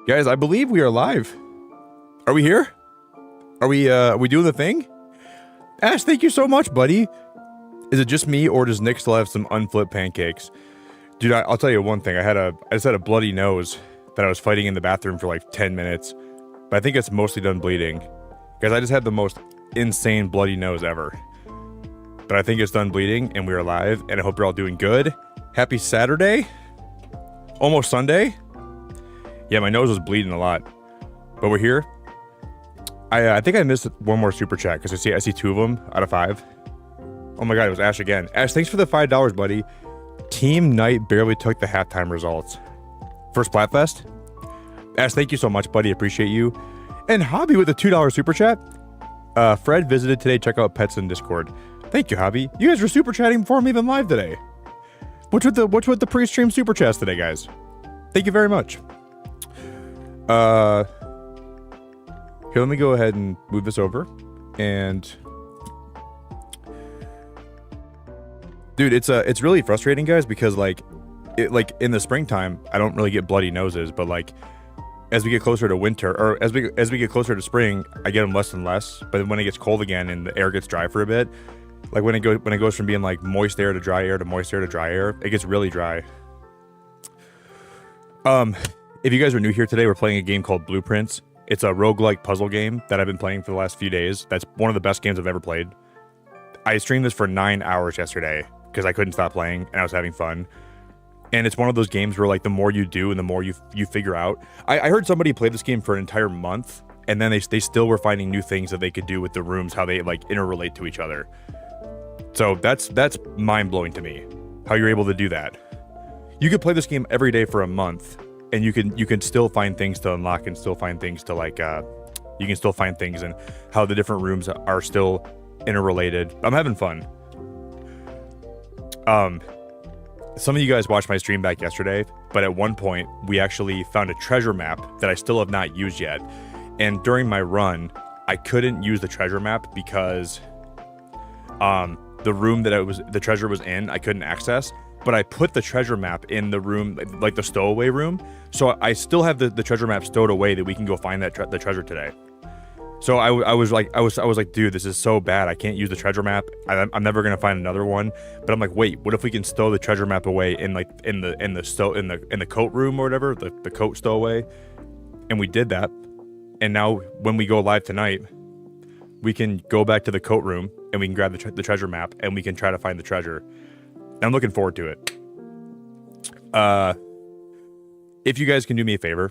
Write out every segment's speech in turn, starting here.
Guys, I believe we are live. Are we here? Are we doing the thing? Ash, thank you so much, buddy. Is it just me, or does Nick still have some unflipped pancakes? Dude, I'll tell you one thing. I just had a bloody nose that I was fighting in the bathroom for like 10 minutes. But I think it's mostly done bleeding. Guys, I just had the most insane bloody nose ever. But I think it's done bleeding, and we are live, and I hope you're all doing good. Happy Saturday. Almost Sunday. Yeah, my nose was bleeding a lot. But we're here. I think I missed one more super chat because I see 2 of them out of 5. Oh my god, it was Ash again. Ash, thanks for the $5, buddy. Team Knight barely took the halftime results for Splatfest. Ash, thank you so much, buddy. Appreciate you. And Hobby with a $2 super chat. Fred visited today. Check out Pets in Discord. Thank you, Hobby. You guys were super chatting before I'm even live today. What's with the pre-stream super chats today, guys? Thank you very much. Here, let me go ahead and move this over. And dude, it's really frustrating, guys, because like in the springtime, I don't really get bloody noses, but like as we get closer to winter, or as we get closer to spring, I get them less and less. But when it gets cold again and the air gets dry for a bit, like when it goes from being like moist air to dry air to moist air to dry air, it gets really dry. If you guys are new here today, we're playing a game called Blueprints. It's a roguelike puzzle game that I've been playing for the last few days. That's one of the best games I've ever played. I streamed this for 9 hours yesterday because I couldn't stop playing and I was having fun. And it's one of those games where like the more you do and the more you figure out. I heard somebody play this game for an entire month, and then they still were finding new things that they could do with the rooms, how they like interrelate to each other. So that's mind-blowing to me, how you're able to do that. You could play this game every day for a month, and you can still find things to unlock and still find things to like you can still find things and how the different rooms are still interrelated. I'm having fun. Some of you guys watched my stream back yesterday, but at one point we actually found a treasure map that I still have not used yet. And during my run, I couldn't use the treasure map because the room that the treasure was in, I couldn't access. But I put the treasure map in the room, like the stowaway room. So I still have the treasure map stowed away that we can go find the treasure today. So I was like, dude, this is so bad. I can't use the treasure map. I'm never gonna find another one. But I'm like, wait, what if we can stow the treasure map away in like in the coat room or whatever, the coat stowaway? And we did that. And now when we go live tonight, we can go back to the coat room and we can grab the treasure map and we can try to find the treasure. I'm looking forward to it. If you guys can do me a favor,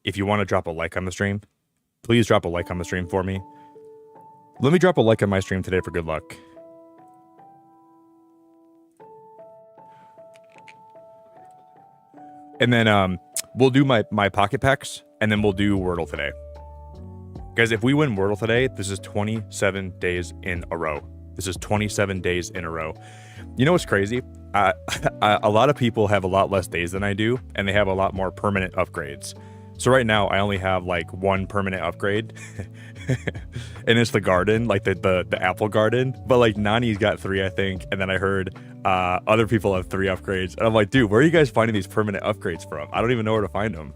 if you want to drop a like on the stream, please drop a like on the stream for me. Let me drop a like on my stream today for good luck. And then we'll do my pocket packs, and then we'll do Wordle today. Guys, if we win Wordle today, this is 27 days in a row. This is 27 days in a row. You know what's crazy? A lot of people have a lot less days than I do, and they have a lot more permanent upgrades. So right now, I only have like 1 permanent upgrade, and it's the garden, like the apple garden. But like Nani's got 3, I think, and then I heard other people have 3 upgrades. And I'm like, dude, where are you guys finding these permanent upgrades from? I don't even know where to find them.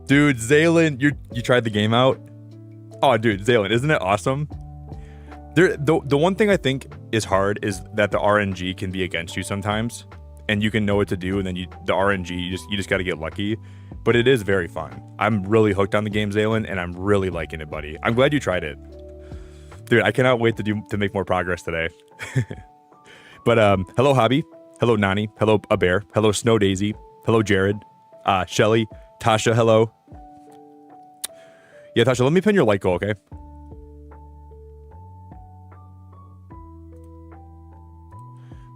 Dude, Zaylin, you tried the game out? Oh, dude, Zaylin, isn't it awesome? The one thing I think is hard is that the RNG can be against you sometimes, and you can know what to do, and then the RNG, you just got to get lucky. But it is very fun. I'm really hooked on the game, Zaylin, and I'm really liking it, buddy. I'm glad you tried it, dude. I cannot wait to make more progress today. But hello, Hobby. Hello, Nani. Hello, A Bear. Hello, Snow Daisy. Hello, Jared. Shelly. Tasha. Hello. Yeah, Tasha. Let me pin your like goal, okay?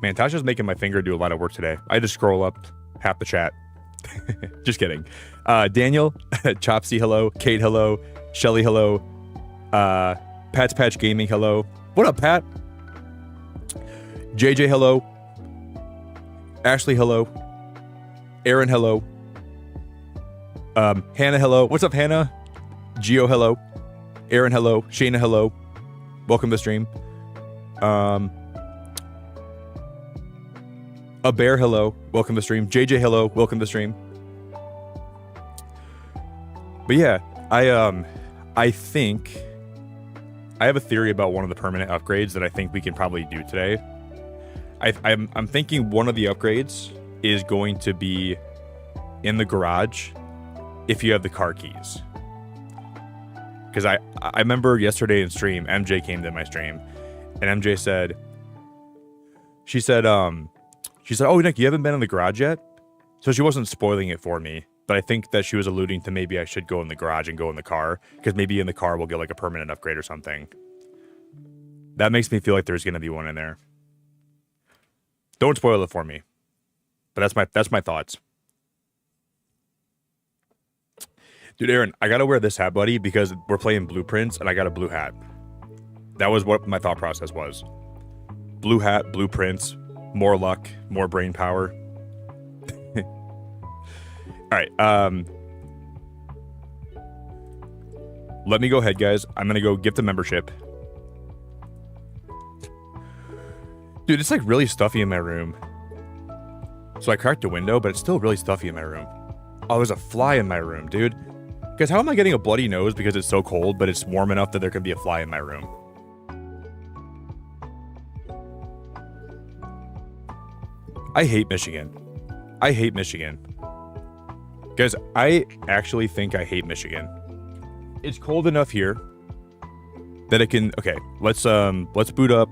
Man, Tasha's making my finger do a lot of work today. I just scroll up half the chat. Just kidding. Daniel, Chopsy, hello. Kate, hello. Shelly, hello. Pat's Patch Gaming, hello. What up, Pat? JJ, hello. Ashley, hello. Aaron, hello. Hannah, hello. What's up, Hannah? Gio, hello. Aaron, hello. Shayna, hello. Welcome to the stream. A Bear, hello. Welcome to the stream. JJ, hello. Welcome to the stream. But yeah, I think I have a theory about one of the permanent upgrades that I think we can probably do today. I'm thinking one of the upgrades is going to be in the garage if you have the car keys. Because I remember yesterday in stream, MJ came to my stream, and MJ said, she said, oh, Nick, you haven't been in the garage yet? So she wasn't spoiling it for me, but I think that she was alluding to maybe I should go in the garage and go in the car, because maybe in the car we'll get like a permanent upgrade or something. That makes me feel like there's going to be one in there. Don't spoil it for me. But that's my thoughts. Dude, Aaron, I gotta wear this hat, buddy, because we're playing blueprints and I got a blue hat. That was what my thought process was. Blue hat, blueprints, more luck, more brain power. All right. Let me go ahead, guys. I'm gonna go gift a membership. Dude, it's like really stuffy in my room. So I cracked a window, but it's still really stuffy in my room. Oh, there's a fly in my room, dude. Guys, how am I getting a bloody nose because it's so cold, but it's warm enough that there can be a fly in my room? I hate Michigan. I hate Michigan. Guys, I actually think I hate Michigan. It's cold enough here that it can... Okay, let's boot up.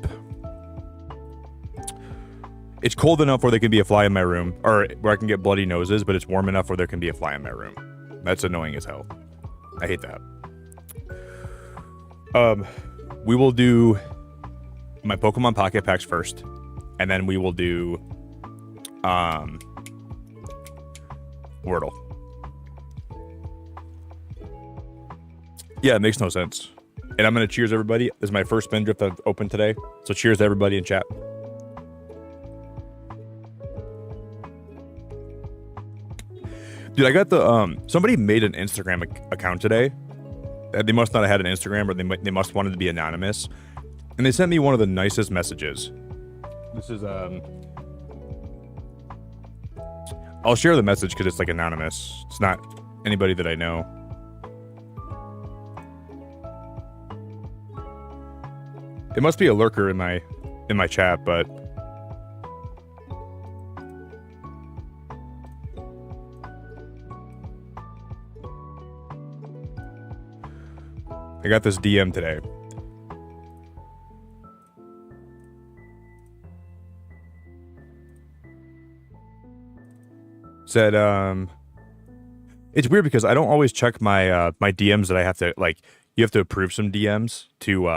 It's cold enough where there can be a fly in my room, or where I can get bloody noses, but it's warm enough where there can be a fly in my room. That's annoying as hell. I hate that. We will do my Pokemon Pocket Packs first, and then we will do Wordle. Yeah, it makes no sense. And I'm gonna cheers everybody. This is my first Spindrift I've opened today, so cheers to everybody in chat. Dude, I got the, somebody made an Instagram account today. They must not have had an Instagram, or they must wanted to be anonymous. And they sent me one of the nicest messages. This is, I'll share the message because it's like anonymous. It's not anybody that I know. It must be a lurker in my chat, but... I got this DM today. Said, it's weird because I don't always check my my DMs that I have to, like, you have to approve some DMs to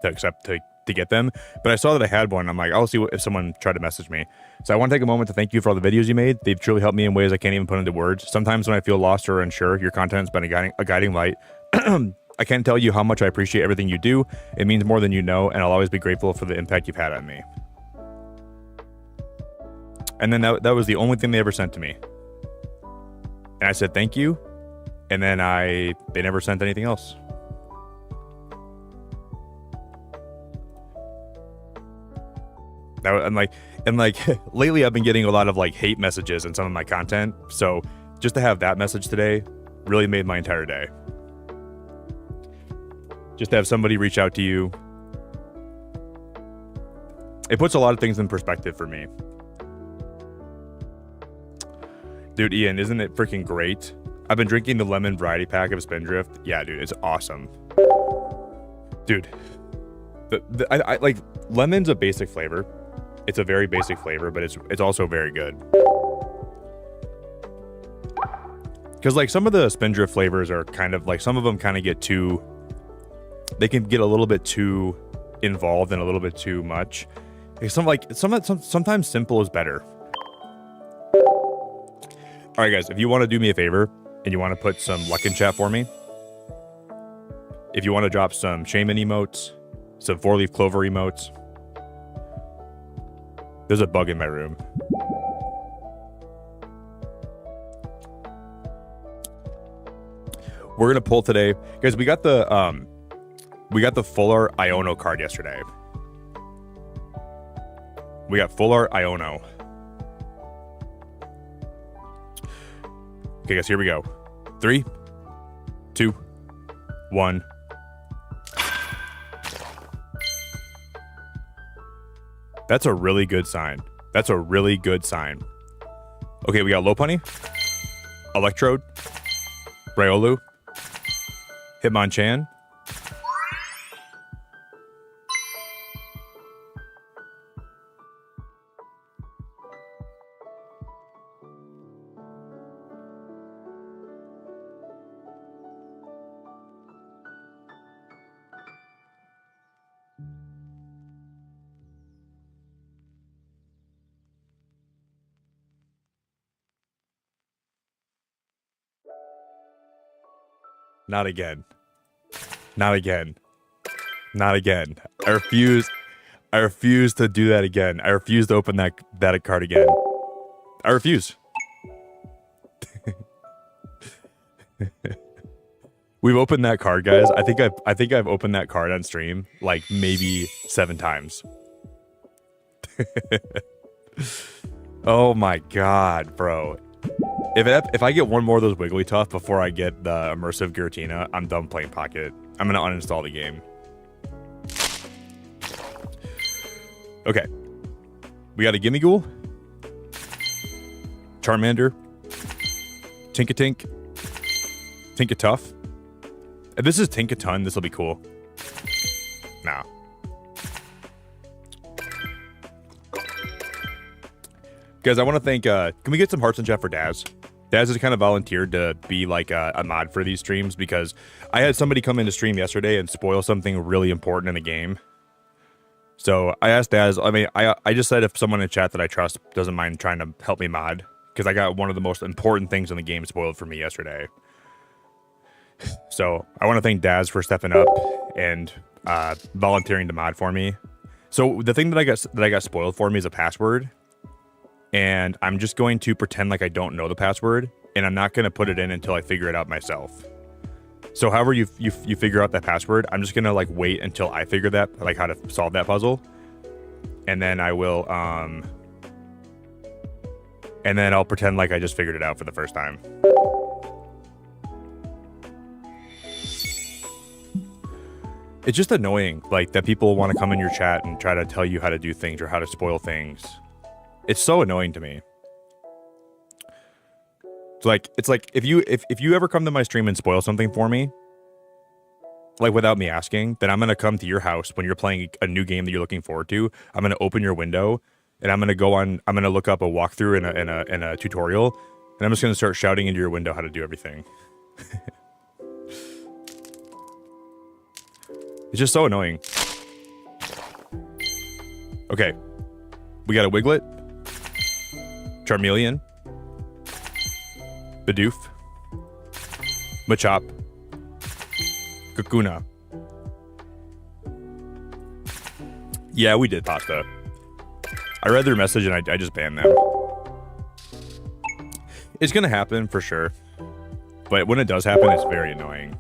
accept to get them. But I saw that I had one. I'm like, I'll see if someone tried to message me. So I want to take a moment to thank you for all the videos you made. They've truly helped me in ways I can't even put into words. Sometimes when I feel lost or unsure, your content has been a guiding light. I can't tell you how much I appreciate everything you do. It means more than you know, and I'll always be grateful for the impact you've had on me. And then that was the only thing they ever sent to me. And I said thank you, and then they never sent anything else. And like lately I've been getting a lot of like hate messages in some of my content. So just to have that message today really made my entire day. Just to have somebody reach out to you. It puts a lot of things in perspective for me. Dude, Ian, isn't it freaking great? I've been drinking the lemon variety pack of Spindrift. Yeah, dude, it's awesome. Dude, I like lemon's a basic flavor. It's a very basic flavor, but it's also very good. Because like some of the Spindrift flavors are kind of like, some of them kind of get too, they can get a little bit too involved and a little bit too much. Sometimes simple is better. All right, guys, if you want to do me a favor and you want to put some luck in chat for me, if you want to drop some shaman emotes, some 4-leaf clover emotes. There's a bug in my room. We're gonna pull today, guys. We got the full art Iono card yesterday. We got full art Iono. Okay, guys, here we go. 3, 2, 1. That's a really good sign. That's a really good sign. Okay, we got Lopunny, Electrode, Riolu, Hitmonchan. Not again. Not again. Not again. I refuse. I refuse to do that again. I refuse to open that card again. I refuse. We've opened that card, guys. I think I've opened that card on stream like maybe 7 times. Oh my god, bro. If I get one more of those Wigglytuff before I get the immersive Giratina, I'm done playing Pocket. I'm gonna uninstall the game. Okay. We got a Gimmighoul, Charmander, Tinkatink, Tinkatuff. If this is Tinkaton, this will be cool. Nah. Guys, I want to thank, can we get some hearts in chat for Daz? Daz has kind of volunteered to be like a mod for these streams because I had somebody come into stream yesterday and spoil something really important in the game. So I asked Daz, I just said if someone in chat that I trust doesn't mind trying to help me mod, because I got one of the most important things in the game spoiled for me yesterday. So I want to thank Daz for stepping up and volunteering to mod for me. So the thing that I got spoiled for me is a password. And I'm just going to pretend like I don't know the password, and I'm not going to put it in until I figure it out myself. So however you figure out that password, I'm just going to like wait until I figure that, like how to solve that puzzle. And then I will, and then I'll pretend like I just figured it out for the first time. It's just annoying, like that people want to come in your chat and try to tell you how to do things or how to spoil things. It's so annoying to me. It's like if you ever come to my stream and spoil something for me, like without me asking, then I'm gonna come to your house when you're playing a new game that you're looking forward to. I'm gonna open your window and I'm gonna look up a walkthrough in a tutorial, and I'm just gonna start shouting into your window how to do everything. It's just so annoying. Okay, we got a Wiglet, Charmeleon, Bidoof, Machop, Kakuna. Yeah, we did pasta. I read their message and I just banned them. It's gonna happen for sure, but when it does happen, it's very annoying.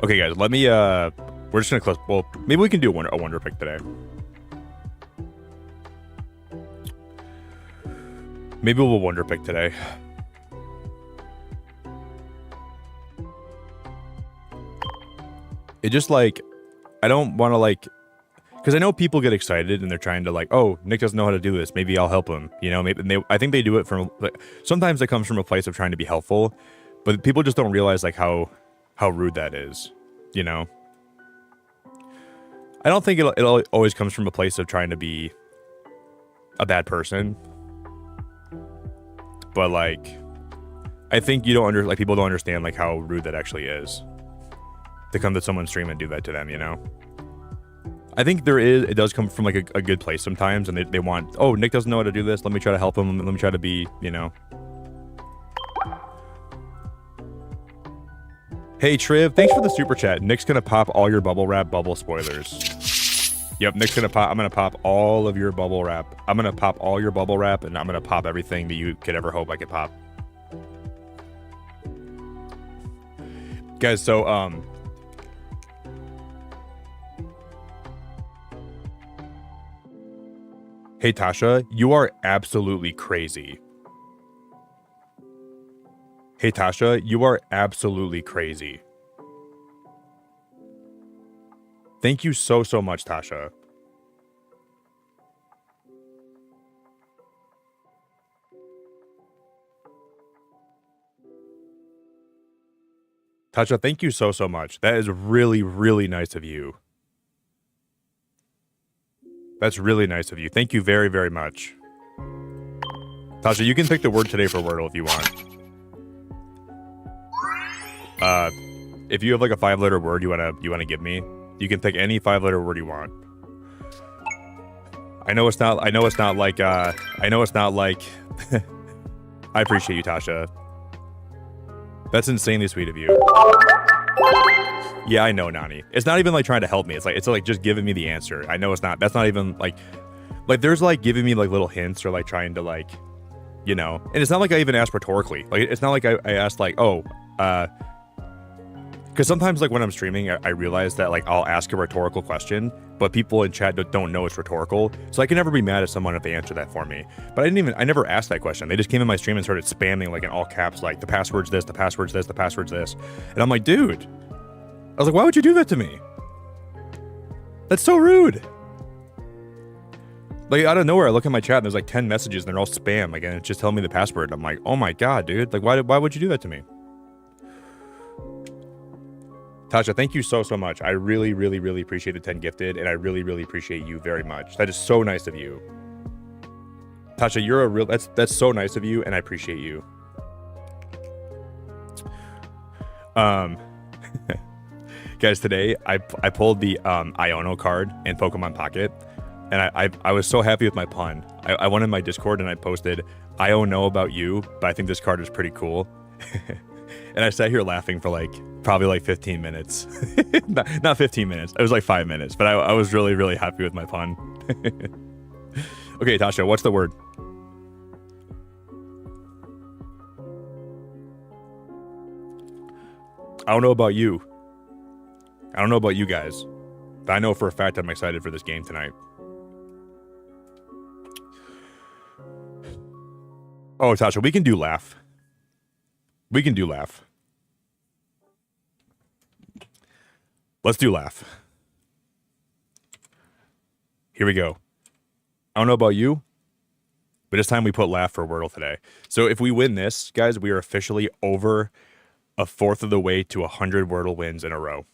Okay, guys, let me. We're just gonna close. Well, maybe we can do a wonder pick today. Maybe we'll wonder pick today. It just like, I don't want to like, because I know people get excited and they're trying to like, oh, Nick doesn't know how to do this. Maybe I'll help him. You know, maybe I think they do it from like, sometimes it comes from a place of trying to be helpful, but people just don't realize like how rude that is. You know, I don't think it always comes from a place of trying to be a bad person. But like, I think people don't understand like how rude that actually is to come to someone's stream and do that to them, you know? I think it does come from like a good place sometimes, and they want, oh, Nick doesn't know how to do this, let me try to help him, let me try to be, you know. Hey Triv, thanks for the super chat. Nick's gonna pop all your bubble wrap bubble spoilers. Yep, Nick's gonna pop. I'm gonna pop all of your bubble wrap. I'm gonna pop all your bubble wrap, and I'm gonna pop everything that you could ever hope I could pop. Guys, so hey Tasha, you are absolutely crazy. Hey, Tasha, you are absolutely crazy. Thank you so much, Tasha. Tasha, thank you so much. That is really, really nice of you. That's really nice of you. Thank you very, very much. Tasha, you can pick the word today for Wordle if you want. If you have like a 5-letter word you wanna give me, you can pick any 5-letter word you want. I know it's not like I appreciate you, Tasha. That's insanely sweet of you. Yeah, I know, Nani. It's not even like trying to help me. It's like just giving me the answer. I know it's not. That's not even like there's like giving me like little hints or like trying to like, you know. And it's not like I even asked rhetorically. Like it's not like I asked like, oh, because sometimes like when I'm streaming, I realize that like I'll ask a rhetorical question, but people in chat don't know it's rhetorical. So I can never be mad at someone if they answer that for me. But I never asked that question. They just came in my stream and started spamming like in all caps, like the password's this, the password's this, the password's this. And I'm like, dude. I was like, why would you do that to me? That's so rude. Like out of nowhere, I look at my chat and there's like 10 messages and they're all spam. Like, and it's just telling me the password. I'm like, oh my God, dude. Like, why would you do that to me? Tasha, thank you so much. I really, really, really appreciate the 10 gifted, and I really, really appreciate you very much. That is so nice of you. Tasha, you're a real, that's so nice of you, and I appreciate you. Guys, today I pulled the Iono card in Pokemon Pocket, and I was so happy with my pun. I went in my Discord and I posted, I don't know about you, but I think this card is pretty cool. And I sat here laughing for like probably like 15 minutes. not 15 minutes. It was like 5 minutes, but I was really, really happy with my pun. Okay, Tasha, what's the word? I don't know about you. I don't know about you guys, but I know for a fact I'm excited for this game tonight. Oh, Tasha, we can do laugh. We can do laugh. Let's do laugh. Here we go. I don't know about you, but it's time we put laugh for Wordle today. So if we win this, guys, we are officially over a fourth of the way to 100 Wordle wins in a row.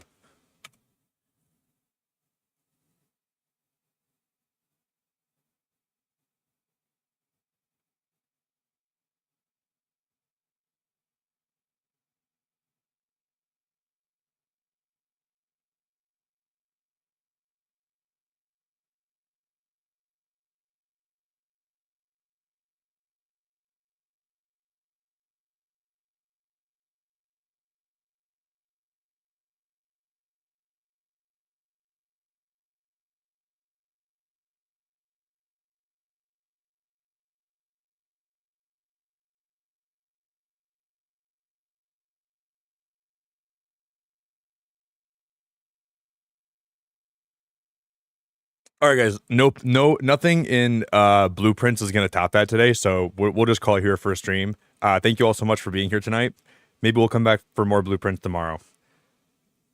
All right, guys. Nothing in blueprints is gonna top that today. So we'll just call it here for a stream. Thank you all so much for being here tonight. Maybe we'll come back for more blueprints tomorrow.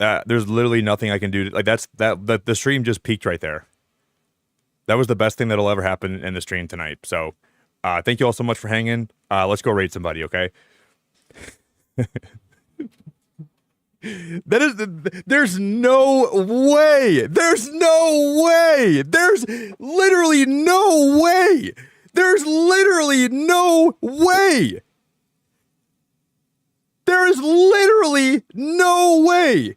There's literally nothing I can do. Like the stream just peaked right there. That was the best thing that'll ever happen in the stream tonight. So, thank you all so much for hanging. Let's go raid somebody, okay? There's no way. There's no way. There's literally no way. There's literally no way. There is literally no way.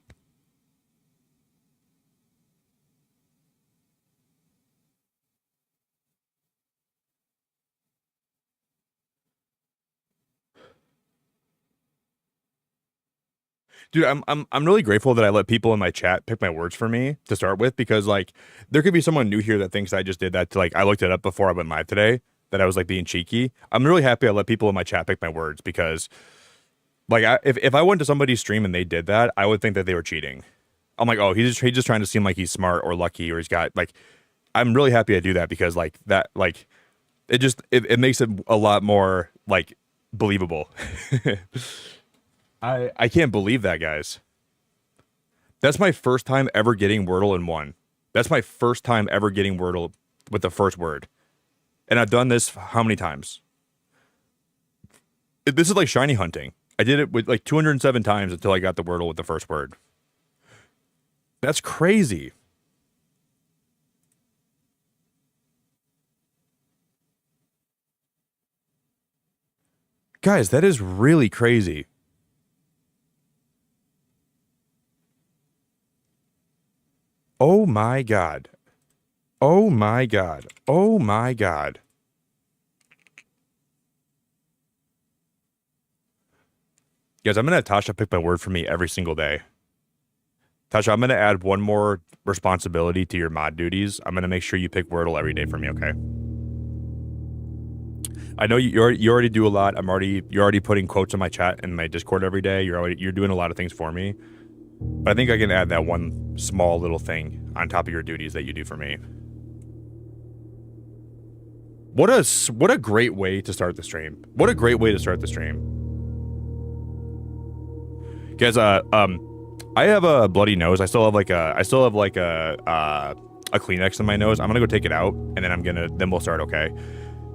Dude, I'm really grateful that I let people in my chat pick my words for me to start with, because like there could be someone new here that thinks I just did that to like I looked it up before I went live today, that I was like being cheeky. I'm really happy I let people in my chat pick my words, because like if I went to somebody's stream and they did that, I would think that they were cheating. I'm like, oh, he's just trying to seem like he's smart or lucky, or he's got like. I'm really happy I do that, because like that, like it makes it a lot more like believable. I can't believe that, guys. That's my first time ever getting Wordle in one. That's my first time ever getting Wordle with the first word. And I've done this how many times? This is like shiny hunting. I did it with like 207 times until I got the Wordle with the first word. That's crazy. Guys, that is really crazy. Oh my God. Oh my God. Oh my God. Guys, I'm going to have Tasha pick my word for me every single day. Tasha, I'm going to add one more responsibility to your mod duties. I'm going to make sure you pick Wordle every day for me, okay? I know you already do a lot. You're already putting quotes in my chat and my Discord every day. You're doing a lot of things for me. But I think I can add that one small little thing on top of your duties that you do for me. What a great way to start the stream. What a great way to start the stream. Guys, I have a bloody nose. I still have like a Kleenex in my nose. I'm gonna go take it out, and then we'll start. Okay.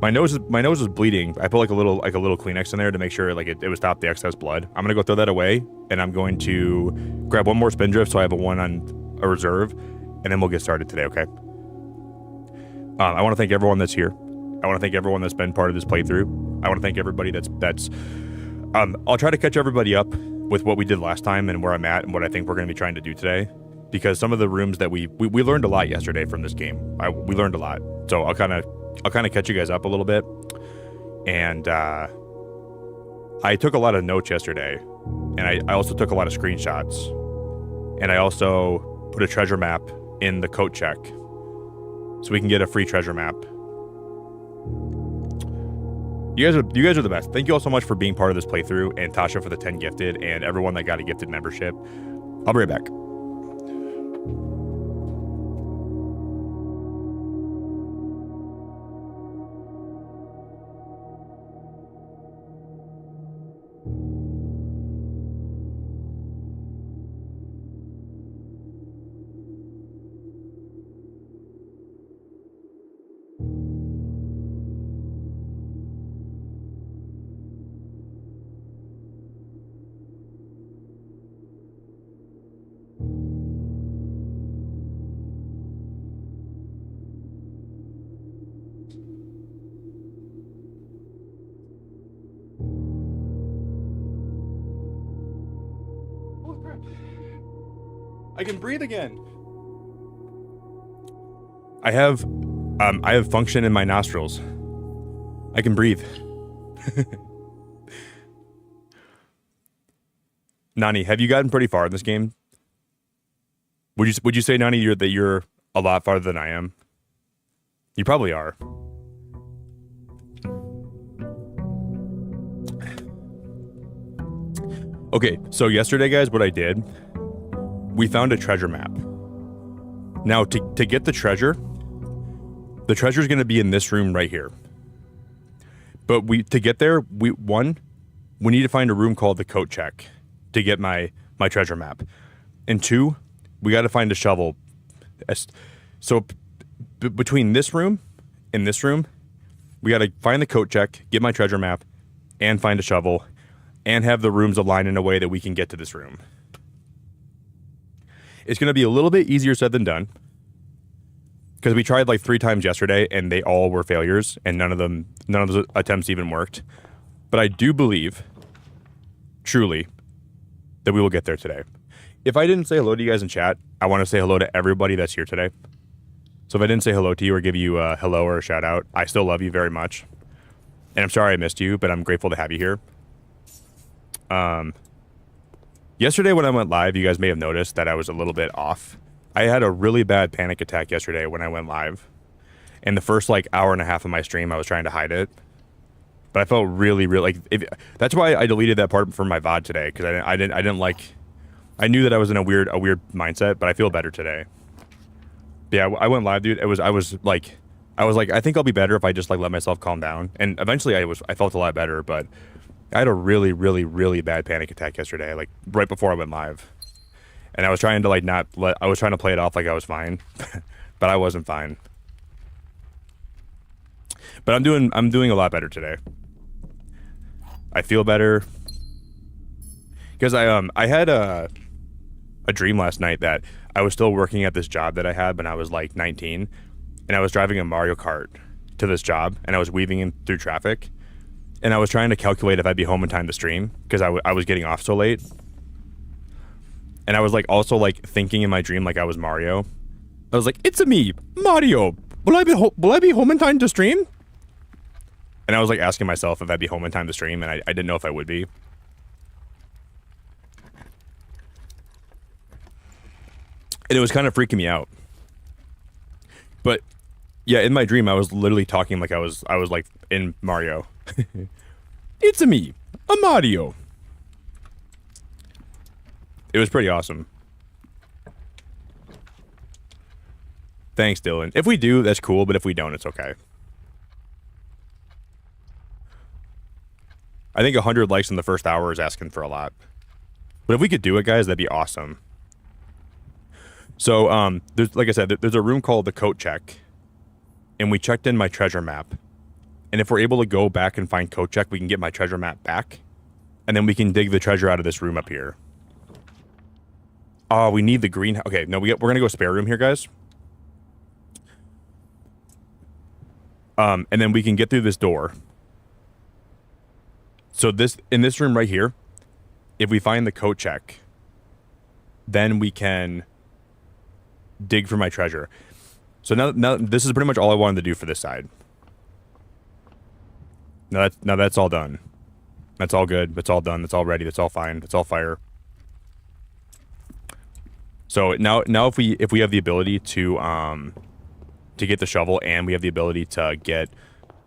My nose is bleeding. I put like a little Kleenex in there to make sure like it would stop the excess blood. I'm gonna go throw that away, and I'm going to grab one more spindrift so I have one on a reserve, and then we'll get started today. Okay. I want to thank everyone that's here. I want to thank everyone that's been part of this playthrough. I want to thank everybody that's. I'll try to catch everybody up with what we did last time and where I'm at and what I think we're going to be trying to do today, because some of the rooms that we learned a lot yesterday from this game. We learned a lot, so I'll kind of catch you guys up a little bit. And I took a lot of notes yesterday, and I also took a lot of screenshots, and I also put a treasure map in the Cochack so we can get a free treasure map. You guys are the best. Thank you all so much for being part of this playthrough, and Tasha for the 10 gifted, and everyone that got a gifted membership. I'll be right back. I can breathe again. I have function in my nostrils. I can breathe. Nani, have you gotten pretty far in this game? Would you say, Nani, that you're a lot farther than I am? You probably are. Okay, so yesterday, guys, what I did, we found a treasure map. Now, to get the treasure's going to be in this room right here. But to get there, we need to find a room called the Cochack to get my treasure map. And 2, we got to find a shovel. So between this room and this room, we got to find the Cochack, get my treasure map, and find a shovel, and have the rooms aligned in a way that we can get to this room. It's going to be a little bit easier said than done, because we tried like 3 times yesterday and they all were failures, and none of those attempts even worked. But I do believe, truly, that we will get there today. If I didn't say hello to you guys in chat, I want to say hello to everybody that's here today. So if I didn't say hello to you or give you a hello or a shout out, I still love you very much. And I'm sorry I missed you, but I'm grateful to have you here. Yesterday when I went live, you guys may have noticed that I was a little bit off. I had a really bad panic attack yesterday when I went live. In the first like hour and a half of my stream, I was trying to hide it. But I felt really that's why I deleted that part from my VOD today, because I didn't like. I knew that I was in a weird mindset, but I feel better today. Yeah, I went live, dude. I was like, I think I'll be better if I just like let myself calm down. And eventually I felt a lot better, but I had a really, really, really bad panic attack yesterday, like right before I went live. And I was trying to like I was trying to play it off like I was fine, but I wasn't fine. But I'm doing a lot better today. I feel better. Because I had a dream last night that I was still working at this job that I had when I was like 19, and I was driving a Mario Kart to this job, and I was weaving in through traffic, and I was trying to calculate if I'd be home in time to stream because I was getting off so late, and I was like also like thinking in my dream like I was Mario. I was like, "It's a me, Mario. Will I be home in time to stream?" And I was like asking myself if I'd be home in time to stream, and I didn't know if I would be. And it was kind of freaking me out. But yeah, in my dream I was literally talking like I was like in Mario. It's a me, a Mario. It was pretty awesome. Thanks, Dylan. If we do, that's cool, but if we don't, it's okay. I think 100 likes in the first hour is asking for a lot. But if we could do it, guys, that'd be awesome. So, there's, like I said, there's a room called the Cochack, and we checked in my treasure map. And if we're able to go back and find Cochack, we can get my treasure map back, and then we can dig the treasure out of this room up here. Oh, we need the green. Okay, no, we're gonna go spare room here, guys. And then we can get through this door. So in this room right here, if we find the Cochack, then we can dig for my treasure. So now this is pretty much all I wanted to do for this side. Now that's all done. That's all good. That's all done. That's all ready. That's all fine. That's all fire. So now if we have the ability to get the shovel, and we have the ability to get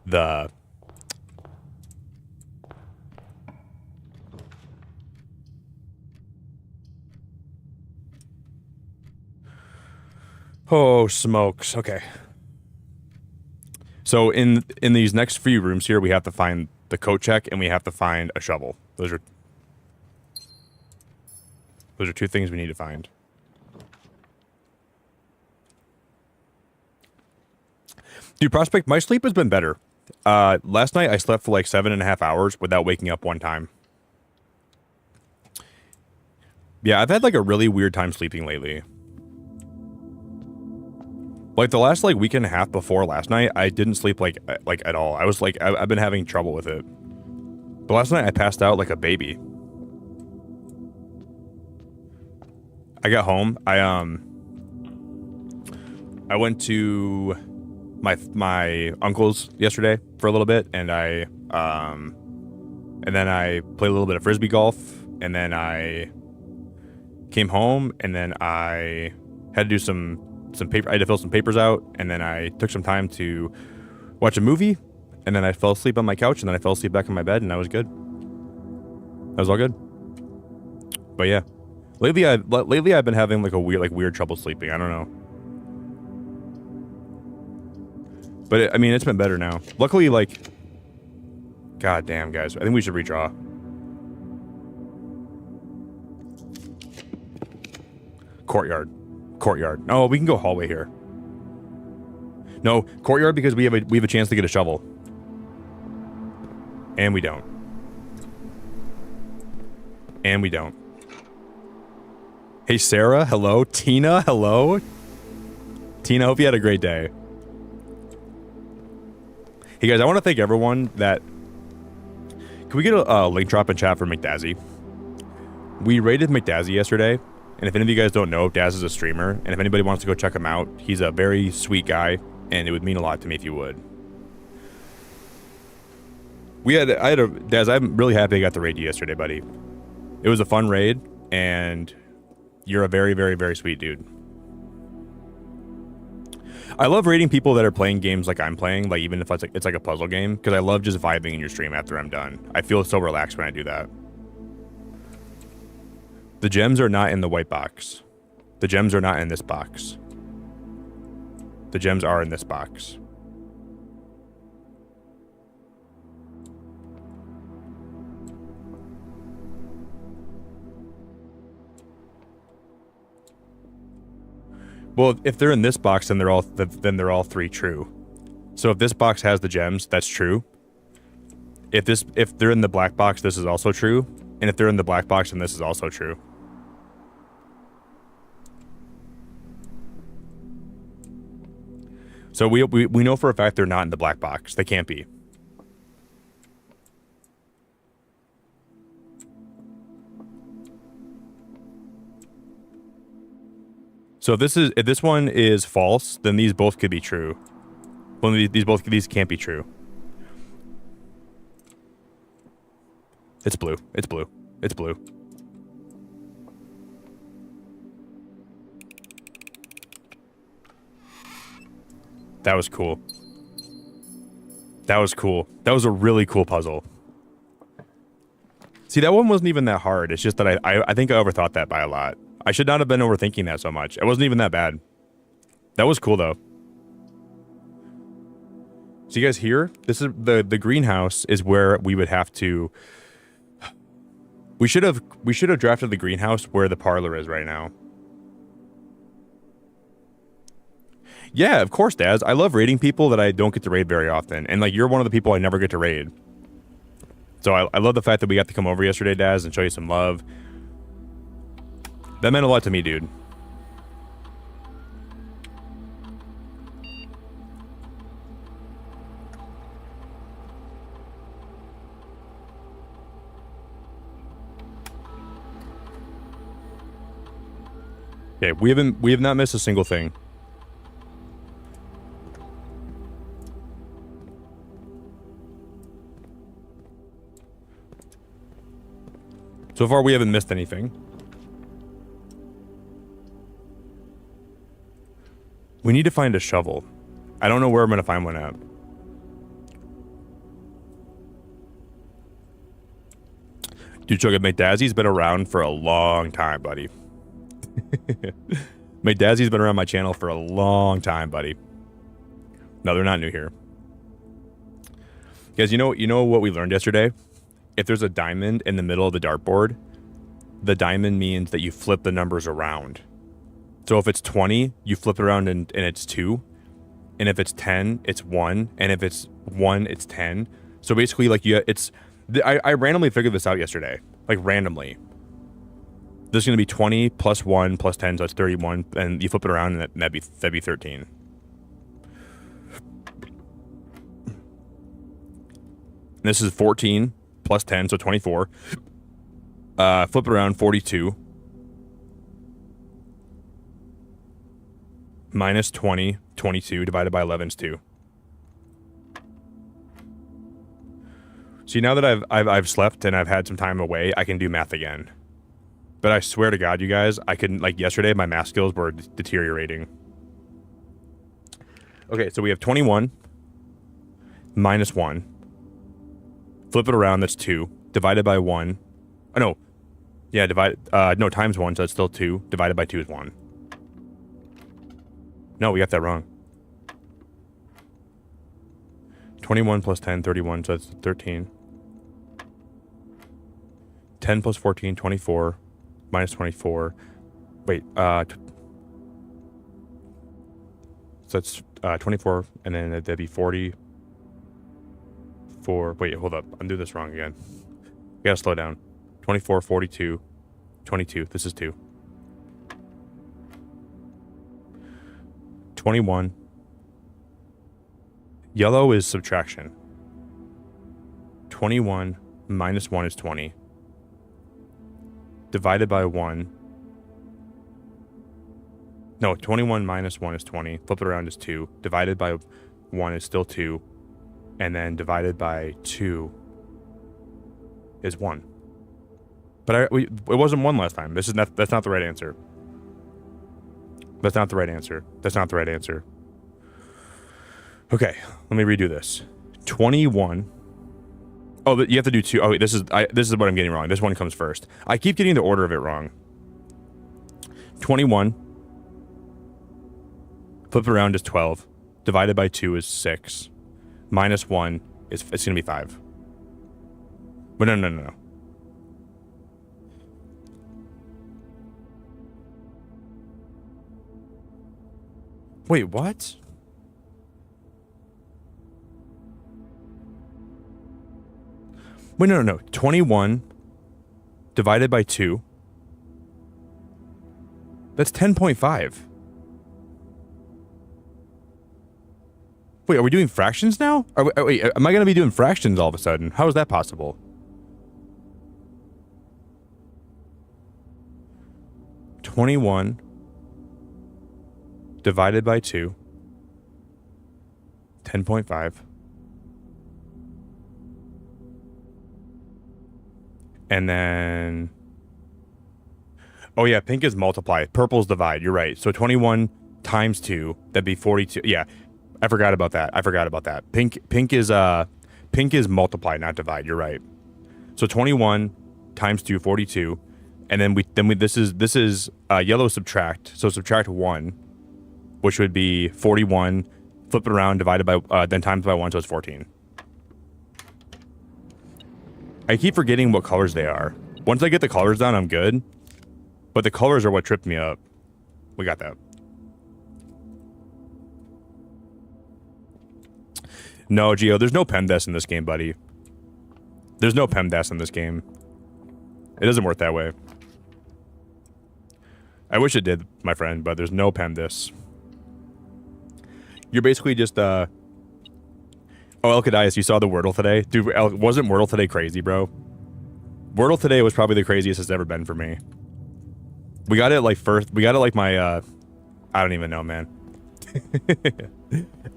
the oh smokes. Okay. So in these next few rooms here, we have to find the Cochack and we have to find a shovel. Those are two things we need to find. Dude, Prospect, my sleep has been better. Last night I slept for like 7.5 hours without waking up one time. Yeah, I've had like a really weird time sleeping lately. Like the last like week and a half before last night, I didn't sleep like at all. I was like, I've been having trouble with it. But last night I passed out like a baby. I got home. I went to my uncle's yesterday for a little bit, and then I played a little bit of frisbee golf, and then I came home, and then I had to do some paper. I had to fill some papers out, and then I took some time to watch a movie, and then I fell asleep on my couch, and then I fell asleep back in my bed, and I was good. That was all good. But yeah, lately I've been having like a weird trouble sleeping. I don't know. But I mean, it's been better now. Luckily, like, god damn, guys, I think we should redraw. Courtyard. No, we can go hallway here. No, courtyard because we have a chance to get a shovel. And we don't. Hey, Sarah, hello. Tina, hello. Tina, hope you had a great day. Hey guys, I want to thank everyone that... Can we get a link drop in chat for McDazzy? We raided McDazzy yesterday, and if any of you guys don't know, Daz is a streamer, and if anybody wants to go check him out, he's a very sweet guy, and it would mean a lot to me if you would. Daz, I'm really happy I got the raid you yesterday, buddy. It was a fun raid, and you're a very, very, very sweet dude. I love raiding people that are playing games like I'm playing, like even if it's like a puzzle game, because I love just vibing in your stream after I'm done. I feel so relaxed when I do that. The gems are not in the white box. The gems are not in this box. The gems are in this box. Well, if they're in this box, then they're all 3 true. So if this box has the gems, that's true. If they're in the black box, this is also true. And if they're in the black box, then this is also true. So we know for a fact they're not in the black box. They can't be. So if this one is false, then these both could be true. Well, these can't be true. It's blue. It's blue. It's blue. That was cool. That was cool. That was a really cool puzzle. See, that one wasn't even that hard. It's just that I think I overthought that by a lot. I should not have been overthinking that so much. It wasn't even that bad. That was cool, though. So you guys hear? This is the greenhouse is where we would have to... We should have drafted the greenhouse where the parlor is right now. Yeah, of course, Daz. I love raiding people that I don't get to raid very often. And, like, you're one of the people I never get to raid. So I love the fact that we got to come over yesterday, Daz, and show you some love. That meant a lot to me, dude. Okay, we have not missed a single thing. So far, we haven't missed anything. We need to find a shovel. I don't know where I'm going to find one at. Dude, Sugar McDazzy's been around for a long time, buddy. McDazzy's been around my channel for a long time, buddy. No, they're not new here. Guys, you know what we learned yesterday? If there's a diamond in the middle of the dartboard, the diamond means that you flip the numbers around. So if it's 20, you flip it around and it's 2. And if it's 10, it's 1. And if it's 1, it's 10. So basically, like, I randomly figured this out yesterday. Like, randomly. This is going to be 20 plus 1 plus 10, so that's 31. And you flip it around, and that'd be 13. And this is 14 plus 10, so 24. Flip it around, 42. Minus 20, 22, divided by 11 is 2. See, now that I've slept and I've had some time away, I can do math again. But I swear to God, you guys, I couldn't, like, yesterday, my math skills were deteriorating. Okay, so we have 21 minus 1. Flip it around, that's 2. Divided by 1. Oh, no. Yeah, no, times 1, so it's still 2. Divided by 2 is 1. No, we got that wrong. 21 plus 10, 31, so that's 13. 10 plus 14, 24. Minus 24. Wait, so that's 24, and then that'd be 40. Wait, hold up. I'm doing this wrong again. We gotta slow down. 24, 42, 22. This is 2. 21. Yellow is subtraction. 21 minus 1 is 20. Divided by 1. No, 21 minus 1 is 20. Flip it around is 2. Divided by 1 is still 2. And then divided by 2 is 1. But it wasn't 1 last time. That's not the right answer. That's not the right answer. That's not the right answer. Okay, let me redo this. 21. Oh, but you have to do 2. Oh, wait, this is what I'm getting wrong. This one comes first. I keep getting the order of it wrong. 21. Flip it around is 12. Divided by 2 is 6. Minus 1 is, it's going to be 5. But no. Wait, what? Wait, no. 21 divided by 2. That's 10.5. Wait, are we doing fractions now? Wait, am I going to be doing fractions all of a sudden? How is that possible? (21) divided by 2. 10.5. And then... Oh yeah, pink is multiply. Purple's divide. You're right. So 21 times 2, that'd be 42. Yeah, I forgot about that. Pink is multiply, not divide. You're right. So 21 times 2, 42, and then this is yellow subtract. So subtract 1, which would be 41. Flip it around, divided by then times by 1, so it's 14. I keep forgetting what colors they are. Once I get the colors down, I'm good. But the colors are what tripped me up. We got that. No, Gio, there's no PEMDAS in this game, buddy. There's no PEMDAS in this game. It doesn't work that way. I wish it did, my friend, but there's no PEMDAS. You're basically just, Oh, Elkadias, you saw the Wordle today? Dude, wasn't Wordle today crazy, bro? Wordle today was probably the craziest it's ever been for me. We got it like my, I don't even know, man.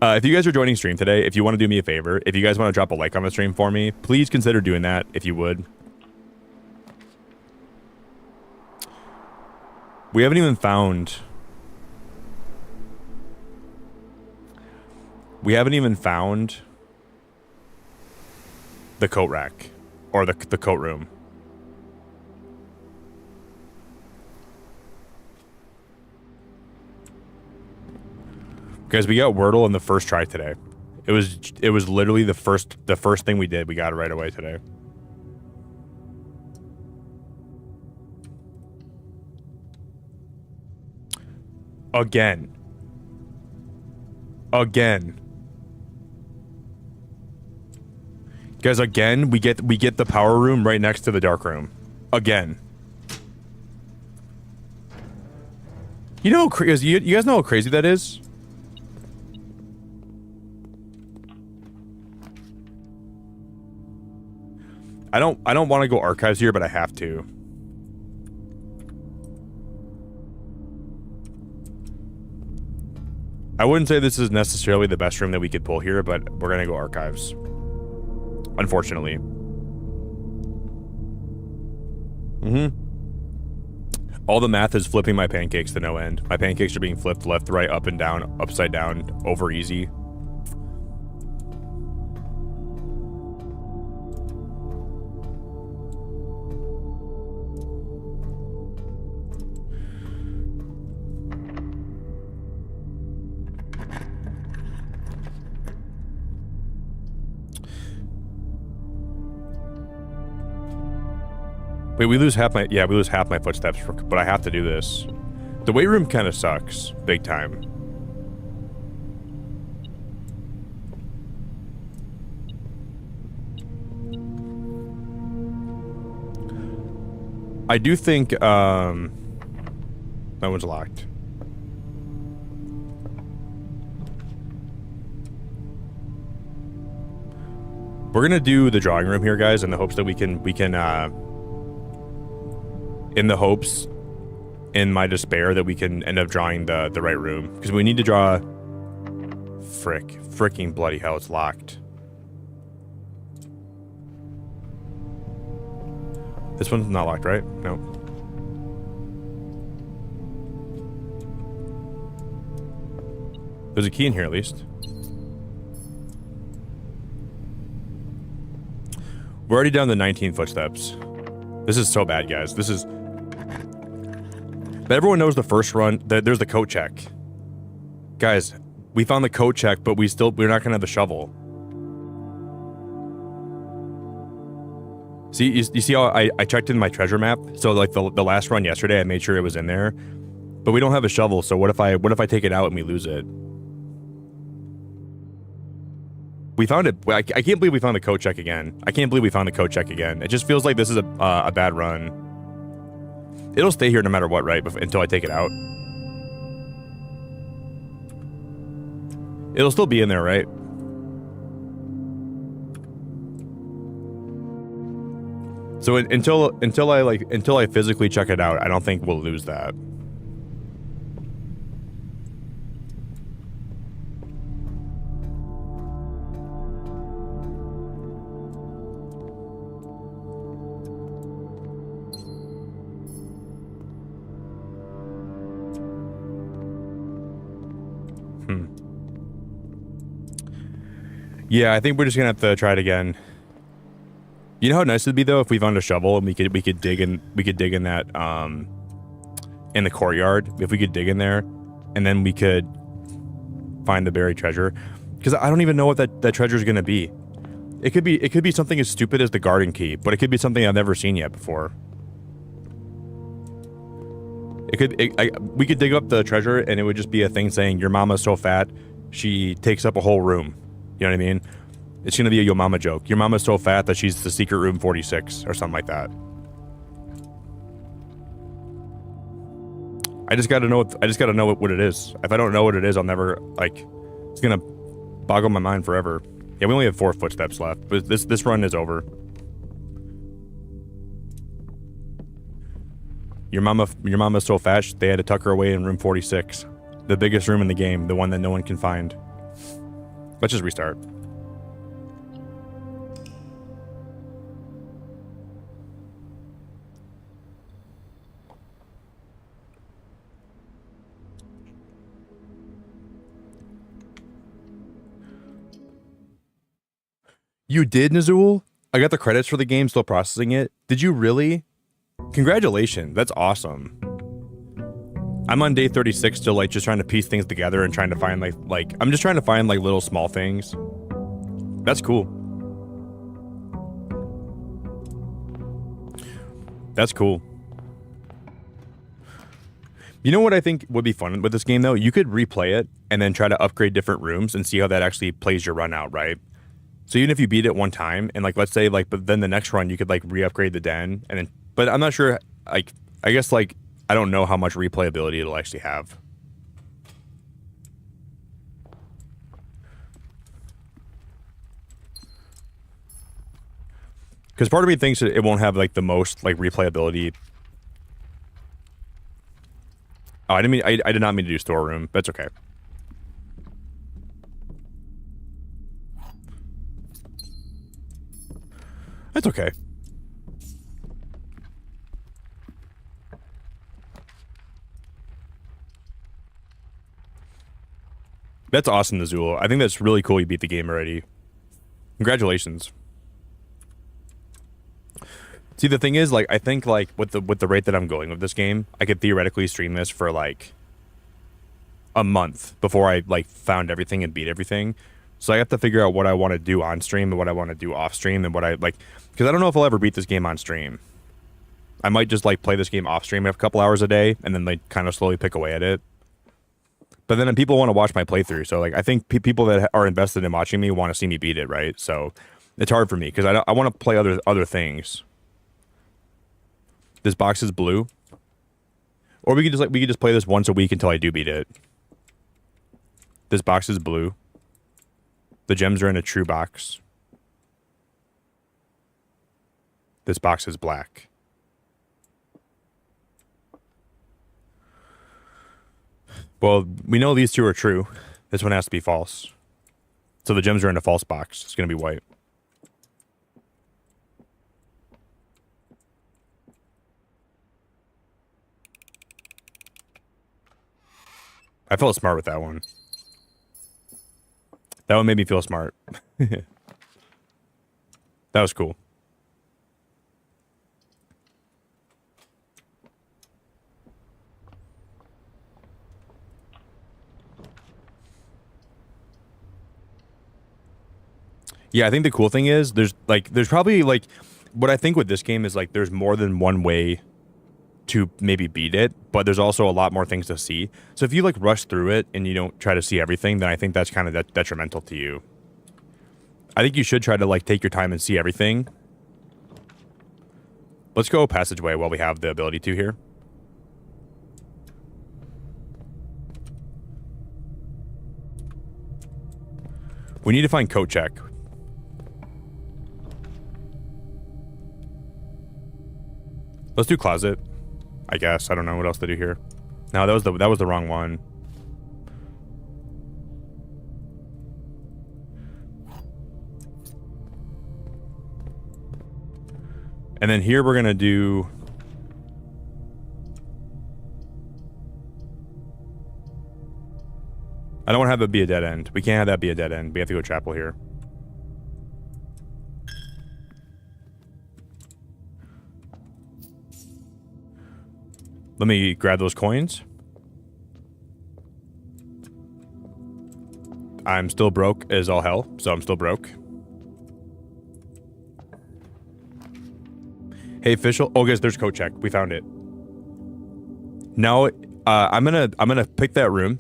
If you guys are joining stream today, if you want to do me a favor, if you guys want to drop a like on the stream for me, please consider doing that if you would. We haven't even found... the coat rack or the coat room. Guys, we got Wordle in the first try today. It was literally the first thing we did. We got it right away today. Again. Guys, again, we get the power room right next to the dark room. Again. You know, you guys know how crazy that is? I don't want to go archives here, but I have to. I wouldn't say this is necessarily the best room that we could pull here, but we're gonna go archives. Unfortunately. All the math is flipping my pancakes to no end. My pancakes are being flipped left, right, up and down, upside down, over easy. Wait, we lose half my footsteps, but I have to do this. The weight room kind of sucks, big time. I do think, that one's locked. We're gonna do the drawing room here, guys, in the hopes that we can, in my despair, that we can end up drawing the right room. Because we need to draw... Fricking bloody hell, it's locked. This one's not locked, right? No. There's a key in here, at least. We're already down to 19 footsteps. This is so bad, guys. This is... But everyone knows the first run. There's the Cochack. Guys, we found the Cochack, but we're not gonna have the shovel. See, you see how I checked in my treasure map? So like the last run yesterday, I made sure it was in there. But we don't have a shovel, so what if I take it out and we lose it? We found it. I can't believe we found the Cochack again. I can't believe we found the Cochack again. It just feels like this is a bad run. It'll stay here no matter what, right? Until I take it out. It'll still be in there, right? So until I physically check it out, I don't think we'll lose that. Yeah, I think we're just gonna have to try it again. You know how nice it'd be though if we found a shovel and we could dig in that in the courtyard, if we could dig in there, and then we could find the buried treasure. Because I don't even know what that treasure is gonna be. It could be something as stupid as the garden key, but it could be something I've never seen yet before. We could dig up the treasure and it would just be a thing saying your mama's so fat she takes up a whole room. You know what I mean? It's gonna be a yo mama joke. Your mama's so fat that she's the secret room 46 or something like that. I just gotta know what it is. If I don't know what it is, I'll never it's gonna boggle my mind forever. Yeah, we only have 4 footsteps left, but this run is over. Your mama's so fat they had to tuck her away in room 46, the biggest room in the game, the one that no one can find. Let's just restart. You did, Nazul? I got the credits for the game, still processing it. Did you really? Congratulations, that's awesome. I'm on day 36 still just trying to piece things together and trying to find I'm just trying to find little small things. That's cool. That's cool. You know what I think would be fun with this game though? You could replay it and then try to upgrade different rooms and see how that actually plays your run out, right? So even if you beat it one time and let's say but then the next run you could re-upgrade the den and then, but I'm not sure, I guess I don't know how much replayability it'll actually have. Because part of me thinks it won't have the most replayability. Oh, I did not mean to do storeroom. That's okay. That's okay. That's awesome, Nazul. I think that's really cool you beat the game already. Congratulations. See, the thing is, I think, with the rate that I'm going with this game, I could theoretically stream this for, a month before I, found everything and beat everything. So I have to figure out what I want to do on stream and what I want to do off stream and what I, because I don't know if I'll ever beat this game on stream. I might just, play this game off stream a couple hours a day and then, kind of slowly pick away at it. But then people want to watch my playthrough, so I think people that are invested in watching me want to see me beat it, right? So it's hard for me because I want to play other things. This box is blue, or we could just play this once a week until I do beat it. This box is blue. The gems are in a true box. This box is black. Well, we know these two are true. This one has to be false. So the gems are in a false box. It's going to be white. I felt smart with that one. That one made me feel smart. That was cool. Yeah, I think the cool thing is there's probably what I think with this game is there's more than one way to maybe beat it, but there's also a lot more things to see. So if you like rush through it and you don't try to see everything, then I think that's kind of detrimental to you. I think you should try to like take your time and see everything. Let's go passageway while we have the ability to here. We need to find Cochack. Let's do closet. I guess. I don't know what else to do here. No, that was the wrong one. And then here we're gonna do. I don't want to have it be a dead end. We can't have that be a dead end. We have to go chapel here. Let me grab those coins. I'm still broke as all hell, so I'm still broke. Hey, official. Oh, guys, there's Cochack. We found it. Now, I'm gonna pick that room.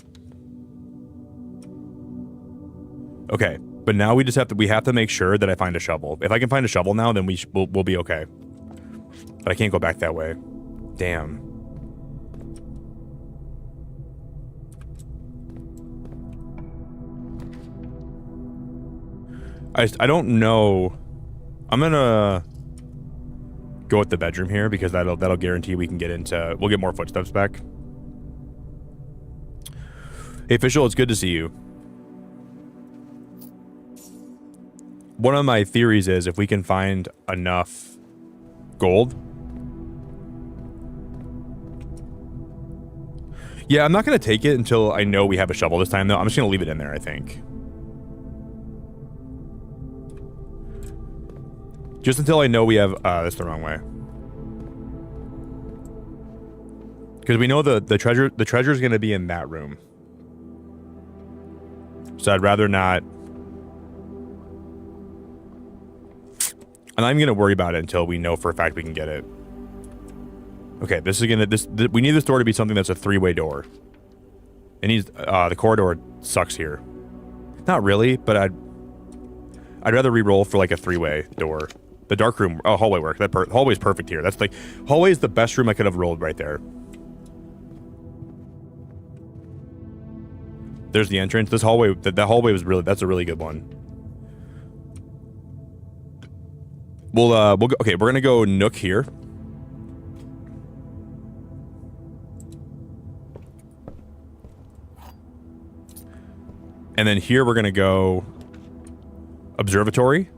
Okay, but now we have to make sure that I find a shovel. If I can find a shovel now, then we'll be okay. But I can't go back that way. Damn. I don't know. I'm gonna go with the bedroom here because that'll guarantee we can get into. We'll get more footsteps back. Hey, official, it's good to see you. One of my theories is if we can find enough gold. Yeah, I'm not gonna take it until I know we have a shovel this time, though. I'm just gonna leave it in there, I think. Just until I know we have... that's the wrong way. Because we know the treasure is going to be in that room. So I'd rather not... I'm not even going to worry about it until we know for a fact we can get it. Okay, this is going to... we need this door to be something that's a three-way door. It needs... the corridor sucks here. Not really, but I'd rather re-roll for like a three-way door. The dark room, hallway work. Hallway's perfect here. That's like, hallway is the best room I could have rolled right there. There's the entrance. This hallway, that hallway was really, that's a really good one. We'll go, okay, we're gonna go Nook here. And then here we're gonna go Observatory.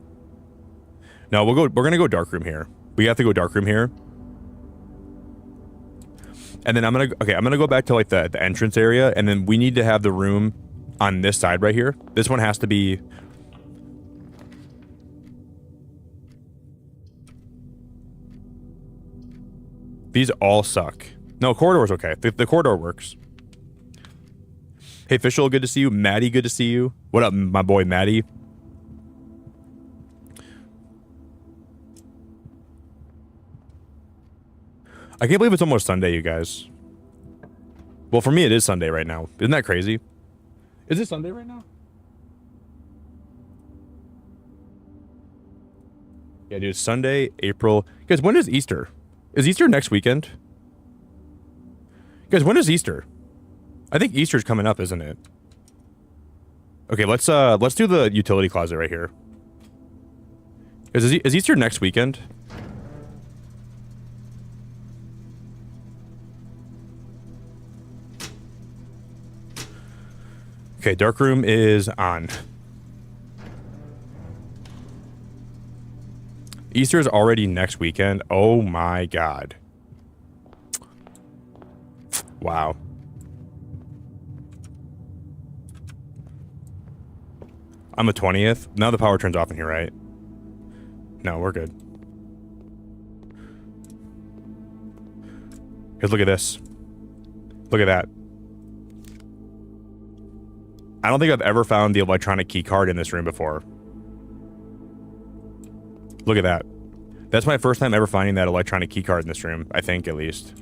No, we're gonna go dark room here. We have to go dark room here. And then I'm gonna go back to like the entrance area, and then we need to have the room on this side right here. This one has to be... These all suck. No, corridor's okay. The corridor works. Hey, official, good to see you. Maddie, good to see you. What up, my boy Maddie? I can't believe it's almost Sunday, you guys. Well, for me, it is Sunday right now. Isn't that crazy? Is it Sunday right now? Yeah, dude, Sunday, April. Guys, when is Easter? Is Easter next weekend? Guys, when is Easter? I think Easter's coming up, isn't it? Okay, let's do the utility closet right here. Is Easter next weekend? Okay, dark room is on. Easter is already next weekend. Oh my god. Wow. I'm the 20th. Now the power turns off in here, right? No, we're good. Because look at this. Look at that. I don't think I've ever found the electronic key card in this room before. Look at that. That's my first time ever finding that electronic key card in this room, I think, at least.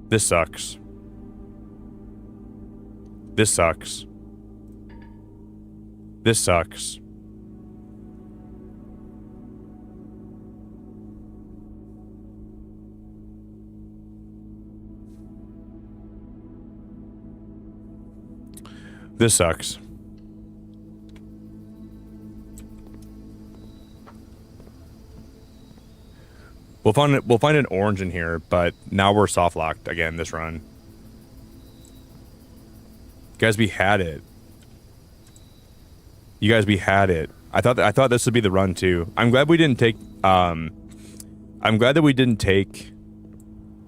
This sucks. This sucks. This sucks. This sucks. We'll find an orange in here, but now we're soft locked again this run. Guys, we had it. You guys, we had it. I thought this would be the run too. I'm glad we didn't take I'm glad that we didn't take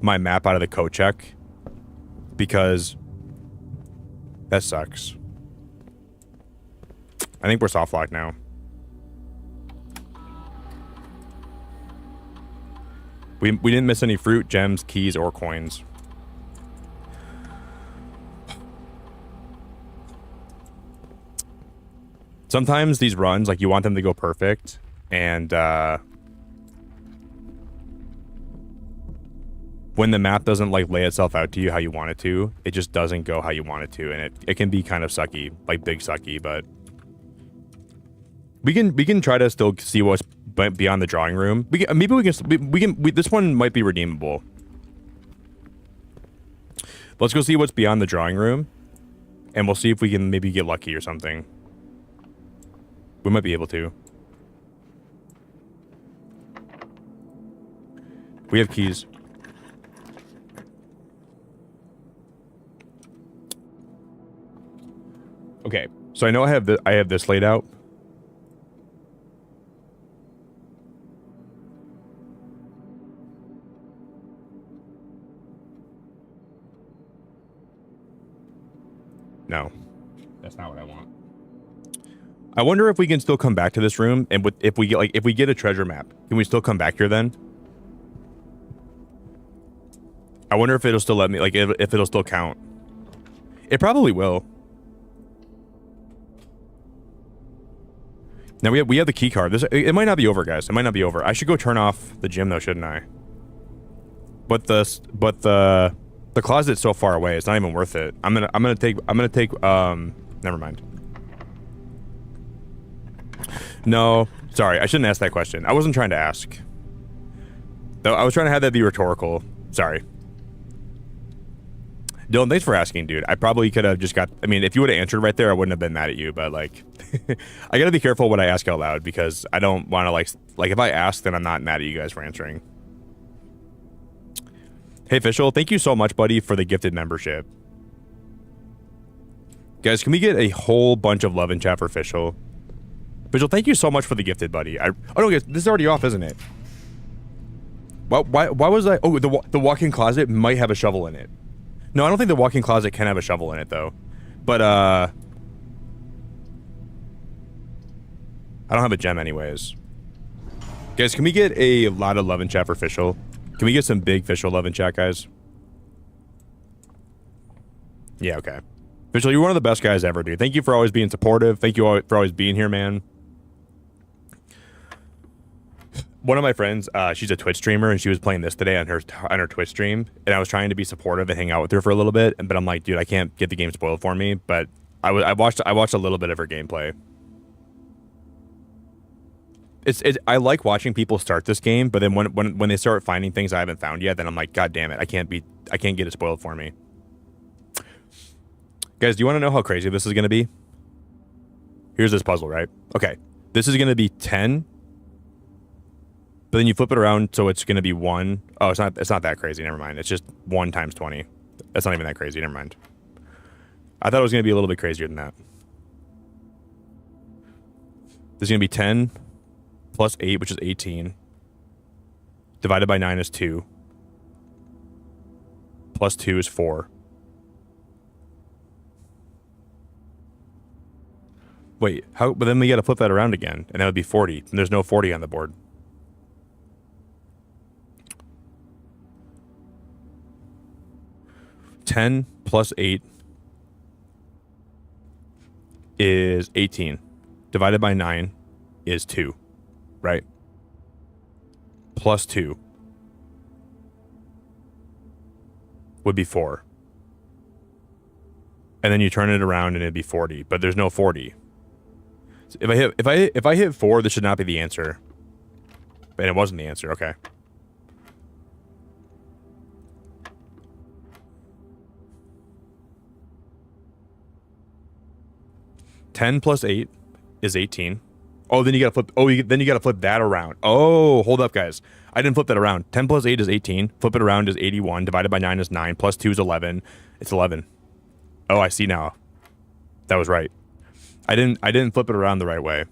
my map out of the Cochack, because that sucks. I think we're soft locked now. We didn't miss any fruit, gems, keys, or coins. Sometimes these runs, like, you want them to go perfect, and when the map doesn't, like, lay itself out to you how you want it to, it just doesn't go how you want it to, and it can be kind of sucky, like big sucky, but we can try to still see what's beyond the drawing room. This one might be redeemable. Let's go see what's beyond the drawing room, and we'll see if we can maybe get lucky or something. We might be able to. We have keys. Okay, so I know I have this laid out. No, that's not what I want. I wonder if we can still come back to this room, and if we get a treasure map, can we still come back here then? I wonder if it'll still let me, like, if it'll still count. It probably will. Now we have the key card. It might not be over, guys. It might not be over. I should go turn off the gym though, shouldn't I? But the closet's so far away. It's not even worth it. I'm gonna take. Never mind. No, sorry. I shouldn't ask that question. I wasn't trying to ask. Though I was trying to have that be rhetorical. Sorry. Dylan, thanks for asking, dude. I probably could have just got... I mean, if you would have answered right there, I wouldn't have been mad at you, but, like... I gotta be careful what I ask out loud, because I don't want to, like, if I ask, then I'm not mad at you guys for answering. Hey, Official, thank you so much, buddy, for the gifted membership. Guys, can we get a whole bunch of love in chat for Official? Official, thank you so much for the gifted, buddy. Oh, no, guys, this is already off, isn't it? Why was I... Oh, the walk-in closet might have a shovel in it. No, I don't think the walk-in closet can have a shovel in it, though. But, I don't have a gem anyways. Guys, can we get a lot of love in chat for Official? Can we get some big Official love in chat, guys? Yeah, okay. Official, you're one of the best guys ever, dude. Thank you for always being supportive. Thank you for always being here, man. One of my friends, she's a Twitch streamer, and she was playing this today on her Twitch stream, and I was trying to be supportive and hang out with her for a little bit, but I'm like, dude, I can't get the game spoiled for me. But I watched a little bit of her gameplay. I like watching people start this game, but then when they start finding things I haven't found yet, then I'm like, god damn it, I can't get it spoiled for me. Guys, do you want to know how crazy this is going to be? Here's this puzzle, right? Okay, this is going to be 10. But then you flip it around, so it's going to be 1. Oh, it's not that crazy. Never mind. It's just 1 times 20. That's not even that crazy. Never mind. I thought it was going to be a little bit crazier than that. This is going to be 10 plus 8, which is 18. Divided by 9 is 2. Plus 2 is 4. Wait, how? But then we got to flip that around again, and that would be 40. And there's no 40 on the board. $10 plus 8 is 18. Divided by 9 is 2, right? Plus 2 would be 4. And then you turn it around and it'd be 40, but there's no 40. So if I hit 4, this should not be the answer. And it wasn't the answer, okay. $10 plus 8 is 18. Oh, then you gotta flip. Oh, then you gotta flip that around. Oh, hold up, guys. I didn't flip that around. 10 plus 8 is 18. Flip it around is 81. Divided by 9 is 9. Plus 2 is 11. It's 11. Oh, I see now. That was right. I didn't flip it around the right way.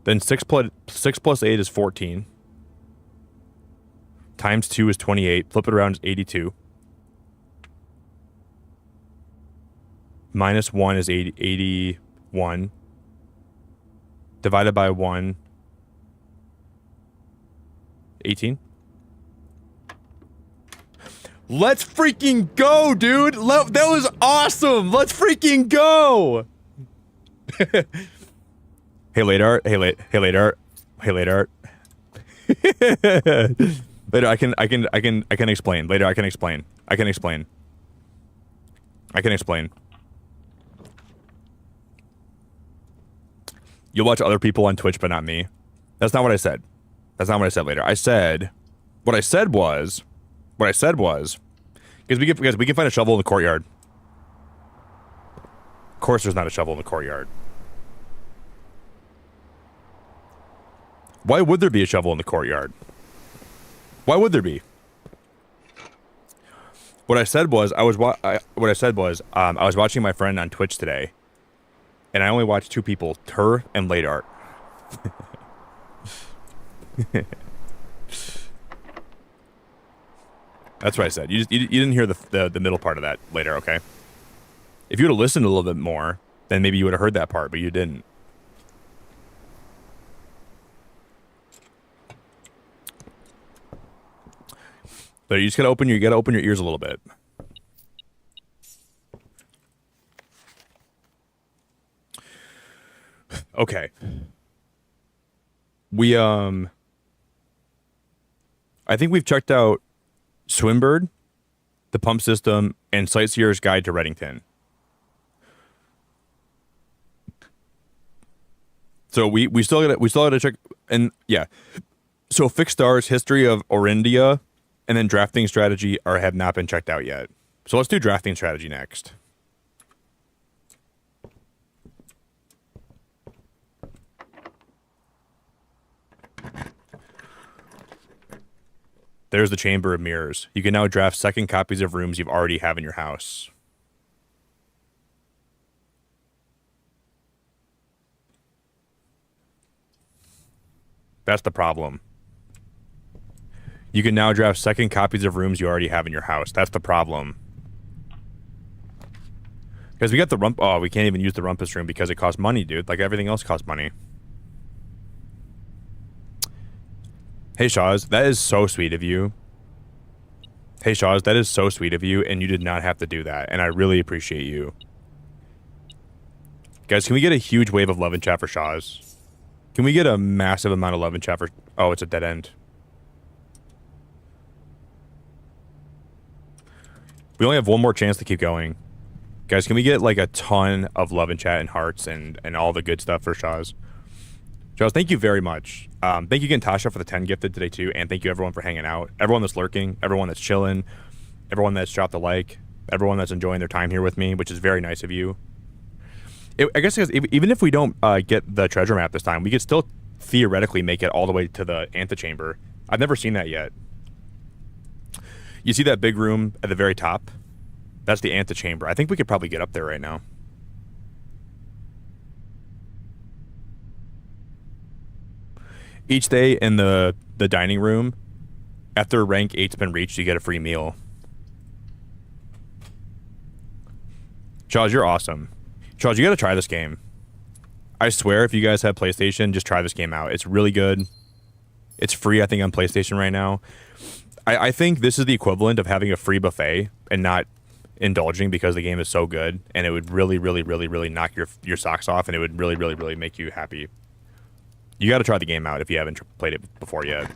Then 6 plus 8 is 14. Times 2 is 28. Flip it around is 82. Minus 1 is 81. Divided by 1. 18. Let's freaking go, dude! That was awesome! Let's freaking go! Hey, late art. Hey, late art. Hey, late art. Later, I can explain. Later, I can explain. I can explain. You'll watch other people on Twitch, but not me. That's not what I said. That's not what I said later. What I said was, because we can find a shovel in the courtyard. Of course, there's not a shovel in the courtyard. Why would there be a shovel in the courtyard? Why would there be? What I said was, I was watching my friend on Twitch today, and I only watched 2 people, her and Late Art. That's what I said. You didn't hear the middle part of that later, okay? If you would have listened a little bit more, then maybe you would have heard that part, but you didn't. But you just gotta open your ears a little bit. Okay. I think we've checked out Swimbird, the pump system, and Sightseer's Guide to Reddington. So we still gotta check, and yeah. So Fixed Stars, History of Orindia, and then Drafting Strategy have not been checked out yet. So let's do Drafting Strategy next. There's the Chamber of Mirrors. You can now draft second copies of rooms you already have in your house. That's the problem. You can now draft second copies of rooms you already have in your house. That's the problem. Because we got the rump... Oh, we can't even use the rumpus room because it costs money, dude. Like everything else costs money. Hey, Shawz, that is so sweet of you. Hey, Shawz, that is so sweet of you, and you did not have to do that, and I really appreciate you. Guys, can we get a huge wave of love in chat for Shawz? Can we get a massive amount of love in chat for... Oh, it's a dead end. We only have one more chance to keep going. Guys, can we get, like, a ton of love in chat and hearts and all the good stuff for Shawz? Shawz, thank you very much. Thank you again, Tasha, for the 10 gifted today, too. And thank you, everyone, for hanging out. Everyone that's lurking. Everyone that's chilling. Everyone that's dropped a like. Everyone that's enjoying their time here with me, which is very nice of you. I guess even if we don't get the treasure map this time, we could still theoretically make it all the way to the antechamber. I've never seen that yet. You see that big room at the very top? That's the antechamber. I think we could probably get up there right now. Each day in the dining room, after rank 8's been reached, you get a free meal. Charles, you're awesome. Charles, you gotta try this game. I swear, if you guys have PlayStation, just try this game out. It's really good. It's free, I think, on PlayStation right now. I think this is the equivalent of having a free buffet and not indulging because the game is so good, and it would really, really, really, really knock your socks off, and it would really, really, really make you happy. You got to try the game out if you haven't played it before yet.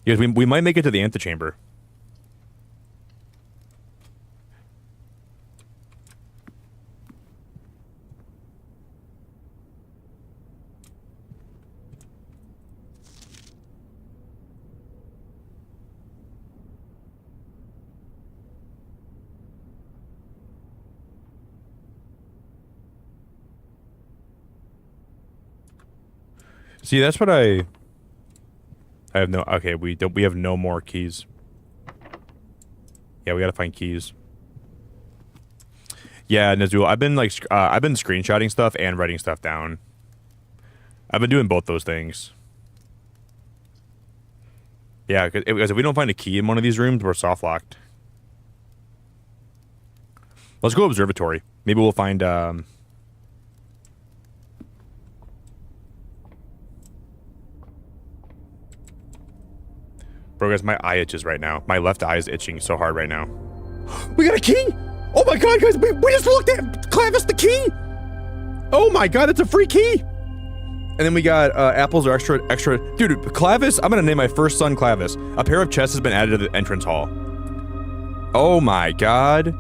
Because we might make it to the antechamber. See, that's what I have no... Okay, we have no more keys. Yeah, we gotta find keys. Yeah, Nazul, I've been screenshotting stuff and writing stuff down. I've been doing both those things. Yeah, because if we don't find a key in one of these rooms, we're soft locked. Let's go observatory. Maybe we'll find Bro, guys, my eye itches right now. My left eye is itching so hard right now. We got a key! Oh my god, guys, we just looked at Clavis the key! Oh my god, it's a free key! And then we got apples are extra. Dude, Clavis, I'm gonna name my first son Clavis. A pair of chests has been added to the entrance hall. Oh my god.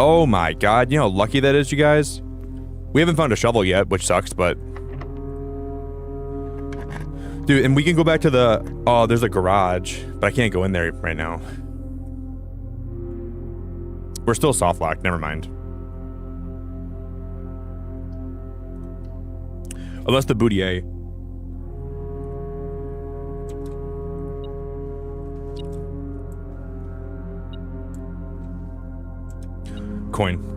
Oh my god, you know how lucky that is, you guys? We haven't found a shovel yet, which sucks, but... Dude, and we can go back to the... Oh, there's a garage, but I can't go in there right now. We're still soft locked, never mind. Unless the boudier. Coin.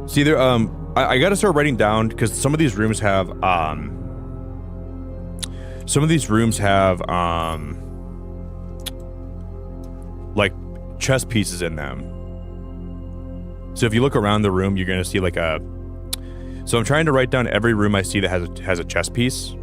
See there, I gotta start writing down because some of these rooms have like chess pieces in them. So if you look around the room, you're gonna see like a. So I'm trying to write down every room I see that has a chess piece.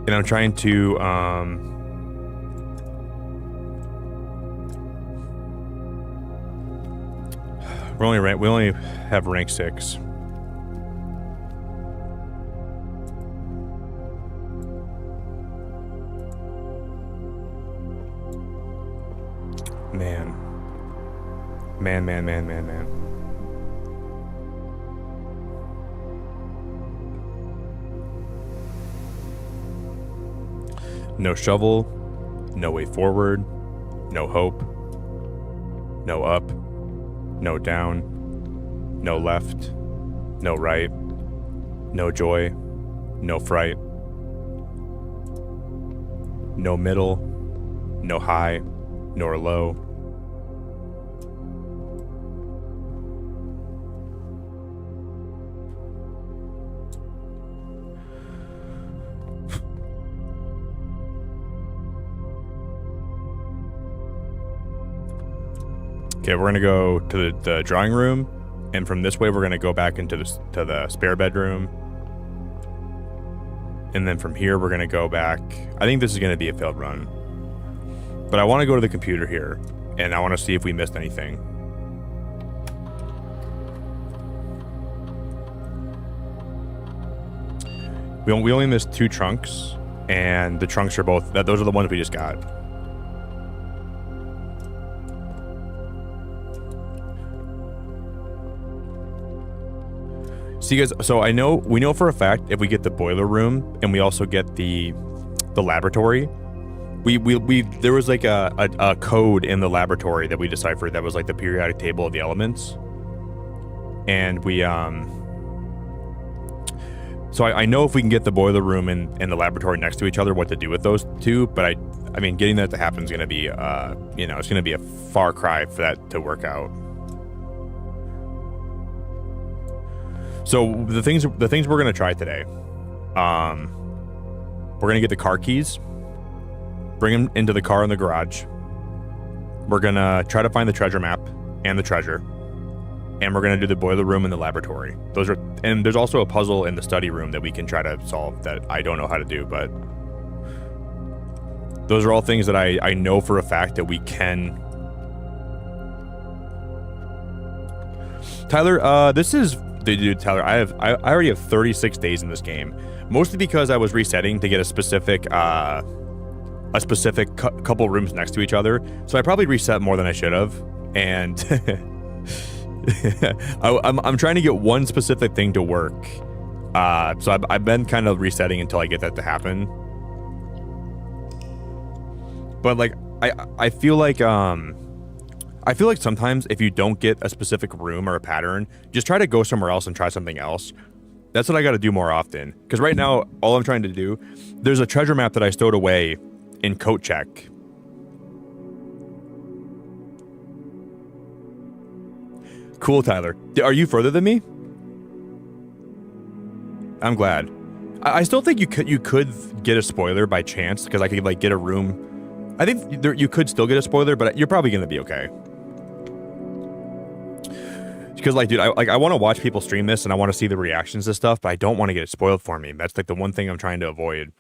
And I'm trying to, we only have rank 6. Man. No shovel, no way forward, no hope, no up, no down, no left, no right, no joy, no fright, no middle, no high, nor low. Okay, we're gonna go to the drawing room, and from this way we're gonna go back into the spare bedroom, and then from here we're gonna go back. I think this is gonna be a failed run, but I want to go to the computer here, and I want to see if we missed anything. We only missed 2 trunks, and the trunks are both. Those are the ones we just got. See, guys, so we know for a fact if we get the boiler room and we also get the laboratory, there was like a code in the laboratory that we deciphered that was like the periodic table of the elements, and we so I know if we can get the boiler room and the laboratory next to each other, what to do with those two, but I mean getting that to happen is going to be it's going to be a far cry for that to work out. So the things we're gonna try today, we're gonna get the car keys, bring them into the car in the garage. We're gonna try to find the treasure map and the treasure. And we're going to do the boiler room and the laboratory. And there's also a puzzle in the study room that we can try to solve that I don't know how to do, but those are all things that I know for a fact that we can. Tyler, dude, Tyler, I already have 36 days in this game, mostly because I was resetting to get a specific couple rooms next to each other. So I probably reset more than I should have, and I'm trying to get one specific thing to work. So I've been kind of resetting until I get that to happen. But like I feel like sometimes if you don't get a specific room or a pattern, just try to go somewhere else and try something else. That's what I got to do more often. Because right now, all I'm trying to do, there's a treasure map that I stowed away in Cochack. Cool, Tyler. Are you further than me? I'm glad. I still think you could get a spoiler by chance, because I could like get a room. I think you could still get a spoiler, but you're probably gonna be okay. Because like, dude, I want to watch people stream this and I want to see the reactions to stuff, but I don't want to get it spoiled for me. That's like the one thing I'm trying to avoid,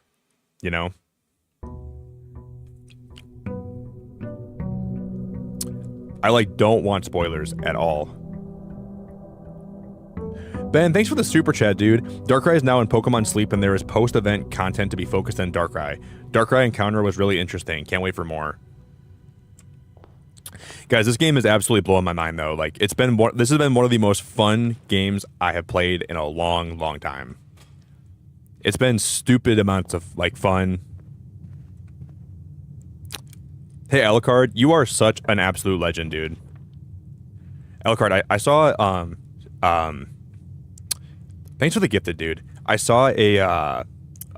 you know? I like don't want spoilers at all. Ben, thanks for the super chat, dude. Darkrai is now in Pokemon Sleep, and there is post-event content to be focused on Darkrai. Darkrai encounter was really interesting. Can't wait for more. Guys, this game is absolutely blowing my mind, though. Like, this has been one of the most fun games I have played in a long, long time. It's been stupid amounts of like fun. Hey, Alucard, you are such an absolute legend, dude. Alucard, I saw thanks for the gifted, dude. I saw a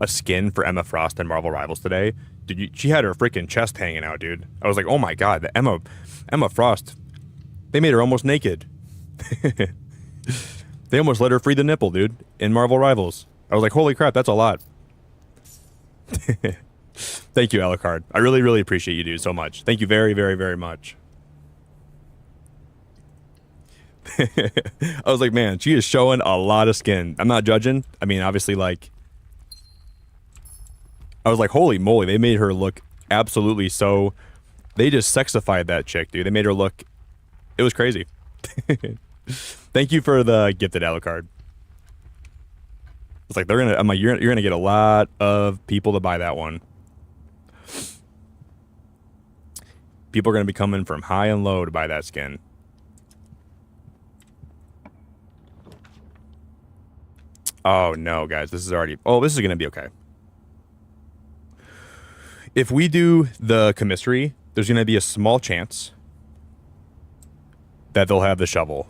skin for Emma Frost in Marvel Rivals today. Dude, she had her freaking chest hanging out, dude. I was like, oh my god, the Emma Frost. They made her almost naked. They almost let her free the nipple, dude, in Marvel Rivals. I was like, holy crap, that's a lot. Thank you, Alucard. I really, really appreciate you, dude, so much. Thank you very, very, very much. I was like, man, she is showing a lot of skin. I'm not judging. I mean, obviously, like, I was like, holy moly, they made her look absolutely so. They just sexified that chick, dude. They made her look. It was crazy. Thank you for the gifted Alucard. It's like I'm like, you're gonna get a lot of people to buy that one. People are gonna be coming from high and low to buy that skin. Oh no, guys, this is already. Oh, this is gonna be okay. If we do the commissary, there's gonna be a small chance that they'll have the shovel.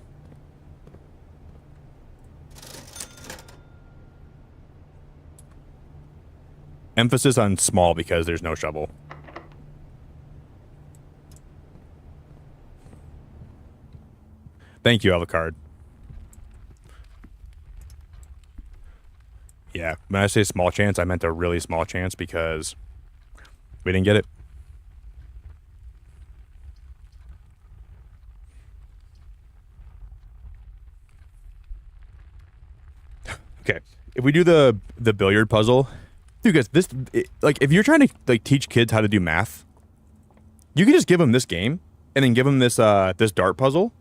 Emphasis on small because there's no shovel. Thank you, Alucard. Yeah, when I say small chance, I meant a really small chance because we didn't get it. Okay, if we do the billiard puzzle, dude, guys, like if you're trying to like teach kids how to do math, you can just give them this game and then give them this this dart puzzle,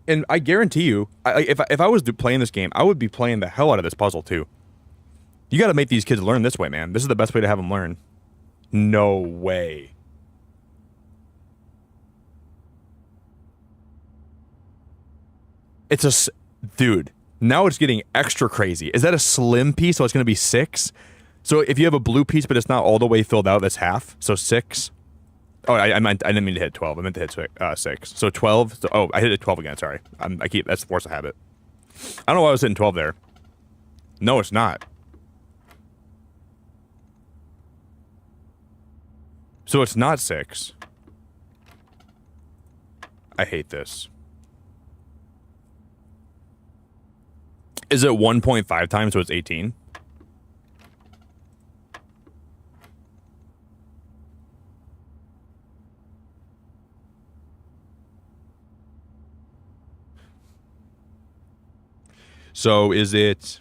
and I guarantee you, if I was playing this game, I would be playing the hell out of this puzzle too. You got to make these kids learn this way, man. This is the best way to have them learn. No way. It's a dude. Now it's getting extra crazy. Is that a slim piece? So it's going to be 6. So if you have a blue piece, but it's not all the way filled out, that's half. So 6. Oh, I didn't mean to hit 12. I meant to hit 6. So 12. So, oh, I hit it 12 again. Sorry. That's the force of habit. I don't know why I was hitting 12 there. No, it's not. So it's not 6. I hate this. Is it 1.5 times, so it's 18? So is it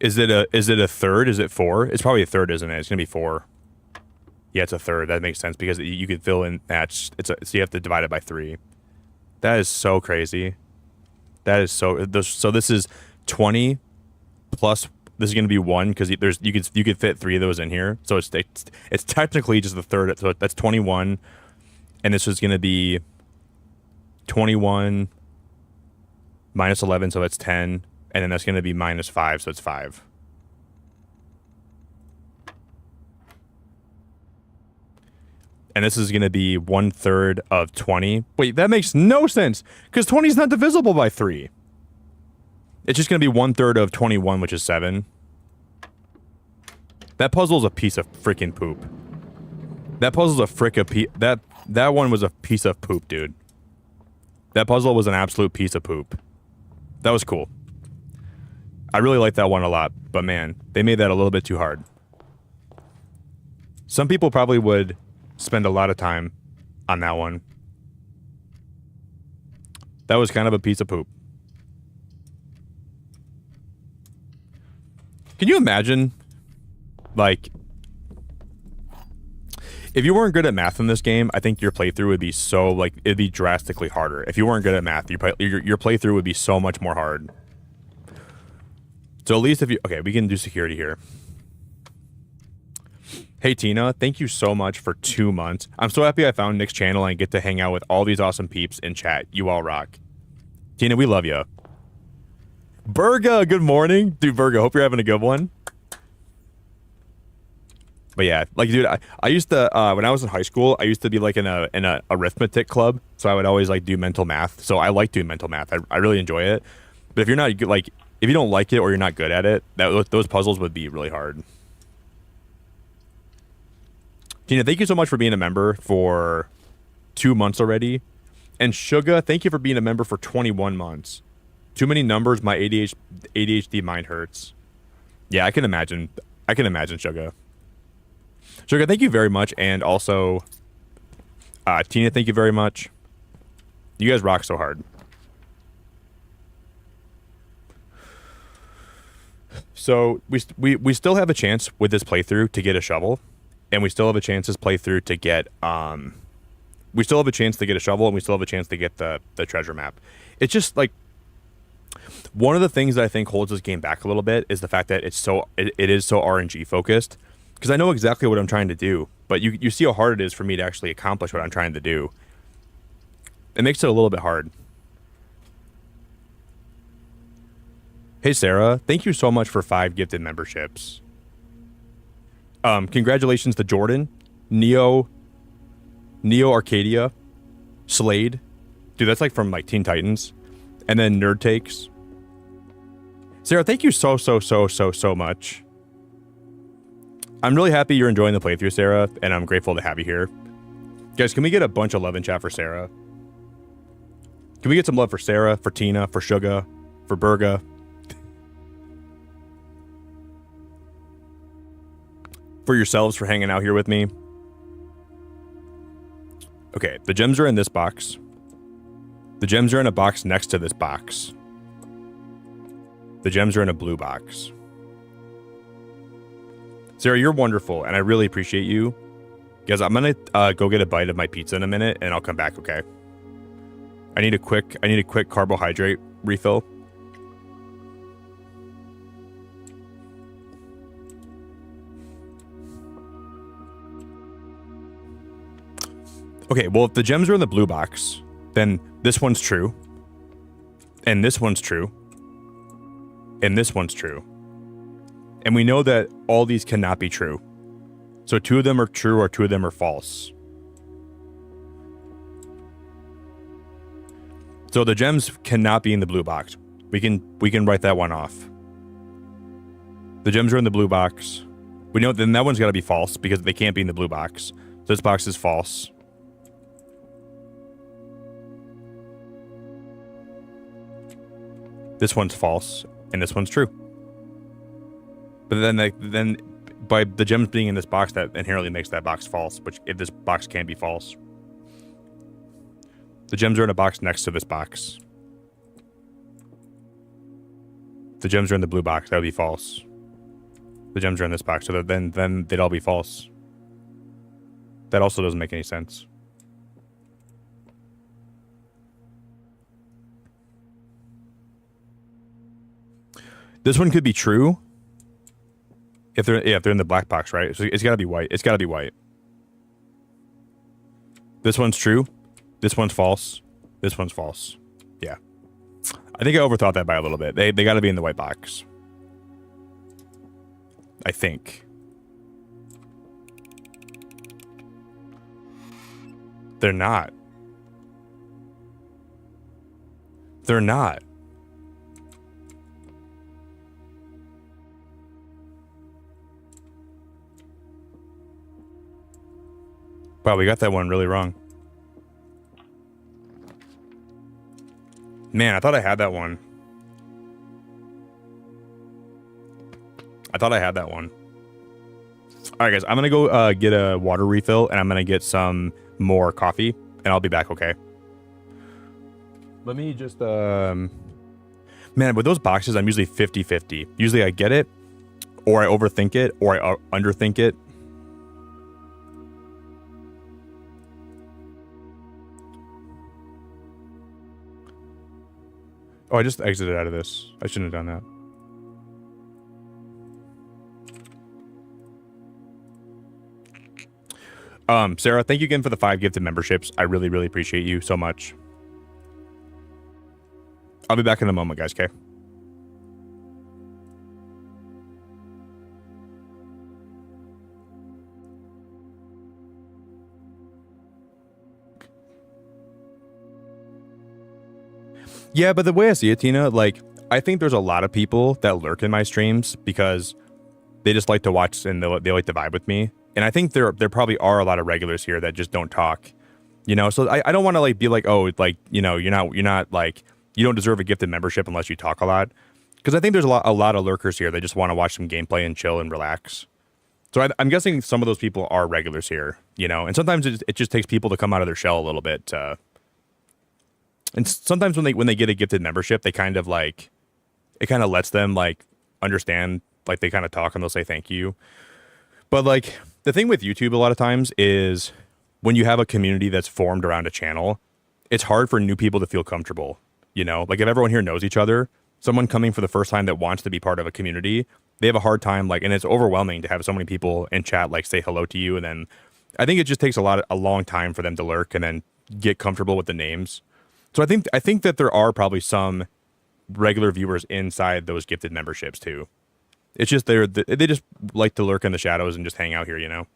a third? Is it 4? It's probably a third, isn't it? It's gonna be 4. Yeah, it's a third. That makes sense because you could fill in that. So you have to divide it by 3. That is so crazy. That is so. So this is 20 plus. This is going to be 1 because you could fit 3 of those in here. So it's technically just the third. So that's 21, and this is going to be 21 minus 11, so that's 10, and then that's going to be minus 5, so it's 5. And this is going to be 1/3 of 20. Wait, that makes no sense because 20 is not divisible by 3. It's just going to be 1/3 of 21, which is 7. That puzzle is a piece of freaking poop. That puzzle's that one was a piece of poop, dude. That puzzle was an absolute piece of poop. That was cool. I really like that one a lot, but man, they made that a little bit too hard. Some people probably would spend a lot of time on that one. That was kind of a piece of poop. Can you imagine, like, if you weren't good at math in this game, I think your playthrough would be so, like, it'd be drastically harder. If you weren't good at math, your playthrough would be so much more hard. So at least if you, okay, we can do security here. Hey, Tina, thank you so much for 2 months. I'm so happy I found Nick's channel and get to hang out with all these awesome peeps in chat. You all rock. Tina, we love you. Burga, good morning. Dude, Burga, hope you're having a good one. But yeah, like, dude, I used to, when I was in high school, I used to be, like, in a arithmetic club, so I would always, like, do mental math. So I like doing mental math. I really enjoy it. But if you're not, like, if you don't like it or you're not good at it, those puzzles would be really hard. Tina, thank you so much for being a member for 2 months already. And Suga, thank you for being a member for 21 months. Too many numbers, my ADHD mind hurts. Yeah, I can imagine. Suga. Suga, thank you very much. And also, Tina, thank you very much. You guys rock so hard. So we still have a chance with this playthrough to get a shovel. And we still have a chance this playthrough to get, we still have a chance to get a shovel, and we still have a chance to get the treasure map. It's just, like, one of the things that I think holds this game back a little bit is the fact that it is so RNG focused. Because I know exactly what I'm trying to do, but you see how hard it is for me to actually accomplish what I'm trying to do. It makes it a little bit hard. Hey, Sarah, thank you so much for 5 gifted memberships. Congratulations to Jordan, Neo Arcadia, Slade. Dude, that's like from like Teen Titans. And then Nerd Takes. Sarah, thank you so much. I'm really happy you're enjoying the playthrough, Sarah, and I'm grateful to have you here. Guys, can we get a bunch of love in chat for Sarah? Can we get some love for Sarah, for Tina, for Suga, for Burga? For yourselves for hanging out here with me. Okay, the gems are in this box. The gems are in a box next to this box. The gems are in a blue box. Sarah, you're wonderful, and I really appreciate you. Guys, I'm gonna go get a bite of my pizza in a minute, and I'll come back, okay? I need a quick carbohydrate refill. Okay, well, if the gems are in the blue box, then this one's true. And this one's true. And this one's true. And we know that all these cannot be true. So 2 of them are true or 2 of them are false. So the gems cannot be in the blue box. We can write that one off. The gems are in the blue box. We know then that one's got to be false because they can't be in the blue box. So this box is false. This one's false, and this one's true. But then by the gems being in this box, that inherently makes that box false, which if this box can't be false. The gems are in a box next to this box. the gems are in the blue box. That would be false. The gems are in this box, so then they'd all be false. That also doesn't make any sense. This one could be true. If they're in the black box, right? So it's gotta be white. It's gotta be white. This one's true. This one's false. This one's false. Yeah. I think I overthought that by a little bit. They gotta be in the white box. I think. They're not. They're not. Wow, we got that one really wrong. Man, I thought I had that one. I thought I had that one. All right, guys, I'm going to go get a water refill, and I'm going to get some more coffee, and I'll be back, okay? Let me just... Man, with those boxes, I'm usually 50-50. Usually I get it, or I overthink it, or I underthink it. Oh, I just exited out of this. I shouldn't have done that. Sarah, thank you again for the 5 gifted memberships. I really, really appreciate you so much. I'll be back in a moment, guys, okay? Yeah, but the way I see it, Tina, like, I think there's a lot of people that lurk in my streams because they just like to watch and they like to vibe with me. And I think there probably are a lot of regulars here that just don't talk, you know? So I don't want to like be like, oh, like, you know, you're not like, you don't deserve a gifted membership unless you talk a lot. Because I think there's a lot of lurkers here that just want to watch some gameplay and chill and relax. So I'm guessing some of those people are regulars here, you know? And sometimes it just takes people to come out of their shell a little bit. And sometimes when they get a gifted membership, they kind of like, it kind of lets them like understand, like they kind of talk and they'll say thank you. But like the thing with YouTube a lot of times is when you have a community that's formed around a channel, it's hard for new people to feel comfortable, you know? Like if everyone here knows each other, someone coming for the first time that wants to be part of a community, they have a hard time, like, and it's overwhelming to have so many people in chat like say hello to you. And then I think it just takes a long time for them to lurk and then get comfortable with the names. So I think that there are probably some regular viewers inside those gifted memberships too. It's just they just like to lurk in the shadows and just hang out here, you know.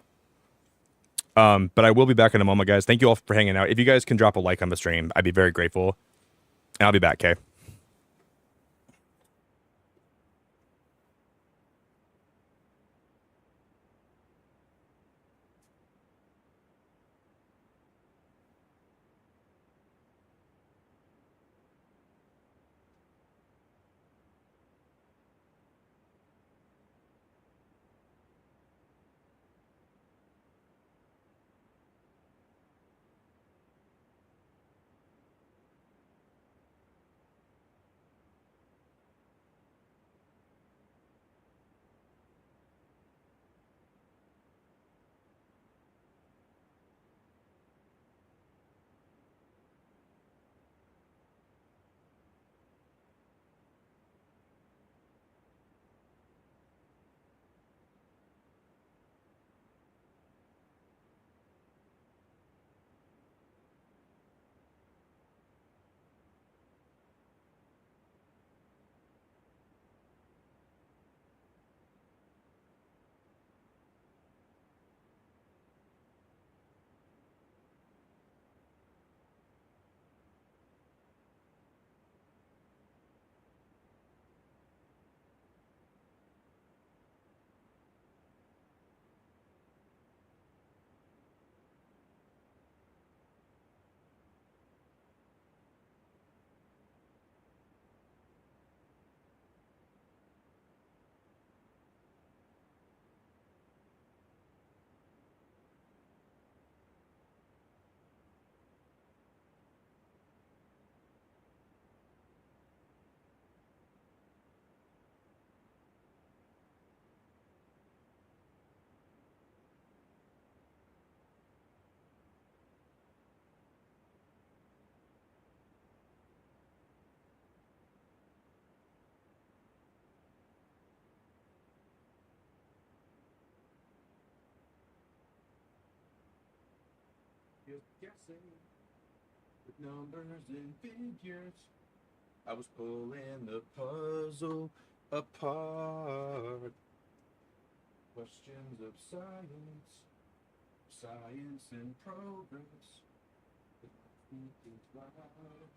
But I will be back in a moment, guys. Thank you all for hanging out. If you guys can drop a like on the stream, I'd be very grateful. And I'll be back, okay? just guessing with numbers and figures. I was pulling the puzzle apart. Questions of science, science and progress. Thinking loud.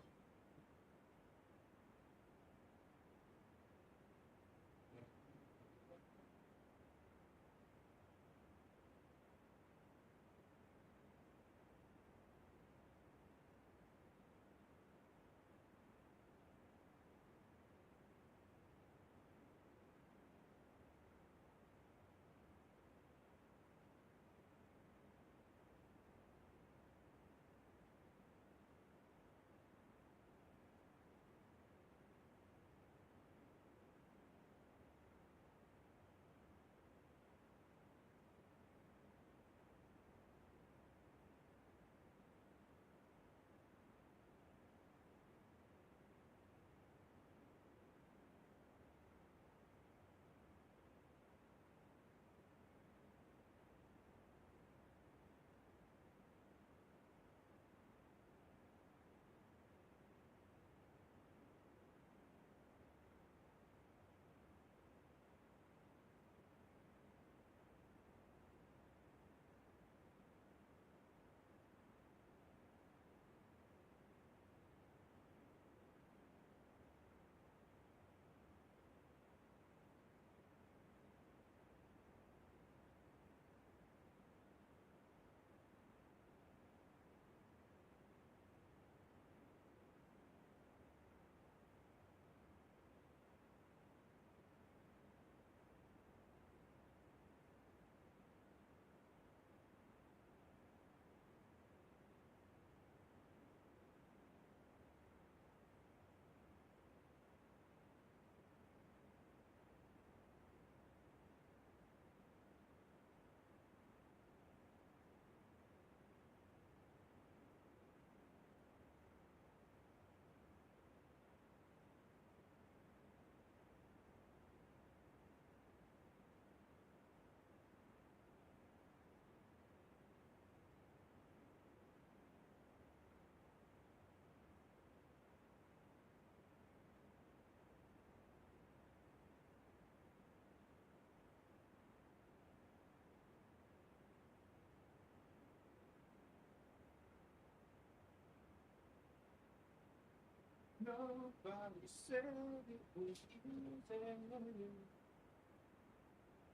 Nobody said it was easy.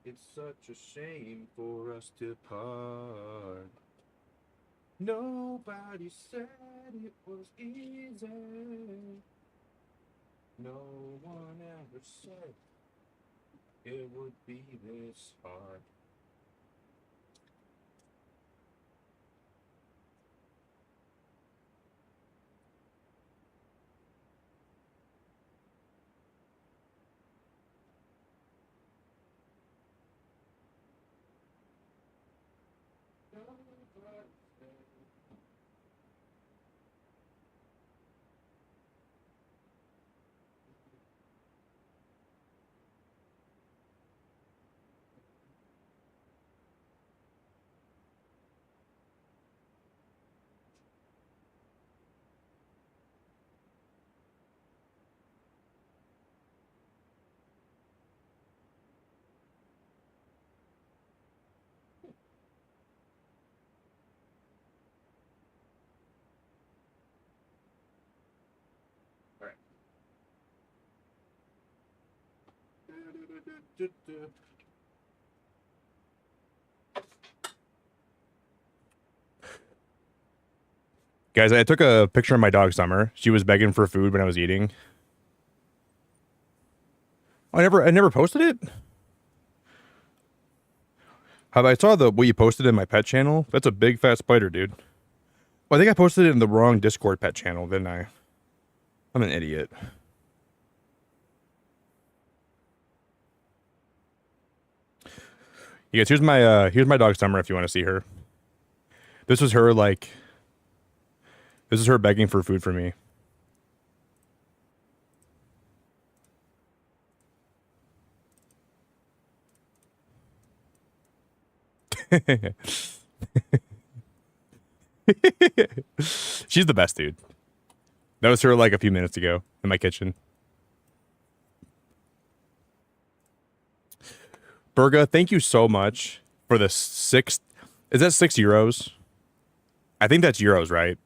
It's such a shame for us to part. Nobody said it was easy. No one ever said it would be this hard. Guys, I took a picture of my dog Summer. She was begging for food when I was eating. I never posted it. I saw what you posted in my pet channel. That's a big fat spider, dude. Well, I think I posted it in the wrong Discord pet channel, didn't I? I'm an idiot. You guys, here's my dog Summer if you want to see her. This was her this is her begging for food for me. She's the best, dude. That was her like a few minutes ago in my kitchen. Burga, thank you so much for the 6. Is that €6? I think that's euros, right?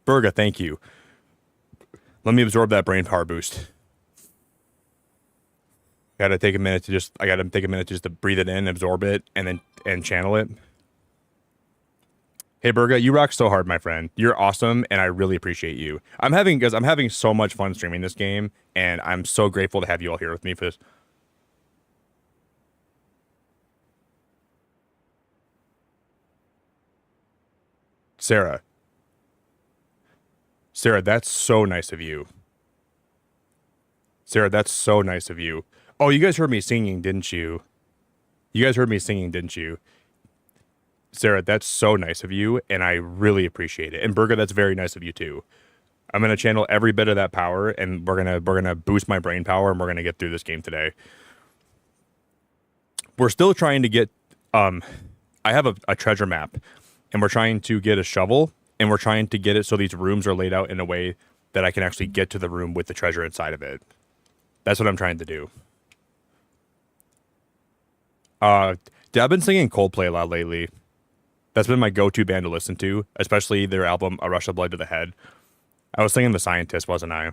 Burga, thank you. Let me absorb that brain power boost. I gotta take a minute just to breathe it in, absorb it, and channel it. Hey Burga, you rock so hard, my friend. You're awesome, and I really appreciate you. I'm having so much fun streaming this game, and I'm so grateful to have you all here with me for this. Sarah, that's so nice of you. Sarah, that's so nice of you. Oh, you guys heard me singing, didn't you? Sarah, that's so nice of you, and I really appreciate it. And Burga, that's very nice of you too. I'm gonna channel every bit of that power, and we're gonna boost my brain power, and we're gonna get through this game today. We're still trying to get. I have a treasure map, and we're trying to get a shovel, and we're trying to get it so these rooms are laid out in a way that I can actually get to the room with the treasure inside of it. That's what I'm trying to do. I've been singing Coldplay a lot lately. That's been my go-to band to listen to, especially their album A Rush of Blood to the Head. I was singing The Scientist, wasn't I?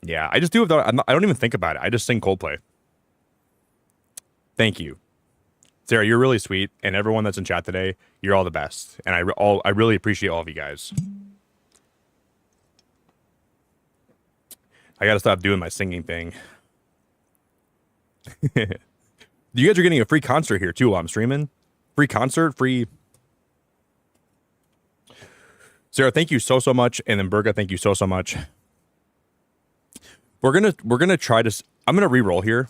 Yeah, I just do it. I don't even think about it. I just sing Coldplay. Thank you. Sarah, you're really sweet, and everyone that's in chat today, you're all the best. And I really appreciate all of you guys. I gotta stop doing my singing thing. You guys are getting a free concert here too while I'm streaming. Free concert, free. Sarah, thank you so much, and then Burga, thank you so much. We're gonna try to. I'm gonna re-roll here.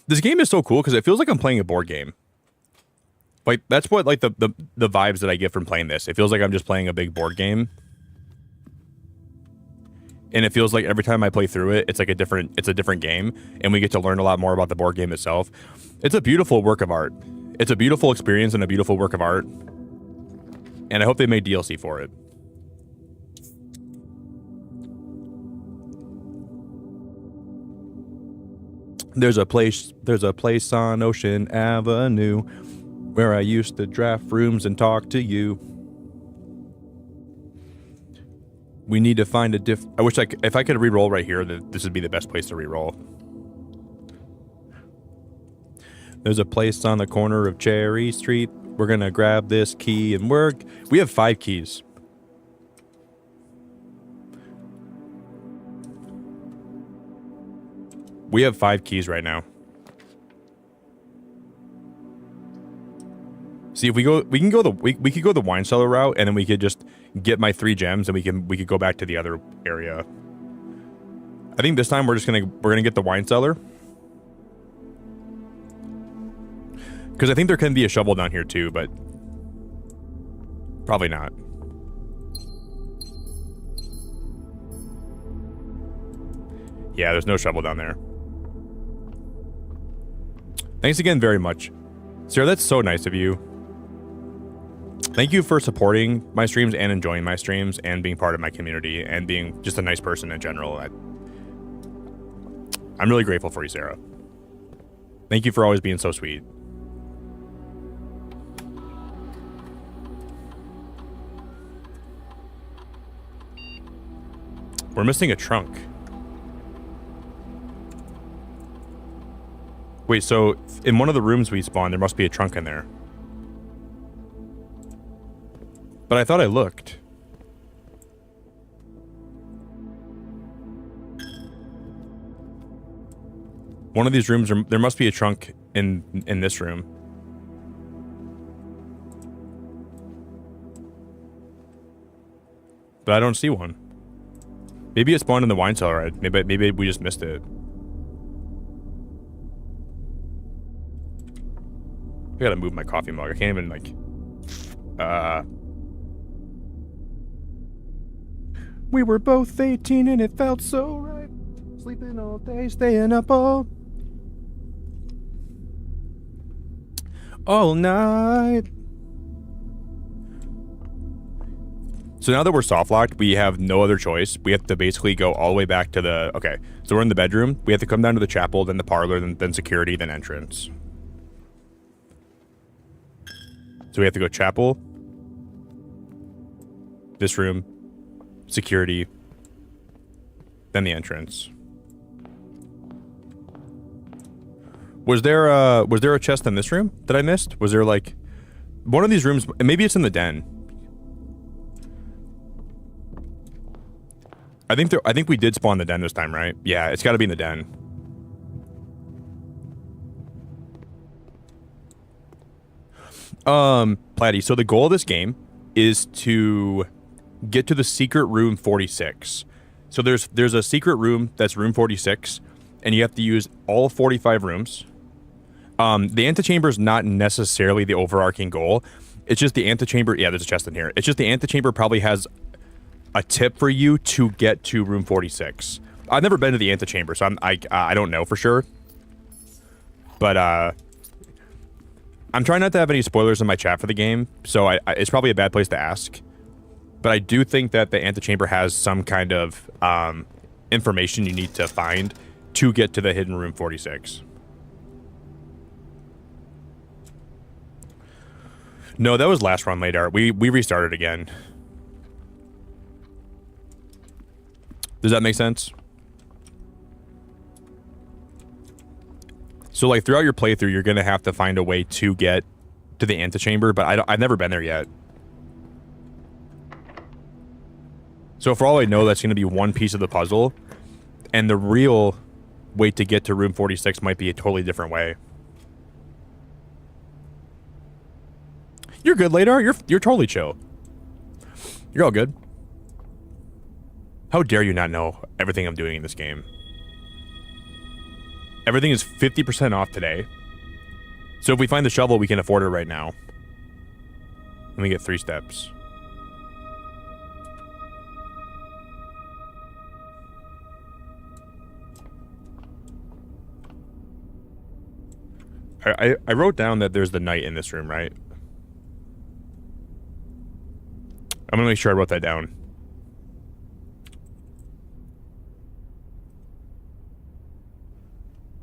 This game is so cool because it feels like I'm playing a board game. Like that's what like the vibes that I get from playing this. It feels like I'm just playing a big board game. And it feels like every time I play through it, it's a different game, and we get to learn a lot more about the board game itself. It's a beautiful work of art. It's a beautiful experience and a beautiful work of art. And I hope they made DLC for it. There's a place on Ocean Avenue where I used to draft rooms and talk to you. We need to find a I wish if I could re-roll right here, this would be the best place to re-roll. There's a place on the corner of Cherry Street. We're gonna grab this key and we have 5 keys. We have 5 keys right now. See, if we could go the wine cellar route, and then we could just get my 3 gems, and we could go back to the other area. I think this time we're gonna get the wine cellar, because I think there can be a shovel down here too, but probably not. Yeah, there's no shovel down there. Thanks again very much. Sarah, that's so nice of you. Thank you for supporting my streams and enjoying my streams and being part of my community and being just a nice person in general. I'm really grateful for you, Sarah. Thank you for always being so sweet. We're missing a trunk. Wait, so in one of the rooms we spawned, there must be a trunk in there. But I thought I looked. One of these rooms, there must be a trunk in this room. But I don't see one. Maybe it spawned in the wine cellar. Right? Maybe we just missed it. I gotta move my coffee mug. I can't even like. We were both 18 and it felt so right. Sleeping all day, staying up all. all night. So now that we're soft locked, we have no other choice. We have to basically go all the way back to the... Okay, so we're in the bedroom. We have to come down to the chapel, then the parlor, then security, then entrance. So we have to go chapel, this room, security, then the entrance. Was there a chest in this room that I missed? Was there like one of these rooms? Maybe it's in the den. I think we did spawn the den this time, right? Yeah, it's got to be in the den. Platty, so the goal of this game is to get to the secret room 46. So there's a secret room that's room 46, and you have to use all 45 rooms. The antechamber is not necessarily the overarching goal. It's just the antechamber. Yeah, there's a chest in here. It's just the antechamber probably has a tip for you to get to room 46. I've never been to the antechamber, so I don't know for sure. But I'm trying not to have any spoilers in my chat for the game, so it's probably a bad place to ask. But I do think that the antechamber has some kind of information you need to find to get to the hidden room 46. No, that was last run later. We restarted again. Does that make sense? So, like, throughout your playthrough, you're going to have to find a way to get to the antechamber, but I've never been there yet. So, for all I know, that's going to be one piece of the puzzle, and the real way to get to room 46 might be a totally different way. You're good, Ladar. You're totally chill. You're all good. How dare you not know everything I'm doing in this game? Everything is 50% off today. So if we find the shovel, we can afford it right now. Let me get 3 steps. I wrote down that there's the knight in this room, right? I'm gonna make sure I wrote that down.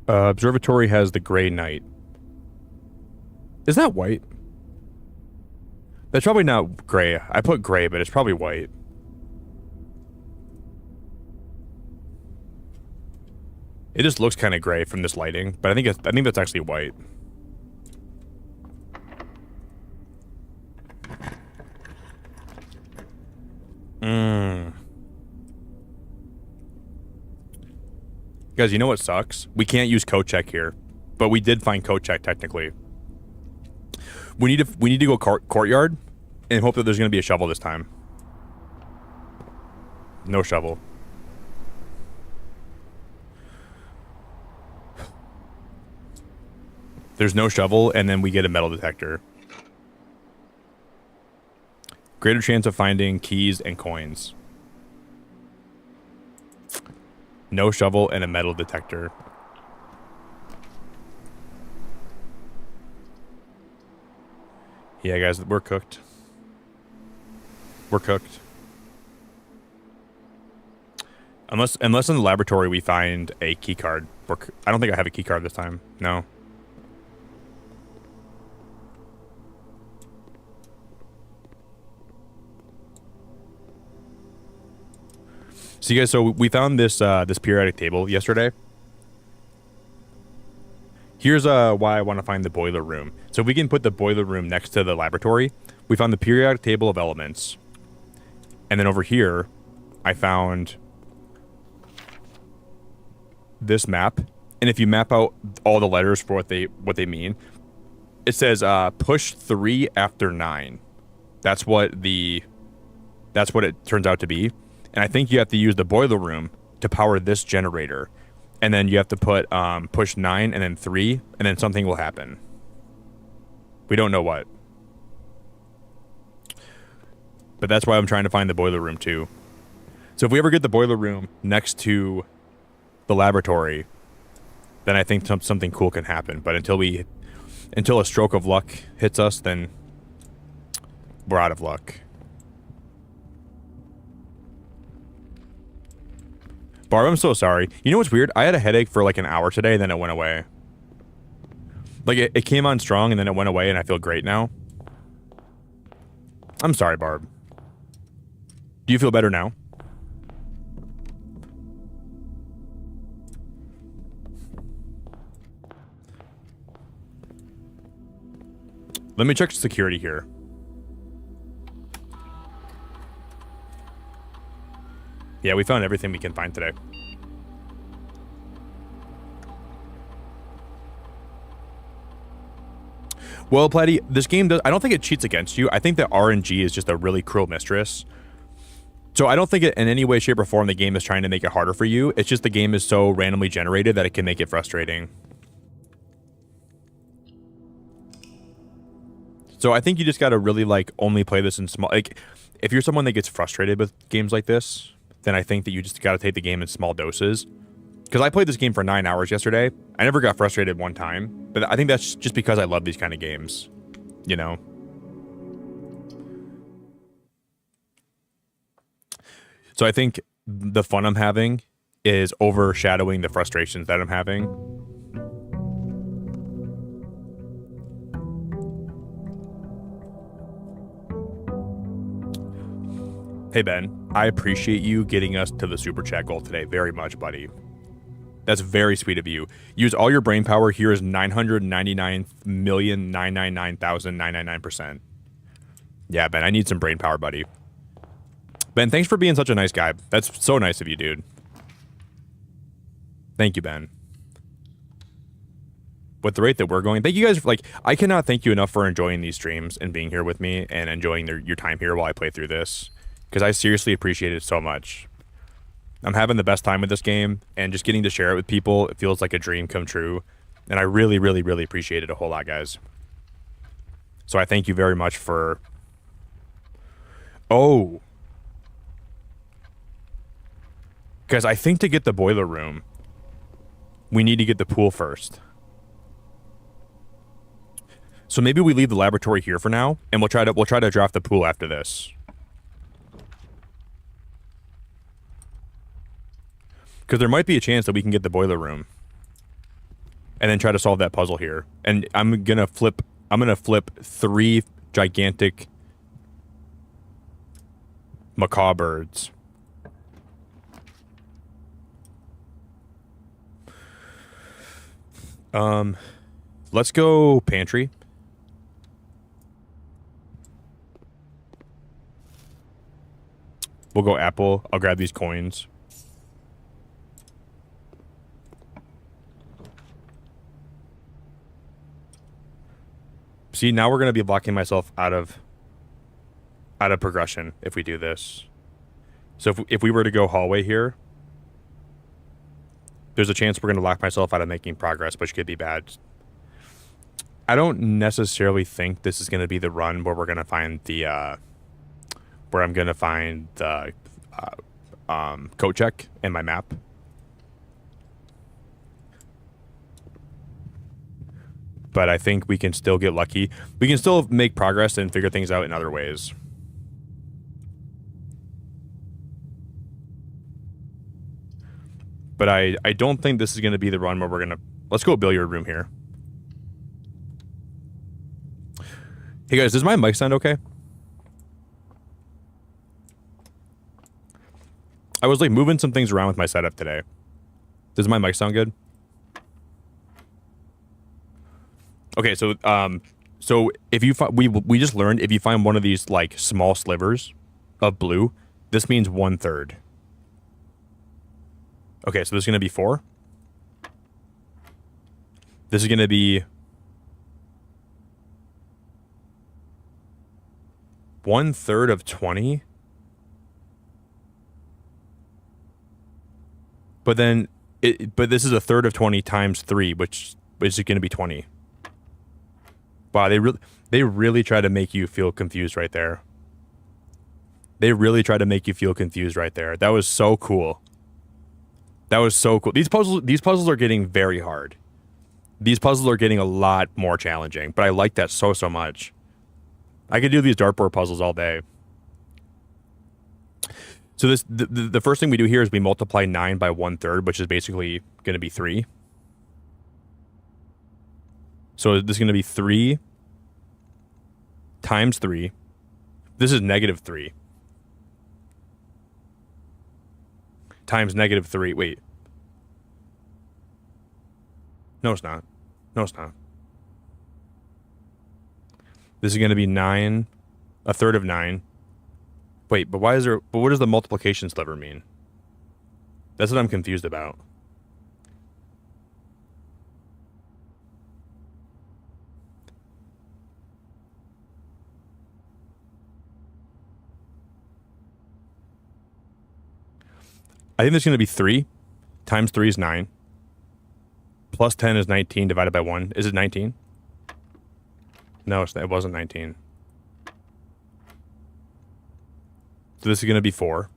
Observatory has the gray knight. Is that white? That's probably not gray. I put gray, but it's probably white. It just looks kind of gray from this lighting, but I think that's actually white. Guys, you know what sucks? We can't use Cochack here, but we did find Cochack technically. We need to go courtyard and hope that there's going to be a shovel this time. No shovel. There's no shovel, and then we get a metal detector. Greater chance of finding keys and coins. No shovel and a metal detector. Yeah, guys, we're cooked. We're cooked. Unless in the laboratory we find a key card. I don't think I have a key card this time. No. So you guys, so we found this this periodic table yesterday. Here's why I want to find the boiler room. So if we can put the boiler room next to the laboratory, we found the periodic table of elements. And then over here, I found this map. And if you map out all the letters for what they mean, it says push 3 after 9. That's what it turns out to be. And I think you have to use the boiler room to power this generator. And then you have to put push 9 and then 3, and then something will happen. We don't know what. But that's why I'm trying to find the boiler room too. So if we ever get the boiler room next to the laboratory, then I think something cool can happen. But until we Until a stroke of luck hits us, then we're out of luck. Barb, I'm so sorry. You know what's weird? I had a headache for like an hour today, and then it went away. Like, it came on strong, and then it went away, and I feel great now. I'm sorry, Barb. Do you feel better now? Let me check security here. Yeah, we found everything we can find today. Well, Platty, this game does... I don't think it cheats against you. I think that RNG is just a really cruel mistress. So I don't think it, in any way, shape, or form the game is trying to make it harder for you. It's just the game is so randomly generated that it can make it frustrating. So I think you just got to really, like, only play this in small... Like, if you're someone that gets frustrated with games like this, then I think that you just got to take the game in small doses. Because I played this game for 9 hours yesterday. I never got frustrated one time. But I think that's just because I love these kind of games. You know? So I think the fun I'm having is overshadowing the frustrations that I'm having. Hey, Ben. I appreciate you getting us to the super chat goal today very much, buddy. That's very sweet of you. Use all your brain power. Here is 999,999,999%. Yeah, Ben, I need some brain power, buddy. Ben, thanks for being such a nice guy. That's so nice of you, dude. Thank you, Ben. With the rate that we're going, thank you guys. Like, I cannot thank you enough for enjoying these streams and being here with me and enjoying your time here while I play through this. Because I seriously appreciate it so much. I'm having the best time with this game, and just getting to share it with people, it feels like a dream come true. And I really, really, really appreciate it a whole lot, guys. So I thank you very much for... Oh. Because I think to get the boiler room, we need to get the pool first. So maybe we leave the laboratory here for now, and we'll try to draft the pool after this. Because there might be a chance that we can get the boiler room. And then try to solve that puzzle here. And I'm gonna flip 3 gigantic macaw birds. Let's go pantry. We'll go apple. I'll grab these coins. See, now we're going to be blocking myself out of progression if we do this. So if we were to go hallway here, there's a chance we're going to lock myself out of making progress, which could be bad. I don't necessarily think this is going to be the run where we're going to find the, where I'm going to find the Cochack in my map. But I think we can still get lucky. We can still make progress and figure things out in other ways. But I don't think this is going to be the run where we're going to... Let's go billiard room here. Hey guys, does my mic sound okay? I was like moving some things around with my setup today. Does my mic sound good? Okay, so if you we just learned if you find one of these like small slivers of blue, this means 1/3. Okay, so this is gonna be 4. This is gonna be 1/3 of 20. But then but this is 1/3 of 20 times 3, which is gonna be 20. Wow, they really try to make you feel confused right there. They really try to make you feel confused right there. That was so cool. That was so cool. These puzzles are getting very hard. These puzzles are getting a lot more challenging, but I like that so much. I could do these dartboard puzzles all day. So the first thing we do here is we multiply 9 by 1/3, which is basically going to be 3. So this is going to be 3 times 3. This is -3. Times -3. Wait. No, it's not. No, it's not. This is going to be 9, a third of 9. Wait, but why is there... But what does the multiplication sliver mean? That's what I'm confused about. I think there's going to be 3 times 3 is 9. Plus 10 is 19 divided by 1. Is it 19? No, it wasn't 19. So this is going to be 4.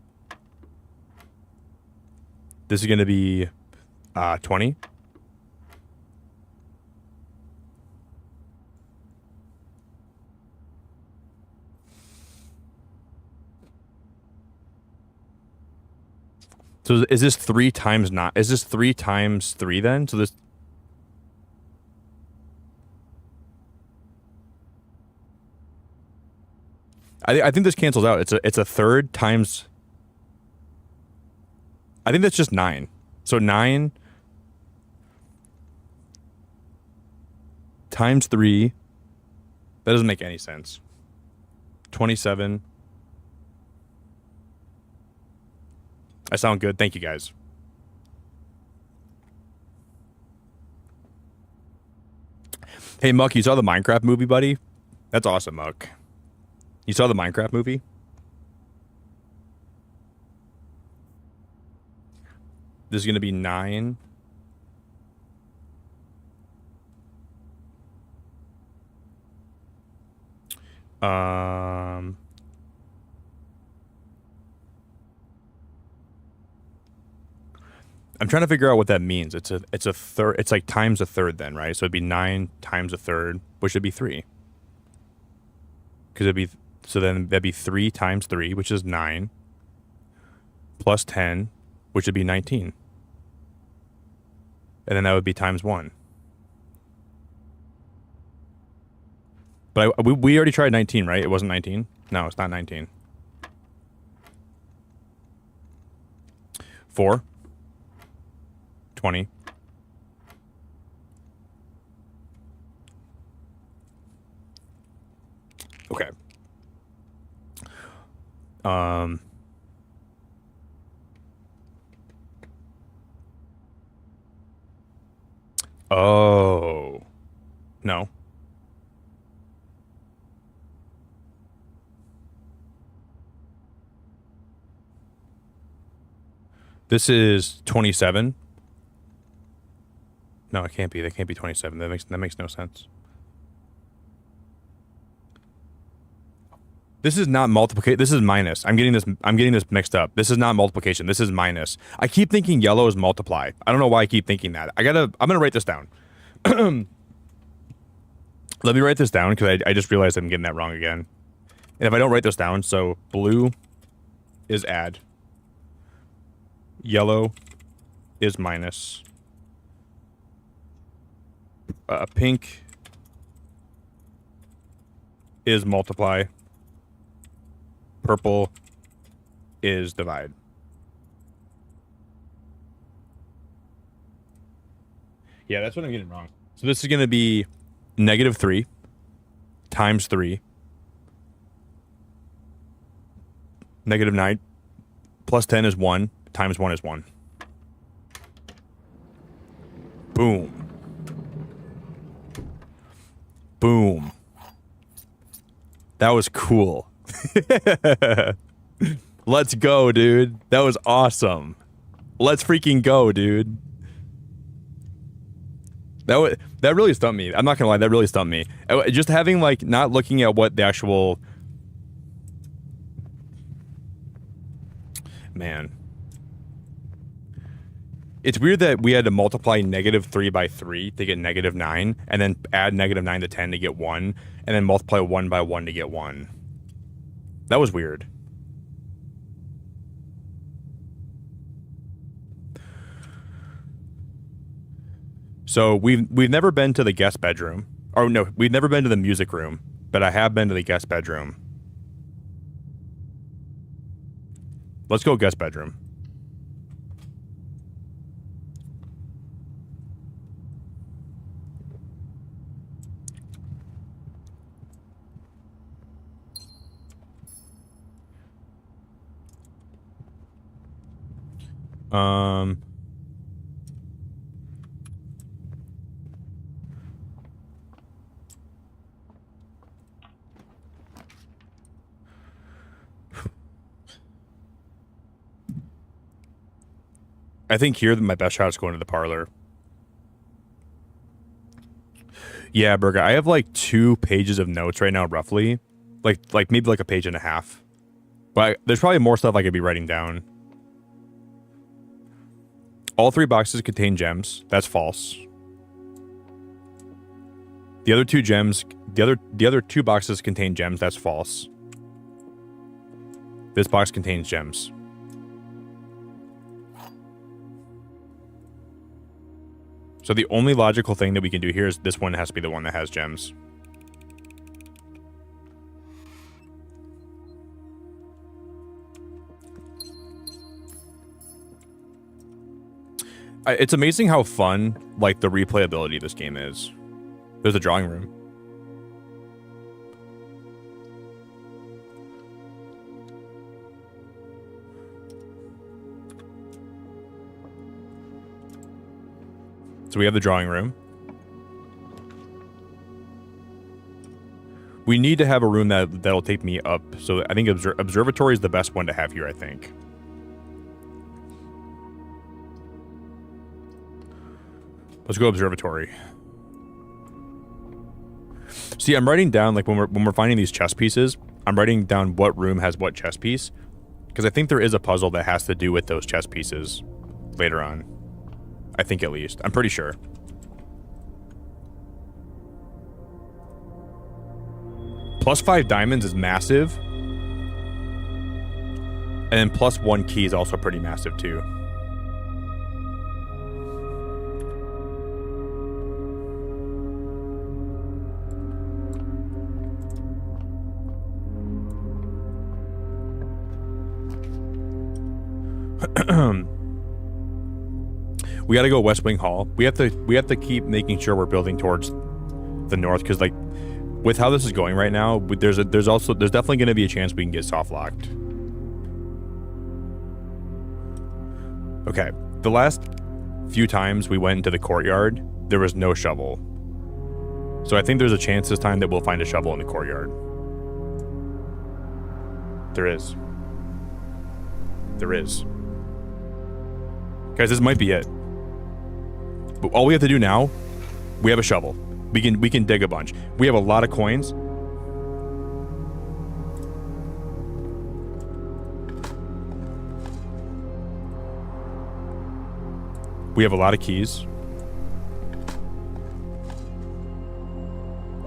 This is going to be 20. So is this 3 times not? Is this 3 times 3 then? So this... I think this cancels out. It's a third times... I think that's just 9. So 9 times 3. That doesn't make any sense. 27. I sound good. Thank you, guys. Hey, Muck, you saw the Minecraft movie, buddy? That's awesome, Muck. You saw the Minecraft movie? This is going to be 9. I'm trying to figure out what that means. It's a third. It's like times a third then, right? So it'd be 9 times a third, which would be 3. Because it'd be... So then that'd be 3 times 3, which is 9, plus 10, which would be 19. And then that would be times 1. But we already tried 19, right? It wasn't 19? No, it's not 19. 4. 20. Okay. Oh. No. This is 27. No, it can't be. That can't be 27. That makes no sense. This is not multiplication. This is minus. I'm getting this mixed up. This is not multiplication. This is minus. I keep thinking yellow is multiply. I don't know why I keep thinking that. I'm gonna write this down. Let me write this down because I just realized I'm getting that wrong again. And if I don't write this down, so blue is add. Yellow is minus. Pink is multiply. Purple is divide. Yeah, that's what I'm getting wrong. So this is going to be -3 times 3. -9 plus 10 is 1 times 1 is 1. Boom. Boom. That was cool. Let's go, dude. That was awesome. Let's freaking go, dude. That really stumped me. I'm not gonna lie, that really stumped me. Just having, like, not looking at what the actual... Man. It's weird that we had to multiply -3 by 3 to get -9, and then add -9 to 10 to get 1, and then multiply 1 by 1 to get 1. That was weird. So we've never been to the guest bedroom. Oh no, we've never been to the music room, but I have been to the guest bedroom. Let's go guest bedroom. I think here my best shot is going to the parlor. Yeah, Burger. I have like 2 pages of notes right now, roughly. Like maybe like a page and a half. But there's probably more stuff I could be writing down. All 3 boxes contain gems. That's false. The other 2 gems, the other 2 boxes contain gems. That's false. This box contains gems. So the only logical thing that we can do here is this one has to be the one that has gems. It's amazing how fun, like, the replayability of this game is. There's a drawing room. So we have the drawing room. We need to have a room that'll take me up. So I think observatory is the best one to have here, I think. Let's go observatory. See, I'm writing down, like, when we're finding these chess pieces, I'm writing down what room has what chess piece, because I think there is a puzzle that has to do with those chess pieces later on. I think, at least. I'm pretty sure. +5 diamonds is massive. And then +1 key is also pretty massive, too. We gotta go West Wing Hall. We have to keep making sure we're building towards the north, because, like, with how this is going right now, there's definitely going to be a chance we can get soft locked. Okay, the last few times we went into the courtyard, there was no shovel. So I think there's a chance this time that we'll find a shovel in the courtyard. There is. There is. Guys, this might be it. But all we have to do now, we have a shovel. We can dig a bunch. We have a lot of coins. We have a lot of keys.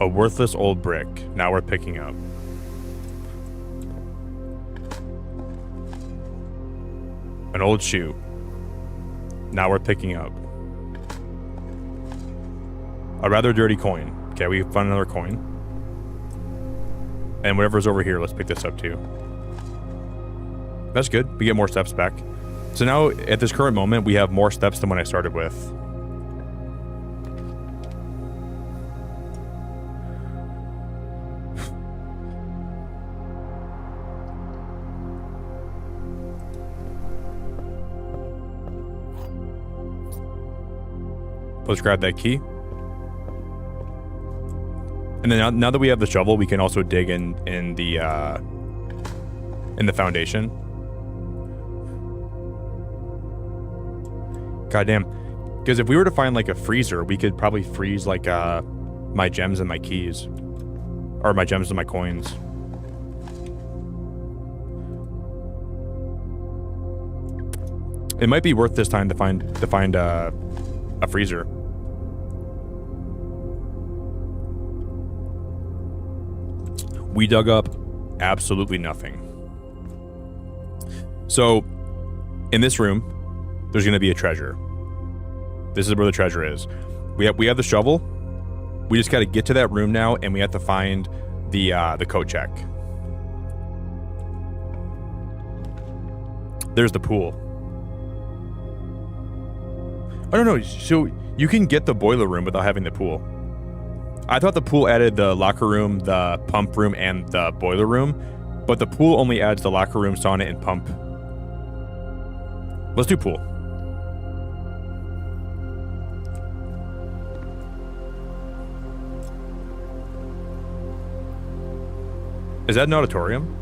A worthless old brick. Now we're picking up. An old shoe. Now we're picking up. A rather dirty coin. Okay, we found another coin. And whatever's over here, let's pick this up too. That's good. We get more steps back. So now, at this current moment, we have more steps than when I started with. Let's grab that key. And then now that we have the shovel, we can also dig in the foundation. Goddamn. Because if we were to find, like, a freezer, we could probably freeze, like, my gems and my keys. Or my gems and my coins. It might be worth this time to find a freezer. We dug up absolutely nothing. So, in this room, there's going to be a treasure. This is where the treasure is. We have the shovel. We just got to get to that room now, and we have to find the Cochack. There's the pool. I don't know. So you can get the boiler room without having the pool. I thought the pool added the locker room, the pump room, and the boiler room, but the pool only adds the locker room, sauna, and pump. Let's do pool. Is that an auditorium?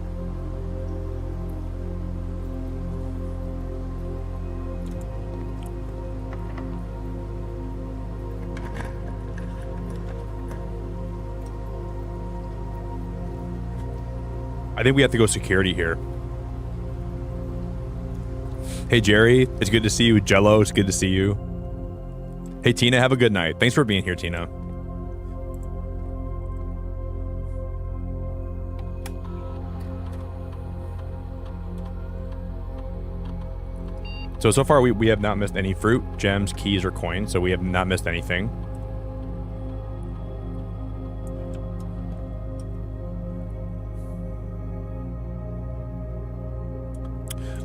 I think we have to go security here. Hey, Jerry. It's good to see you. Jello, it's good to see you. Hey, Tina, have a good night. Thanks for being here, Tina. So far, we have not missed any fruit, gems, keys, or coins, so we have not missed anything.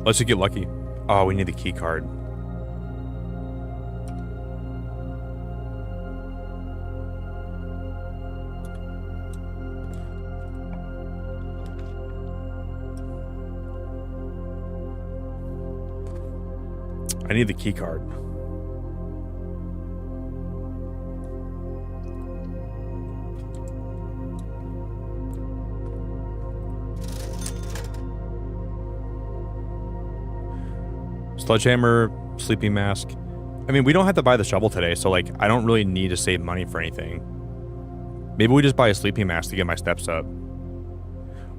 Let's just get lucky. Oh, we need the key card. I need the key card. Sledgehammer, sleeping mask. I mean, we don't have to buy the shovel today, so like, I don't really need to save money for anything. Maybe we just buy a sleeping mask to get my steps up.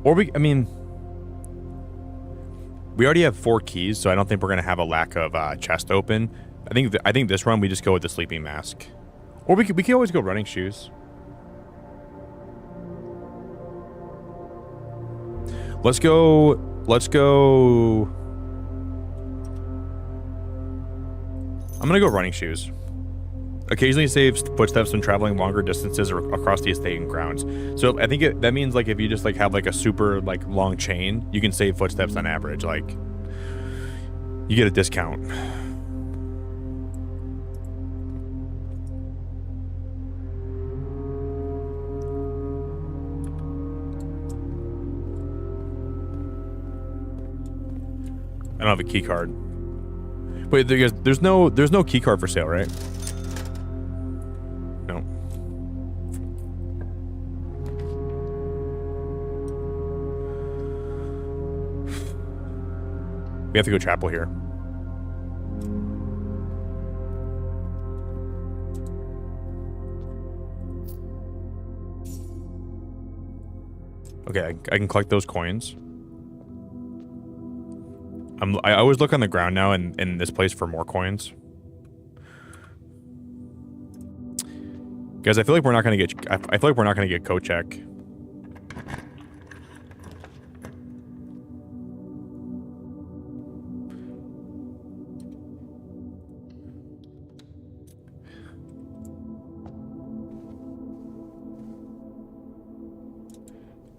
Or I mean, we already have 4 keys, so I don't think we're gonna have a lack of chest open. I think this run we just go with the sleeping mask, or we could always go running shoes. Let's go. I'm gonna go running shoes. Occasionally saves footsteps when traveling longer distances or across the estate and grounds. So I think that means like if you just like have like a super like long chain, you can save footsteps on average. Like you get a discount. I don't have a key card. Wait, there's no key card for sale, right? No. We have to go chapel here. Okay, I can collect those coins. I always look on the ground now in this place for more coins. Guys, I feel like we're not gonna get. I feel like we're not gonna get Cochack.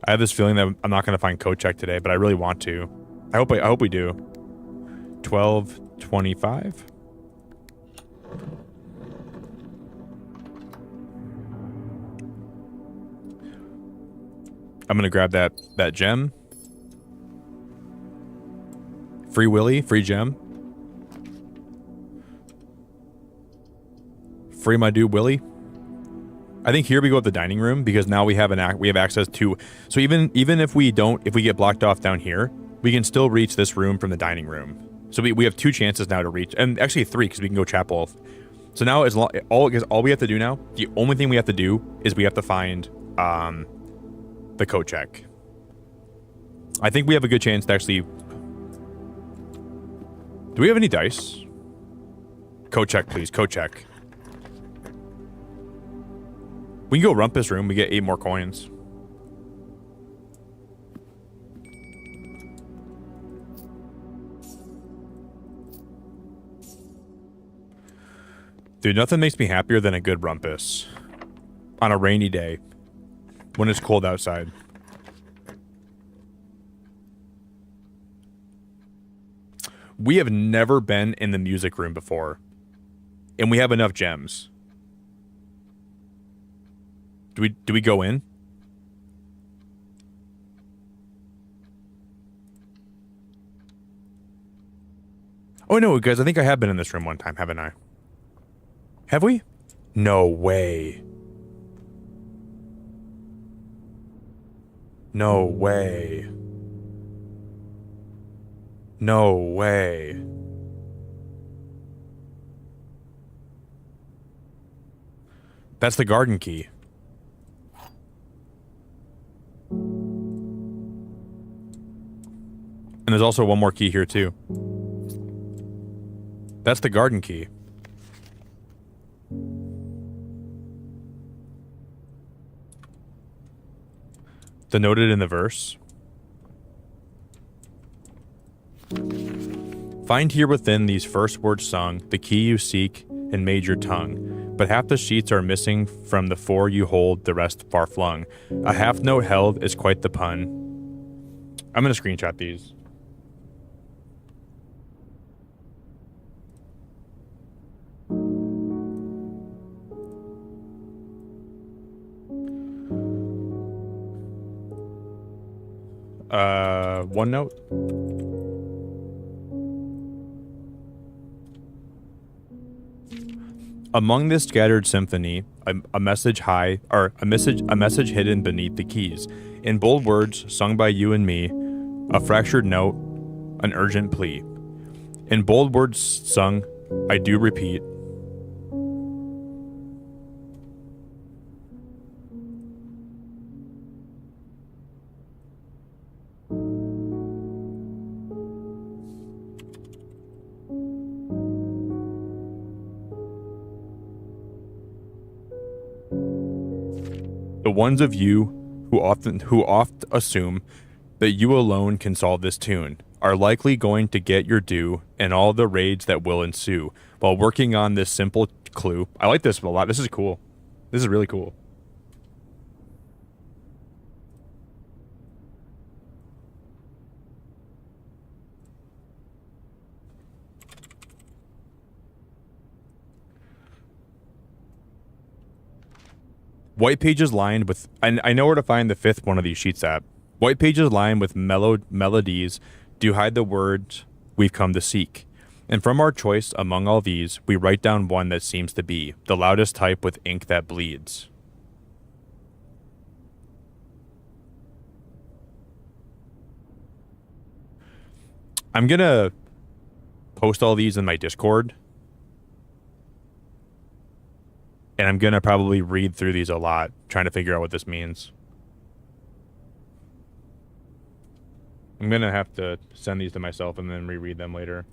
I have this feeling that I'm not gonna find Cochack today, but I really want to. I hope we do. 12:25. I'm gonna grab that gem. Free Willy, free gem. Free my dude Willy. I think here we go with the dining room because now we have access to. So even if we get blocked off down here, we can still reach this room from the dining room. So we have 2 chances now to reach, and actually 3 because we can go chapel. So now all we have to do now, the only thing we have to do is we have to find the Cochack. I think we have a good chance to actually. Do we have any dice? Cochack, please. Cochack. We can go Rumpus Room. We get 8 more coins. Dude, nothing makes me happier than a good Rumpus. On a rainy day. When it's cold outside. We have never been in the music room before. And we have enough gems. Do we go in? Oh no, guys, I think I have been in this room one time, haven't I? Have we? No way. No way. No way. That's the garden key. And there's also one more key here too. That's the garden key. Denoted in the verse. Find here within these first words sung the key you seek and made your tongue, but half the sheets are missing from the 4 you hold, the rest far flung. A half note held is quite the pun. I'm gonna screenshot these. One note. Among this scattered symphony, a message high, or a message hidden beneath the keys. In bold words, sung by you and me, a fractured note, an urgent plea. In bold words sung, I do repeat. The ones of you who oft assume that you alone can solve this tune are likely going to get your due and all the raids that will ensue while working on this simple clue. I like this a lot. This is cool. This is really cool. White pages lined with... I know where to find the 5th one of these sheets at. White pages lined with melodies do hide the words we've come to seek. And from our choice among all these, we write down one that seems to be the loudest type with ink that bleeds. I'm gonna post all these in my Discord. And I'm gonna probably read through these a lot, trying to figure out what this means. I'm gonna have to send these to myself and then reread them later.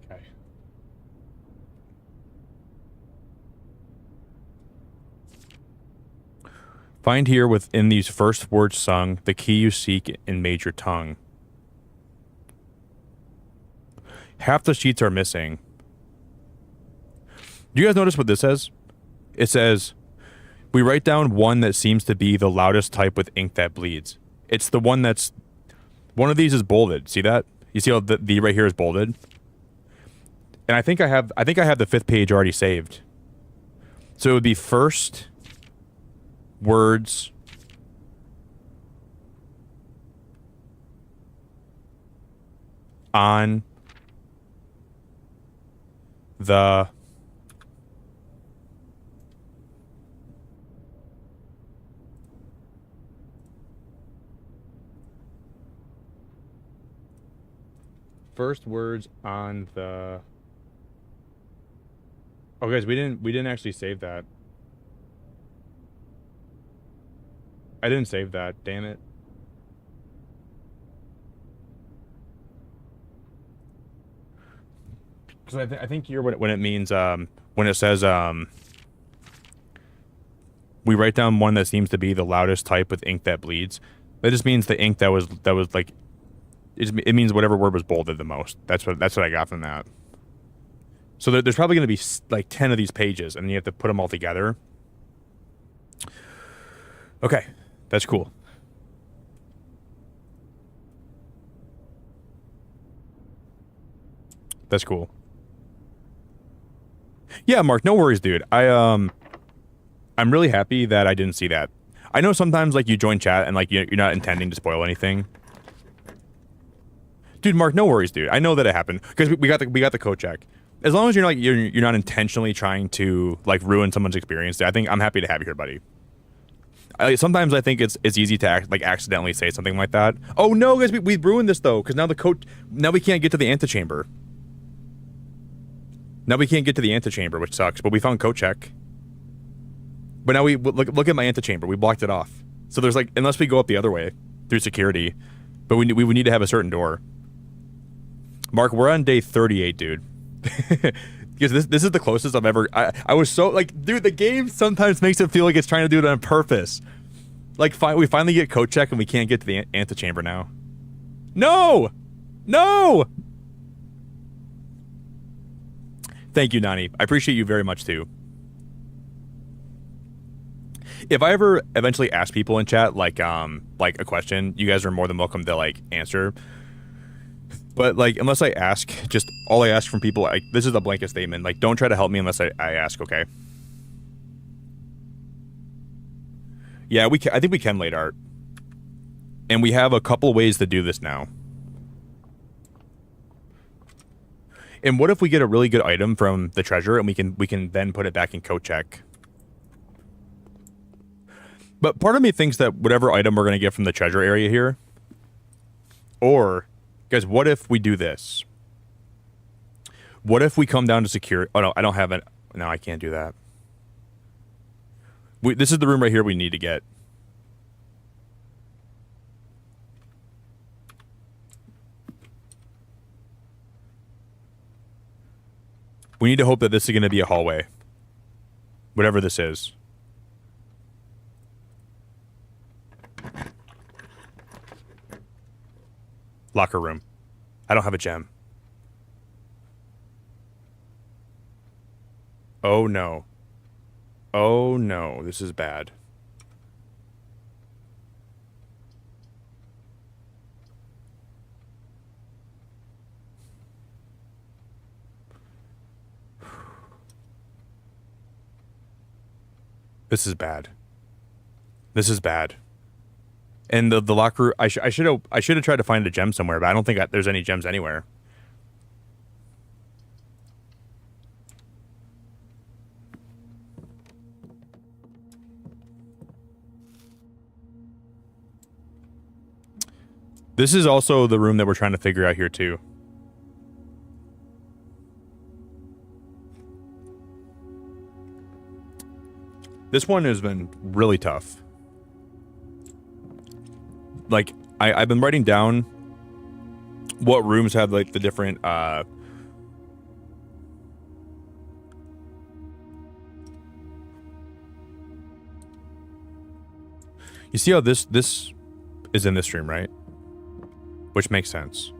Okay. Find here within these first words sung the key you seek in major tongue. Half the sheets are missing. Do you guys notice what this says? It says, we write down one that seems to be the loudest type with ink that bleeds. It's the one that's... One of these is bolded. See that? You see how the right here is bolded? And I think I have the 5th page already saved. So it would be first words on the first words on the Oh, guys, we didn't actually save that. I didn't save that. Damn it. Because I think here when it means when it says we write down one that seems to be the loudest type with ink that bleeds. That just means the ink that was like it means whatever word was bolded the most. That's what I got from that. So there's probably going to be like 10 of these pages, and you have to put them all together. Okay, that's cool. That's cool. Yeah, Mark, no worries, dude. I'm really happy that I didn't see that. I know sometimes like you join chat and like you're not intending to spoil anything. Dude, Mark, no worries, dude. I know that it happened because we got the Cochack. As long as you're not intentionally trying to like ruin someone's experience, I think I'm happy to have you here, buddy. Sometimes I think it's easy to accidentally say something like that. Oh no, guys, we ruined this though because now we can't get to the antechamber. Now we can't get to the antechamber, which sucks. But we found Cochack. But now we look at my antechamber. We blocked it off. So there's like unless we go up the other way through security, but we would need to have a certain door. Mark, we're on day 38, dude. Because this is the closest I've ever. I was so like, dude. The game sometimes makes it feel like it's trying to do it on purpose. Like, we finally get Cochack and we can't get to the antechamber now. No, no. Thank you, Nani. I appreciate you very much too. If I ever eventually ask people in chat like a question, you guys are more than welcome to like answer. But like unless I ask, just all I ask from people, like this is a blanket statement. Like don't try to help me unless I ask, okay? Yeah, I think we can late art. And we have a couple ways to do this now. And what if we get a really good item from the treasure and we can then put it back in Cochack? But part of me thinks that whatever item we're going to get from the treasure area here, or, guys, what if we do this? What if we come down to secure? Oh, no, I don't have it. No, I can't do that. This is the room right here we need to get. We need to hope that this is going to be a hallway. Whatever this is. Locker room. I don't have a gem. Oh no. Oh no, this is bad. This is bad. This is bad. And the locker, I should have tried to find a gem somewhere, but I don't think there's any gems anywhere. This is also the room that we're trying to figure out here too. This one has been really tough. Like, I've been writing down what rooms have, like, the different, You see how this is in this room, right? Which makes sense.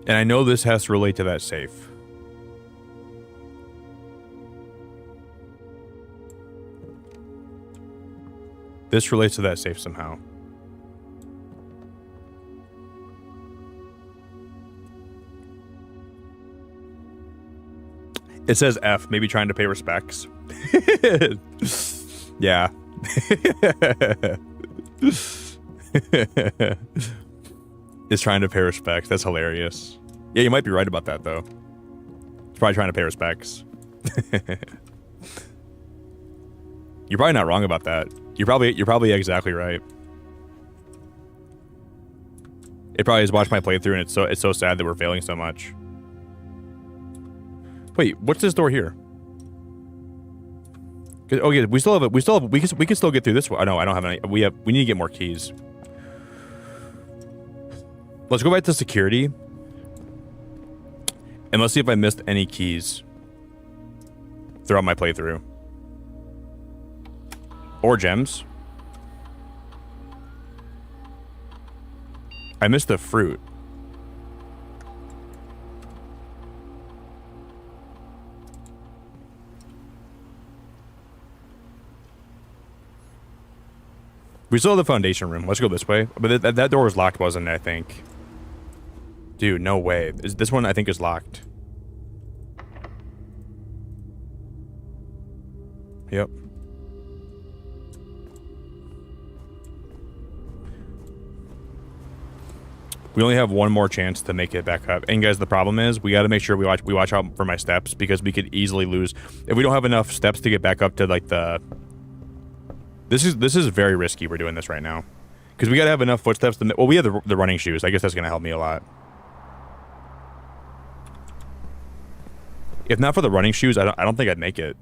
And I know this has to relate to that safe. This relates to that safe somehow. It says F, maybe trying to pay respects. Yeah. Is trying to pay respects. That's hilarious. Yeah, you might be right about that, though. It's probably trying to pay respects. You're probably not wrong about that. You're probably exactly right. They probably just watched my playthrough, and it's so sad that we're failing so much. Wait, what's this door here? Oh yeah, we can still get through this one. Oh, no, I don't have any. We need to get more keys. Let's go back to security. And let's see if I missed any keys throughout my playthrough. Or gems. I missed the fruit. We still have the foundation room. Let's go this way. But that door was locked, wasn't it, I think? Dude, no way. This one, I think, is locked. Yep. We only have one more chance to make it back up. And guys, the problem is we got to make sure we watch out for my steps, because we could easily lose if we don't have enough steps to get back up to like the. This is very risky. We're doing this right now because we got to have enough footsteps. Well, we have the running shoes. I guess that's gonna help me a lot. If not for the running shoes, I don't think I'd make it.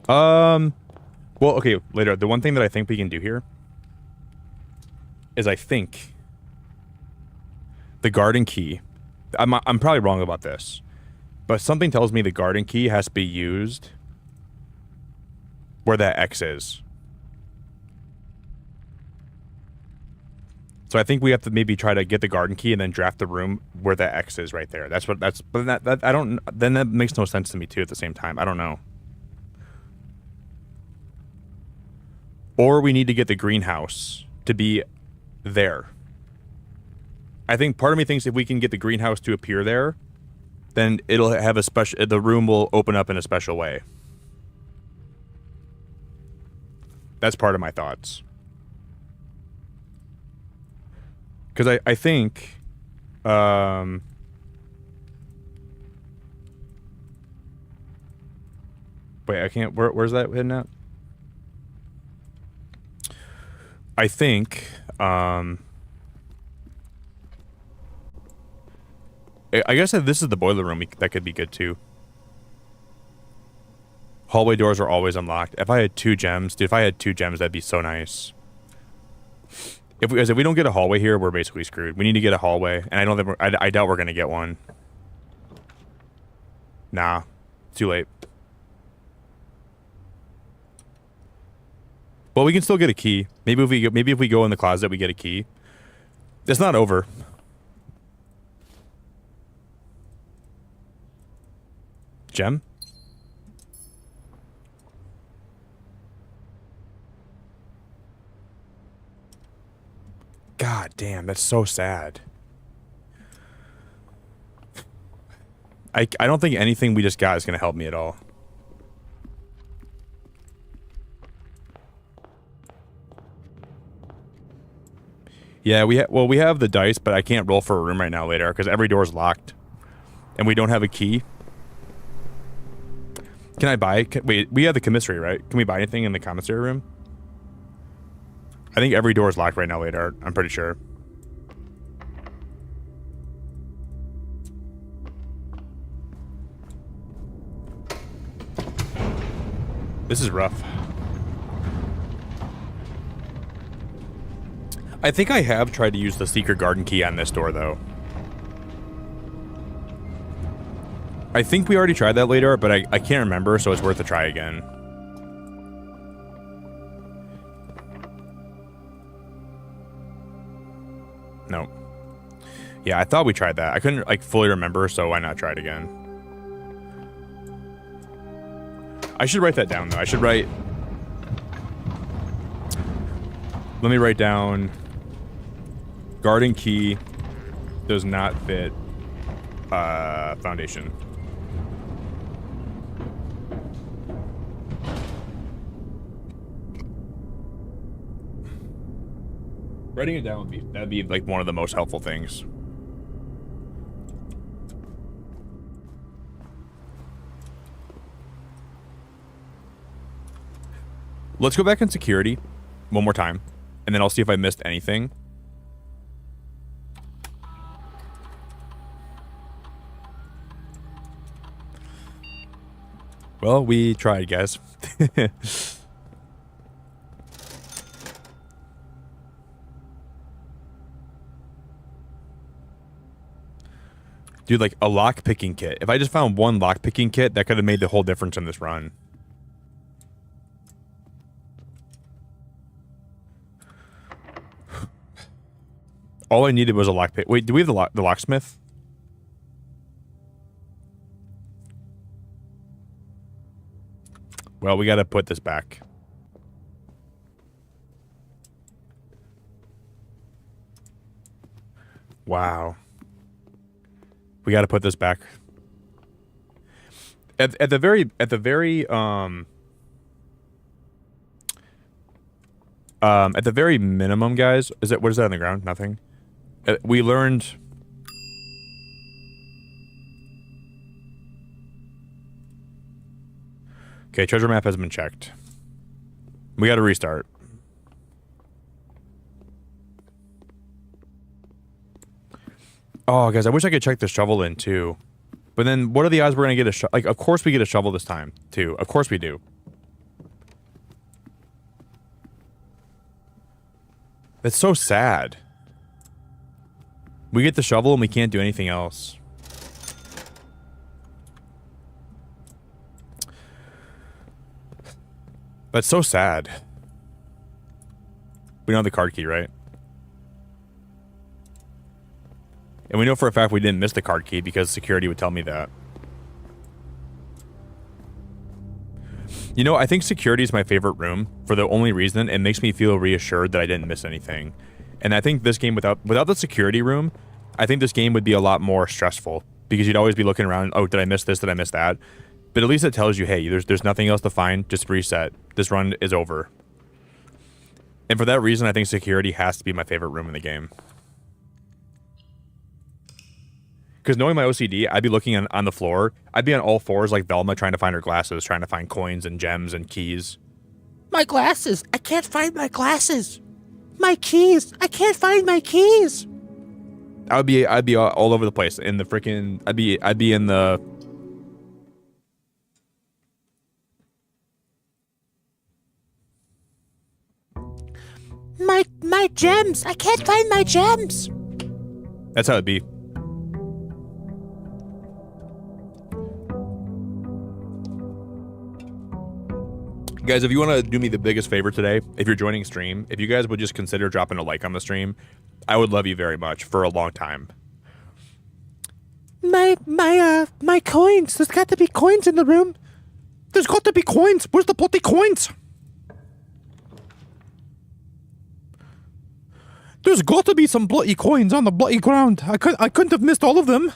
Well, okay, later. The one thing that I think we can do here is I think the garden key. I'm probably wrong about this, but something tells me the garden key has to be used where that X is. So I think we have to maybe try to get the garden key and then draft the room where that X is right there. But that I don't. Then that makes no sense to me too. At the same time, I don't know. Or we need to get the greenhouse to be there. I think part of me thinks if we can get the greenhouse to appear there, then it'll have a special. The room will open up in a special way. That's part of my thoughts. Because I think, wait, I can't. Where's that hidden at? I think, I guess if this is the boiler room, that could be good too. Hallway doors are always unlocked. If I had 2 gems, dude, that'd be so nice. If we don't get a hallway here, we're basically screwed. We need to get a hallway, and I don't think I doubt we're gonna get one. Nah, too late. Well, we can still get a key. Maybe if we go in the closet, we get a key. It's not over. Gem? God damn, that's so sad. I don't think anything we just got is gonna help me at all. Yeah, we have the dice, but I can't roll for a room right now later because every door is locked, and we don't have a key. Can I buy? Wait, we have the commissary, right? Can we buy anything in the commissary room? I think every door is locked right now later. I'm pretty sure. This is rough. I think I have tried to use the secret garden key on this door, though. I think we already tried that later, but I can't remember, so it's worth a try again. No. Yeah, I thought we tried that. I couldn't, like, fully remember, so why not try it again? I should write that down, though. I should write... Let me write down... Garden key does not fit foundation. Writing it down that'd be like one of the most helpful things. Let's go back in security one more time, and then I'll see if I missed anything. Well, we tried, guys. Dude, like a lock picking kit. If I just found one lock picking kit, that could have made the whole difference in this run. All I needed was a lock pick. Wait, do we have the locksmith? Well, we got to put this back. Wow. We got to put this back. At the very minimum, guys, what is that on the ground? Nothing. We learned. Okay, treasure map has been checked. We got to restart. Oh, guys, I wish I could check the shovel in, too. But then, what are the odds we're going to get a shovel? Like, of course we get a shovel this time, too. Of course we do. That's so sad. We get the shovel and we can't do anything else. That's so sad. We don't have the card key, right? And we know for a fact we didn't miss the card key because security would tell me that. You know, I think security is my favorite room for the only reason it makes me feel reassured that I didn't miss anything. And I think this game, without the security room, I think this game would be a lot more stressful because you'd always be looking around, oh, did I miss this? Did I miss that? But at least it tells you, hey, there's nothing else to find. Just reset. This run is over. And for that reason, I think security has to be my favorite room in the game. Because knowing my OCD, I'd be looking on the floor. I'd be on all fours like Velma trying to find her glasses, trying to find coins and gems and keys. My glasses! I can't find my glasses! My keys! I can't find my keys! I'd be all over the place in the freaking. I'd be in the. My gems! I can't find my gems! That's how it'd be. Guys, if you want to do me the biggest favor today, if you're joining stream, if you guys would just consider dropping a like on the stream, I would love you very much for a long time. My coins! There's got to be coins in the room! There's got to be coins! Where's the bloody coins? There's got to be some bloody coins on the bloody ground. I couldn't have missed all of them.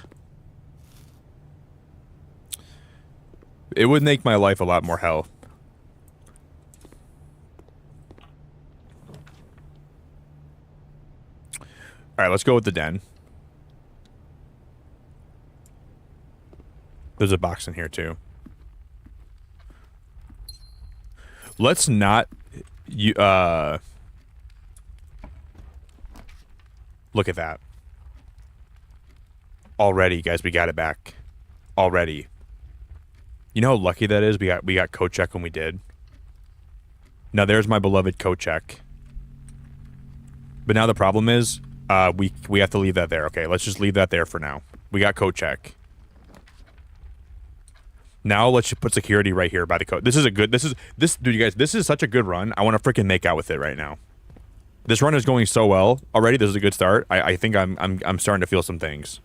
It would make my life a lot more hell. Alright, let's go with the den. There's a box in here, too. Let's not... Look at that. Already, guys, we got it back. Already. You know how lucky that is? We got Cochack when we did. Now, there's my beloved Cochack. But now the problem is... we have to leave that there. Okay, let's just leave that there for now. We got Cochack. Now let's just put security right here by the code. Dude, you guys, this is such a good run. I want to freaking make out with it right now. This run is going so well already. This is a good start. I think I'm starting to feel some things.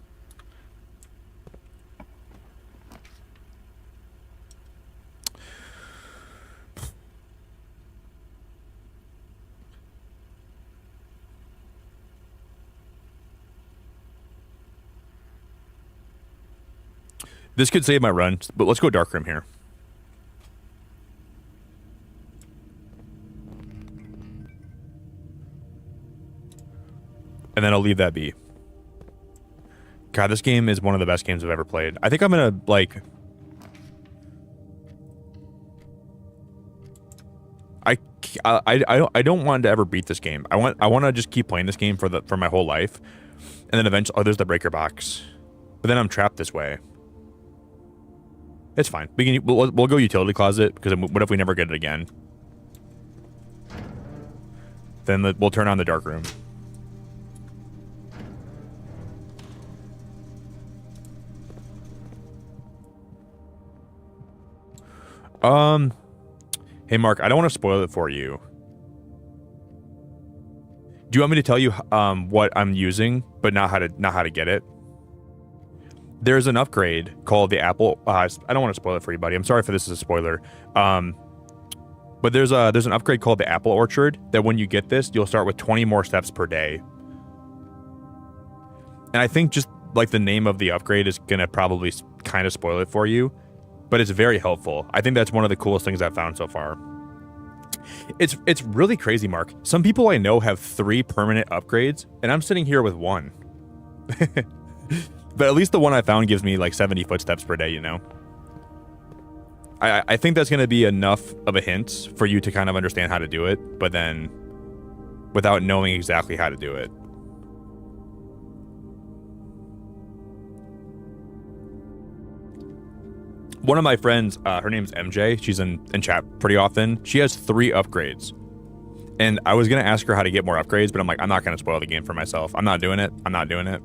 This could save my run, but let's go dark room here. And then I'll leave that be. God, this game is one of the best games I've ever played. I think I'm gonna, like... I don't want to ever beat this game. I want to just keep playing this game for my whole life, and then eventually, oh, there's the breaker box, but then I'm trapped this way. It's fine. We'll go utility closet, because what if we never get it again? Then we'll turn on the dark room. Hey Mark, I don't want to spoil it for you. Do you want me to tell you what I'm using, but not how to get it? There's an upgrade called the Apple. I don't want to spoil it for you, buddy. I'm sorry for this is a spoiler. But there's an upgrade called the Apple Orchard that when you get this, you'll start with 20 more steps per day. And I think just like the name of the upgrade is gonna probably kind of spoil it for you, but it's very helpful. I think that's one of the coolest things I've found so far. It's really crazy, Mark. Some people I know have 3 permanent upgrades, and I'm sitting here with 1. But at least the one I found gives me like 70 footsteps per day, you know? I think that's going to be enough of a hint for you to kind of understand how to do it, but then without knowing exactly how to do it. One of my friends, her name's MJ. She's in chat pretty often. She has 3 upgrades. And I was going to ask her how to get more upgrades, but I'm like, I'm not going to spoil the game for myself. I'm not doing it. I'm not doing it.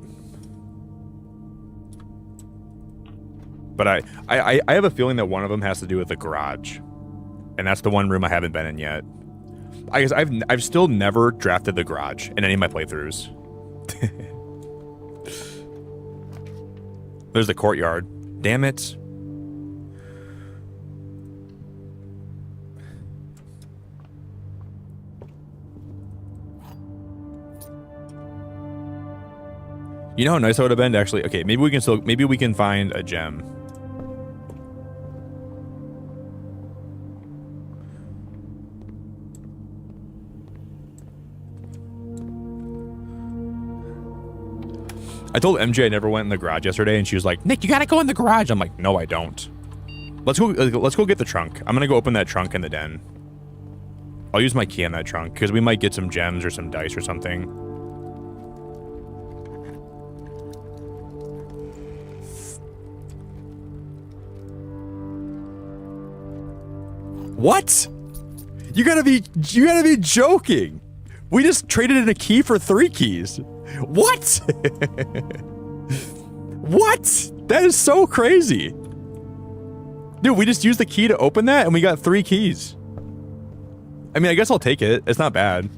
But I have a feeling that one of them has to do with the garage. And that's the one room I haven't been in yet. I guess I've still never drafted the garage in any of my playthroughs. There's the courtyard. Damn it. You know how nice it would have been to actually... Okay, maybe we can find a gem. I told MJ I never went in the garage yesterday, and she was like, "Nick, you gotta go in the garage." I'm like, "No, I don't." Let's go get the trunk. I'm gonna go open that trunk in the den. I'll use my key on that trunk, because we might get some gems or some dice or something. What? You gotta be joking. We just traded in a key for 3 keys. What? What? That is so crazy. Dude, we just used the key to open that and we got 3 keys. I mean, I guess I'll take it. It's not bad.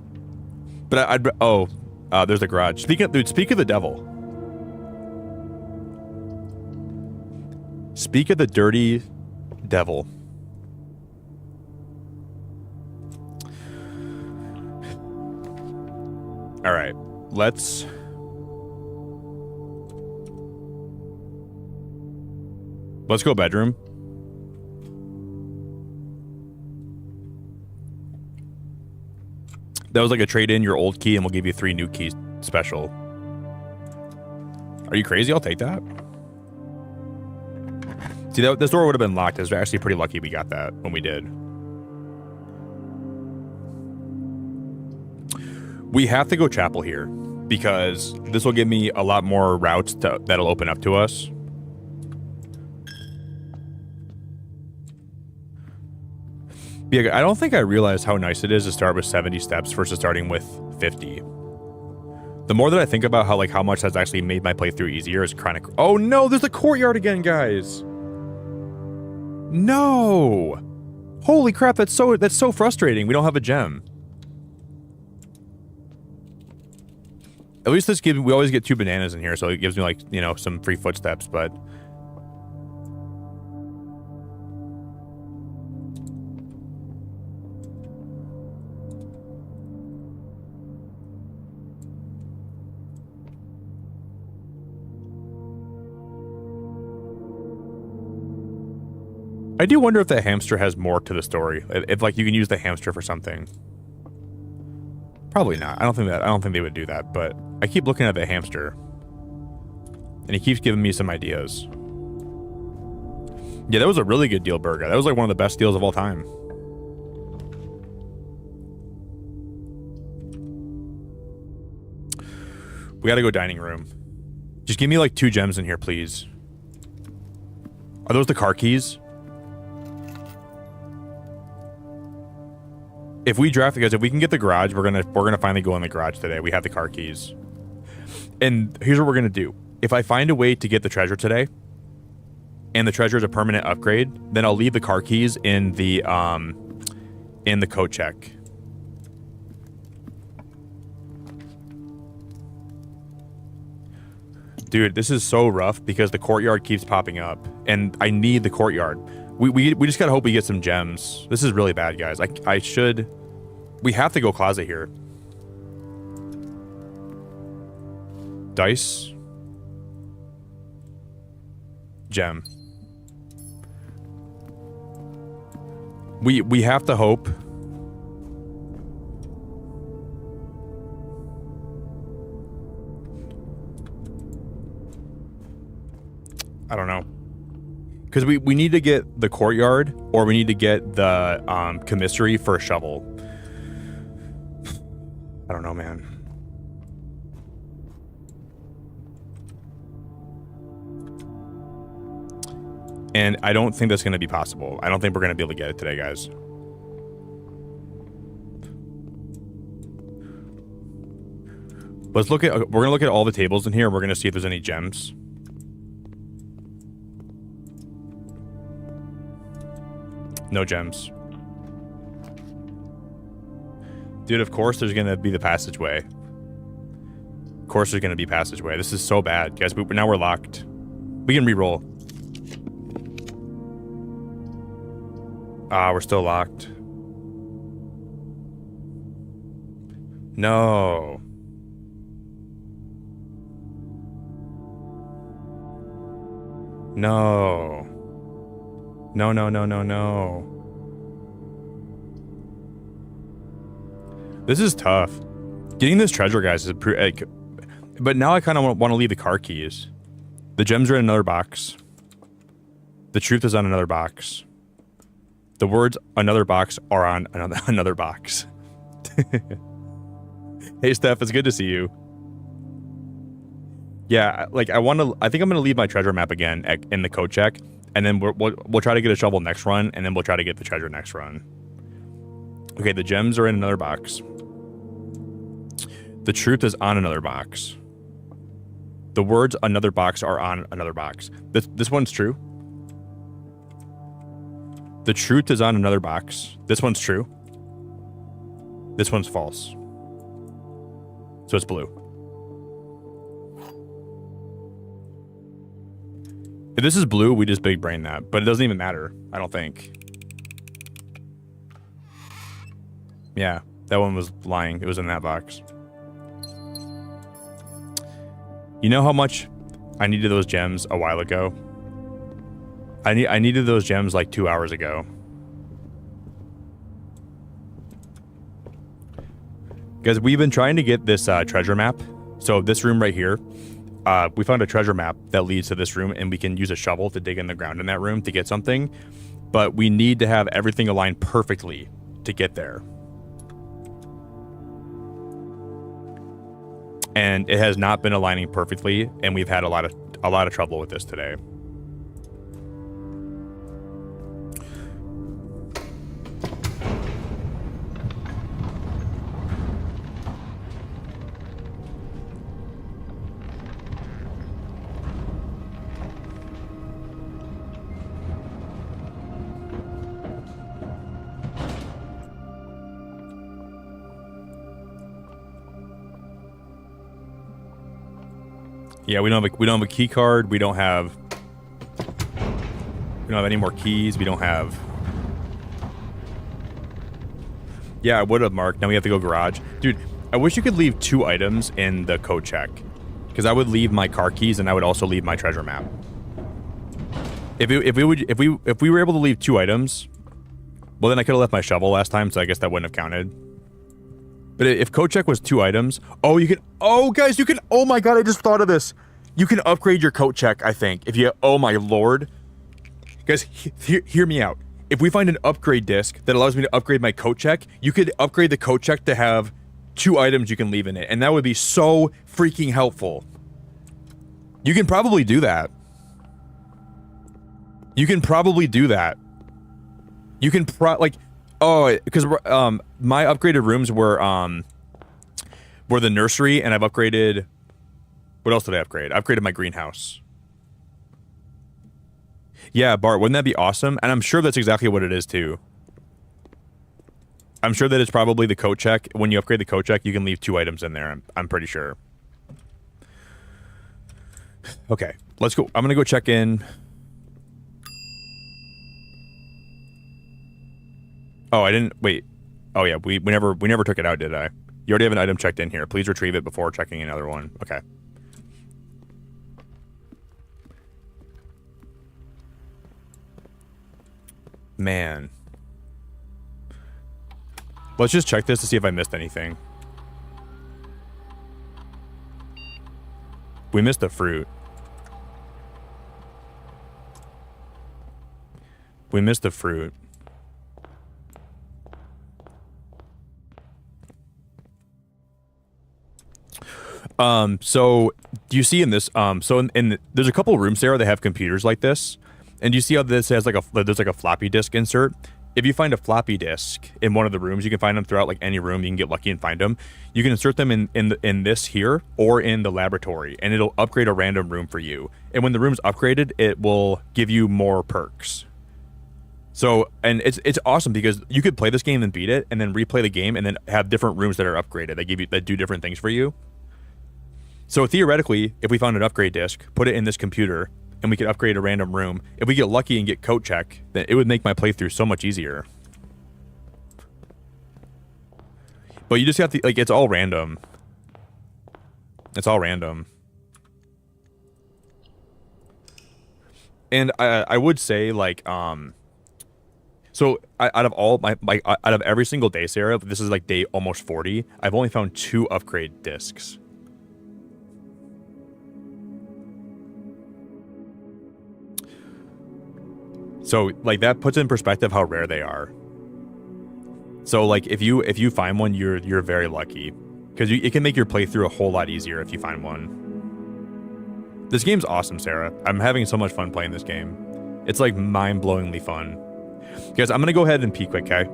But there's the garage. Speak of the devil. Speak of the dirty devil. All right, let's go bedroom. That was like a trade in your old key and we'll give you 3 new keys special. Are you crazy? I'll take that. See, this door would have been locked. I was actually pretty lucky we got that when we did. We have to go chapel here because this will give me a lot more routes that'll open up to us. Yeah, I don't think I realized how nice it is to start with 70 steps versus starting with 50. The more that I think about how much that's actually made my playthrough easier is kind of... Oh no, there's a courtyard again, guys. No. Holy crap, that's so frustrating. We don't have a gem. At least we always get 2 bananas in here, so it gives me some free footsteps, but I do wonder if the hamster has more to the story. If you can use the hamster for something. Probably not. I don't think they would do that, but I keep looking at the hamster. And he keeps giving me some ideas. Yeah, that was a really good deal, Burger. That was like one of the best deals of all time. We gotta go dining room. Just give me like 2 gems in here, please. Are those the car keys? If we draft, guys, if we can get the garage, we're gonna finally go in the garage today. We have the car keys. And here's what we're gonna do. If I find a way to get the treasure today, and the treasure is a permanent upgrade, then I'll leave the car keys in the Cochack. Dude, this is so rough because the courtyard keeps popping up, and I need the courtyard. We just gotta hope we get some gems. This is really bad, guys. We have to go closet here. Dice. Gem. We have to hope. I don't know. Because we need to get the courtyard, or we need to get the commissary for a shovel. I don't know, man. And I don't think that's going to be possible. I don't think we're going to be able to get it today, guys. Let's look at. We're going to look at all the tables in here, and we're going to see if there's any gems. No gems. Dude, of course there's going to be the passageway. Of course there's going to be passageway. This is so bad, guys. Now we're locked. We can re-roll. Ah, we're still locked. No. No. No, no, no, no, no. This is tough. Getting this treasure, guys, is like, but now I kind of want to leave the car keys. The gems are in another box. The truth is on another box. The words "another box" are on another box. Hey, Steph, it's good to see you. Yeah, like I think I'm gonna leave my treasure map again in the Cochack, and then we'll try to get a shovel next run, and then we'll try to get the treasure next run. Okay, the gems are in another box. The truth is on another box. The words "another box" are on another box. This one's true. The truth is on another box. This one's true. This one's false. So it's blue. If this is blue, we just big brain that. But it doesn't even matter, I don't think. Yeah, that one was lying. It was in that box. You know how much I needed those gems a while ago? I needed those gems like 2 hours ago. Guys, we've been trying to get this treasure map. So this room right here, we found a treasure map that leads to this room, and we can use a shovel to dig in the ground in that room to get something. But we need to have everything aligned perfectly to get there. And it has not been aligning perfectly, and we've had a lot of trouble with this today. Yeah, we don't have a key card. We don't have any more keys. We don't have. Yeah, I would have, Mark. Now we have to go garage. Dude, I wish you could leave 2 items in the Cochack, because I would leave my car keys and I would also leave my treasure map. If we were able to leave 2 items, well, then I could have left my shovel last time, so I guess that wouldn't have counted. But if Cochack was 2 items, guys, you can, oh my god, I just thought of this. You can upgrade your Cochack, I think. If you, oh my lord. Guys, hear me out. If we find an upgrade disc that allows me to upgrade my Cochack, you could upgrade the Cochack to have 2 items you can leave in it, and that would be so freaking helpful. You can probably do that. You can probably do that. You can because my upgraded rooms were the nursery, and I've upgraded. What else did I upgrade? I upgraded my greenhouse. Yeah, Bart, wouldn't that be awesome? And I'm sure that's exactly what it is too. I'm sure that it's probably the Cochack. When you upgrade the Cochack, you can leave 2 items in there. I'm pretty sure. Okay, let's go. I'm gonna go check in. Oh, I didn't wait. Oh yeah, we never took it out, did I? You already have an item checked in here. Please retrieve it before checking another one. Okay. Man. Let's just check this to see if I missed anything. We missed the fruit. We missed the fruit. So do you see in this, so there's a couple rooms there that have computers like this, and do you see how this has there's like a floppy disk insert? If you find a floppy disk in one of the rooms, you can find them throughout like any room. You can get lucky and find them. You can insert them in this here or in the laboratory, and it'll upgrade a random room for you. And when the room's upgraded, it will give you more perks. So, and it's awesome because you could play this game and beat it, and then replay the game, and then have different rooms that are upgraded. That do different things for you. So theoretically, if we found an upgrade disk, put it in this computer, and we could upgrade a random room, if we get lucky and get Cochack, then it would make my playthrough so much easier. But you just have to, like, it's all random. It's all random. And I would say, like, so out of all out of every single day, Sarah, this is like day almost 40, I've only found 2 upgrade discs. So, like, that puts in perspective how rare they are. So, like, if you find one, you're very lucky, because it can make your playthrough a whole lot easier if you find one. This game's awesome, Sarah. I'm having so much fun playing this game. It's like mind-blowingly fun. Guys, I'm gonna go ahead and pee quick, okay?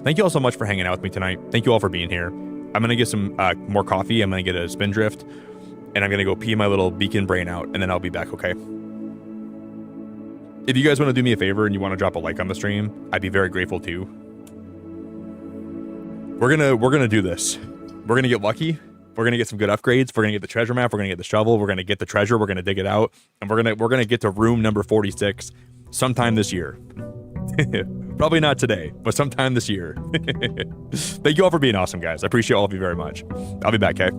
Thank you all so much for hanging out with me tonight. Thank you all for being here. I'm gonna get some more coffee. I'm gonna get a spindrift, and I'm gonna go pee my little beacon brain out, and then I'll be back, okay? If you guys want to do me a favor and you want to drop a like on the stream, I'd be very grateful too. We're gonna do this. We're gonna get lucky. We're gonna get some good upgrades. We're gonna get the treasure map. We're gonna get the shovel. We're gonna get the treasure. We're gonna dig it out, and we're gonna get to room number 46 sometime this year. Probably not today, but sometime this year. Thank you all for being awesome, guys. I appreciate all of you very much. I'll be back, okay?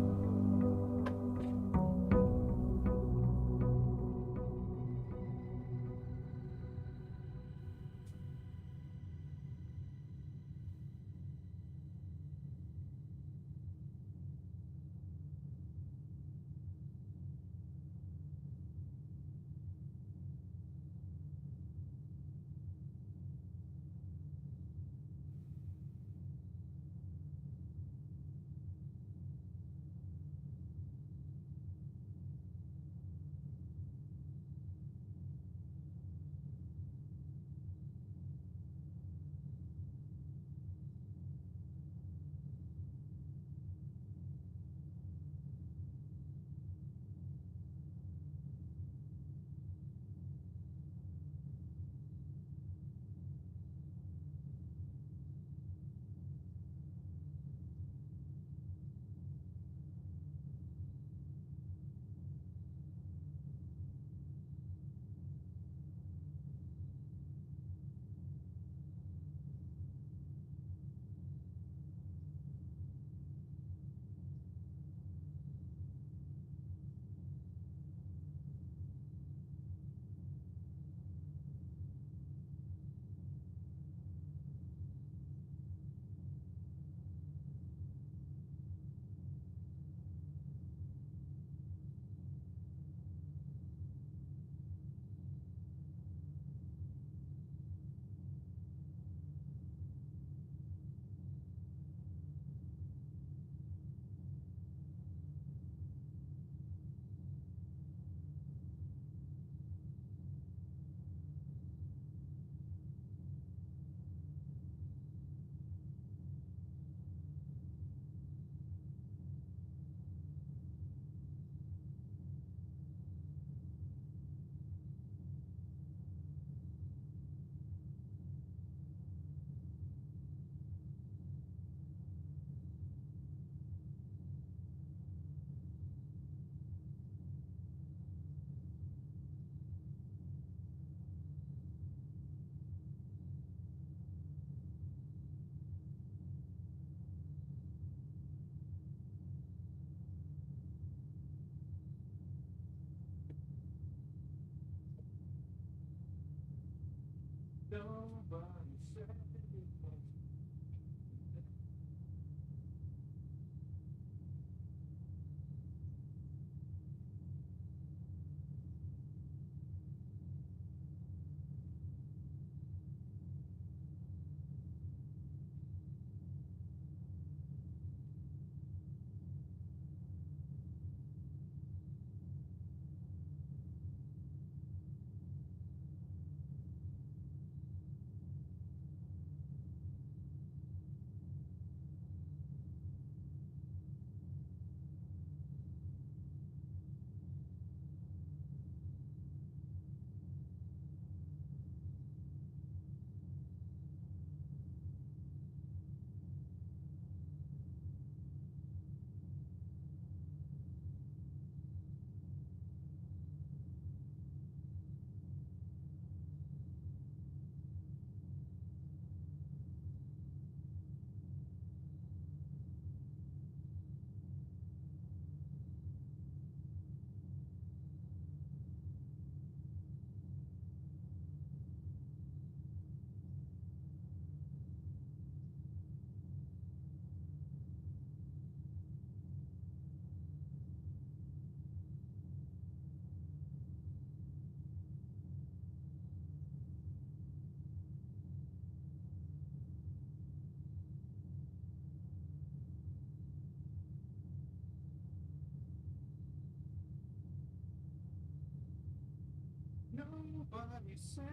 Nobody said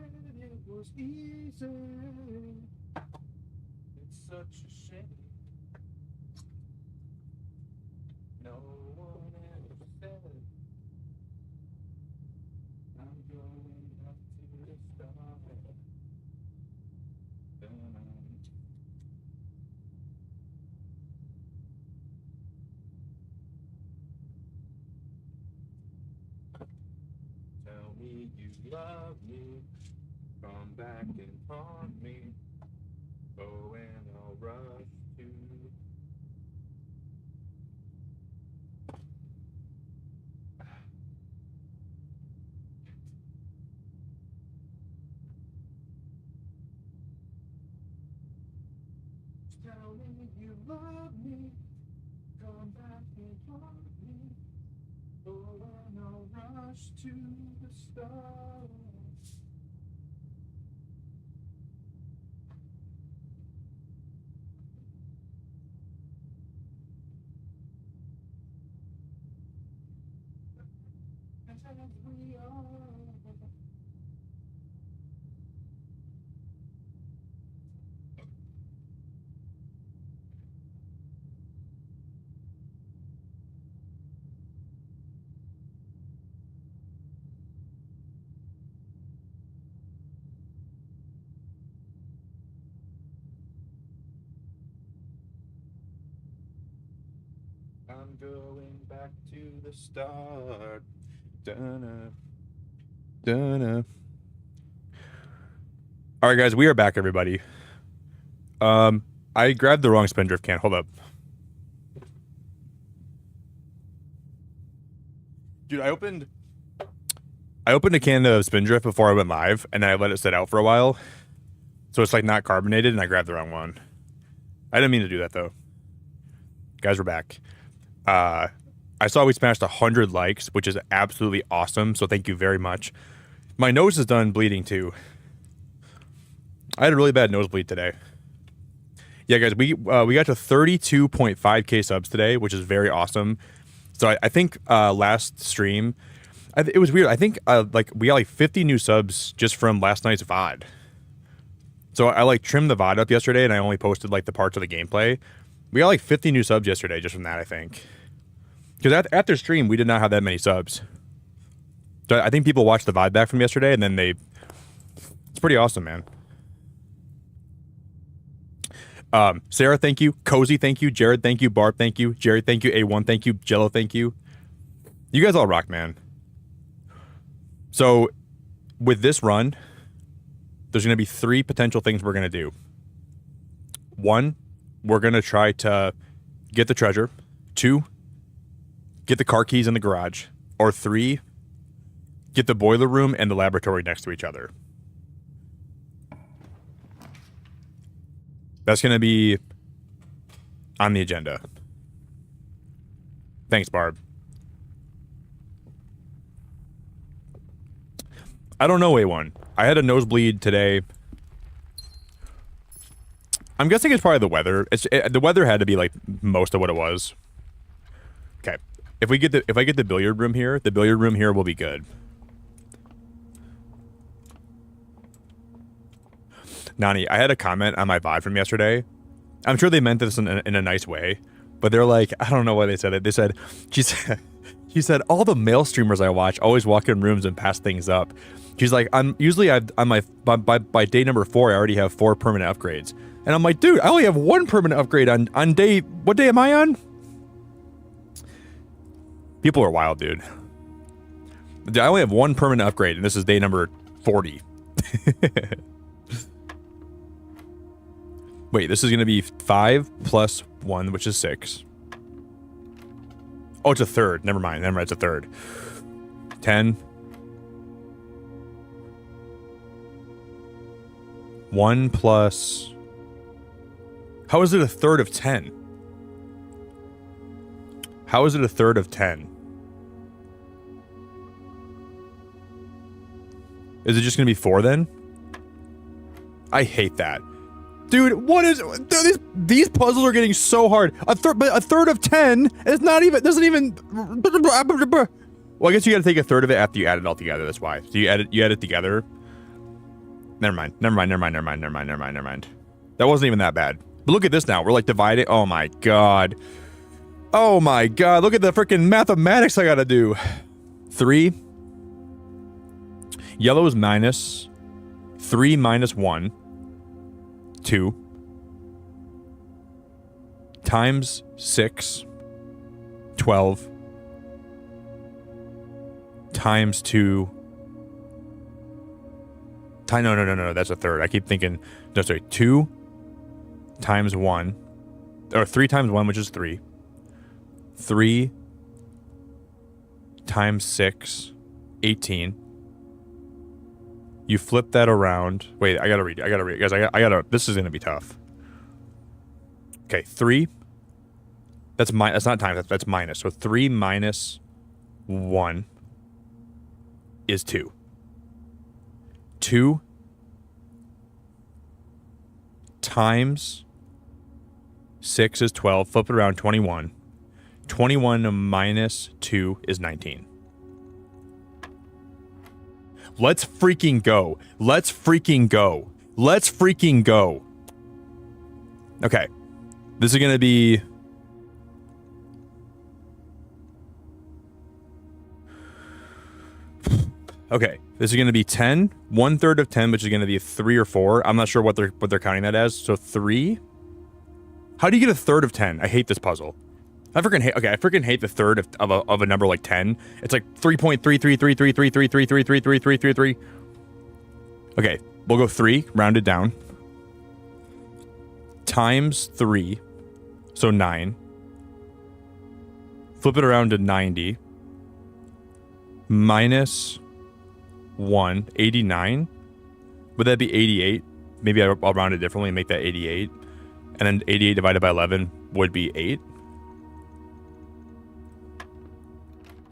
it was easy. It's such a shame. No one ever said I'm going up to the stars. Tell me you love me. Come back and haunt me. Oh, and I'll rush to. Tell me you love me. Come back and haunt me. Oh, and I'll rush to the stars. As we are. I'm going back to the start. Dun-na. Dun-na. All right, guys, we are back, everybody. I grabbed the wrong spindrift can. Hold up. Dude, I opened a can of spindrift before I went live, and I let it sit out for a while. So it's like not carbonated, and I grabbed the wrong one. I didn't mean to do that, though. Guys, we're back. I saw we smashed 100 likes, which is absolutely awesome. So thank you very much. My nose is done bleeding too. I had a really bad nosebleed today. Yeah, guys, we got to 32.5k subs today, which is very awesome. So I think last stream, it was weird. I think we got like 50 new subs just from last night's VOD. So I like trimmed the VOD up yesterday, and I only posted like the parts of the gameplay. We got like 50 new subs yesterday just from that, I think. Because after stream, we did not have that many subs. So I think people watched the VOD back from yesterday, and then it's pretty awesome, man. Sarah, thank you. Cozy, thank you. Jared, thank you. Barb, thank you. Jerry, thank you. A1, thank you. Jello, thank you. You guys all rock, man. So with this run, there's going to be 3 potential things we're going to do. 1, we're going to try to get the treasure. 2, get the car keys in the garage. Or 3, get the boiler room and the laboratory next to each other. That's going to be on the agenda. Thanks, Barb. I don't know, A1. I had a nosebleed today. I'm guessing it's probably the weather. The weather had to be like most of what it was. Okay. If I get the billiard room here, the billiard room here will be good. Nani, I had a comment on my VOD from yesterday. I'm sure they meant this in a nice way, but they're like, I don't know why they said it. They said, she said, all the male streamers I watch always walk in rooms and pass things up. She's like, by day number 4, I already have 4 permanent upgrades. And I'm like, dude, I only have 1 permanent upgrade on day, what day am I on? People are wild, dude. I only have 1 permanent upgrade, and this is day number 40. Wait, this is going to be 5 plus 1, which is 6. Oh, it's a third. Never mind, it's a third. 10. 1 plus... How is it a third of 10? How is it a third of 10? Is it just going to be 4 then? I hate that. Dude, what is... These puzzles are getting so hard. A third of 10 is not even... Doesn't even... Well, I guess you got to take a third of it after you add it all together. That's why. So you add it together. Never mind. That wasn't even that bad. But look at this now. We're like dividing. Oh my god. Oh my god. Look at the freaking mathematics I gotta do. 3. Yellow is minus. 3 minus 1. 2. Times 6. 12. Times 2. No. That's a third. I keep thinking. No, sorry. 2 times 1. Or 3 times 1, which is 3. 3 times 6. 18. You flip that around. Wait, I gotta read. Guys, I gotta. This is gonna be tough. Okay, 3. That's not times. That's minus. So 3 minus 1 is 2. 2 times 6 is 12. Flip it around, 21. 21 minus 2 is 19. Let's freaking go. Let's freaking go. Let's freaking go. Okay. This is going to be... Okay. This is going to be 10. 1/3 of 10, which is going to be 3 or 4. I'm not sure what they're counting that as. So 3. How do you get a third of 10? I hate this puzzle. I freaking hate the third of a number like 10. It's like 3.333333333333333. Okay, we'll go 3, rounded down. Times 3, so 9. Flip it around to 90. Minus 1, 89. Would that be 88? Maybe I'll round it differently and make that 88. And then 88 divided by 11 would be 8.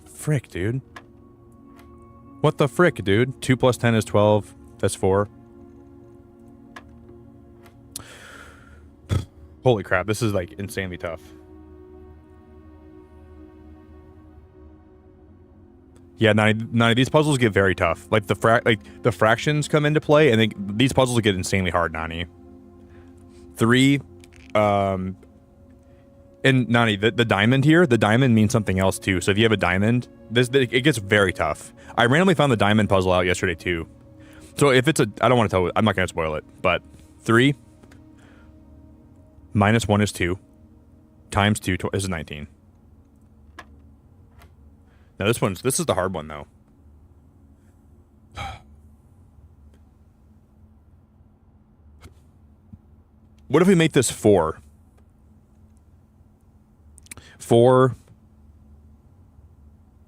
Frick, dude. What the frick, dude? 2 plus 10 is 12. That's 4. Holy crap, this is like insanely tough. Yeah, none of these puzzles get very tough. Like the fractions come into play, and these puzzles get insanely hard, Nani. 3, and Nani, the diamond here, the diamond means something else too. So if you have a diamond, it gets very tough. I randomly found the diamond puzzle out yesterday too. So if it's I don't want to tell, I'm not going to spoil it, but 3 minus 1 is 2 times 2 is 19. Now this is the hard one though. What if we make this 4? 4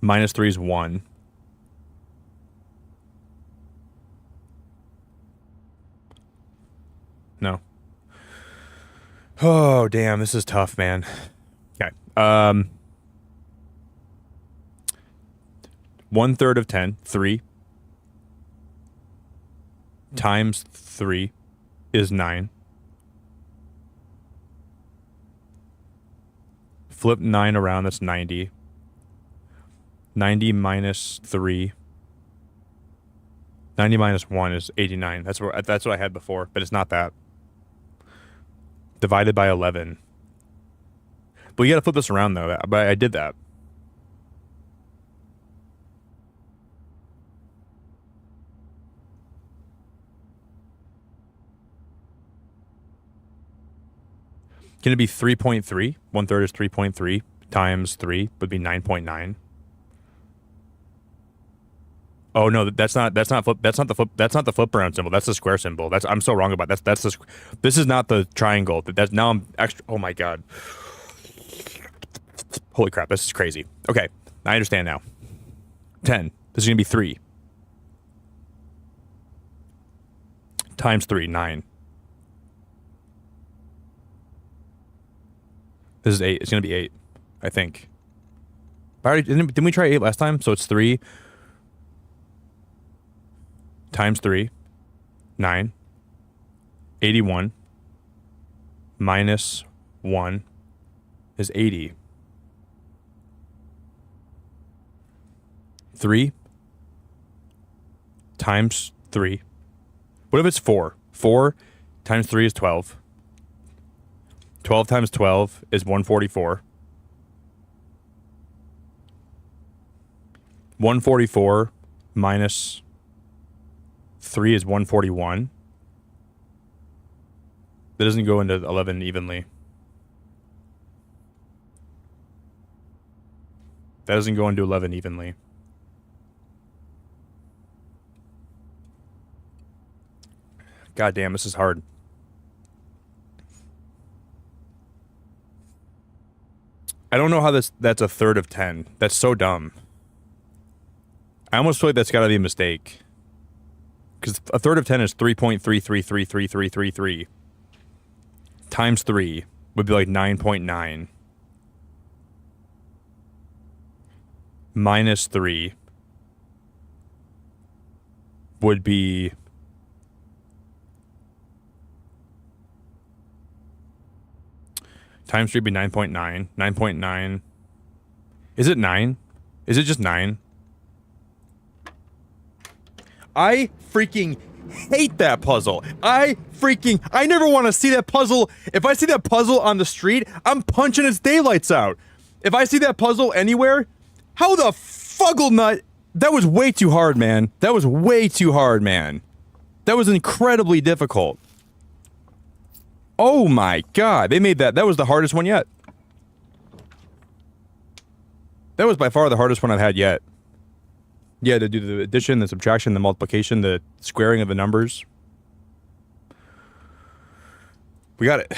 minus 3 is 1. No. Oh, damn, this is tough, man. Okay. 1/3 of 10, 3 times 3 is 9. Flip 9 around, that's 90. 90 minus 3. 90 minus 1 is 89. That's what I had before, but it's not that. Divided by 11. But you gotta flip this around though. But I did that. Can it be 3.3? 1/3 is 3.3 times 3 would be 9.9. Oh no, that's not the flip around symbol. That's the square symbol. I'm so wrong about that. This is not the triangle. That's now I'm extra. Oh my god. Holy crap, this is crazy. Okay, I understand now. 10. This is gonna be 3 times 3, 9. This is 8. It's gonna be 8, I think. Didn't we try 8 last time? So it's 3 times 3, 9. 81 minus 1 is 80. 3 times 3. What if it's 4? 4 times 3 is 12. 12 times 12 is 144. 144 minus 3 is 141. That doesn't go into 11 evenly. That doesn't go into 11 evenly. God damn, this is hard. I don't know how that's 1/3 of 10. That's so dumb. I almost feel like that's gotta be a mistake. Because 1/3 of 10 is 3.33333333 times 3 would be like 9.9 minus 3 would be times 3 would be 9.9. 9.9. Is it 9? Is it just 9? I freaking hate that puzzle. I never want to see that puzzle. If I see that puzzle on the street, I'm punching its daylights out. If I see that puzzle anywhere, how the fuggle nut? That was way too hard, man. That was way too hard, man. That was incredibly difficult. Oh my god, they made that. That was the hardest one yet. That was by far the hardest one I've had yet. Yeah, to do the addition, the subtraction, the multiplication, the squaring of the numbers. We got it.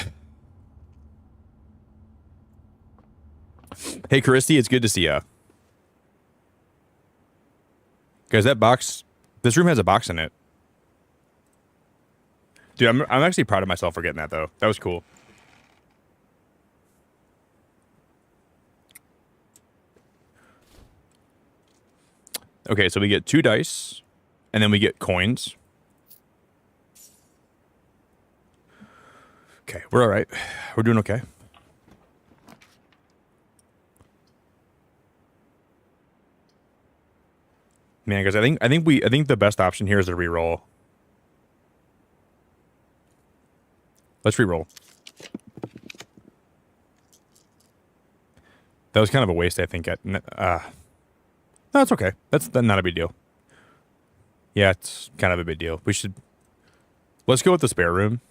Hey, Christy, it's good to see ya. Guys, that box... This room has a box in it. Dude, I'm actually proud of myself for getting that, though. That was cool. Okay, so we get 2 dice, and then we get coins. Okay, we're all right. We're doing okay. Man, guys, I think the best option here is to reroll. Let's reroll. That was kind of a waste, I think. No, it's okay. That's not a big deal. Yeah, it's kind of a big deal. Let's go with the spare room.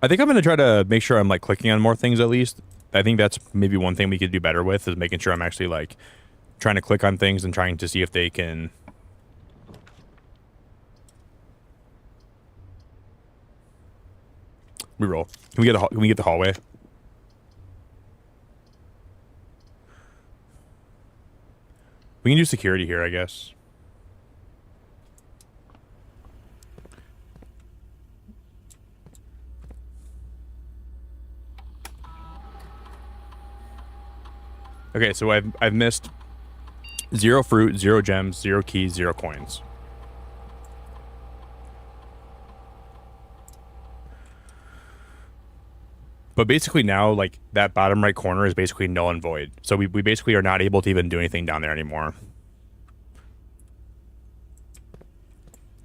I think I'm going to try to make sure I'm, like, clicking on more things at least. I think that's maybe one thing we could do better with, is making sure I'm actually, like, trying to click on things and trying to see if they can... Reroll. Can we get the hallway? We can do security here, I guess. Okay, so I've missed 0 fruit, 0 gems, 0 keys, 0 coins. But basically now, like, that bottom right corner is basically null and void. So we basically are not able to even do anything down there anymore.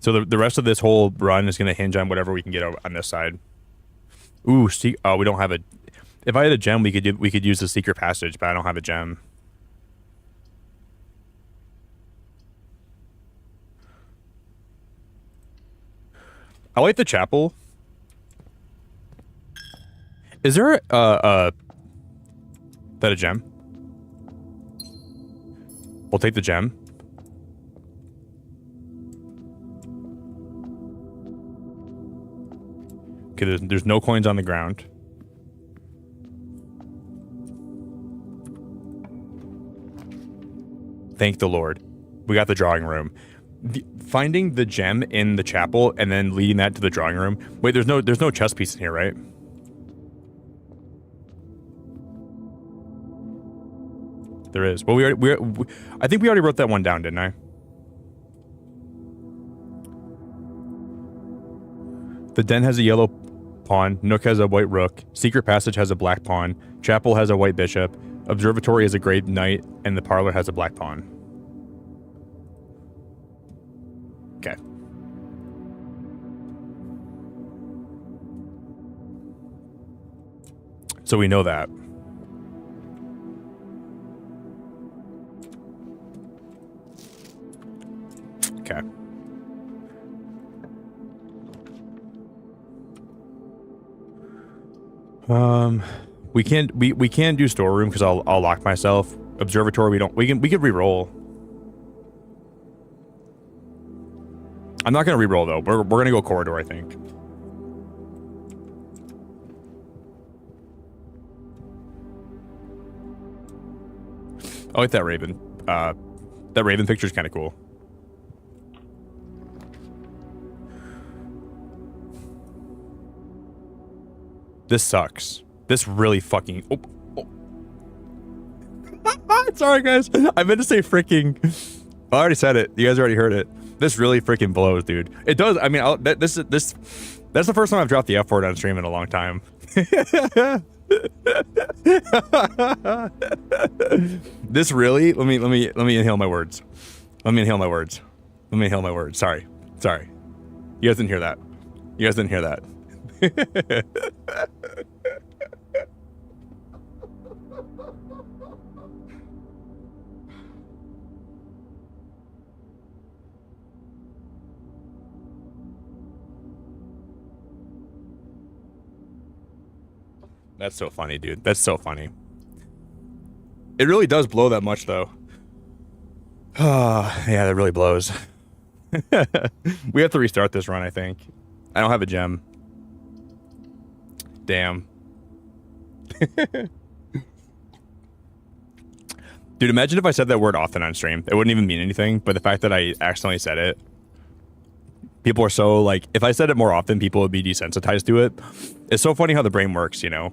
So the rest of this whole run is going to hinge on whatever we can get on this side. Ooh, see, oh, we don't have a... If I had a gem, we could use the secret passage, but I don't have a gem. I like the chapel. Is there that a gem? We'll take the gem. Okay, there's no coins on the ground. Thank the Lord. We got the drawing room. Finding the gem in the chapel and then leading that to the drawing room. Wait, there's no chess piece in here, right? There is. Well, I think we already wrote that one down, didn't I? The den has a yellow pawn. Nook has a white rook. Secret passage has a black pawn. Chapel has a white bishop. Observatory has a gray knight, and the parlor has a black pawn. Okay. So we know that. Okay. We can't do storeroom because I'll lock myself. Observatory we could re-roll. I'm not gonna re-roll though. We're gonna go corridor, I think. I like that raven. That raven picture is kind of cool. This sucks. This really fucking... Oh. Sorry, guys. I meant to say freaking... I already said it. You guys already heard it. This really freaking blows, dude. It does. I mean, that's the first time I've dropped the F word on stream in a long time. This really... Let me inhale my words. Let me inhale my words. Sorry. You guys didn't hear that. That's so funny, dude. That's so funny. It really does blow that much, though. Oh, yeah, that really blows. We have to restart this run, I think. I don't have a gem. Damn. Dude, imagine if I said that word often on stream. It wouldn't even mean anything, but the fact that I accidentally said it, people are so, like, if I said it more often, people would be desensitized to it. It's so funny how the brain works, you know?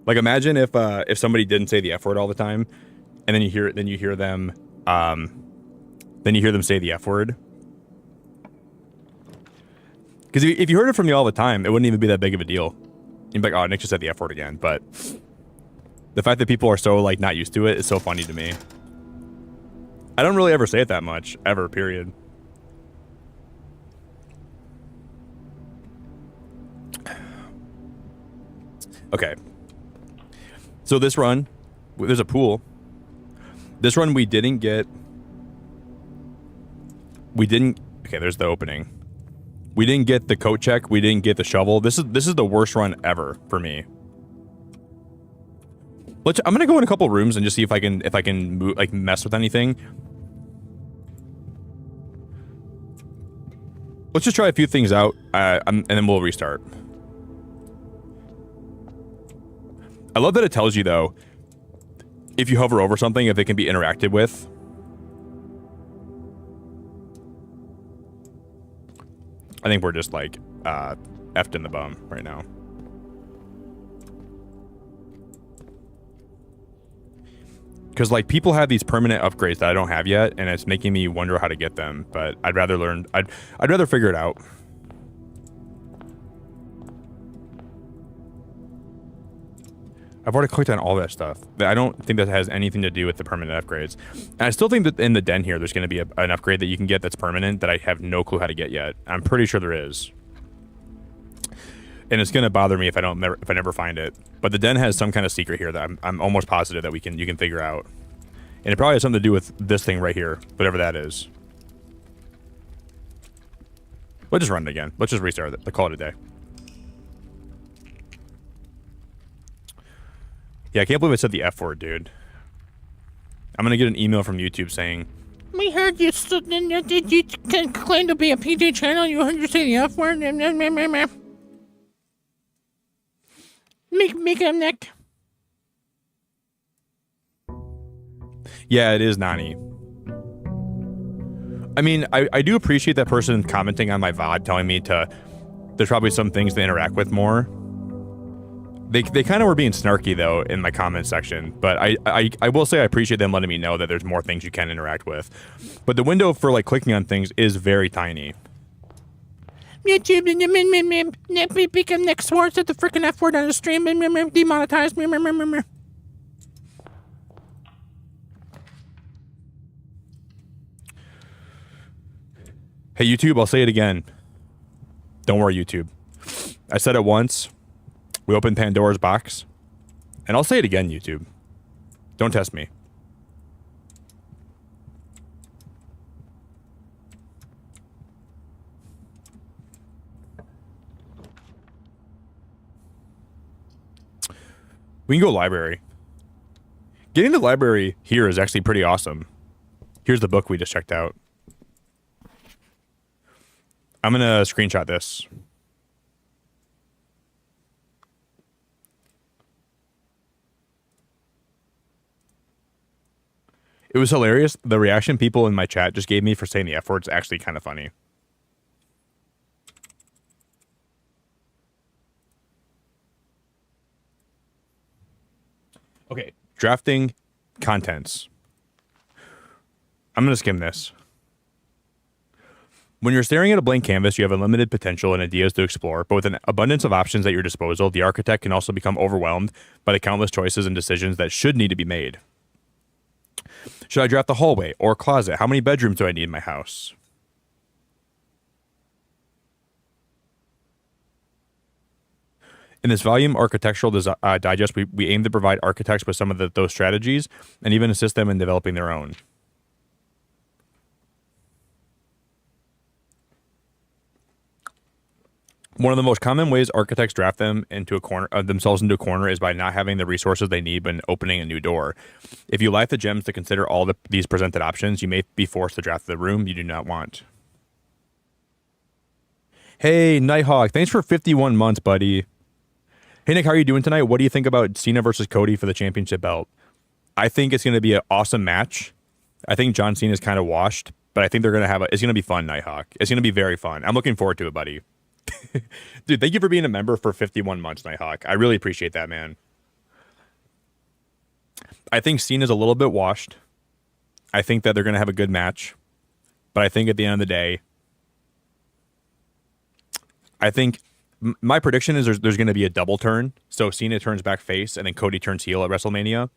Like, imagine if somebody didn't say the F word all the time, and then you hear them say the F word. Because if you heard it from me all the time, it wouldn't even be that big of a deal. You'd be like, oh, Nick just said the F word again. But the fact that people are so, like, not used to it is so funny to me. I don't really ever say it that much, ever, period. Okay. So this run, there's a pool. This run we didn't get... Okay, there's the opening. We didn't get the Cochack. We didn't get the shovel. This is the worst run ever for me. I'm gonna go in a couple rooms and just see if I can move, like, mess with anything. Let's just try a few things out, and then we'll restart. I love that it tells you, though, if you hover over something, if it can be interacted with. I think we're just, like, effed in the bum right now. Because, like, people have these permanent upgrades that I don't have yet, and it's making me wonder how to get them. But I'd rather learn... I'd rather figure it out. I've already clicked on all that stuff. I don't think that has anything to do with the permanent upgrades. And I still think that in the den here, there's going to be an upgrade that you can get that's permanent that I have no clue how to get yet. I'm pretty sure there is. And it's going to bother me if I never find it. But the den has some kind of secret here that I'm almost positive that you can figure out. And it probably has something to do with this thing right here, whatever that is. We'll just run it again. Let's just restart it. Call it a day. Yeah, I can't believe I said the F word, dude. I'm going to get an email from YouTube saying, We heard you claim to be a PG channel. You heard you say the F word. Make him Nick. yeah, it is Nani. I mean, I do appreciate that person commenting on my VOD telling me there's probably some things to interact with more. They kind of were being snarky, though, in my comment section. But I will say I appreciate them letting me know that there's more things you can interact with. But the window for, like, clicking on things is very tiny. YouTube, become next swords at the freaking F word on the stream. Demonetized. Hey, YouTube, I'll say it again. Don't worry, YouTube. I said it once. We opened Pandora's box. And I'll say it again, YouTube. Don't test me. We can go library. Getting the library here is actually pretty awesome. Here's the book we just checked out. I'm going to screenshot this. It was hilarious. The reaction people in my chat just gave me for saying the F word is actually kind of funny. Okay, drafting contents. I'm going to skim this. When you're staring at a blank canvas, you have unlimited potential and ideas to explore, but with an abundance of options at your disposal, the architect can also become overwhelmed by the countless choices and decisions that should need to be made. Should I draft the hallway or closet? How many bedrooms do I need in my house? In this volume, Architectural Digest, we aim to provide architects with some of those strategies and even assist them in developing their own. One of the most common ways architects draft them into a corner, themselves into a corner is by not having the resources they need when opening a new door. If you lack the gems to consider all these presented options, you may be forced to draft the room you do not want. Hey, Nighthawk, thanks for 51 months, buddy. Hey, Nick, how are you doing tonight? What do you think about Cena versus Cody for the championship belt? I think it's going to be an awesome match. I think John Cena is kind of washed, but I think they're going to have it's going to be fun, Nighthawk. It's going to be very fun. I'm looking forward to it, buddy. Dude, thank you for being a member for 51 months, Nighthawk. I really appreciate that, man. I think Cena's a little bit washed. I think that they're going to have a good match. But I think at the end of the day, I think my prediction is there's going to be a double turn. So Cena turns back face and then Cody turns heel at WrestleMania.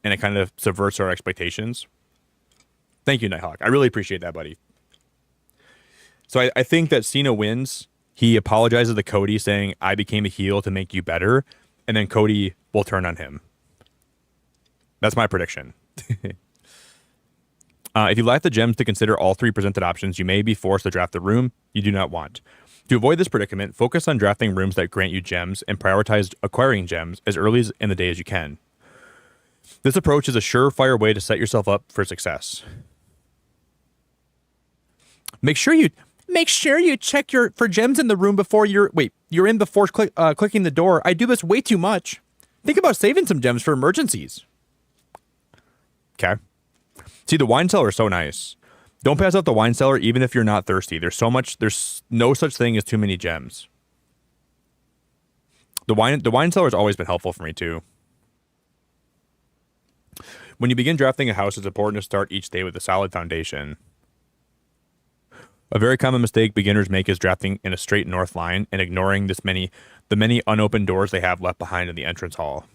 And it kind of subverts our expectations. Thank you, Nighthawk. I really appreciate that, buddy. So I think that Cena wins. He apologizes to Cody saying, I became a heel to make you better. And then Cody will turn on him. That's my prediction. If you lack the gems to consider all three presented options, you may be forced to draft the room you do not want. To avoid this predicament, focus on drafting rooms that grant you gems and prioritize acquiring gems as early in the day as you can. This approach is a surefire way to set yourself up for success. Make sure you check for gems in the room before you're in before clicking the door. I do this way too much. Think about saving some gems for emergencies. Okay. See, the wine cellar is so nice. Don't pass out the wine cellar even if you're not thirsty. There's no such thing as too many gems. The wine cellar has always been helpful for me too. When you begin drafting a house, it's important to start each day with a solid foundation. A very common mistake beginners make is drafting in a straight north line and ignoring the many unopened doors they have left behind in the entrance hall.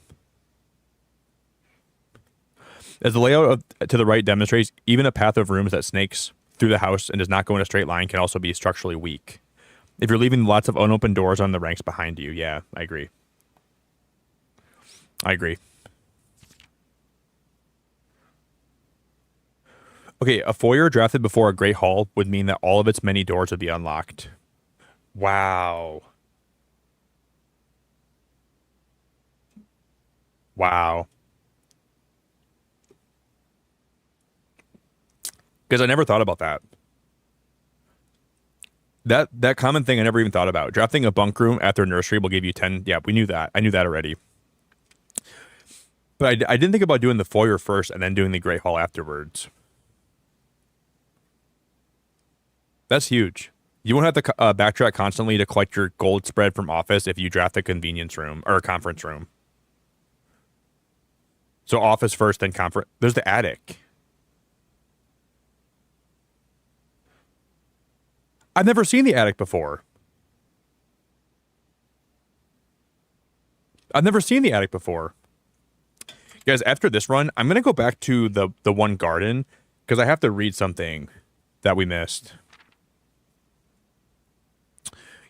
As the layout to the right demonstrates, even a path of rooms that snakes through the house and does not go in a straight line can also be structurally weak. If you're leaving lots of unopened doors on the ranks behind you, yeah, I agree. I agree. Okay, a foyer drafted before a great hall would mean that all of its many doors would be unlocked. Wow. Wow. Because I never thought about that. That common thing I never even thought about. Drafting a bunk room after nursery will give you 10. Yeah, we knew that. I knew that already. But I didn't think about doing the foyer first and then doing the great hall afterwards. That's huge. You won't have to backtrack constantly to collect your gold spread from office if you draft a convenience room or a conference room. So office first, then conference. There's the attic. I've never seen the attic before. Guys, after this run, I'm going to go back to the one garden because I have to read something that we missed.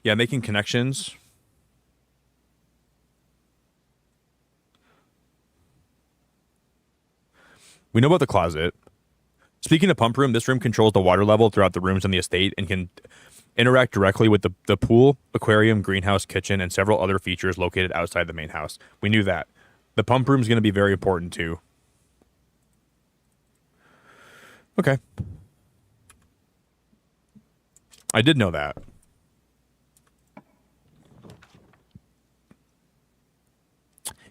Yeah, making connections. We know about the closet. Speaking of pump room, this room controls the water level throughout the rooms in the estate and can interact directly with the pool, aquarium, greenhouse, kitchen, and several other features located outside the main house. We knew that. The pump room is going to be very important too. Okay. I did know that.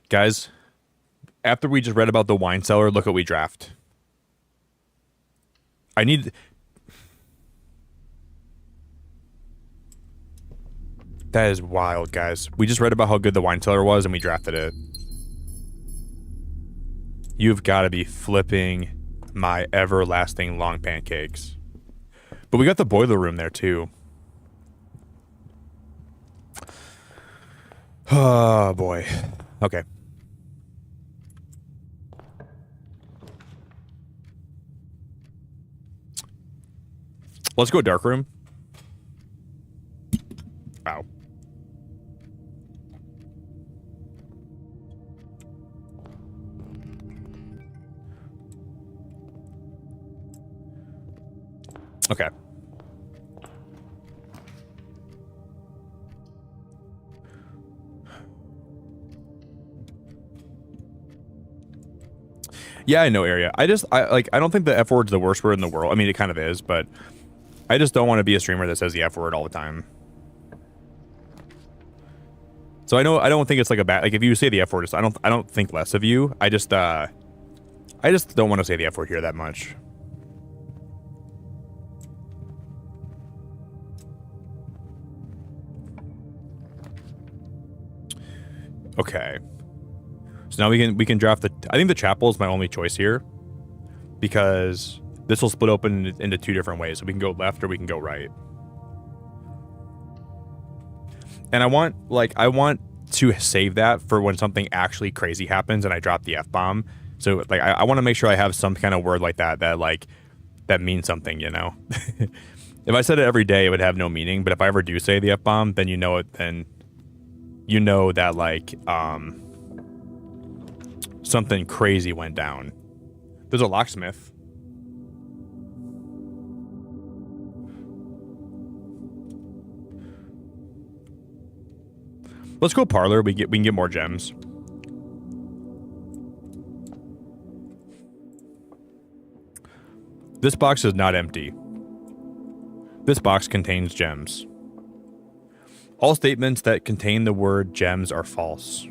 Guys, after we just read about the wine cellar, look what we draft. That is wild, guys. We just read about how good the wine cellar was and we drafted it. You've got to be flipping my everlasting long pancakes. But we got the boiler room there too. Oh boy. Okay. Let's go dark room. Wow. Okay. Yeah, I know area. I don't think the F word's the worst word in the world. I mean, it kind of is, but I just don't want to be a streamer that says the F word all the time. So I don't think it's like a bad, like if you say the F word, I don't think less of you. I just don't want to say the F word here that much. Okay. So now we can draft I think the chapel is my only choice here because this will split open into two different ways. So we can go left or we can go right. And I want to save that for when something actually crazy happens and I drop the F-bomb. So like I want to make sure I have some kind of word like that that means something, you know. If I said it every day, it would have no meaning. But if I ever do say the F-bomb, then you know it. Then you know that something crazy went down. There's a locksmith. Let's go parlor. We can get more gems. This box is not empty. This box contains gems. All statements that contain the word gems are false.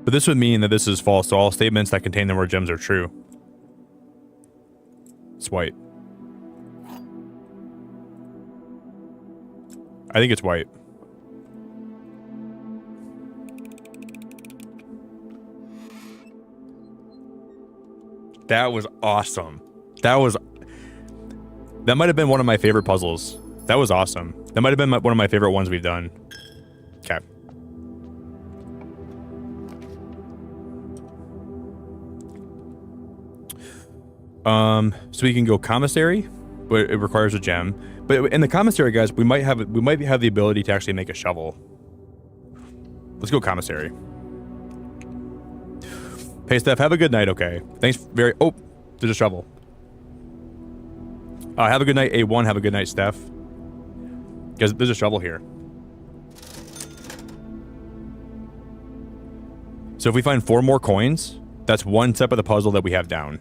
But this would mean that this is false, so all statements that contain the word gems are true. It's white. I think it's white. That was awesome. That might have been one of my favorite puzzles. That was awesome. That might have been one of my favorite ones we've done. Okay. So we can go commissary, but it requires a gem. But in the commissary, guys, we might have the ability to actually make a shovel. Let's go commissary. Hey, Steph, have a good night, okay? Thanks very... Oh, there's a shovel. Have a good night, A1. Have a good night, Steph. Because there's a shovel here. So if we find 4 more coins, that's one step of the puzzle that we have down.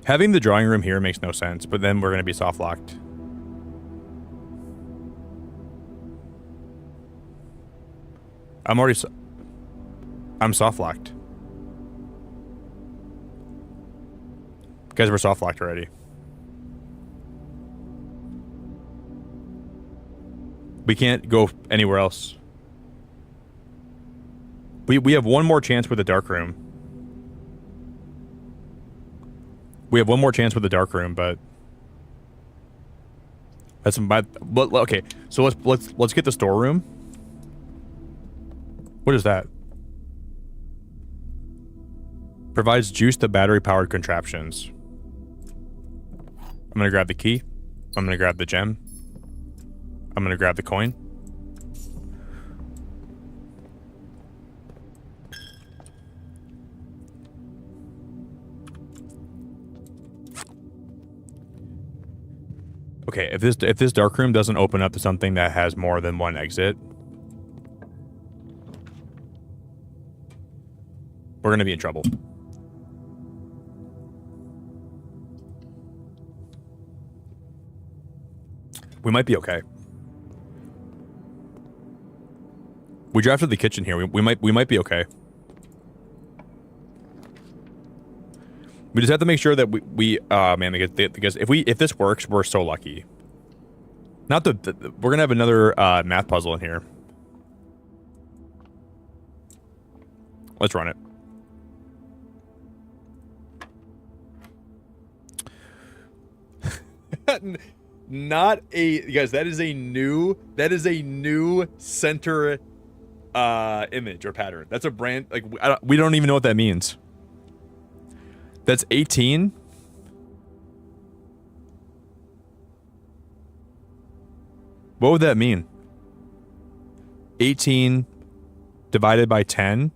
Having the drawing room here makes no sense, but then we're going to be soft-locked. I'm soft-locked. Guys, we're soft-locked already. We can't go anywhere else. We have one more chance with the dark room. We have one more chance with the dark room, but that's my. Okay, so let's get the storeroom. What is that? Provides juice to battery-powered contraptions. I'm gonna grab the key. I'm gonna grab the gem. I'm gonna grab the coin. Okay, if this dark room doesn't open up to something that has more than one exit, we're gonna be in trouble. We might be okay. We drafted the kitchen here. We might be okay. We just have to make sure that man, because if this works, we're so lucky. Not we're gonna have another math puzzle in here. Let's run it. Not a guys. That is a new center image or pattern. That's a brand like we don't even know what that means. That's 18. What would that mean? 18 divided by 10.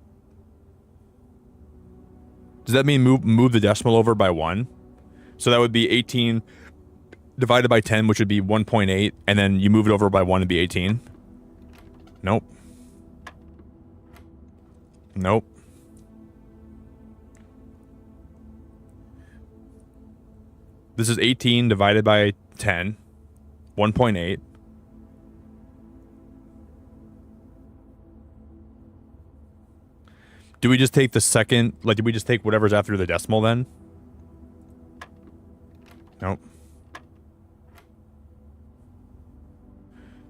Does that mean move the decimal over by 1? So that would be 18 divided by 10, which would be 1.8, and then you move it over by 1 to be 18. Nope. Nope. This is 18 divided by 10, 1.8. Do we just take the second, like, did we just take whatever's after the decimal then? Nope.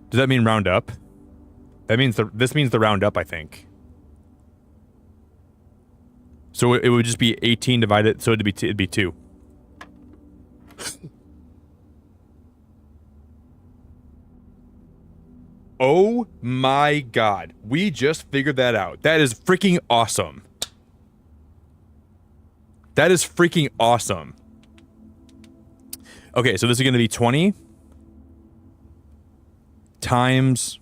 Does that mean round up? That means this means the round up, I think. So it would just be 18 divided, so it'd be 2. Oh my god. We just figured that out. That is freaking awesome. That is freaking awesome. Okay, so this is going to be 20 times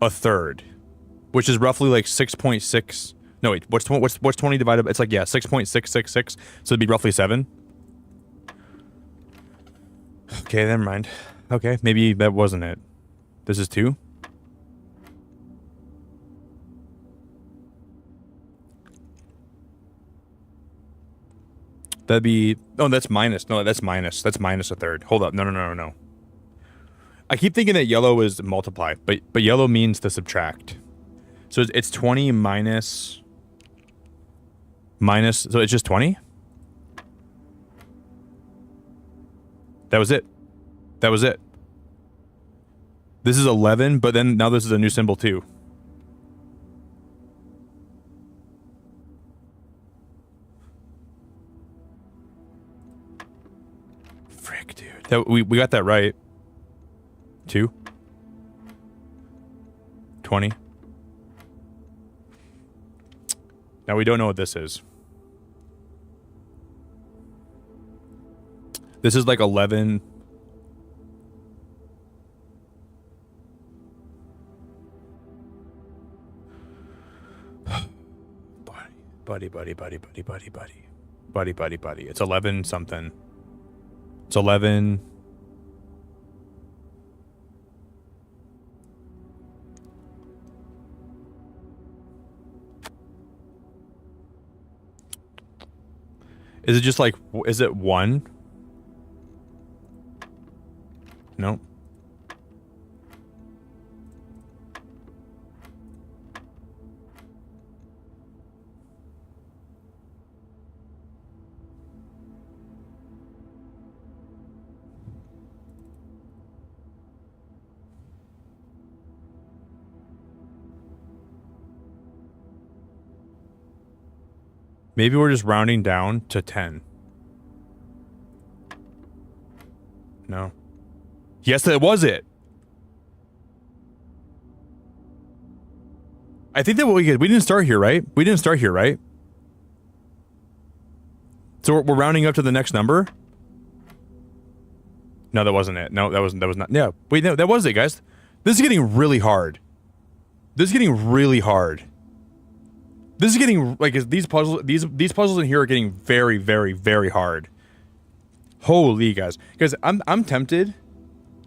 a third, which is roughly like 6.6. No, wait, what's 20 divided by? It's like, yeah, 6.666. So it'd be roughly 7. Okay, never mind. Okay, maybe that wasn't it. This is 2. That'd be... Oh, that's minus. No, that's minus. That's minus a third. Hold up. No. I keep thinking that yellow is multiply, but yellow means to subtract. So it's 20 minus, so it's just 20? That was it. That was it. This is 11, but then now this is a new symbol too. Frick, dude. We got that right. 2. 20. Now we don't know what this is. This is like 11. Buddy. It's 11 something. It's 11. Is it just like, is it 1? No. Maybe we're just rounding down to 10. No. Yes, that was it. I think that we didn't start here, right? We didn't start here, right? So we're rounding up to the next number? No, that wasn't it. No, that was not. Yeah, wait, no, that was it, guys. This is getting really hard. This is getting really hard. This is getting, like, these puzzles in here are getting very, very, very hard. Holy guys. Guys, I'm tempted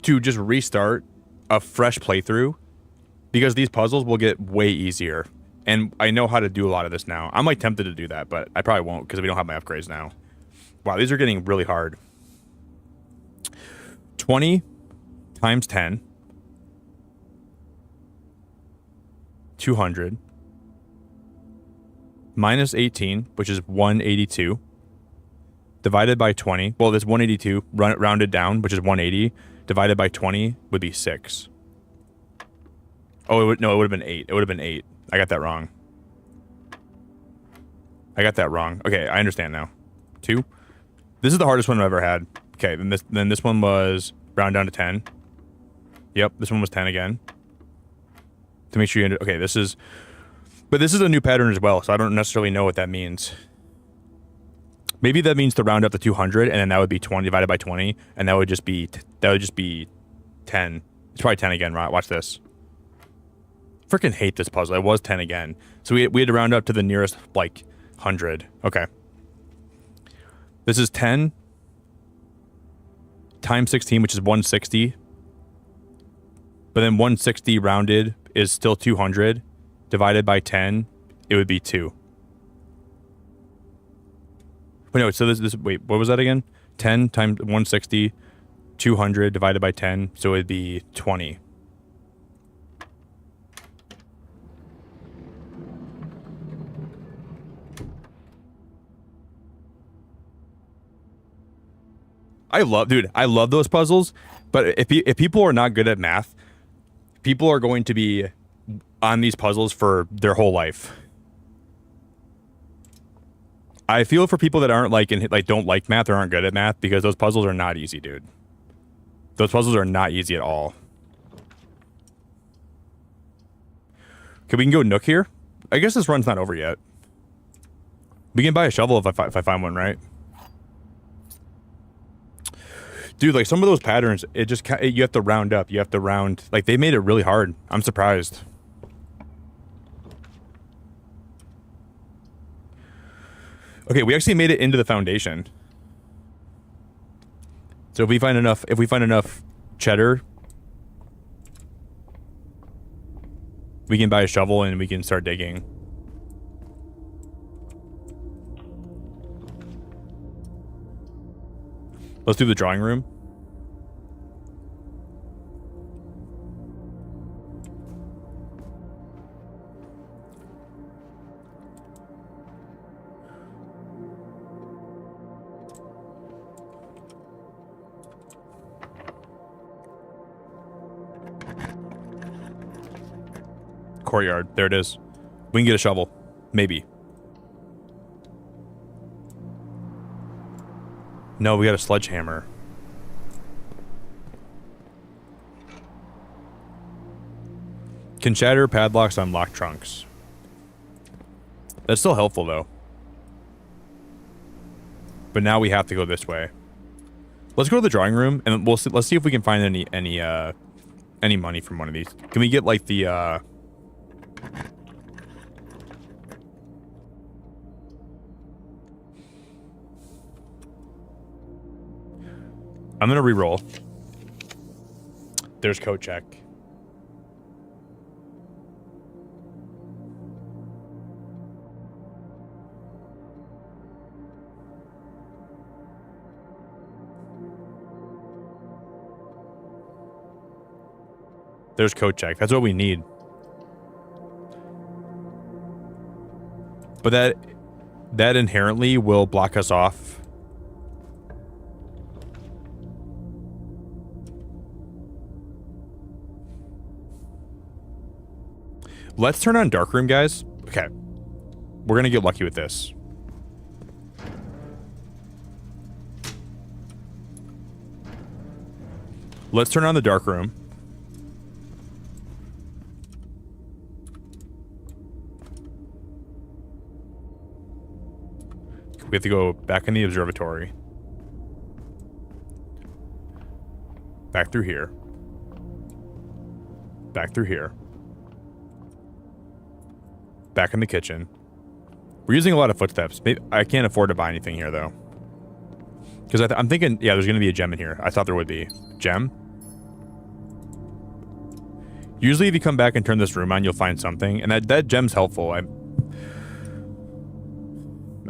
to just restart a fresh playthrough because these puzzles will get way easier. And I know how to do a lot of this now. I'm like tempted to do that, but I probably won't because we don't have my upgrades now. Wow, these are getting really hard. 20 times 10. 200. Minus 18, which is 182. Divided by 20. Well, this 182 rounded down, which is 180. Divided by 20 would be 6. Oh, it would have been 8. It would have been 8. I got that wrong. Okay, I understand now. 2. This is the hardest one I've ever had. Okay, then this one was round down to 10. Yep, this one was 10 again. To make sure you okay, this is a new pattern as well, so I don't necessarily know what that means. Maybe that means to round up to 200, and then that would be 20 divided by 20, and that would just be 10. It's probably 10 again, right? Watch this. Freaking hate this puzzle. It was 10 again. So we had to round up to the nearest, like, 100. Okay. This is 10 times 16, which is 160. But then 160 rounded is still 200. Divided by 10, it would be 2. Wait, no, so wait, what was that again? 10 times 160, 200 divided by 10, so it'd be 20. I love those puzzles, but if people are not good at math, people are going to be on these puzzles for their whole life. I feel for people that aren't don't like math or aren't good at math, because those puzzles are not easy, dude. Those puzzles are not easy at all. Okay, we can go Nook here. I guess this run's not over yet. We can buy a shovel if I find one, right? Dude, like some of those patterns, you have to round up. You have to round, like they made it really hard. I'm surprised. Okay, we actually made it into the foundation. So if we find enough cheddar, we can buy a shovel and we can start digging. Let's do the drawing room. courtyard. There it is. We can get a shovel. Maybe. No, we got a sledgehammer. Can shatter padlocks on locked trunks. That's still helpful though. But now we have to go this way. Let's go to the drawing room and we'll see, let's see if we can find any money from one of these. Can we get like the I'm gonna re-roll. There's Cochack. There's Cochack. That's what we need. But that inherently will block us off. Let's turn on Darkroom, guys. Okay. We're gonna get lucky with this. Let's turn on the Darkroom. We have to go back in the observatory. Back through here. Back through here. Back in the kitchen. We're using a lot of footsteps. Maybe, I can't afford to buy anything here, though. Because I'm thinking, yeah, there's going to be a gem in here. I thought there would be. Gem? Usually if you come back and turn this room on, you'll find something. And that gem's helpful.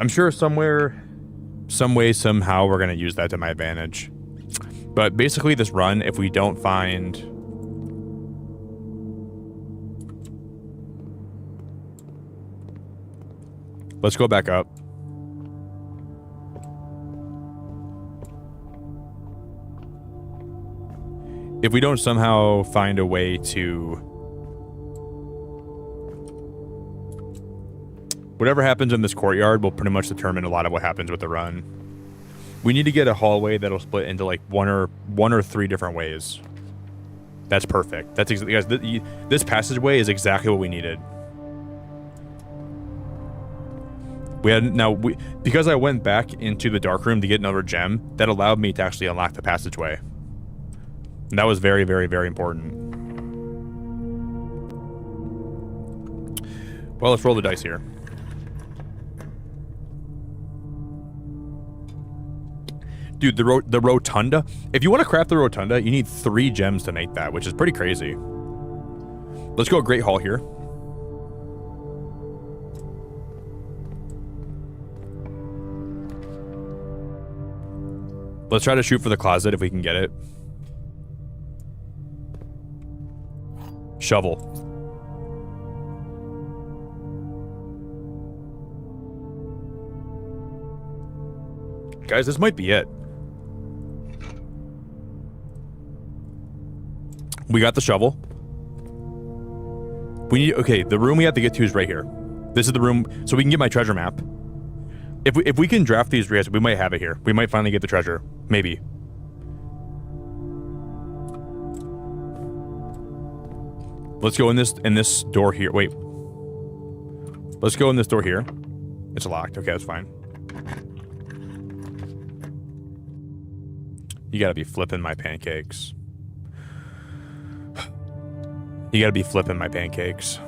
I'm sure somewhere, some way, somehow, we're going to use that to my advantage. But basically this run, if we don't find... Let's go back up. If we don't somehow find a way to... Whatever happens in this courtyard will pretty much determine a lot of what happens with the run. We need to get a hallway that'll split into like one or three different ways. That's perfect. That's exactly, guys. This passageway is exactly what we needed. Because I went back into the dark room to get another gem, that allowed me to actually unlock the passageway. And that was very, very, very important. Well, let's roll the dice here. Dude, the rotunda. If you want to craft the rotunda, you need 3 gems to make that, which is pretty crazy. Let's go Great Hall here. Let's try to shoot for the closet if we can get it. Shovel. Guys, this might be it. We got the shovel. We need... Okay, the room we have to get to is right here. This is the room... So we can get my treasure map. If we can draft these, we might have it here. We might finally get the treasure. Maybe. Let's go in this door here. Wait. Let's go in this door here. It's locked. Okay, that's fine. You gotta be flipping my pancakes. You gotta be flipping my pancakes.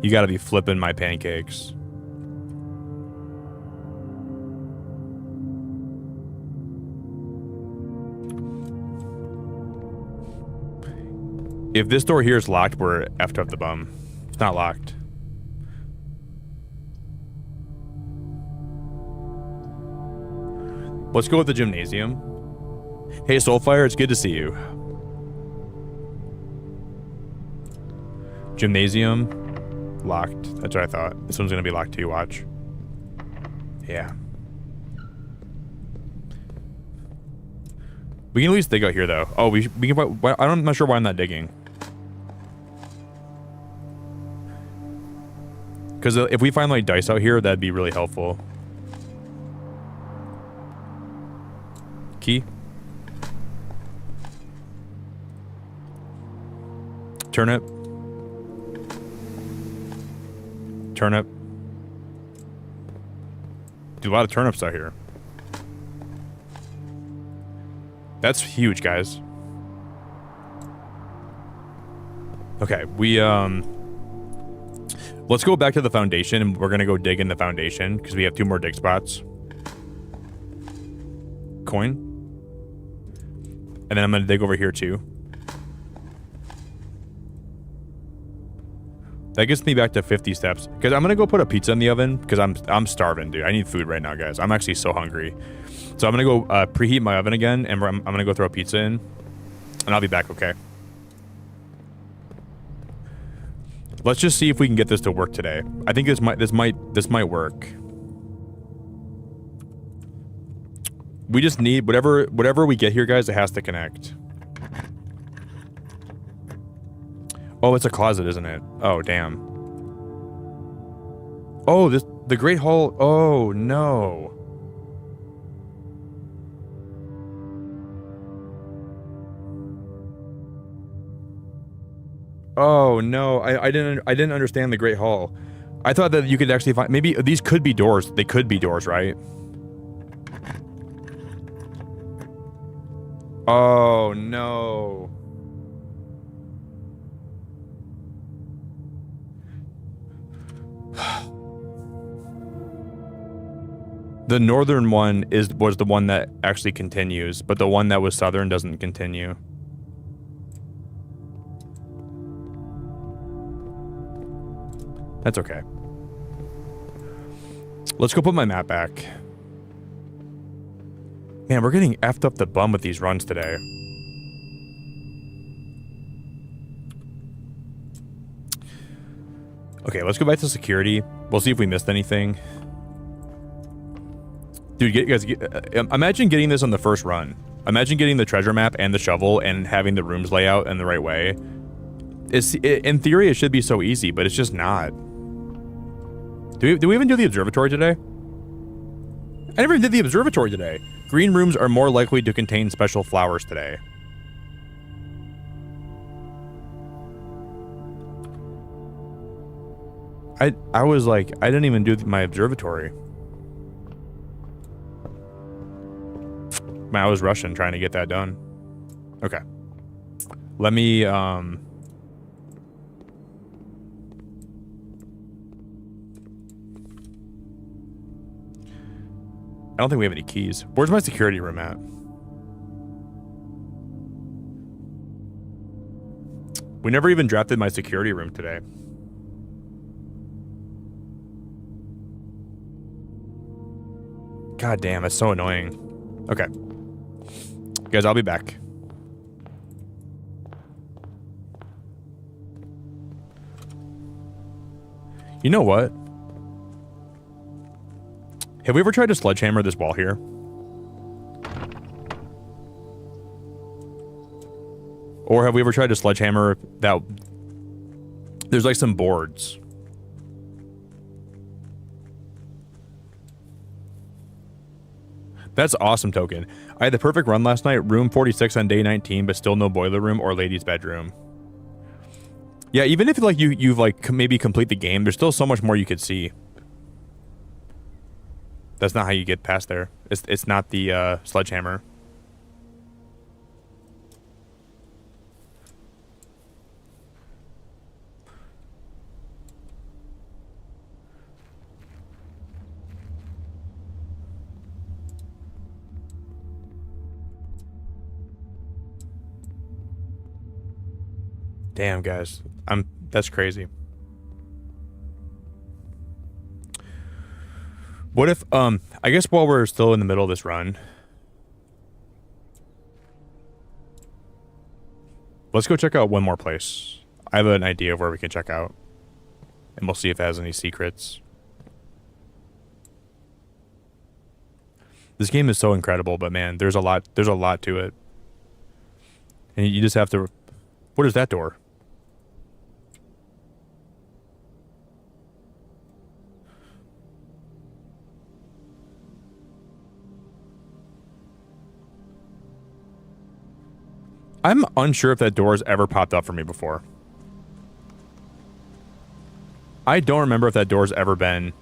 You gotta be flipping my pancakes. If this door here is locked, we're effed up the bum. It's not locked. Let's go with the gymnasium. Hey, Soulfire, it's good to see you. Gymnasium. Locked. That's what I thought. This one's gonna be locked too, watch. Yeah. We can at least dig out here, though. Oh, we can. I'm not sure why I'm not digging. Because if we find like dice out here, that'd be really helpful. Key. Turnip. Turnip. Do a lot of turnips out here. That's huge, guys. Okay, let's go back to the foundation, and we're gonna go dig in the foundation because we have 2 more dig spots. Coin. And then I'm gonna dig over here too. That gets me back to 50 steps. Because I'm gonna go put a pizza in the oven because I'm starving, dude. I need food right now, guys. I'm actually so hungry. So I'm gonna go preheat my oven again, and I'm gonna go throw a pizza in, and I'll be back. Okay. Let's just see if we can get this to work today. I think this might work. We just need whatever we get here, guys. It has to connect. Oh, it's a closet, isn't it? Oh, damn. Oh, the Great Hall. Oh no. Oh no, I didn't understand the Great Hall. I thought that you could actually find, maybe these could be doors. They could be doors, right? Oh no. The northern one was the one that actually continues, but the one that was southern doesn't continue. That's okay. Let's go put my map back. Man, we're getting effed up the bum with these runs today. Okay, let's go back to security. We'll see if we missed anything. Dude, imagine getting this on the first run. Imagine getting the treasure map and the shovel and having the rooms lay out in the right way. In theory, it should be so easy, but it's just not. Do we even do the observatory today? I never did the observatory today. Green rooms are more likely to contain special flowers today. I was like, I didn't even do my observatory. Man, I was rushing trying to get that done. Okay. Let me, I don't think we have any keys. Where's my security room at? We never even drafted my security room today. God damn, that's so annoying. Okay. Guys, I'll be back. You know what? Have we ever tried to sledgehammer this wall here? Or have we ever tried to sledgehammer that? There's like some boards. That's awesome, Token. I had the perfect run last night. Room 46 on day 19, but still no boiler room or ladies' bedroom. Yeah, even if like you've like maybe complete the game, there's still so much more you could see. That's not how you get past there. It's not the sledgehammer. Damn, guys. That's crazy. What if, I guess while we're still in the middle of this run, let's go check out one more place. I have an idea of where we can check out, and we'll see if it has any secrets. This game is so incredible, but man, there's a lot to it. And you just have to... What is that door? I'm unsure if that door has ever popped up for me before. I don't remember if that door's ever been...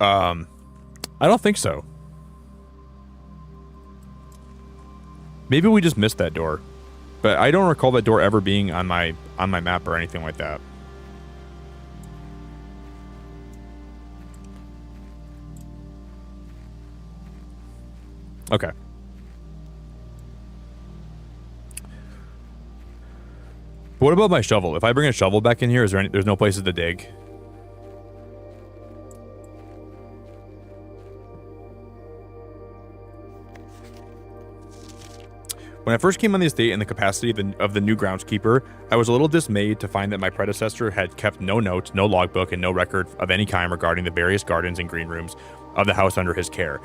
I don't think so. Maybe we just missed that door. But I don't recall that door ever being on my map or anything like that. Okay. But what about my shovel? If I bring a shovel back in here, is there there's no places to dig? When I first came on the estate in the capacity of the new groundskeeper, I was a little dismayed to find that my predecessor had kept no notes, no logbook, and no record of any kind regarding the various gardens and green rooms of the house under his care.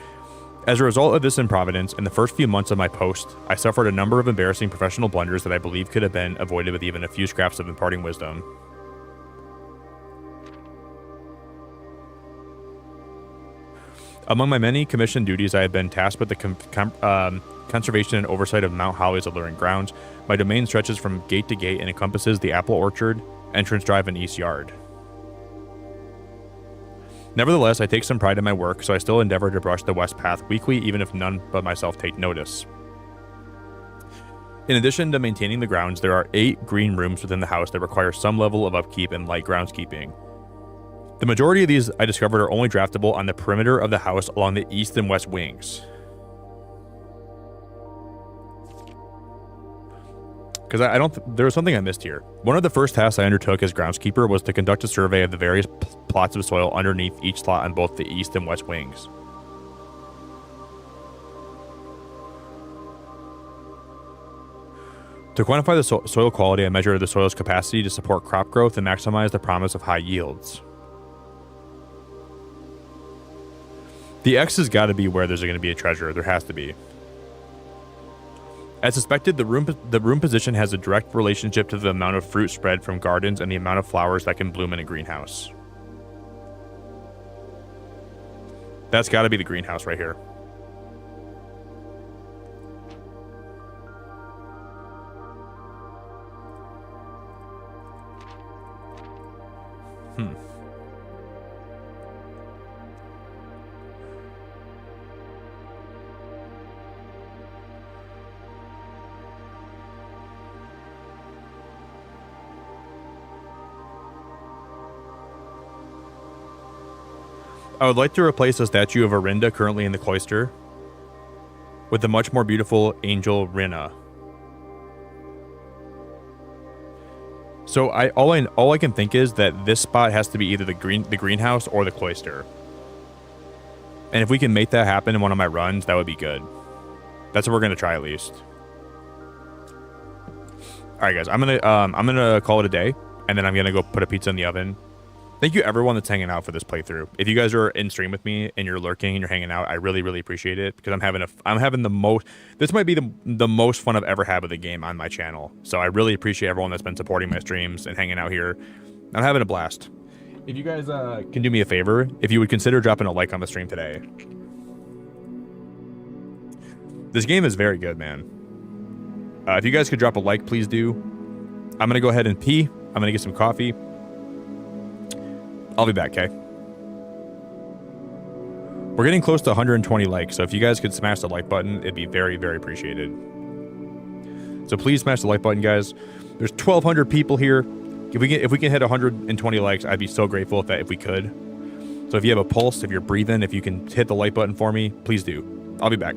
As a result of this improvidence, in the first few months of my post, I suffered a number of embarrassing professional blunders that I believe could have been avoided with even a few scraps of imparting wisdom. Among my many commissioned duties, I have been tasked with the conservation and oversight of Mount Holly's alluring grounds. My domain stretches from gate to gate and encompasses the apple orchard, entrance drive, and east yard. Nevertheless, I take some pride in my work, so I still endeavor to brush the west path weekly, even if none but myself take notice. In addition to maintaining the grounds, there are 8 green rooms within the house that require some level of upkeep and light groundskeeping. The majority of these I discovered are only draftable on the perimeter of the house along the east and west wings. Because I don't... there was something I missed here. One of the first tasks I undertook as groundskeeper was to conduct a survey of the various plots of soil underneath each slot on both the east and west wings. To quantify the soil quality, I measured the soil's capacity to support crop growth and maximize the promise of high yields. The X has got to be where there's going to be a treasure. There has to be. As suspected, the room position has a direct relationship to the amount of fruit spread from gardens and the amount of flowers that can bloom in a greenhouse. That's got to be the greenhouse right here. I would like to replace the statue of Orindia currently in the cloister with the much more beautiful angel Rinna. So all I can think is that this spot has to be either the greenhouse or the cloister. And if we can make that happen in one of my runs, that would be good. That's what we're gonna try at least. All right, guys, I'm gonna call it a day, and then I'm gonna go put a pizza in the oven. Thank you everyone that's hanging out for this playthrough. If you guys are in stream with me and you're lurking and you're hanging out, I really, really appreciate it because I'm having the most. This might be the most fun I've ever had with a game on my channel. So I really appreciate everyone that's been supporting my streams and hanging out here. I'm having a blast. If you guys can do me a favor, if you would consider dropping a like on the stream today. This game is very good, man. If you guys could drop a like, please do. I'm gonna go ahead and pee. I'm gonna get some coffee. I'll be back, okay? We're getting close to 120 likes, so if you guys could smash the like button, it'd be very, very appreciated. So please smash the like button, guys. There's 1,200 people here. If we can hit 120 likes, I'd be so grateful if we could. So if you have a pulse, if you're breathing, if you can hit the like button for me, please do. I'll be back.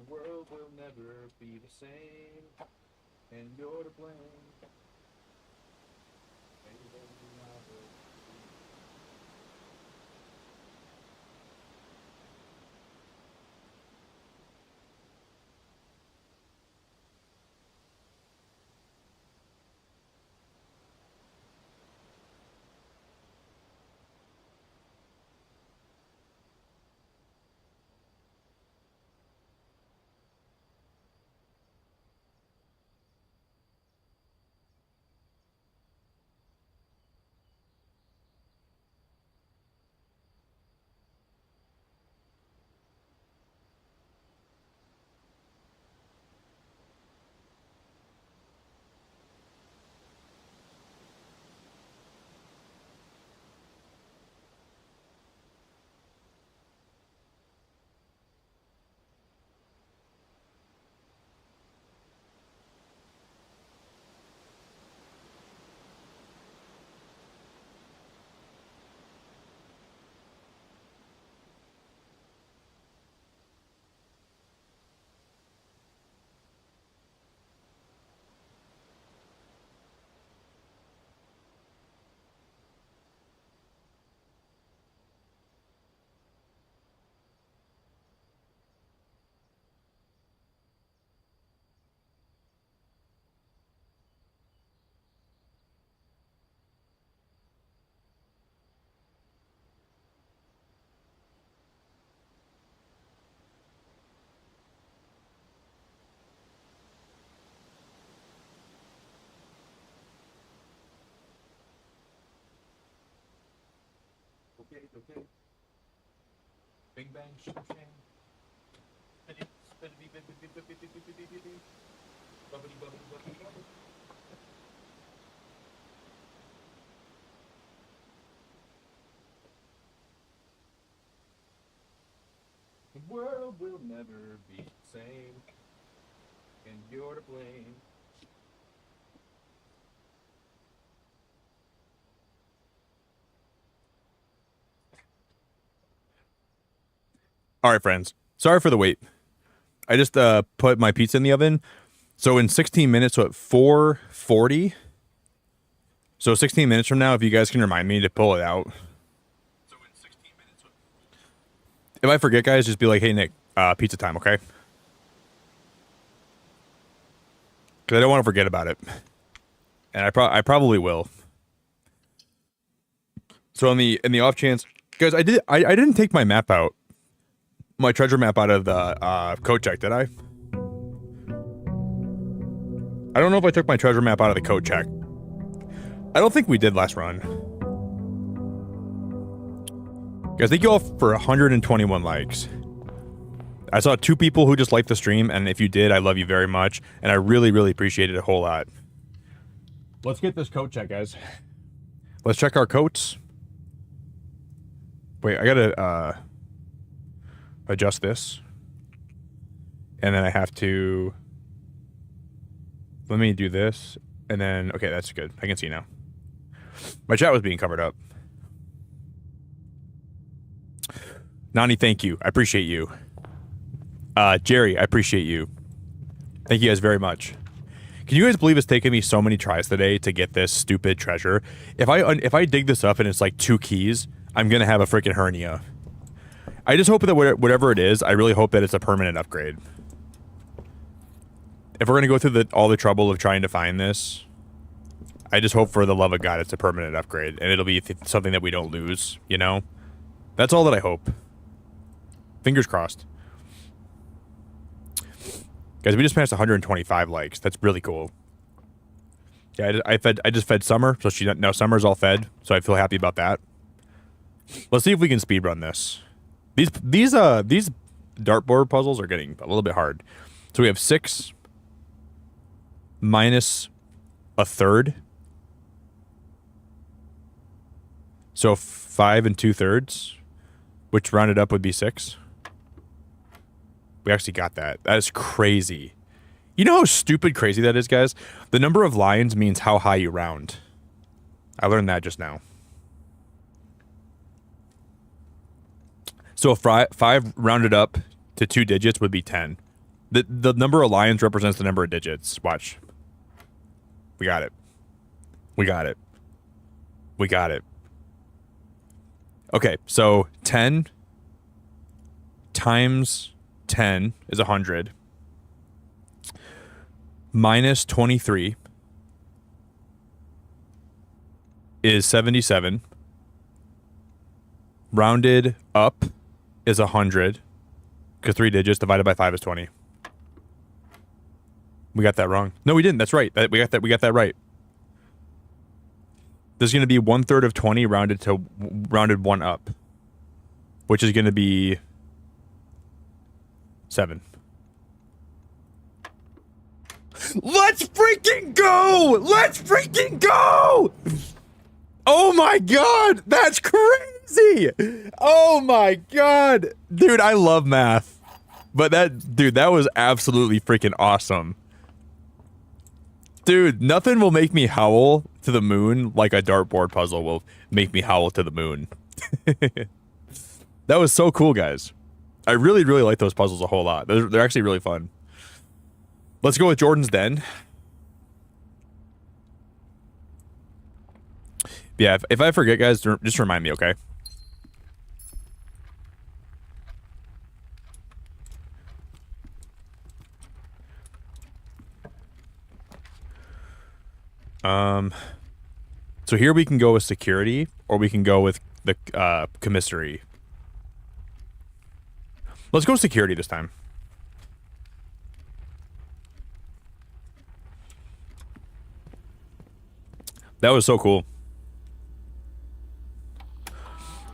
world will never be the same, and you're to blame. Okay. Bing bang, shing shang. Bubbly, bubbly, bubbly, bubbly. The world will never be the same, and you're to blame. All right, friends. Sorry for the wait. I just put my pizza in the oven. So in 16 minutes, so at 4:40. So 16 minutes from now, if you guys can remind me to pull it out. So in 16 minutes. If I forget, guys, just be like, "Hey, Nick, pizza time, okay?" Because I don't want to forget about it, and I probably will. So in the off chance, guys, I didn't take my map out. My treasure map out of the Cochack, did I? I don't know if I took my treasure map out of the Cochack. I don't think we did last run. Guys, thank you all for 121 likes. I saw 2 people who just liked the stream, and if you did, I love you very much, and I really, really appreciate it a whole lot. Let's get this coat check, guys. Let's check our coats. Wait, I gotta adjust this. And then I have to... Let me do this. And then... Okay, that's good. I can see now. My chat was being covered up. Nani, thank you. I appreciate you. Jerry, I appreciate you. Thank you guys very much. Can you guys believe it's taken me so many tries today to get this stupid treasure? If I dig this up and it's like 2 keys, I'm gonna have a freaking hernia. I just hope that whatever it is, I really hope that it's a permanent upgrade. If we're gonna go through all the trouble of trying to find this, I just hope for the love of God it's a permanent upgrade, and it'll be something that we don't lose, you know? That's all that I hope. Fingers crossed. Guys, we just passed 125 likes. That's really cool. Yeah, I just fed Summer, so now Summer's all fed, so I feel happy about that. Let's see if we can speedrun this. These dartboard puzzles are getting a little bit hard. So we have 6 minus a third. So 5 2/3, which rounded up would be 6. We actually got that. That is crazy. You know how stupid crazy that is, guys? The number of lines means how high you round. I learned that just now. So 5 rounded up to 2 digits would be 10. The number of lines represents the number of digits. Watch. We got it. We got it. We got it. Okay, so 10 times 10 is 100. Minus 23 is 77. Rounded up is 100. Because 3 digits divided by 5 is 20. We got that wrong. No, we didn't. That's right. We got that right. There's going to be 1/3 of 20 rounded 1 up, which is going to be 7. Let's freaking go! Let's freaking go! Oh my god, that's crazy! Oh my god, dude, I love math, but that was absolutely freaking awesome. Dude, nothing will make me howl to the moon like a dartboard puzzle will make me howl to the moon. That was so cool, guys. I really, really like those puzzles a whole lot. They're actually really fun. Let's go with Jordan's Den. Yeah, if I forget, guys, just remind me, okay? So here we can go with security, or we can go with the commissary. Let's go security this time. That was so cool.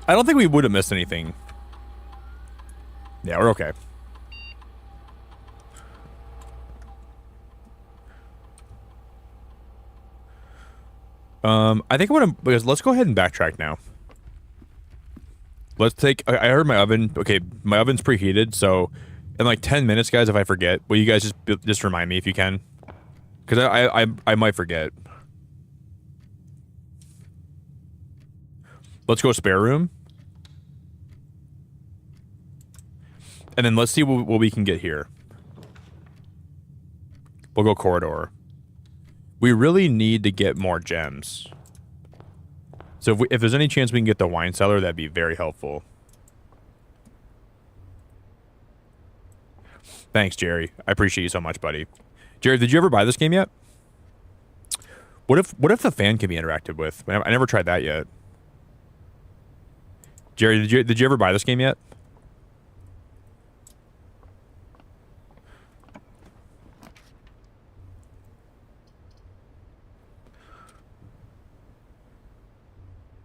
I don't think we would have missed anything. Yeah, we're okay. I think what I'm, because let's go ahead and backtrack now. Let's take, I heard my oven, okay, my oven's preheated, so in like 10 minutes, guys, if I forget, will you guys just remind me if you can? Because I might forget. Let's go spare room. And then let's see what we can get here. We'll go corridor. We really need to get more gems. So if there's any chance we can get the wine cellar, that'd be very helpful. Thanks, Jerry. I appreciate you so much, buddy. Jerry, did you ever buy this game yet? What if the fan can be interacted with? I never tried that yet. Jerry, did you ever buy this game yet?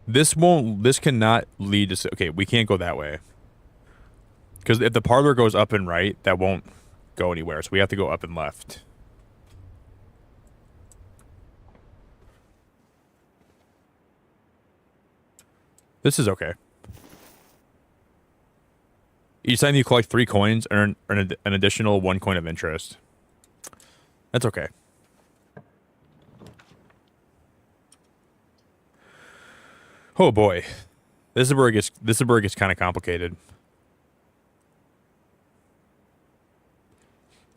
This cannot lead to, okay, we can't go that way. Because if the parlor goes up and right, that won't go anywhere. So we have to go up and left. This is okay. Each time you collect 3 coins, earn an additional 1 coin of interest. That's okay. Oh boy, this is where it gets kind of complicated.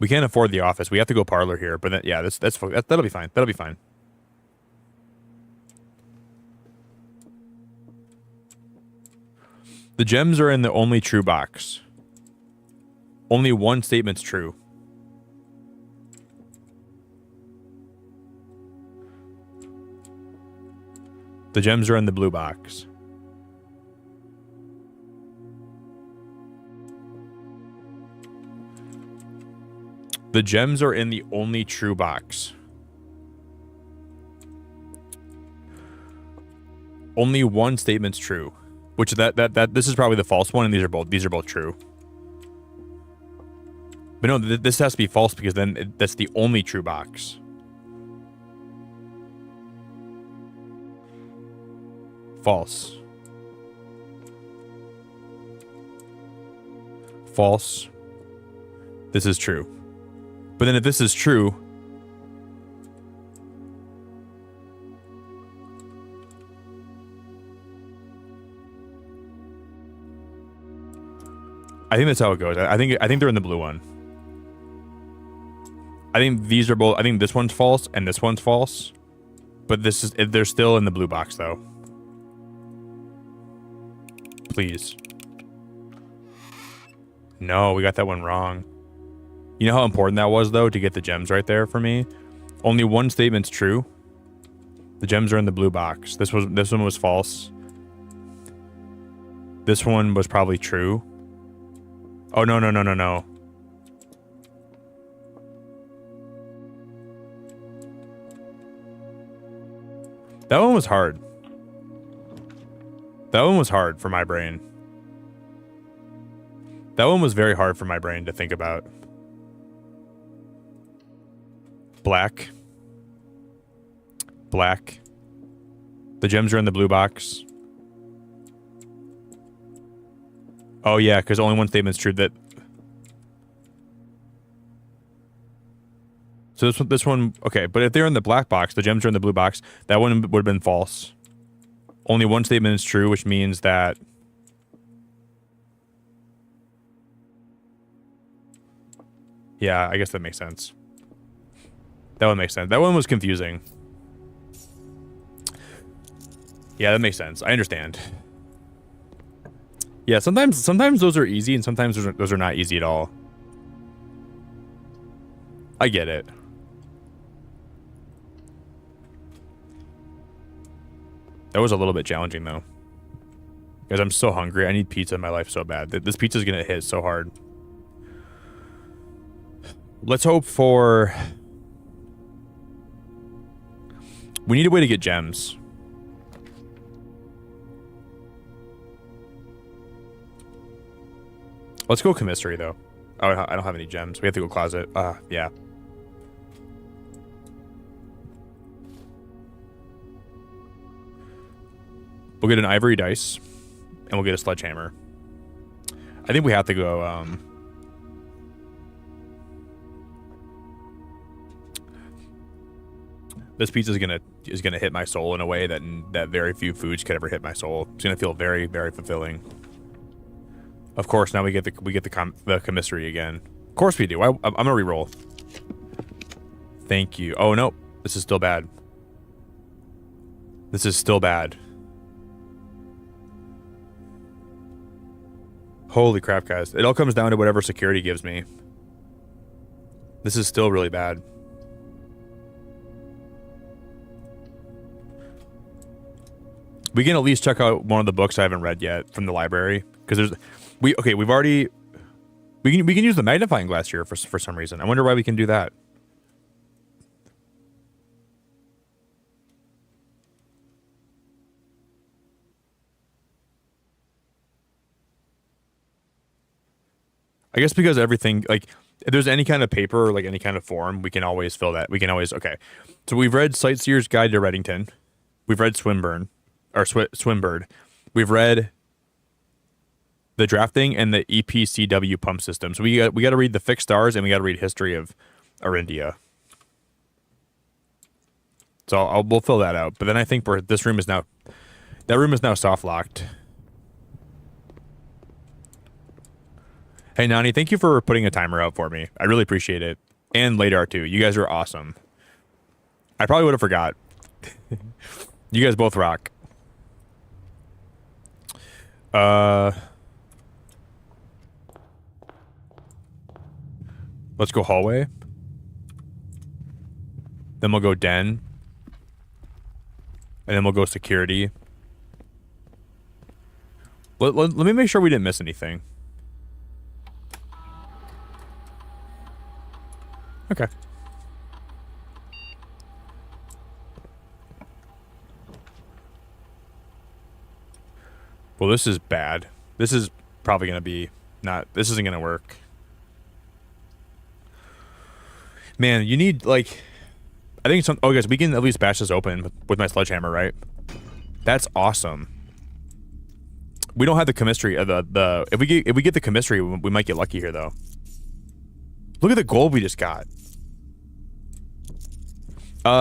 We can't afford the office. We have to go parlor here, but then, yeah, that'll be fine. That'll be fine. The gems are in the only true box. Only one statement's true. The gems are in the blue box. The gems are in the only true box. Only one statement's true, which this is probably the false one, and these are both true. But no, this has to be false because then that's the only true box. False. False. This is true. But then if this is true, I think that's how it goes. I think they're in the blue one. I think these are both. I think this one's false and this one's false. But they're still in the blue box though. Please. No, we got that one wrong. You know how important that was though to get the gems right there for me? Only one statement's true. The gems are in the blue box. This one was false. This one was probably true. Oh no. That one was hard. That one was hard for my brain. That one was very hard for my brain to think about. Black. Black. The gems are in the blue box. Oh yeah, because only one statement's true. That. So this one, okay, but if they're in the black box, the gems are in the blue box, that one would have been false. Only one statement is true, which means that... Yeah, I guess that makes sense. That one makes sense. That one was confusing. Yeah, that makes sense. I understand. Yeah, sometimes those are easy, and sometimes those are not easy at all. I get it. That was a little bit challenging, though. Guys, I'm so hungry. I need pizza in my life so bad. This pizza's gonna hit so hard. Let's hope for... We need a way to get gems. Let's go commissary, though. Oh, I don't have any gems. We have to go closet. Yeah. We'll get an ivory dice, and we'll get a sledgehammer. I think we have to go, This pizza is gonna hit my soul in a way that very few foods could ever hit my soul. It's gonna feel very, very fulfilling. Of course, now we get the commissary again. Of course we do. I'm gonna re-roll. Thank you. Oh no, this is still bad. This is still bad. Holy crap, guys! It all comes down to whatever security gives me. This is still really bad. We can at least check out one of the books I haven't read yet from the library, because we can use the magnifying glass here for some reason. I wonder why we can do that. I guess because everything, like, if there's any kind of paper or like any kind of form, we can always fill that. We can always, okay. So we've read Sightseer's Guide to Reddington. We've read Swinburne. Or Swinbird. We've read the drafting and the EPCW pump system. So we got to read the fixed stars, and we got to read history of Orindia. So we'll fill that out. But then I think that room is now soft locked. Hey Nani, thank you for putting a timer out for me. I really appreciate it. And Ladar too. You guys are awesome. I probably would have forgot. You guys both rock. Let's go hallway. Then we'll go den. And then we'll go security. Let me make sure we didn't miss anything. Okay. Well, this is bad. This is probably going to be this isn't going to work. Man, you need, like, I think oh, guys, we can at least bash this open with my sledgehammer, right? That's awesome. We don't have the chemistry of if we get the chemistry, we might get lucky here, though. Look at the gold we just got.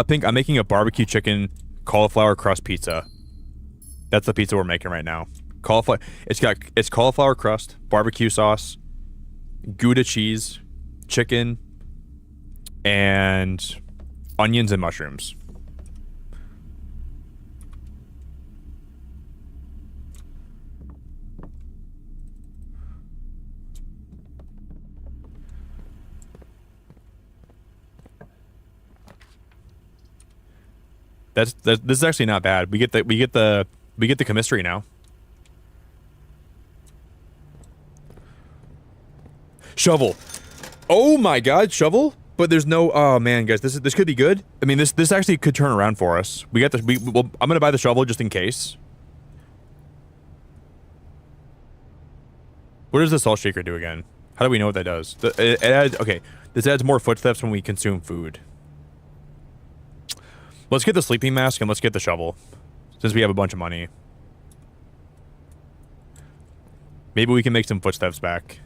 Pink, I'm making a barbecue chicken cauliflower crust pizza. That's the pizza we're making right now. Cauliflower. It's cauliflower crust, barbecue sauce, Gouda cheese, chicken, and onions and mushrooms. This is actually not bad. We get the chemistry now. Shovel. Oh my god, shovel? But there's no. Oh man, guys, this could be good. I mean, this actually could turn around for us. We got the. Well, I'm gonna buy the shovel just in case. What does the salt shaker do again? How do we know what that does? It adds. Okay, this adds more footsteps when we consume food. Let's get the sleeping mask and let's get the shovel, since we have a bunch of money. Maybe we can make some footsteps back.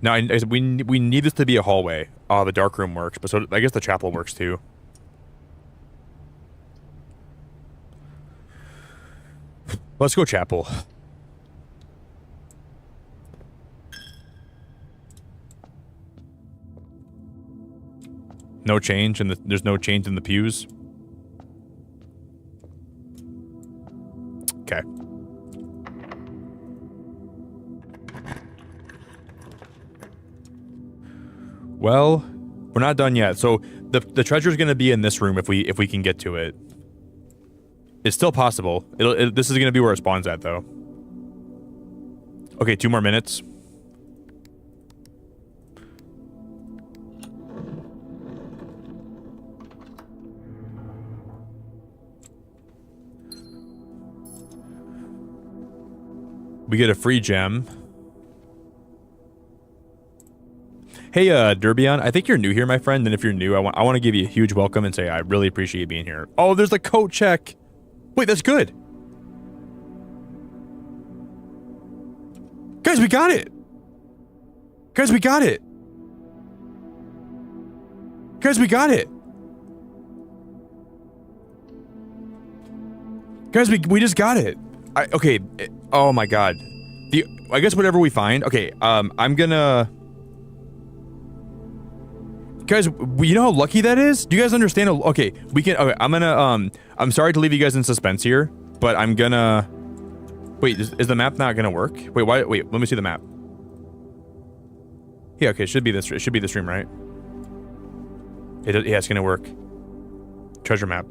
Now, we need this to be a hallway. Oh, the dark room works, but so I guess the chapel works too. Let's go chapel. No change, and there's no change in the pews. Okay. Well, we're not done yet. So the treasure's gonna be in this room if we can get to it. It's still possible. This is gonna be where it spawns at though. Okay, 2 more minutes. We get a free gem. Hey, Derbion, I think you're new here, my friend, and if you're new, I want to give you a huge welcome and say I really appreciate you being here. Oh, there's a Cochack. Wait, that's good. Guys, we got it. Guys, we got it. Guys, we got it. Guys, we just got it. Okay. Oh my god. I guess whatever we find. Okay. I'm gonna. Guys, you know how lucky that is? Do you guys understand? Okay, we can. Okay, I'm gonna. I'm sorry to leave you guys in suspense here, but I'm gonna. Wait, is the map not gonna work? Wait, why? Wait, let me see the map. Yeah. Okay, it should be this. It should be this room, right? Yeah, it's gonna work. Treasure map,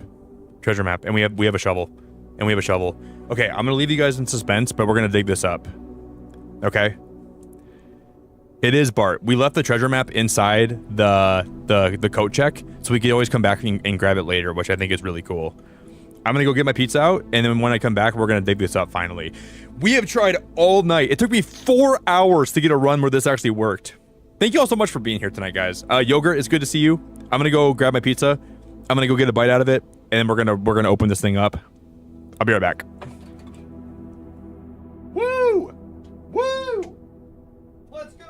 and we have a shovel. And we have a shovel. Okay, I'm gonna leave you guys in suspense, but we're gonna dig this up. Okay? It is Bart. We left the treasure map inside the Cochack, so we can always come back and grab it later, which I think is really cool. I'm gonna go get my pizza out, and then when I come back, we're gonna dig this up finally. We have tried all night. It took me 4 hours to get a run where this actually worked. Thank you all so much for being here tonight, guys. Yogurt, it's good to see you. I'm gonna go grab my pizza. I'm gonna go get a bite out of it, and then we're gonna open this thing up. I'll be right back. Woo! Woo! Let's go!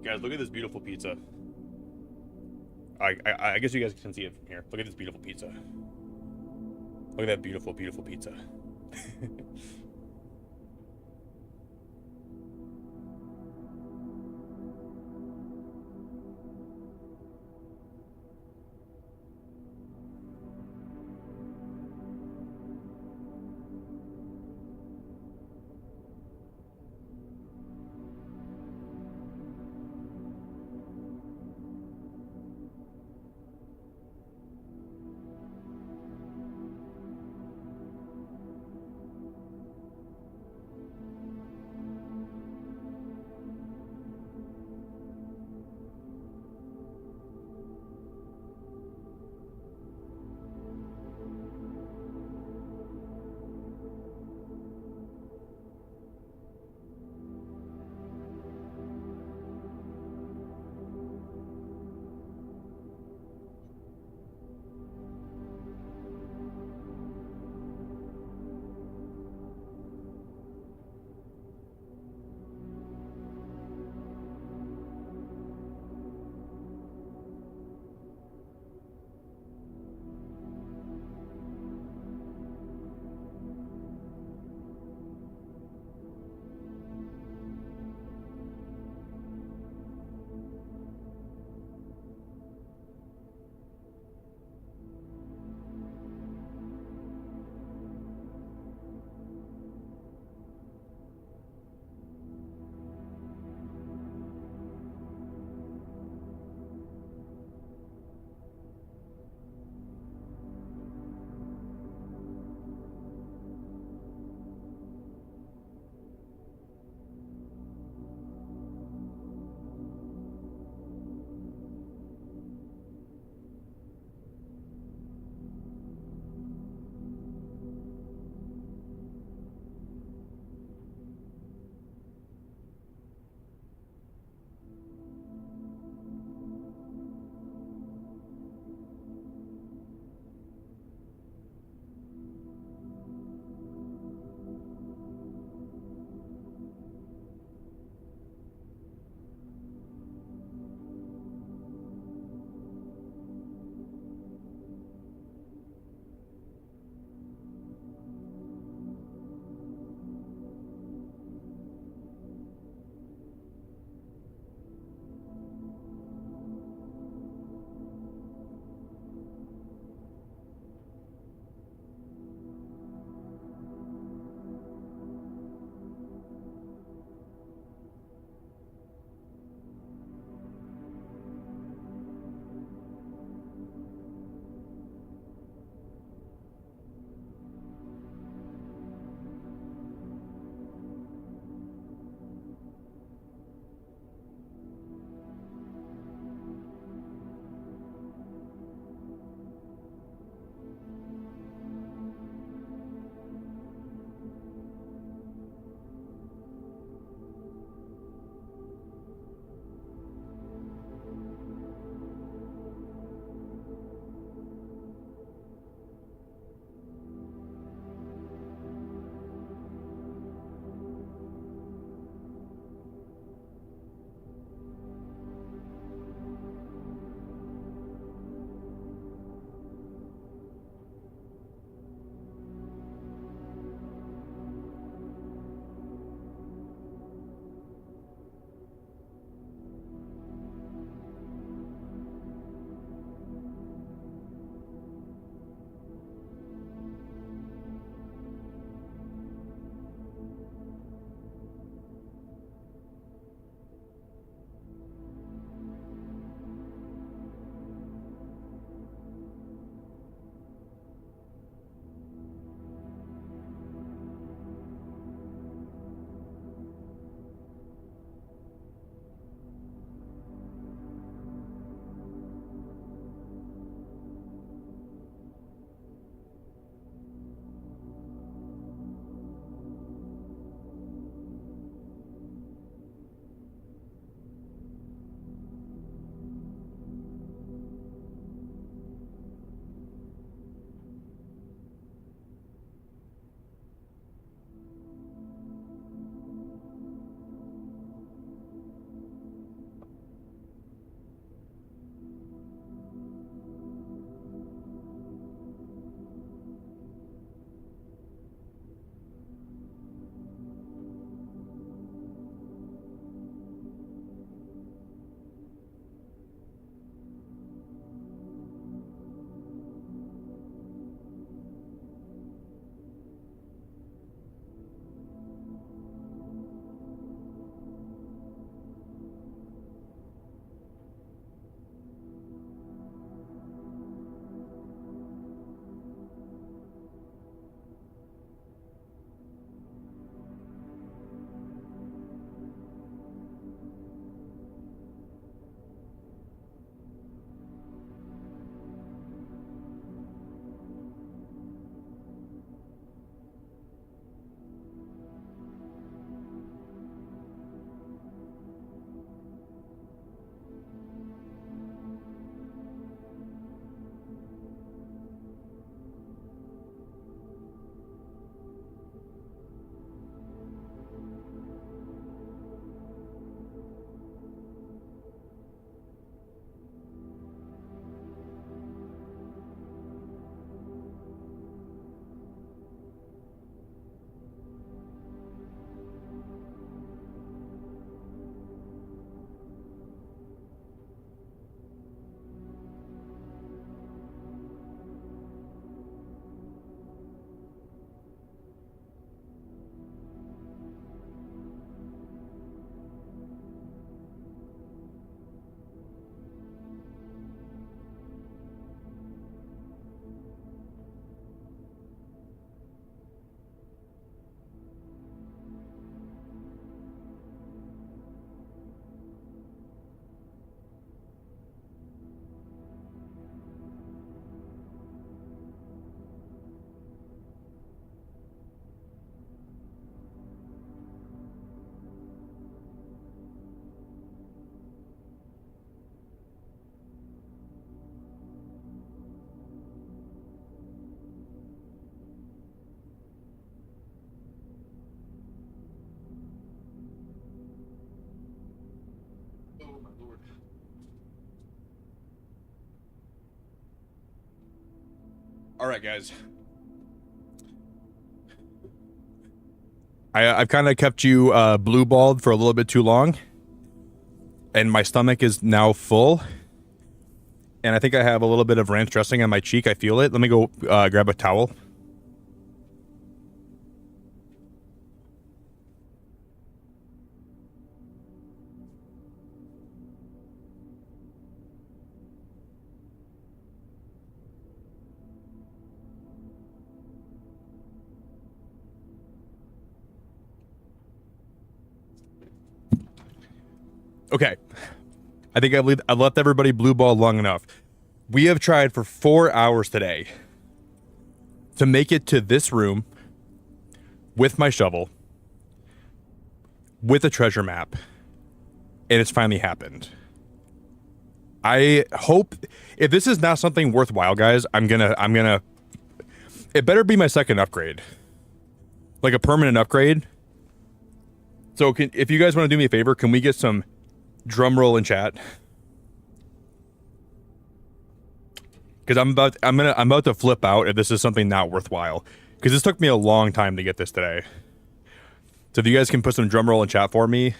Guys, look at this beautiful pizza. I guess you guys can see it from here. Look at this beautiful pizza. Look at that beautiful, beautiful pizza. All right, guys. I've kind of kept you blue-balled for a little bit too long. And my stomach is now full. And I think I have a little bit of ranch dressing on my cheek. I feel it. Let me go grab a towel. Okay. I think I've left everybody blue ball long enough. We have tried for 4 hours today to make it to this room with my shovel, with a treasure map, and it's finally happened. I hope if this is not something worthwhile, guys, I'm gonna it better be my second upgrade. Like a permanent upgrade. So if you guys want to do me a favor, can we get some drum roll in chat? Because I'm about to flip out if this is something not worthwhile. Because this took me a long time to get this today. So if you guys can put some drum roll in chat for me,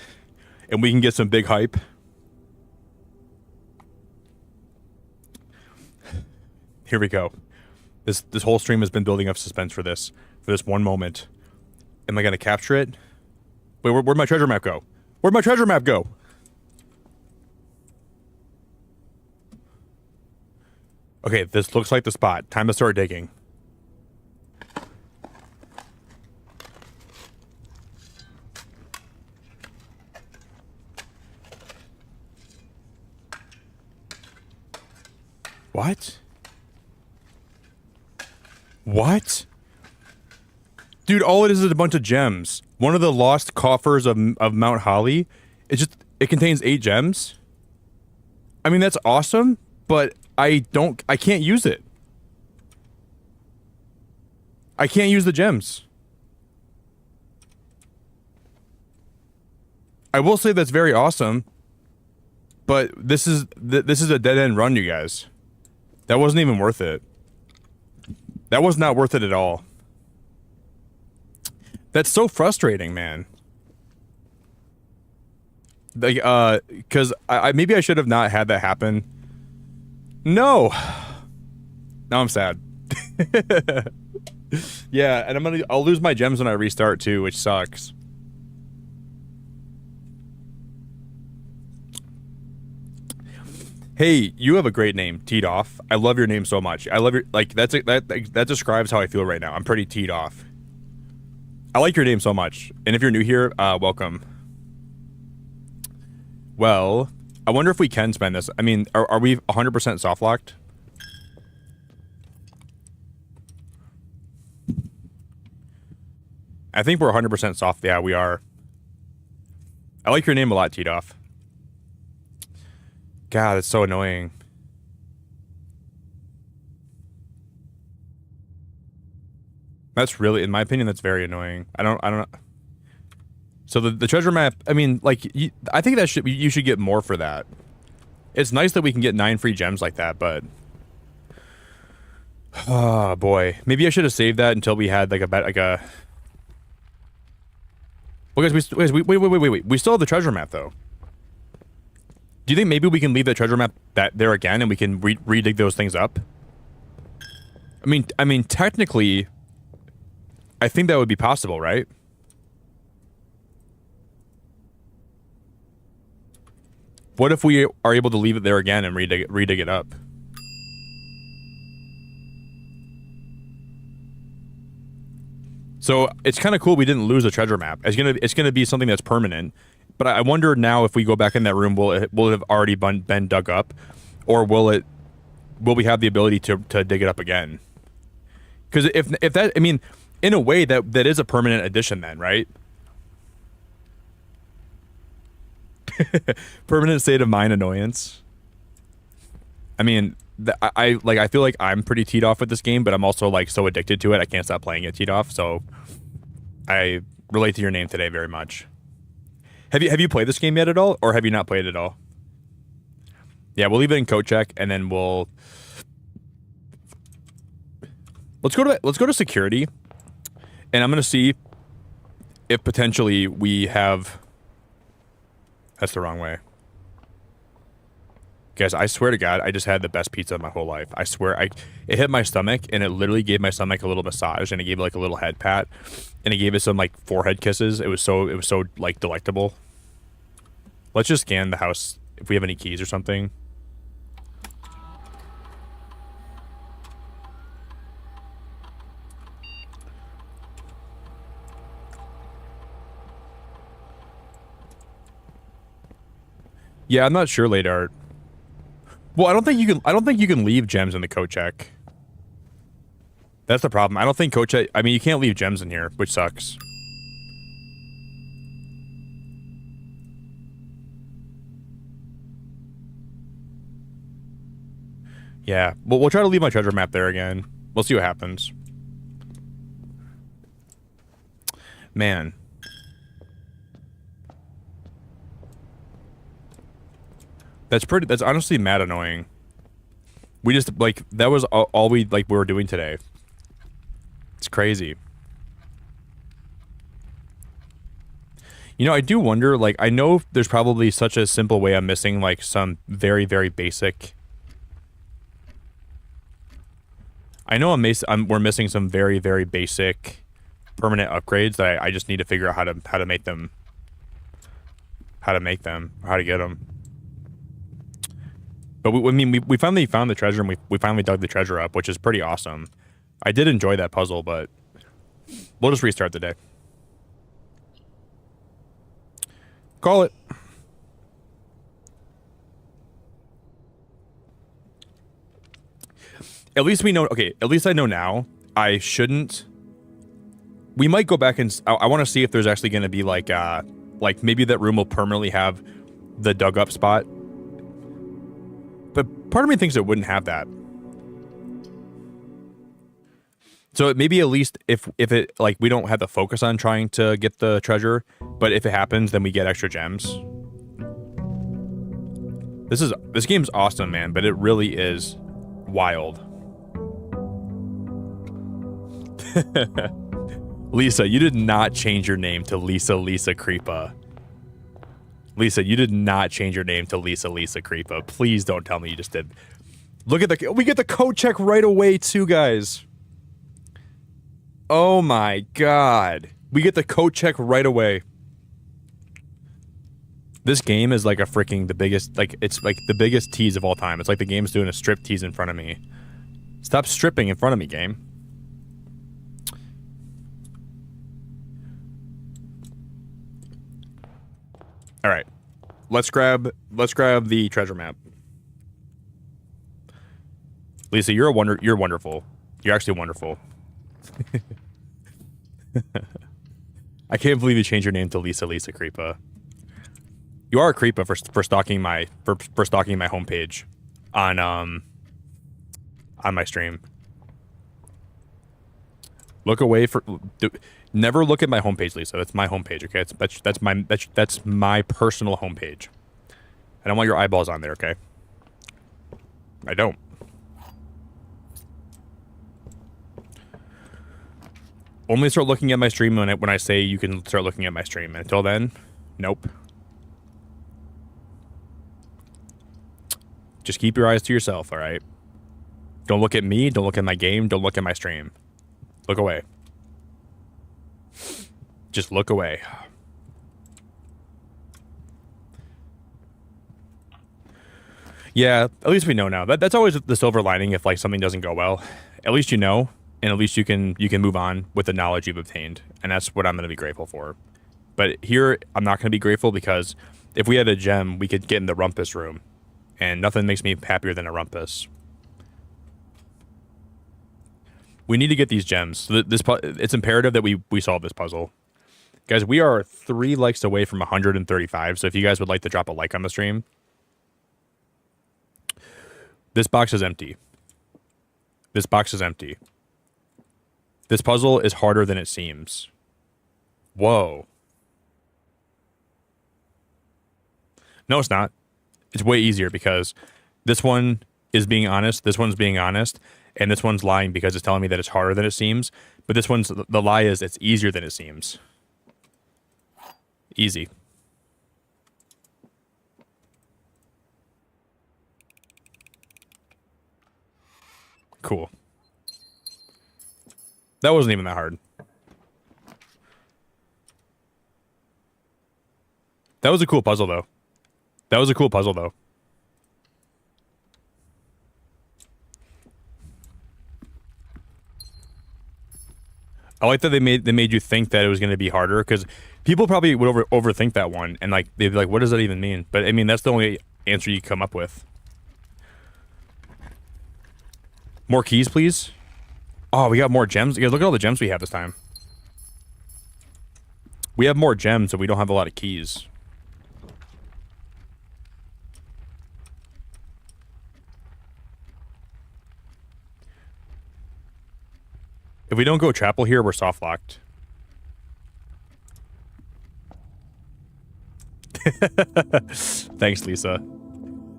and we can get some big hype. Here we go. This whole stream has been building up suspense for this one moment. Am I gonna capture it? Wait, where'd my treasure map go? Where'd my treasure map go? Okay, this looks like the spot. Time to start digging. What? What? Dude, all it is a bunch of gems. One of the lost coffers of Mount Holly. It contains 8 gems. I mean, that's awesome, but I can't use it. I can't use the gems. I will say that's very awesome, but this is a dead end run, you guys. That wasn't even worth it. That was not worth it at all. That's so frustrating, man. Like, because maybe I should have not had that happen. No. Now I'm sad. Yeah, and I'll lose my gems when I restart too, which sucks. Hey, you have a great name, teed off. I love your name so much. I love your that describes how I feel right now. I'm pretty teed off. I like your name so much. And if you're new here, welcome. Well, I wonder if we can spend this. I mean, are we 100% soft locked? I think we're 100% soft. Yeah, we are. I like your name a lot, teed off. God, it's so annoying. That's really, in my opinion, that's very annoying. I don't know. So the treasure map, I mean, like, I think that you should get more for that. It's nice that we can get 9 free gems like that, but oh boy, maybe I should have saved that until we had like a. Well, guys, wait. We still have the treasure map though. Do you think maybe we can leave the treasure map there again and we can redig those things up? I mean, technically, I think that would be possible, right? What if we are able to leave it there again and redig it up? So it's kind of cool we didn't lose the treasure map. It's gonna be something that's permanent. But I wonder now if we go back in that room, will it have already been dug up, or will we have the ability to dig it up again? Because if that, I mean, in a way that is a permanent addition then, right? Permanent state of mind annoyance. I mean, I feel like I'm pretty teed off with this game, but I'm also like so addicted to it I can't stop playing it teed off. So I relate to your name today very much. Have you played this game yet at all, or have you not played it at all? Yeah, we'll leave it in Cochack, and then we'll let's go to security, and I'm gonna see if potentially we have. That's the wrong way. Guys, I swear to God, I just had the best pizza of my whole life. I swear, it hit my stomach, and it literally gave my stomach a little massage, and it gave it like a little head pat, and it gave it some like forehead kisses. It was so like delectable. Let's just scan the house if we have any keys or something. Yeah, I'm not sure, late art. Well, I don't think you can leave gems in the Cochack. That's the problem. I don't think Cochack. I mean, you can't leave gems in here, which sucks. Yeah, well, we'll try to leave my treasure map there again. We'll see what happens. Man. That's honestly mad annoying. We just, like, that was all we were doing today. It's crazy. You know, I do wonder, like, I know there's probably such a simple way I'm missing, like, some very, very basic. I know we're missing some very, very basic permanent upgrades that I just need to figure out how to make them. How to get them. But we finally found the treasure, and we finally dug the treasure up, which is pretty awesome. I did enjoy that puzzle, but we'll just restart the day. Call it. At least we know. Okay, at least I know now. I shouldn't. We might go back and I want to see if there's actually going to be like maybe that room will permanently have the dug up spot. But part of me thinks it wouldn't have that. So maybe at least if it, like, we don't have to focus on trying to get the treasure, but if it happens, then we get extra gems. This game's awesome, man, but it really is wild. Lisa, you did not change your name to Lisa Creepa. Lisa, you did not change your name to Lisa Creepa. Please don't tell me you just did. Look at we get the Cochack right away too, guys. Oh my God. We get the Cochack right away. This game is like the biggest, like, it's like the biggest tease of all time. It's like the game's doing a strip tease in front of me. Stop stripping in front of me, game. All right, let's grab the treasure map. Lisa, you're wonderful. You're actually wonderful. I can't believe you changed your name to Lisa Creepa. You are a creepa for stalking my homepage on my stream. Look away never look at my homepage, Lisa. That's my homepage, okay? That's my personal homepage. I don't want your eyeballs on there, okay? I don't. Only start looking at my stream when I say you can start looking at my stream. And until then, nope. Just keep your eyes to yourself, all right? Don't look at me. Don't look at my game. Don't look at my stream. Look away. Just look away. Yeah, at least we know now. That's always the silver lining if, like, something doesn't go well. At least you know, and at least you can move on with the knowledge you've obtained, and that's what I'm going to be grateful for. But here, I'm not going to be grateful because if we had a gem, we could get in the rumpus room, and nothing makes me happier than a rumpus. We need to get these gems. So it's imperative that we solve this puzzle. Guys, we are 3 likes away from 135, so if you guys would like to drop a like on the stream. This box is empty. This box is empty. This puzzle is harder than it seems. Whoa. No, it's not. It's way easier because this one is being honest. This one's being honest. and this one's lying because it's telling me that it's harder than it seems. But this one's, the lie is it's easier than it seems. Easy. Cool. That wasn't even that hard. That was a cool puzzle, though. That was a cool puzzle, though. I like that they made you think that it was going to be harder, because people probably would overthink that one, and like they'd be like, "What does that even mean?" But I mean, that's the only answer you come up with. More keys, please. Oh, we got more gems. Guys, look at all the gems we have this time. We have more gems, but we don't have a lot of keys. If we don't go chapel here, we're soft locked. Thanks, Lisa.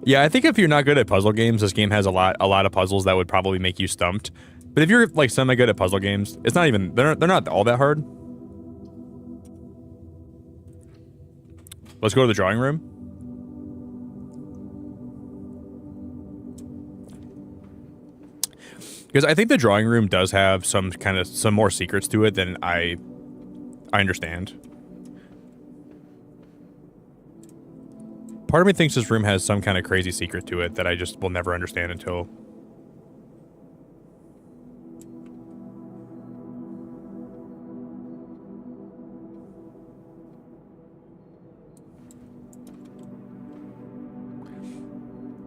Yeah, I think if you're not good at puzzle games, this game has a lot of puzzles that would probably make you stumped. But if you're like semi good at puzzle games, it's not even they're not all that hard. Let's go to the drawing room. Because I think the drawing room does have some more secrets to it than I understand. Part of me thinks this room has some kind of crazy secret to it that I just will never understand until...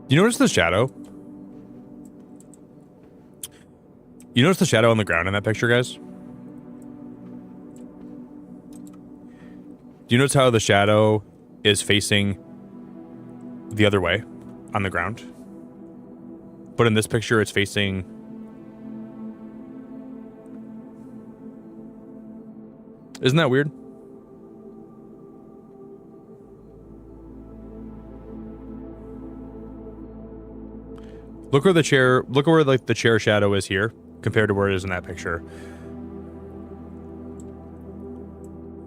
Do you notice the shadow? You notice the shadow on the ground in that picture, guys? Do you notice how the shadow is facing the other way on the ground? But in this picture, it's facing... Isn't that weird? Look where like the chair shadow is here compared to where it is in that picture.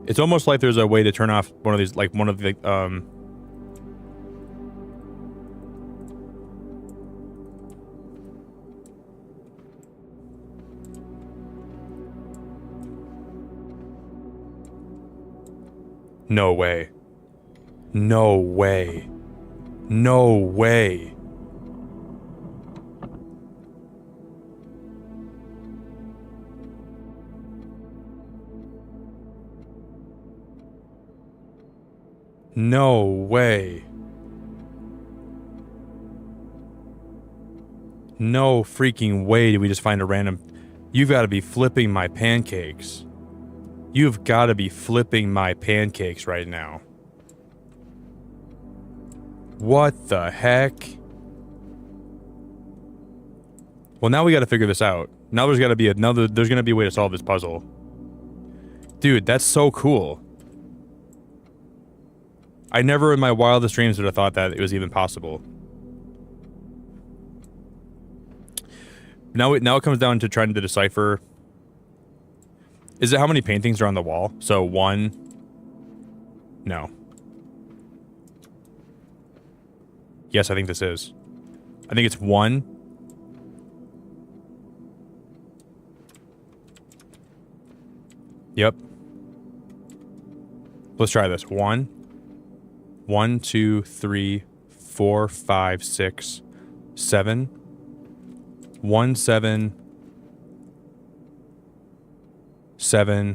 It's almost like there's a way to turn off one of these, like one of the No way. No way. No way. No way. No freaking way did we just find a random... You've got to be flipping my pancakes. You've got to be flipping my pancakes right now. What the heck? Well, now we got to figure this out. Now there's got to be another... There's going to be a way to solve this puzzle. Dude, that's so cool. I never in my wildest dreams would have thought that it was even possible. Now it comes down to trying to decipher. Is it how many paintings are on the wall? So 1. No. Yes, I think this is. I think it's 1. Yep. Let's try this. 1, 2, 3, 4, 5, 6, 7. 1, 7, 7.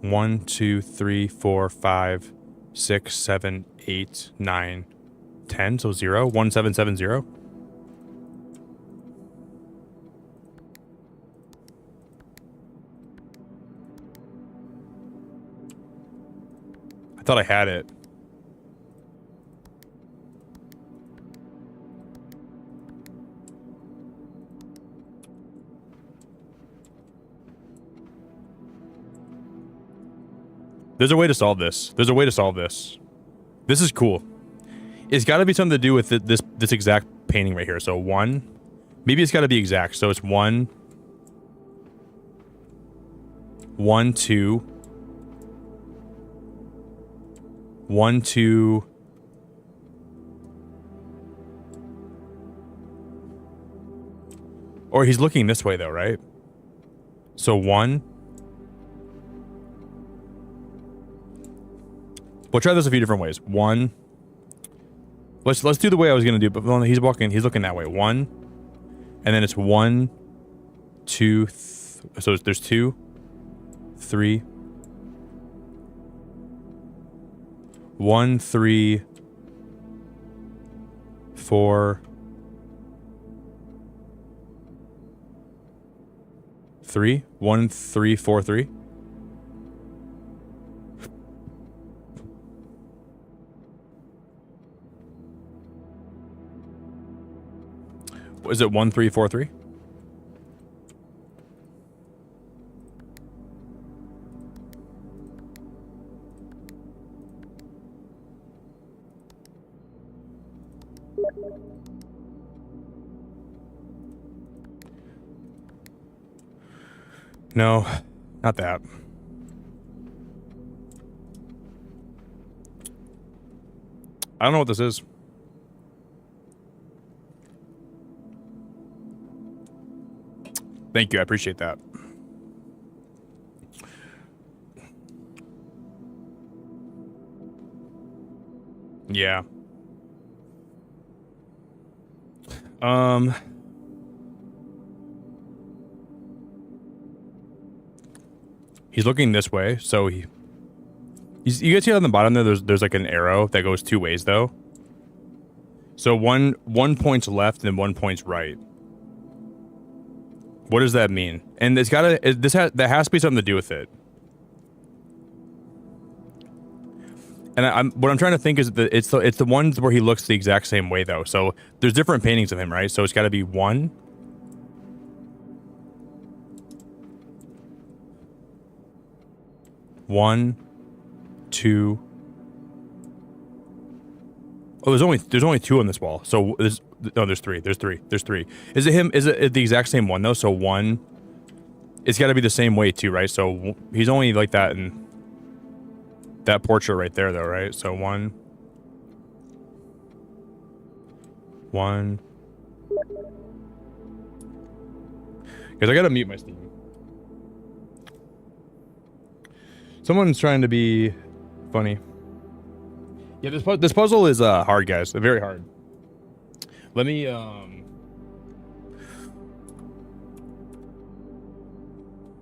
1, 2, 3, 4, 5, 6, 7, 8, 9, 10. So 0. 1, 7, 7, 0. I thought I had it. There's a way to solve this. There's a way to solve this. This is cool. It's got to be something to do with this exact painting right here. So 1, Maybe it's got to be exact. So it's 1, 1, 2, 1, 2. Or he's looking this way though, right? So 1. We'll try this a few different ways. 1. Let's do the way I was gonna do, but he's looking that way. 1, and then it's 1, 2. So there's 2, 3, 1, 3, 4, 3, 1, 3, 4, 3. Is it 1, 3, 4, 3? No, not that. I don't know what this is. Thank you, I appreciate that. Yeah. He's looking this way, so you guys see on the bottom there, there's like an arrow that goes 2 ways though. So one points left and 1 points right. What does that mean? And it's gotta that has to be something to do with it. And what I'm trying to think is that it's the ones where he looks the exact same way though. So there's different paintings of him, right? So it's got to be 1. 1, 2. Oh, there's only 2 on this wall. So there's 3. There's 3. Is it him? Is it the exact same one though? So 1. It's got to be the same way too, right? So he's only like that in that portrait right there though, right? So 1. Because I gotta mute my Steam. Someone's trying to be funny. Yeah, this puzzle is hard, guys. Very hard. Let me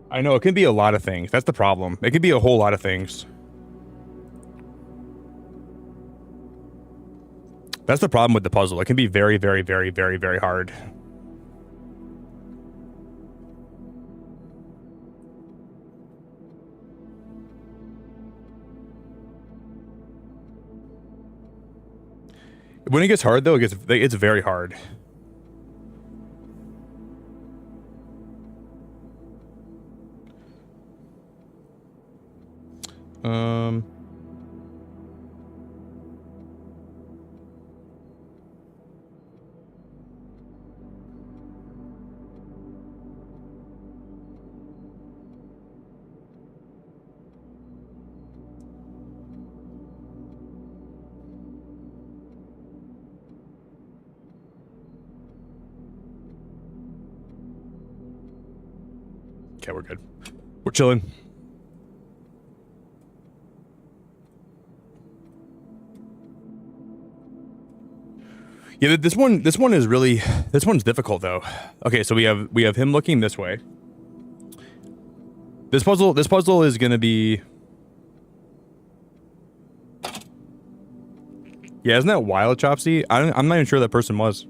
I know it can be a lot of things. That's the problem. It could be a whole lot of things. That's the problem with the puzzle. It can be very, very, very, very, very hard. When it gets hard, though, it's very hard. Okay, we're good. We're chilling. Yeah, this one is really, this one's difficult though. Okay, so we have him looking this way. This puzzle is gonna be. Yeah, isn't that wild, Chopsy? I'm not even sure that person was.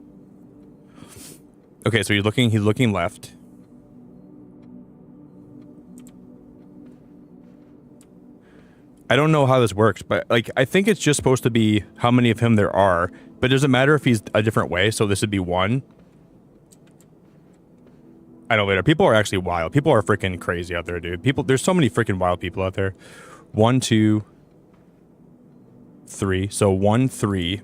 Okay, so he's looking left. I don't know how this works, but like I think it's just supposed to be how many of him there are, but does it matter if he's a different way? So this would be 1. I know later. People are actually wild. People are freaking crazy out there, dude. There's so many freaking wild people out there. 1, 2, 3. So 1, 3.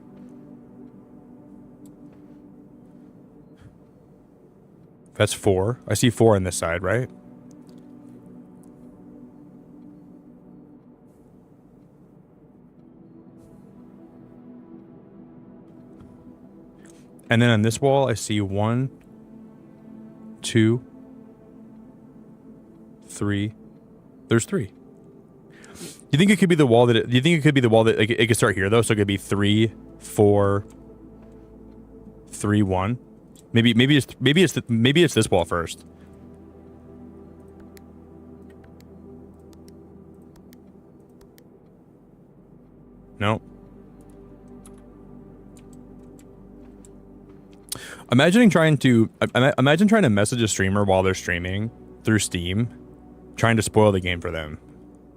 That's 4. I see 4 on this side, right? And then on this wall, I see 1, 2, 3. There's 3. You think it could be the wall that? Do you think it could be the wall that it could start here though? So it could be 3, 4, 3, 1. Maybe it's this wall first. No. Imagine trying to message a streamer while they're streaming through Steam, trying to spoil the game for them.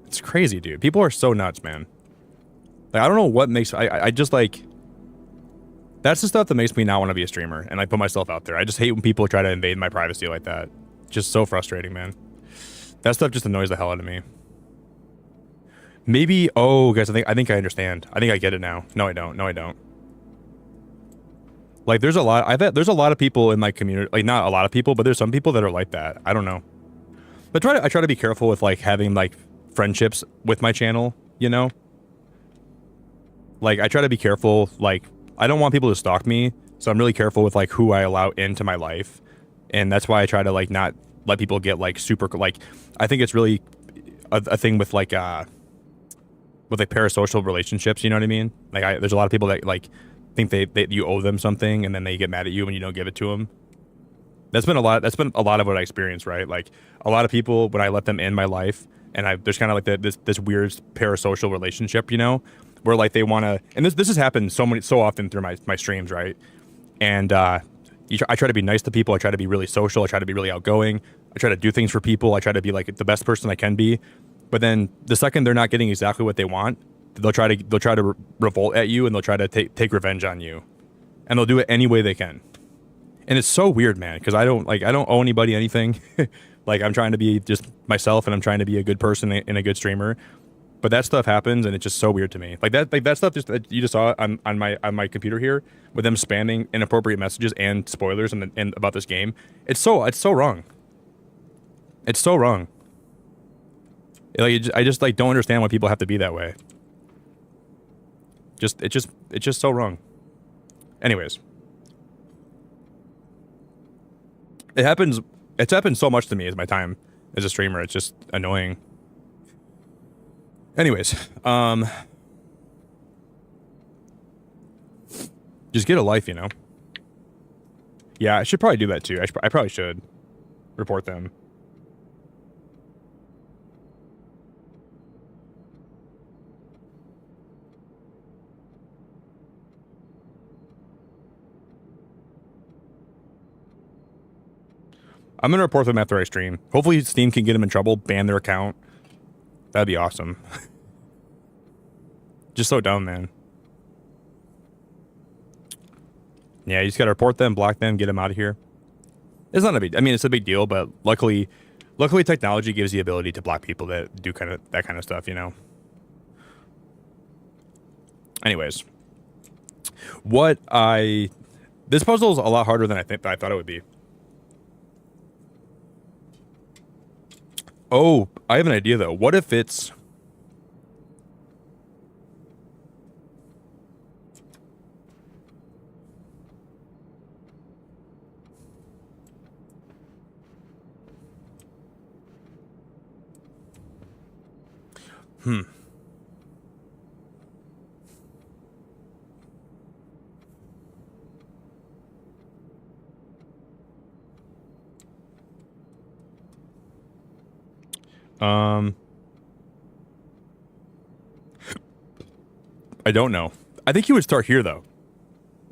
It's crazy, dude. People are so nuts, man. Like, I don't know what makes I just like. That's the stuff that makes me not want to be a streamer, and I put myself out there. I just hate when people try to invade my privacy like that. Just so frustrating, man. That stuff just annoys the hell out of me. Maybe, oh, guys, I think I understand. I think I get it now. No, I don't. No, I don't. Like, there's a lot. I bet there's a lot of people in my community. Like, not a lot of people, but there's some people that are like that. I don't know. But I try to be careful with like having like friendships with my channel. You know. Like, I try to be careful. Like, I don't want people to stalk me, so I'm really careful with like who I allow into my life, and that's why I try to like not let people get like super like. I think it's really a thing with like parasocial relationships. You know what I mean? Like, there's a lot of people that like think they you owe them something, and then they get mad at you when you don't give it to them. That's been a lot of what I experienced, right? Like, a lot of people, when I let them in my life, and there's kind of like this weird parasocial relationship, you know, where like they want to, and this has happened so often through my streams, right? And I try to be nice to people. I try to be really social. I try to be really outgoing. I try to do things for people. I try to be like the best person I can be. But then the second they're not getting exactly what they want, they'll try to revolt at you, and they'll try to take revenge on you, and they'll do it any way they can. And it's so weird, man, because I don't owe anybody anything. Like, I'm trying to be just myself, and I'm trying to be a good person and a good streamer. But that stuff happens, and it's just so weird to me. Like that stuff that you just saw on my computer here, with them spamming inappropriate messages and spoilers and about this game. It's so wrong. It's so wrong. Like, I just like don't understand why people have to be that way. It's just so wrong. Anyways, it's happened so much to me as my time as a streamer. It's just annoying. Anyways, just get a life, you know. Yeah, I should probably do that too. I probably should report them. I'm gonna report them after I stream. Hopefully Steam can get them in trouble, ban their account. That'd be awesome. Just so dumb, man. Yeah, you just gotta report them, block them, get them out of here. It's not a big. I mean, it's a big deal, but luckily, technology gives the ability to block people that do that kind of stuff. You know. Anyways, this puzzle is a lot harder than I thought it would be. Oh, I have an idea though. What if it's... I don't know. I think you would start here though.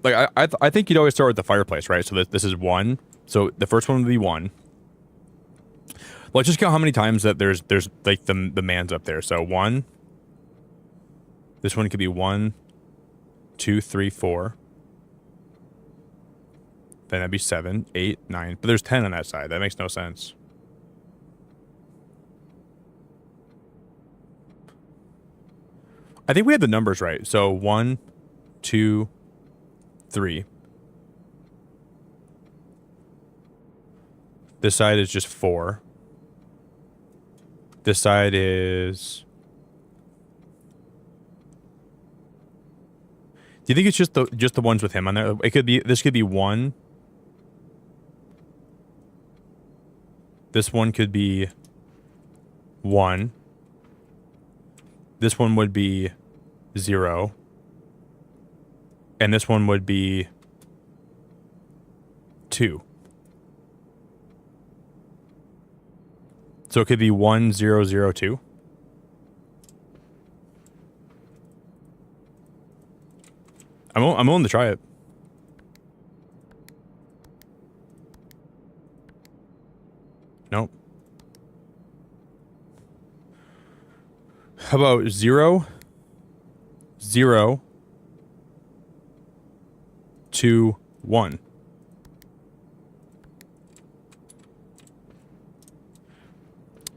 Like I think you'd always start with the fireplace, right? So this is 1. So the first one would be 1. Let's just count how many times that there's like the man's up there. So 1. This one could be 1, 2, 3, 4. Then that'd be 7, 8, 9. But there's 10 on that side. That makes no sense. I think we had the numbers right. So 1, 2, 3. This side is just 4. This side is... Do you think it's just the ones with him on there? It could be, this could be 1. This one could be 1. This one would be 0. And this one would be 2. So it could be 1, 0, 0, 2. I'm willing to try it. Nope. How about 0, 0, 2, 1?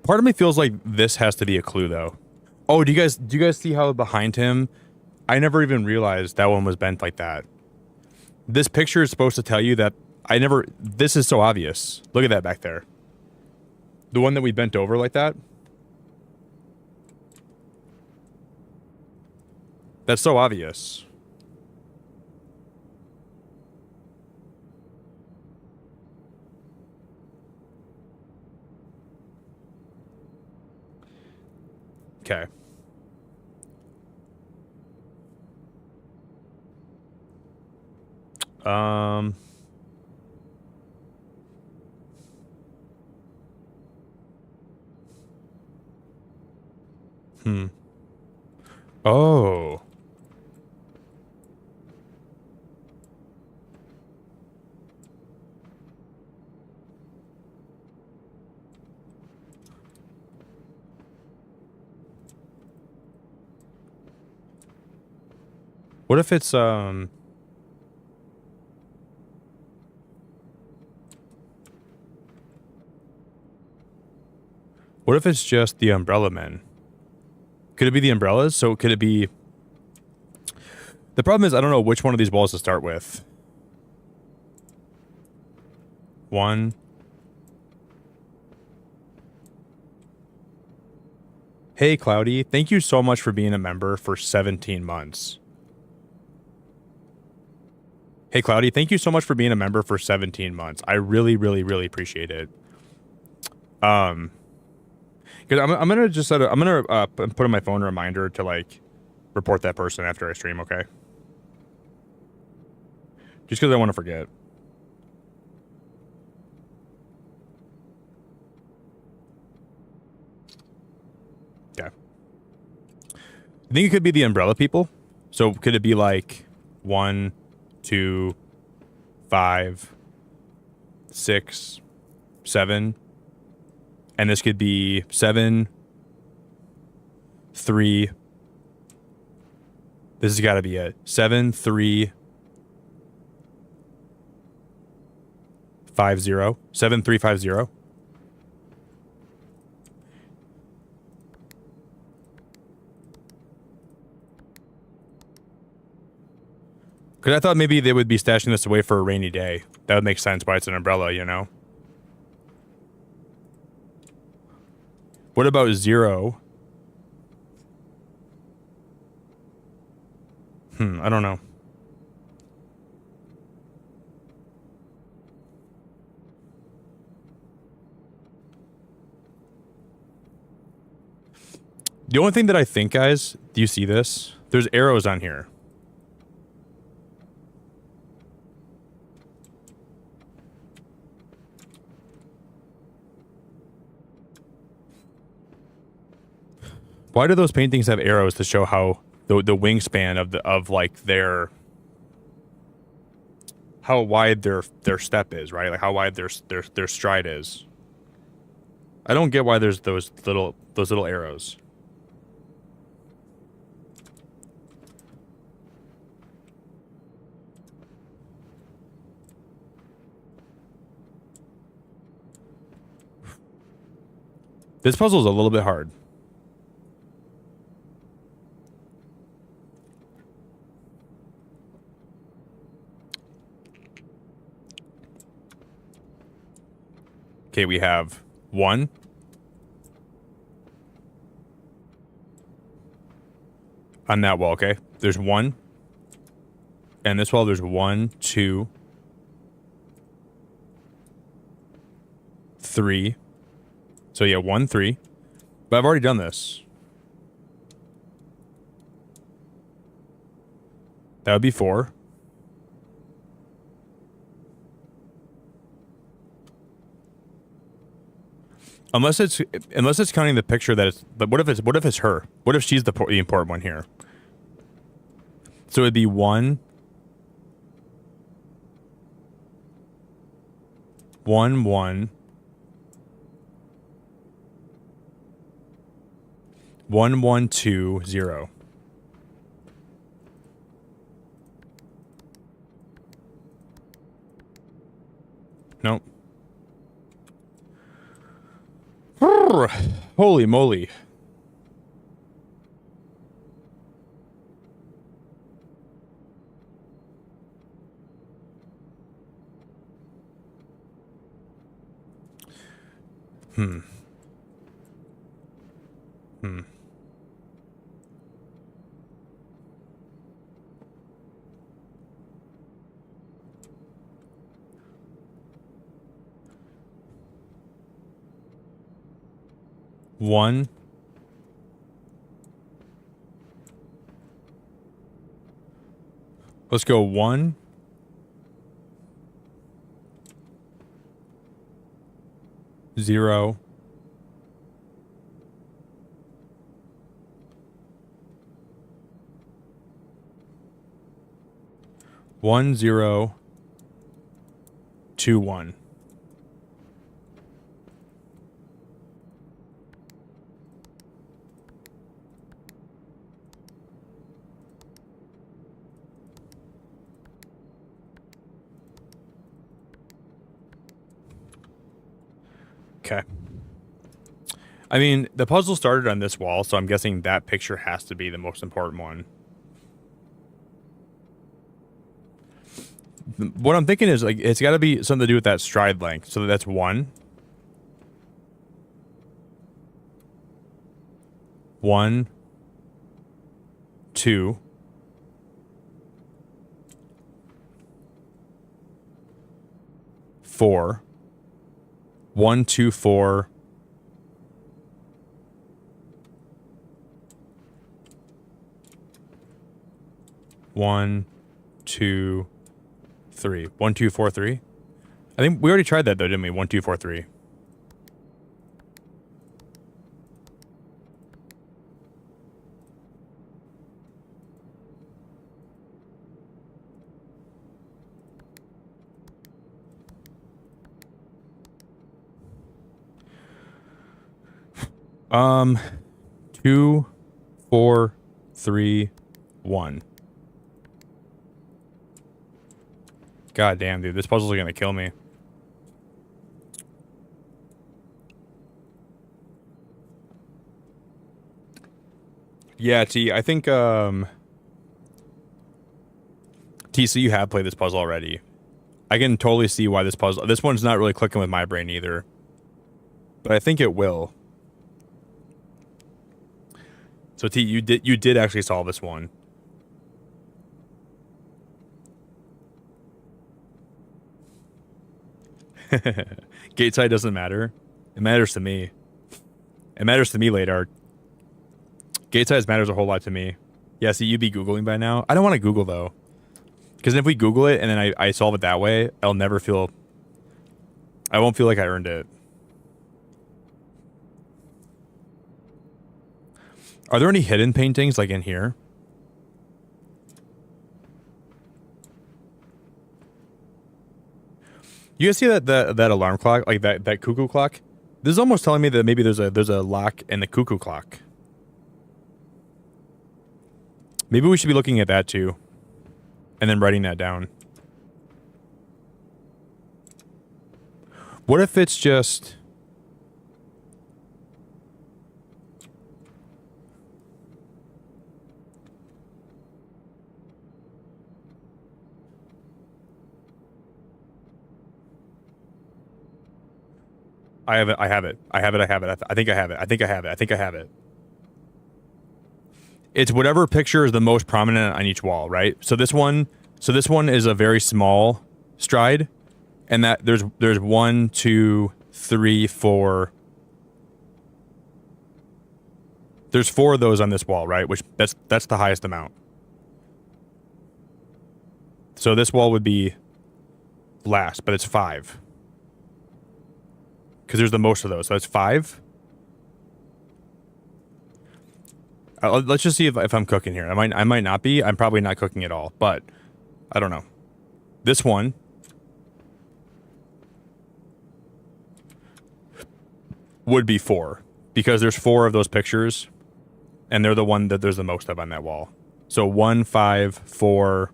Part of me feels like this has to be a clue, though. Oh, do you guys see how behind him? I never even realized that one was bent like that. This picture is supposed to tell you that this is so obvious. Look at that back there. The one that we bent over like that. That's so obvious. Okay. Oh. What if it's, what if it's just the umbrella men? Could it be the umbrellas? So could it be... The problem is I don't know which one of these balls to start with. 1. Hey, Cloudy. Thank you so much for being a member for 17 months. Hey, Cloudy. Thank you so much for being a member for 17 months. I really, really, really appreciate it. Because I'm gonna just put on my phone a reminder to like report that person after I stream, okay? Just because I want to forget. Yeah. I think it could be the umbrella people. So could it be like 1, 2, 5, 6, 7? And this could be 7, 3. This has got to be it. 7, 3, 5, 0. 7, 3, 5, 0. Because I thought maybe they would be stashing this away for a rainy day. That would make sense why it's an umbrella, you know? What about 0? I don't know. The only thing that I think, guys, do you see this? There's arrows on here. Why do those paintings have arrows to show how the wingspan of like their how wide their step is, right? Like how wide their stride is. I don't get why there's those little arrows. This puzzle is a little bit hard. Okay, we have 1. On that wall, okay? There's 1. And this wall, there's 1, 2, 3. So yeah, 1, 3. But I've already done this. That would be 4. Unless it's counting the picture that it's. But what if it's her? What if she's the important one here? So it'd be 1, 1, 1, 1, 1, 2, 0. Nope. Holy moly. Hmm. 1. Let's go 1. 0. 1, 0, 2, 1. Okay. I mean, the puzzle started on this wall, so I'm guessing that picture has to be the most important one. What I'm thinking is, like, it's got to be something to do with that stride length. So that's 1. 1, 2. 4. 1, 2, 4. 1, 2, 3. 1, 2, 4, 3. I think we already tried that though, didn't we? 1, 2, 4, 3. Um, 2, 4, 3, 1. God damn, dude, this puzzle's gonna kill me. Yeah, T, I think, TC, you have played this puzzle already. I can totally see why this one's not really clicking with my brain either. But I think it will. So T, you did actually solve this one. Gate side doesn't matter. It matters to me. It matters to me, Ladar. Gate size matters a whole lot to me. Yeah, see, you'd be Googling by now. I don't want to Google, though. Because if we Google it and then I solve it that way, I'll never feel... I won't feel like I earned it. Are there any hidden paintings, like, in here? You guys see that alarm clock? Like, that cuckoo clock? This is almost telling me that maybe there's a lock in the cuckoo clock. Maybe we should be looking at that, too. And then writing that down. What if it's just... I have it. I have it. I have it. I have it. I think I have it. I think I have it. I think I have it. It's whatever picture is the most prominent on each wall, right? So this one is a very small stride, and that there's 1, 2, 3, 4. There's 4 of those on this wall, right? Which that's the highest amount. So this wall would be last, but it's 5. Because there's the most of those. So that's 5. Let's just see if I'm cooking here. I might not be. I'm probably not cooking at all, but I don't know. This one would be 4 because there's 4 of those pictures, and they're the one that there's the most of on that wall. So 1, 5, 4.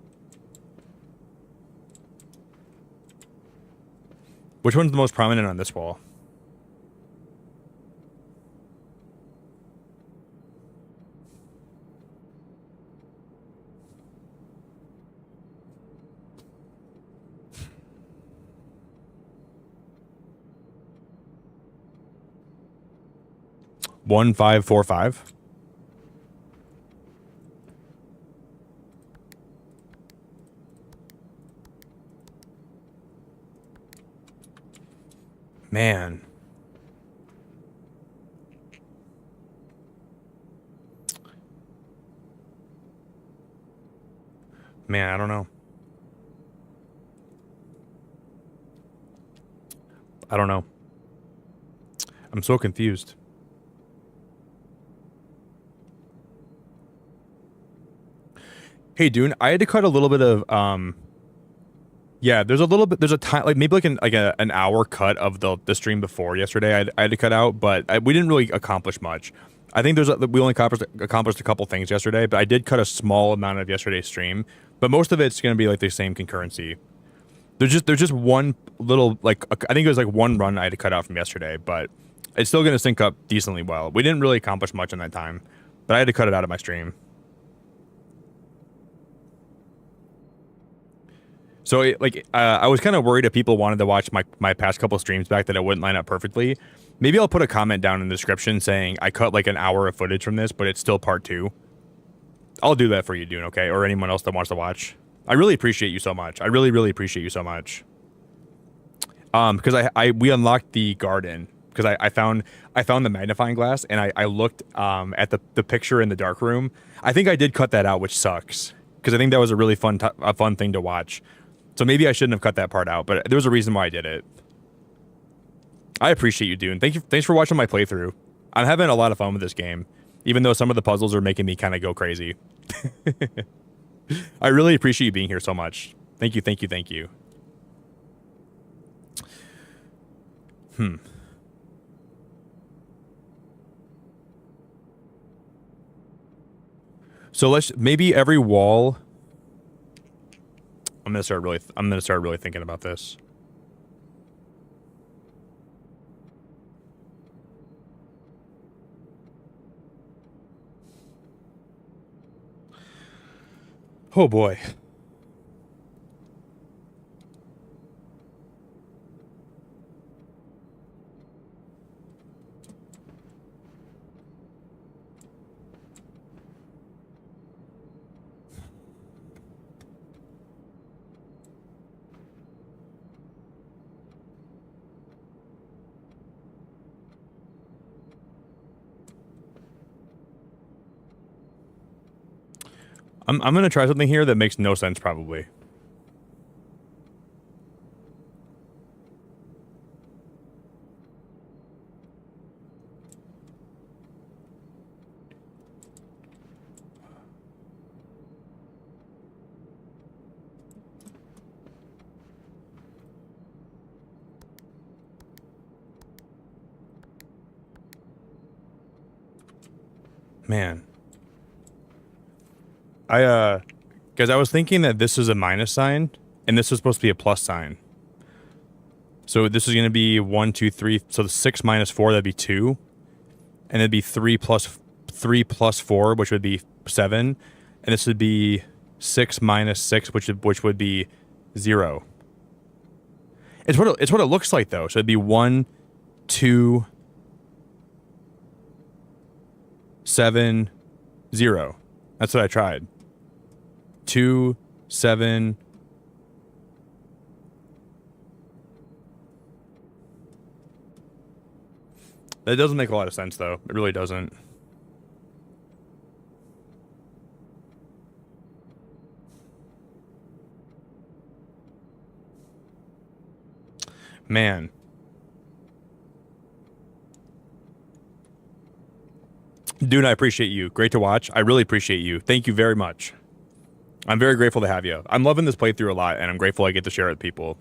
Which one's the most prominent on this wall? One, 5, 4, 5. Man. Man, I don't know. I don't know. I'm so confused. Hey, Dune, I had to cut a little bit of yeah, there's a time, like maybe like an hour cut of the stream before yesterday. I had to cut out, but we didn't really accomplish much. I think we only accomplished a couple things yesterday, but I did cut a small amount of yesterday's stream. But most of it's gonna be like the same concurrency. There's just one little, like, I think it was like one run I had to cut out from yesterday, but it's still gonna sync up decently well. We didn't really accomplish much in that time, but I had to cut it out of my stream. So, I was kind of worried if people wanted to watch my past couple streams back that it wouldn't line up perfectly. Maybe I'll put a comment down in the description saying I cut like an hour of footage from this, but it's still part 2. I'll do that for you, Dune, okay? Or anyone else that wants to watch. I really appreciate you so much. I really, really appreciate you so much. Because we unlocked the garden because I found the magnifying glass, and I looked at the picture in the dark room. I think I did cut that out, which sucks because I think that was a really fun thing to watch. So maybe I shouldn't have cut that part out, but there was a reason why I did it. I appreciate you, Dune. Thanks for watching my playthrough. I'm having a lot of fun with this game, even though some of the puzzles are making me kind of go crazy. I really appreciate you being here so much. Thank you, thank you, thank you. So maybe every wall. I'm gonna start really thinking about this. Oh boy. I'm gonna try something here that makes no sense probably. Man. Because I was thinking that this is a minus sign, and this is supposed to be a plus sign. So this is going to be 1, 2, 3. So the 6 minus 4, that'd be 2. And it'd be 3 plus 4, which would be 7. And this would be 6 minus 6, which would be 0. It's what it looks like, though. So it'd be 1, 2 7 0. That's what I tried. 2 7. That doesn't make a lot of sense, though. It really doesn't. Man. Dude, I appreciate you. Great to watch. I really appreciate you. Thank you very much. I'm very grateful to have you. I'm loving this playthrough a lot, and I'm grateful I get to share it with people.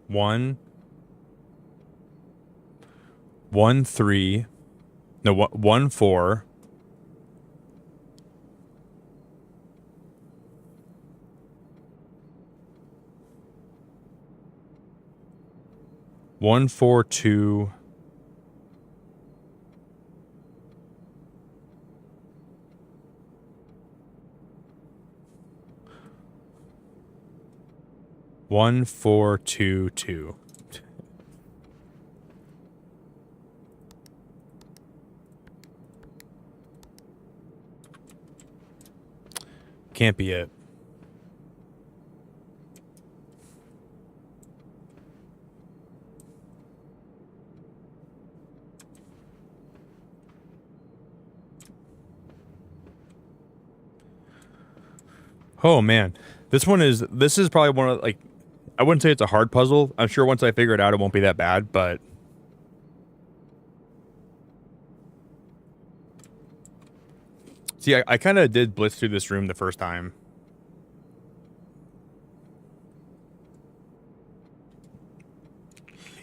One, 1 3, no, 1 4, 1 4 2, 1 4 2 2. Can't be it. Oh man, this is probably one of, like, I wouldn't say it's a hard puzzle. I'm sure once I figure it out, it won't be that bad, but see, I kind of did blitz through this room the first time.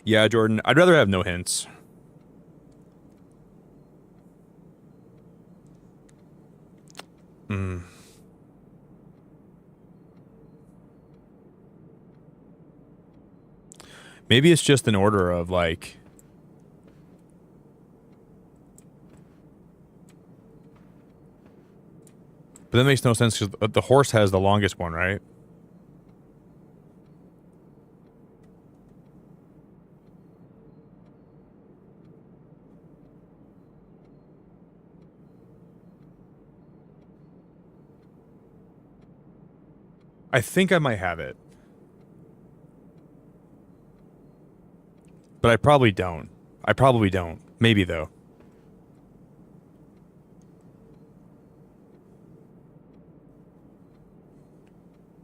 Yeah, Jordan, I'd rather have no hints. Maybe it's just an order of, like, but that makes no sense because the horse has the longest one, right? I think I might have it. But I probably don't. I probably don't. Maybe, though.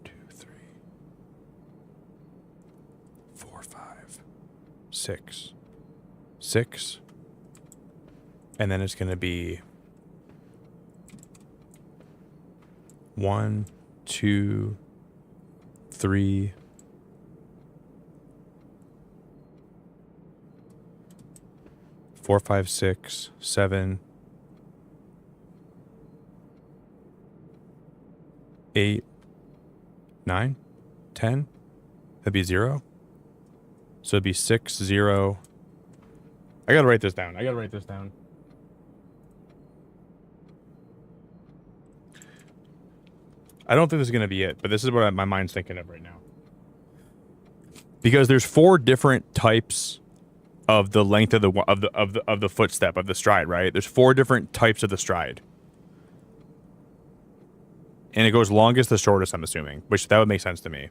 Two, 3, 4, 5, 6. 6. And then it's going to be 1, 2, 3, 4, 5, 6, 7, 8, 9, 10. That'd be 0. So it'd be 6, 0. I gotta write this down. I don't think this is gonna be it, but this is what my mind's thinking of right now. Because there's 4 different types of the length of the footstep of the stride, right? There's 4 different types of the stride, and it goes longest to shortest. I'm assuming, which that would make sense to me.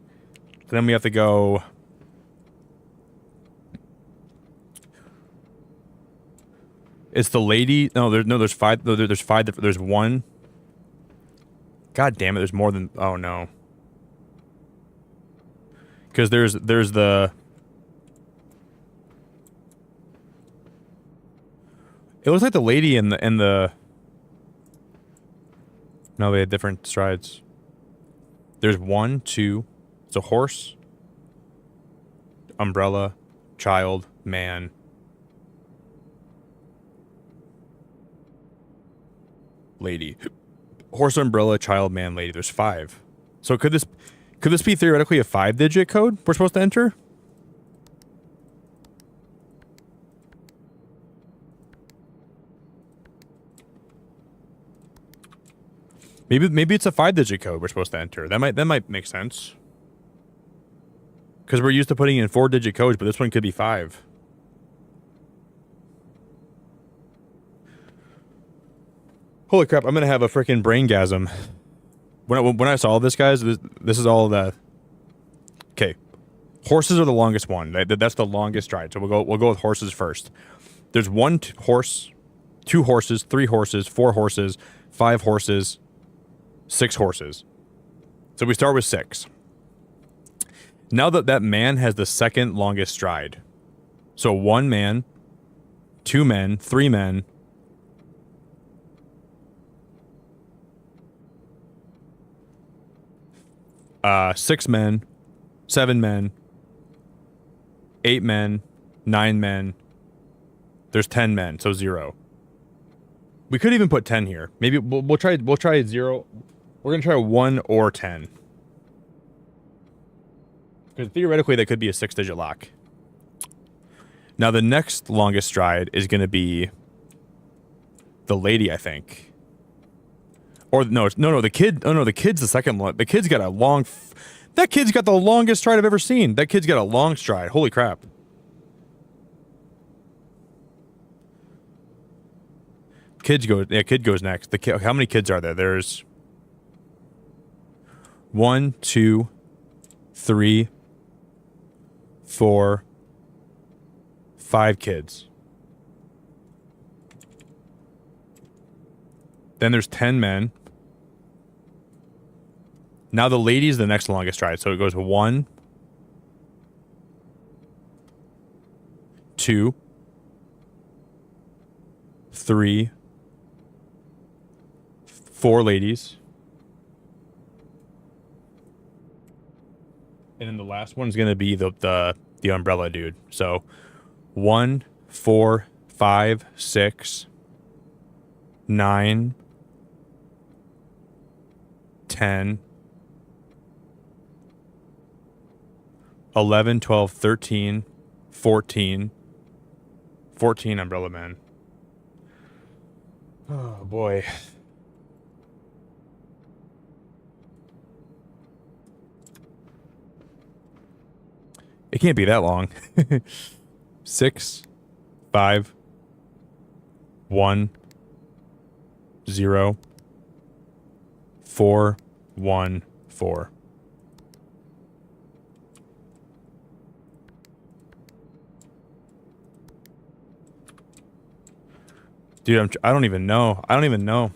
So then we have to go. It's the lady. There's 5. There's 5. There's 1. God damn it! There's more than. Oh no. Because there's the. It looks like the lady and the. No, they had different strides. There's 1, 2. It's a horse, umbrella, child, man. Lady. Horse, umbrella, child, man, lady. There's 5. So could this be theoretically a 5-digit code we're supposed to enter? Maybe it's a 5-digit code we're supposed to enter. That might make sense. Because we're used to putting in 4-digit codes, but this one could be 5. Holy crap! I'm gonna have a freaking braingasm. When I saw this, guys, this is all the. Okay, horses are the longest one. That's the longest stride. So we'll go with horses first. There's 1 horse, 2 horses, 3 horses, 4 horses, 5 horses, 6 horses. So we start with 6. Now that man has the second longest stride. So 1 man, 2 men, 3 men, 6 men, 7 men, 8 men, 9 men. There's 10 men, so 0. We could even put 10 here. Maybe we'll try 0. We're gonna try 1 or 10. Because theoretically that could be a 6-digit lock. Now the next longest stride is gonna be the lady, I think. Or no, the kid. Oh no, the kid's the second one. The kid's got a long. That kid's got the longest stride I've ever seen. That kid's got a long stride. Holy crap. Kid goes next. How many kids are there? There's 1, 2, 3, 4, 5 kids. Then there's 10 men. Now the lady's the next longest stride. So it goes 1, 2, 3, 4 ladies. And then the last one's going to be the umbrella dude. So 1, 4, 5, 6, 9, 10, 11, 12, 13, 14. 14 umbrella men. Oh, boy. It can't be that long. 6, 5, 1, 0, 4, 1, 4. Dude, I don't even know. I don't even know.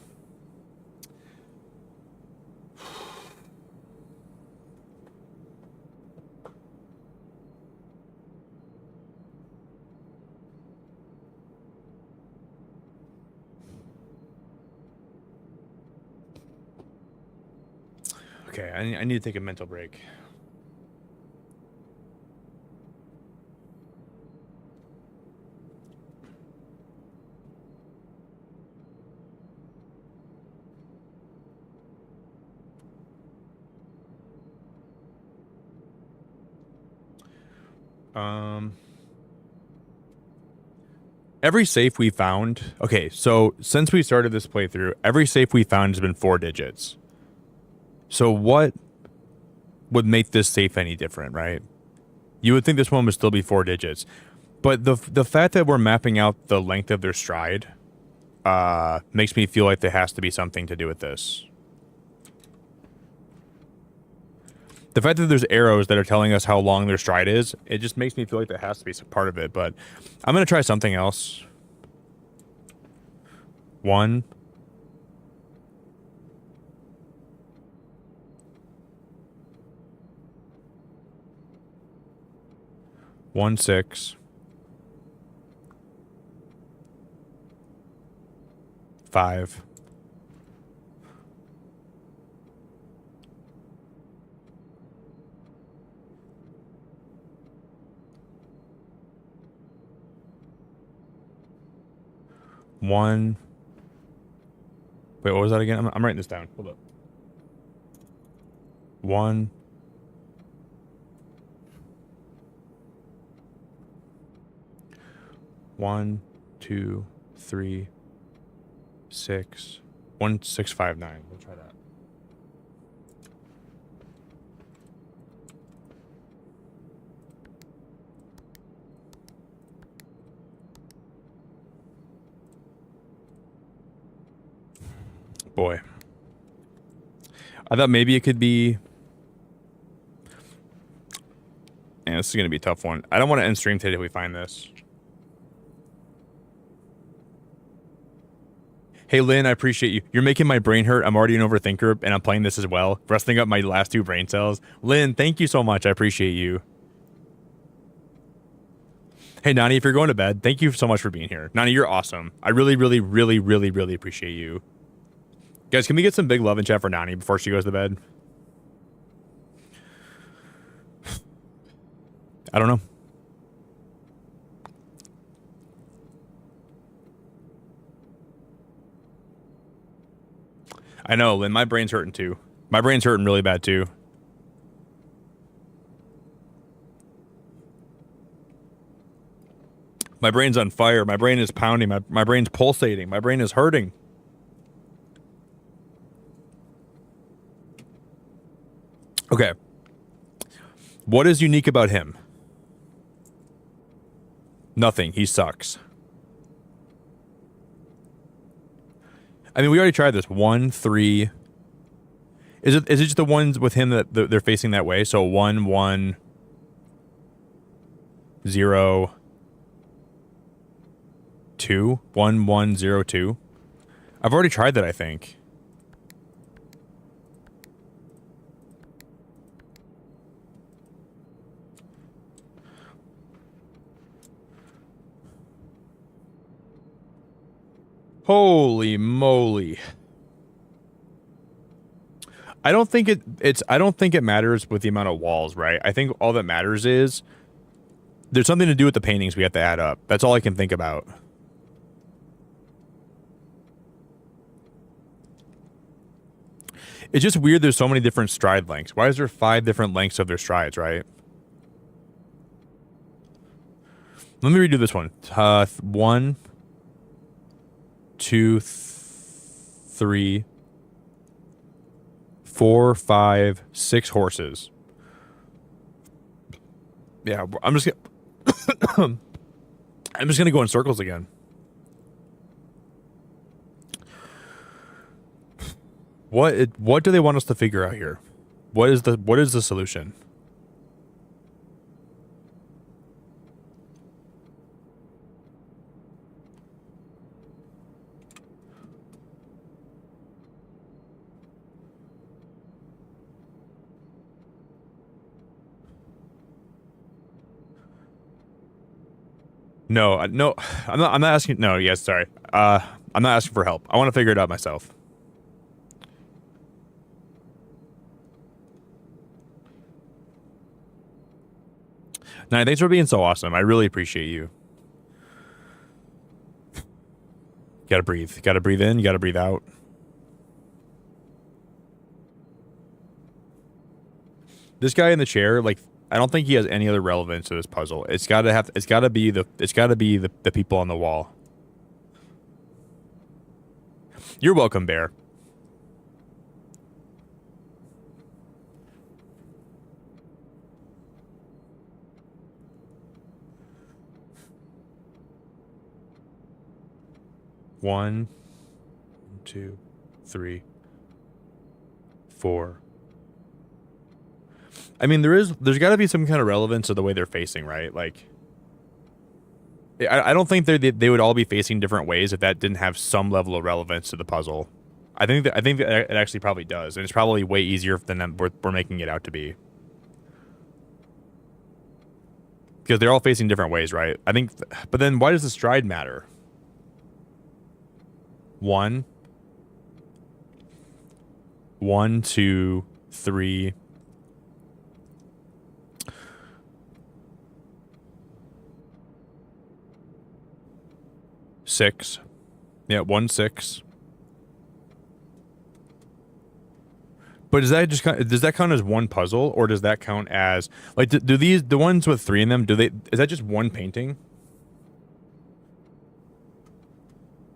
Okay, I need to take a mental break. Every safe we found... Okay, so since we started this playthrough, every safe we found has been 4 digits. So what would make this safe any different, right? You would think this one would still be 4 digits. But the fact that we're mapping out the length of their stride makes me feel like there has to be something to do with this. The fact that there's arrows that are telling us how long their stride is, it just makes me feel like there has to be some part of it, but I'm going to try something else. 1. 1, 6. 5. 1. Wait, what was that again? I'm writing this down. Hold up. 1. 1, 2, 3, 6. 1, 6, 5, 9. We'll try that. Boy. I thought maybe it could be... Yeah, this is going to be a tough one. I don't want to end stream today if we find this. Hey, Lynn, I appreciate you. You're making my brain hurt. I'm already an overthinker, and I'm playing this as well. Resting up my last 2 brain cells. Lynn, thank you so much. I appreciate you. Hey, Nani, if you're going to bed, thank you so much for being here. Nani, you're awesome. I really, really, really, really, really appreciate you. Guys, can we get some big love in chat for Nani before she goes to bed? I don't know. I know, Lynn, my brain's hurting too. My brain's hurting really bad too. My brain's on fire. My brain is pounding. My brain's pulsating. My brain is hurting. Okay. What is unique about him? Nothing. He sucks. I mean, we already tried this. 1, 3. Is it just the ones with him that they're facing that way? So 1, 1, 0, 2. 1, 1, 0, 2. I've already tried that, I think. Holy moly. I don't think it matters with the amount of walls, right? I think all that matters is there's something to do with the paintings we have to add up. That's all I can think about. It's just weird there's so many different stride lengths. Why is there 5 different lengths of their strides, right? Let me redo this one. 1, 2, 3, 4, 5, 6 horses. Yeah, I'm just gonna go in circles again. What do they want us to figure out here? What is the solution? No, no, I'm not asking. No, yes, sorry. I'm not asking for help. I want to figure it out myself. Nah, thanks for being so awesome. I really appreciate you. Gotta breathe. Gotta breathe in. You gotta breathe out. This guy in the chair, like, I don't think he has any other relevance to this puzzle. It's gotta be the people on the wall. You're welcome, Bear. One, 2, 3, 4. I mean, there's got to be some kind of relevance to the way they're facing, right? Like, I don't think they would all be facing different ways if that didn't have some level of relevance to the puzzle. I think that it actually probably does, and it's probably way easier than we're making it out to be. Because they're all facing different ways, right? I think, but then why does the stride matter? 1, 2, 3. Six. Yeah, 1, 6. But does that count as one puzzle, or does that count as, like, do the ones with 3 in them, is that just one painting?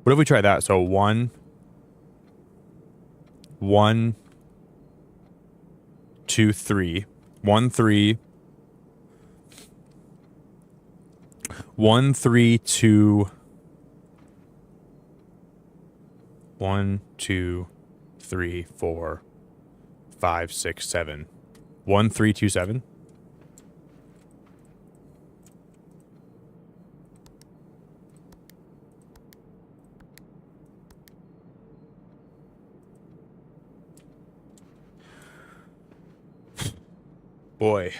What if we try that? So 1, 2, 3. 1, 3. 1, 3, 2. 1, 2, 3, 4, 5, 6, 7. 1, 3, 2, 7. Boy.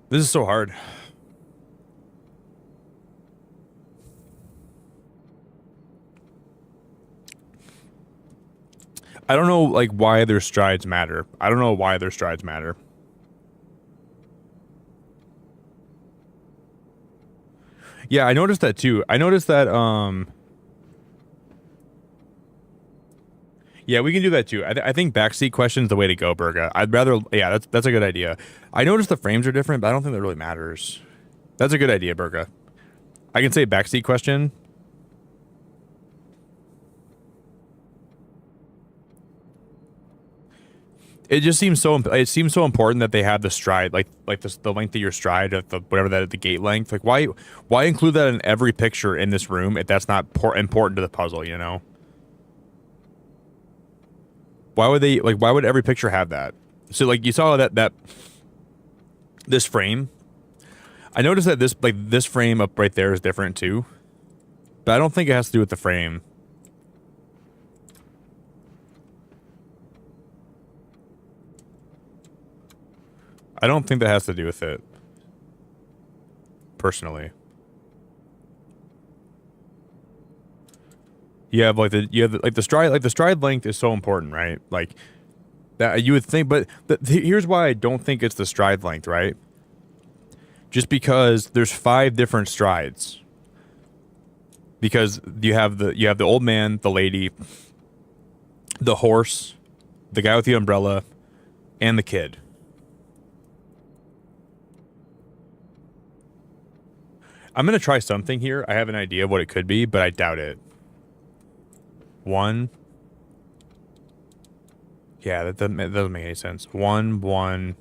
This is so hard. I don't know, like, why their strides matter. I don't know why their strides matter. Yeah, I noticed that too. I noticed that, yeah, we can do that too. I think backseat question's the way to go, Burga. I'd rather, yeah, that's a good idea. I noticed the frames are different, but I don't think that really matters. That's a good idea, Burga. I can say backseat question. It just seems so. It seems so important that they have the stride, like the length of your stride, of the whatever that the gate length. Like why include that in every picture in this room if that's not important to the puzzle? You know. Why would they like? Why would every picture have that? So like you saw that this frame. I noticed that this frame up right there is different too, but I don't think it has to do with the frame. I don't think that has to do with it. Personally. You have the stride length is so important, right? Like that you would think, but here's why I don't think it's the stride length, right? Just because there's 5 different strides. Because you have the old man, the lady, the horse, the guy with the umbrella, and the kid. I'm going to try something here. I have an idea of what it could be, but I doubt it. 1. Yeah, that doesn't make any sense. 1, 1.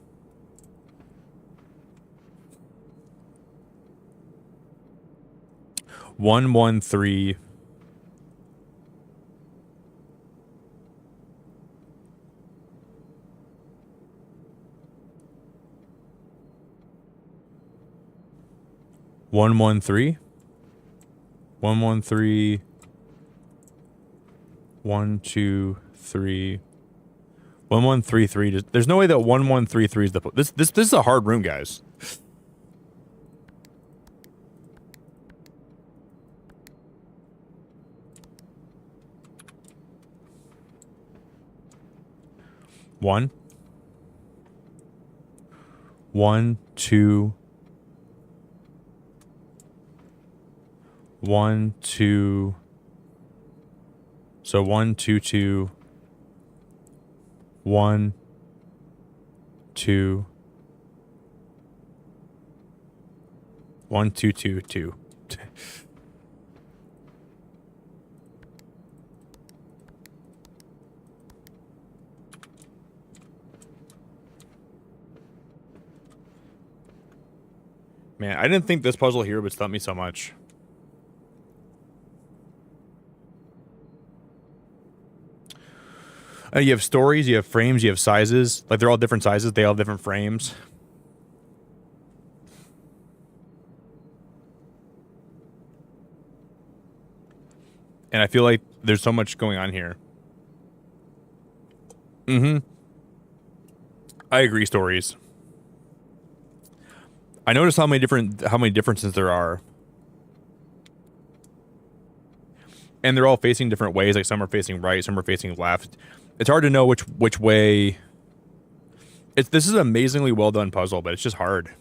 One, 1, 3. One, 1, 3. 1, 1, 3. 1, 2, 3. 1, 1, 3, 3. There's no way that 1, 1, 3, 3 is the this is a hard room, guys. One. 1, 2. 1, 2. So 1, 2, 2. 1, 2. 1, 2, 2, 2. Man, I didn't think this puzzle here would stump me so much. You have stories, you have frames, you have sizes. Like, they're all different sizes. They all have different frames. And I feel like there's so much going on here. I agree, stories. I noticed how many differences there are. And they're all facing different ways. Like, some are facing right, some are facing left. It's hard to know which way. This is an amazingly well done puzzle, but it's just hard.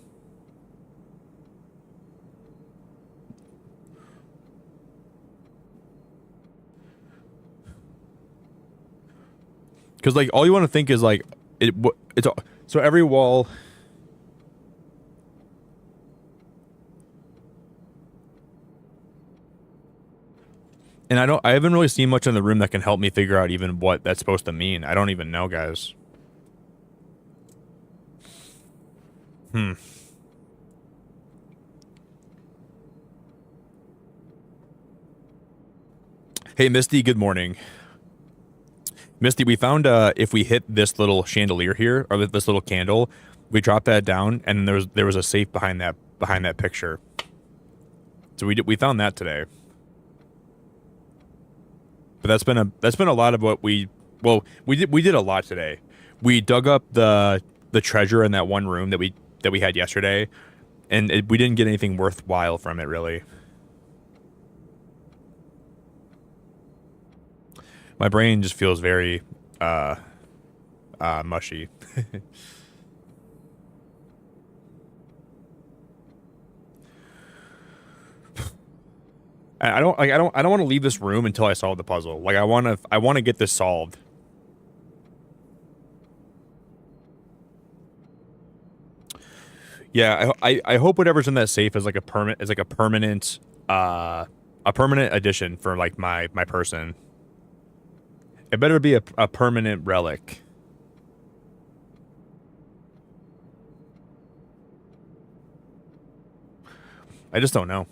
Because like all you want to think is like it's so every wall. And I haven't really seen much in the room that can help me figure out even what that's supposed to mean. I don't even know, guys. Hey, Misty, good morning. Misty, we found if we hit this little chandelier here, or this little candle, we drop that down, and there was a safe behind that picture. So we found that today. But that's been a lot of what we did a lot today. We dug up the treasure in that one room that we had yesterday, and we didn't get anything worthwhile from it really. My brain just feels very mushy. I don't want to leave this room until I solve the puzzle. Like I want to get this solved. Yeah, I hope whatever's in that safe is like a permanent addition for like my person. It better be a permanent relic. I just don't know.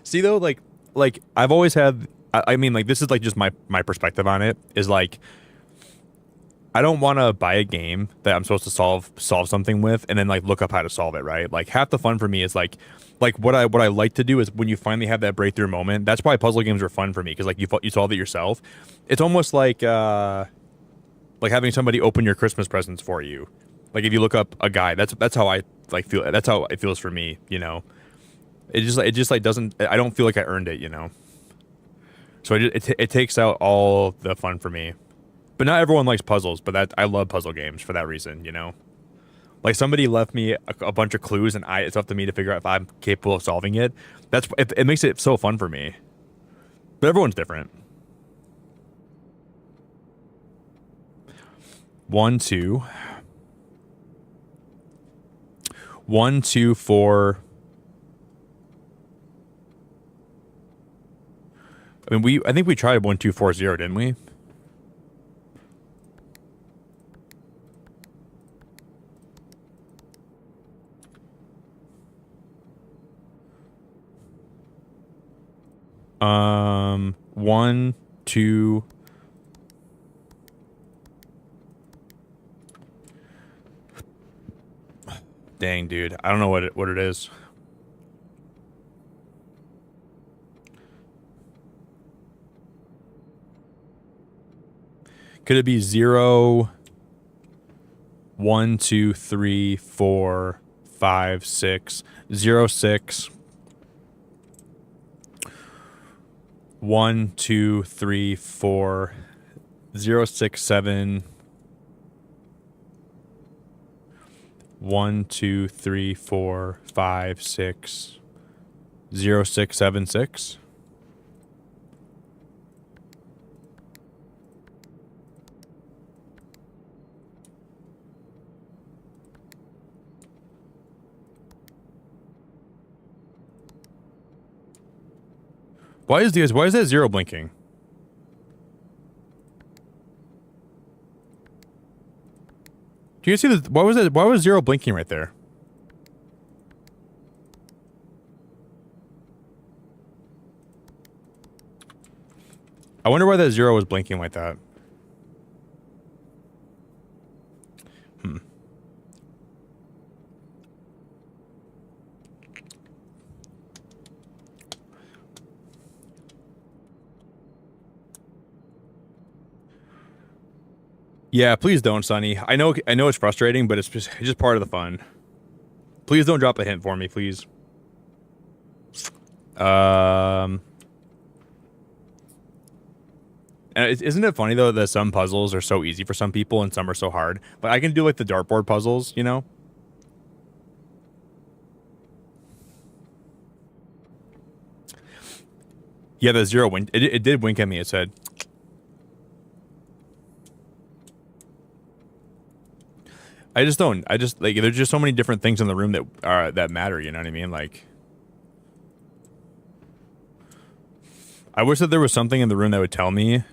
See though, like I've always had. I mean, like this is like just my perspective on it is like. I don't want to buy a game that I'm supposed to solve something with and then like look up how to solve it, right? Like half the fun for me is like what I like to do is when you finally have that breakthrough moment. That's why puzzle games are fun for me because like you solve it yourself. It's almost like having somebody open your Christmas presents for you. Like if you look up a guy, that's how I like feel. That's how it feels for me, you know. It just like doesn't. I don't feel like I earned it, you know. So it takes out all the fun for me. But not everyone likes puzzles, but I love puzzle games for that reason, you know? Like somebody left me a bunch of clues and it's up to me to figure out if I'm capable of solving it. It makes it so fun for me. But everyone's different. 1, 2. 1, 2, 4. I mean, I think we tried 1, 2, 4, 0, didn't we? One, 2. Dang, dude. I don't know what it is. Could it be 0, 1, 2, 3, 4, 5, 6, 0, 6. 1, 2, 3, 4, 0, 6, 7. 1, 2, 3, 4, 5, 6. 0, 6, 7, 6. Why is that 0 blinking? Do you see the why was 0 blinking right there? I wonder why that 0 was blinking like that. Yeah, please don't, Sonny. I know it's frustrating, but it's just part of the fun. Please don't drop a hint for me, please. And isn't it funny though that some puzzles are so easy for some people and some are so hard? But I can do like the dartboard puzzles, you know? Yeah, the 0 wink. It did wink at me. It said, I just don't. I just like there's just so many different things in the room that matter. You know what I mean? Like, I wish that there was something in the room that would tell me.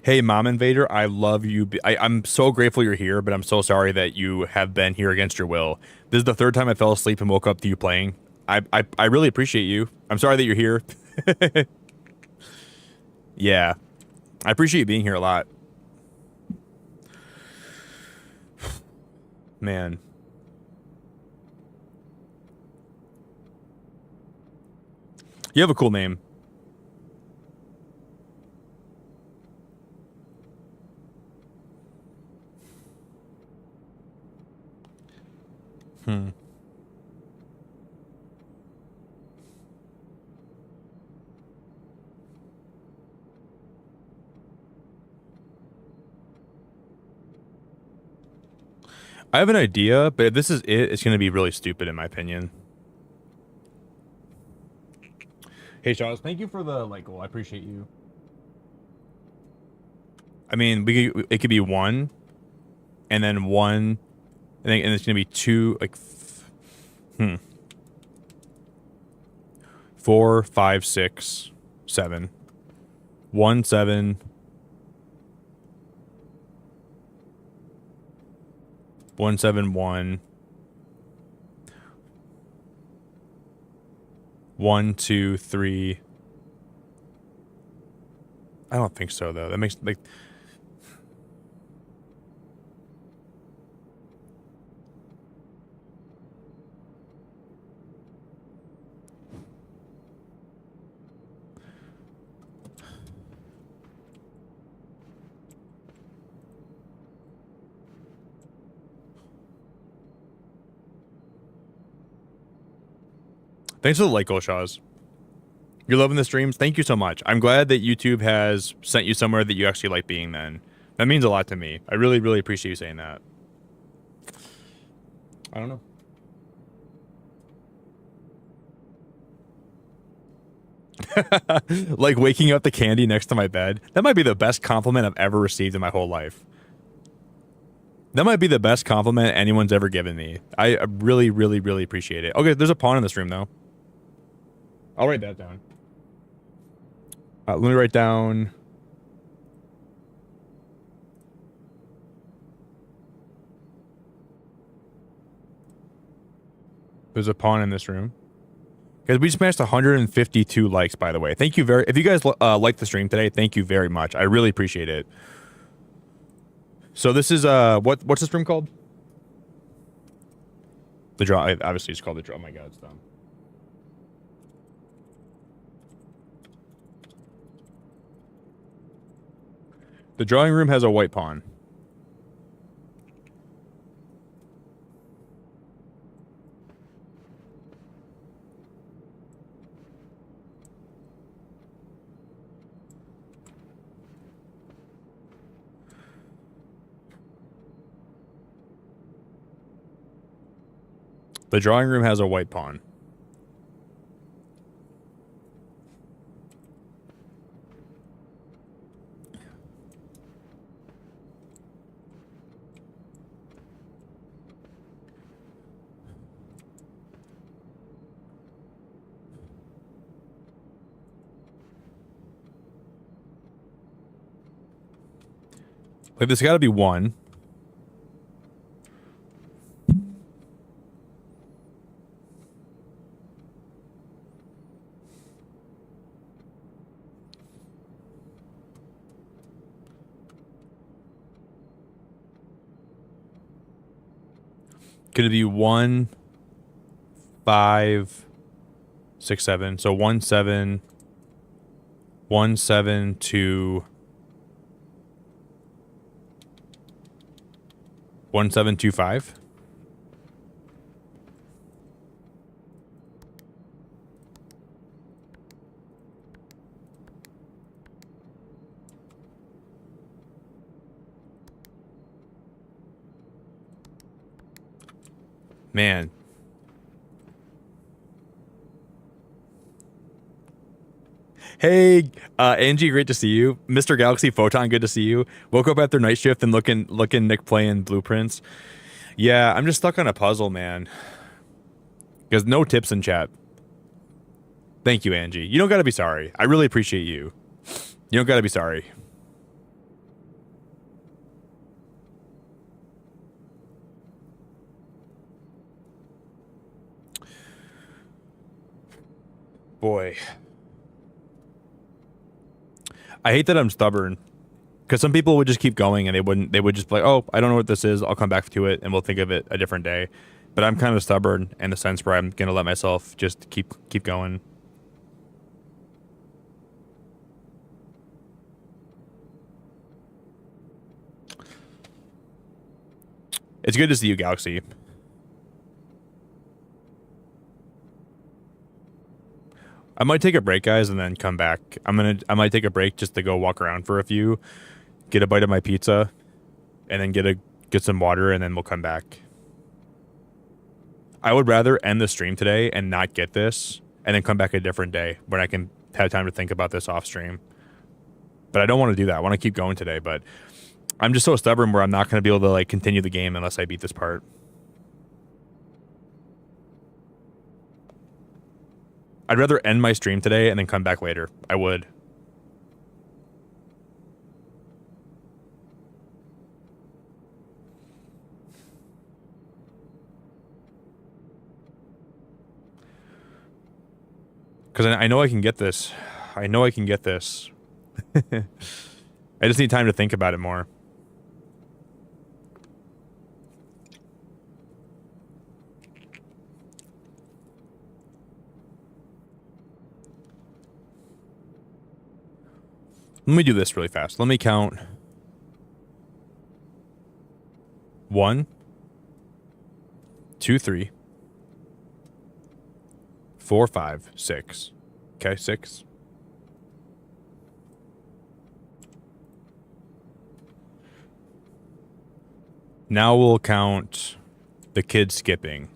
Hey, Mom Invader, I love you. I'm so grateful you're here, but I'm so sorry that you have been here against your will. This is the third time I fell asleep and woke up to you playing. I really appreciate you. I'm sorry that you're here. Yeah. I appreciate you being here a lot. Man. You have a cool name. I have an idea, but if this is it, it's going to be really stupid in my opinion. Hey, Charles, thank you for the like goal. I appreciate you. I mean, it could be one, and then one, and it's going to be two, like, 4, 5, 6, 7. 1, 7. 1, 7, 1. 1, 2, 3. I don't think so though. That makes like. Thanks for the like, Golshaws. You're loving the streams? Thank you so much. I'm glad that YouTube has sent you somewhere that you actually like being then. That means a lot to me. I really, really appreciate you saying that. I don't know. Like waking up the candy next to my bed. That might be the best compliment I've ever received in my whole life. That might be the best compliment anyone's ever given me. I really, really, really appreciate it. Okay, there's a pawn in this room, though. I'll write that down. Let me write down... There's a pawn in this room. Guys, we smashed 152 likes, by the way. Thank you very... If you guys liked the stream today, thank you very much. I really appreciate it. So this is, what's this room called? The draw... Obviously, it's called the draw. Oh my god, it's dumb. The drawing room has a white pawn. The drawing room has a white pawn. Like, there's got to be one. Could it be 1, 5, 6, 7? So 1, 7, 1, 7, 2, 1, 7, 2, 5. Man. Hey, Angie, great to see you. Mr. Galaxy Photon, good to see you. Woke up after night shift and looking Nick playing Blueprints. Yeah, I'm just stuck on a puzzle, man. Because no tips in chat. Thank you, Angie. You don't gotta be sorry. I really appreciate you. You don't gotta be sorry. Boy. I hate that I'm stubborn. Because some people would just keep going and they would just be like, oh, I don't know what this is. I'll come back to it and we'll think of it a different day. But I'm kind of stubborn in the sense where I'm going to let myself just keep going. It's good to see you, Galaxy. I might take a break, guys, and then come back. I might take a break just to go walk around for a few, get a bite of my pizza, and then get some water, and then we'll come back. I would rather end the stream today and not get this, and then come back a different day when I can have time to think about this off stream. But I don't want to do that. I want to keep going today, but I'm just so stubborn where I'm not going to be able to like continue the game unless I beat this part. I'd rather end my stream today and then come back later. I would. Because I know I can get this. I know I can get this. I just need time to think about it more. Let me do this really fast. Let me count. 1, 2, 3, 4, 5, 6. Okay, 6. Now we'll count the kids skipping.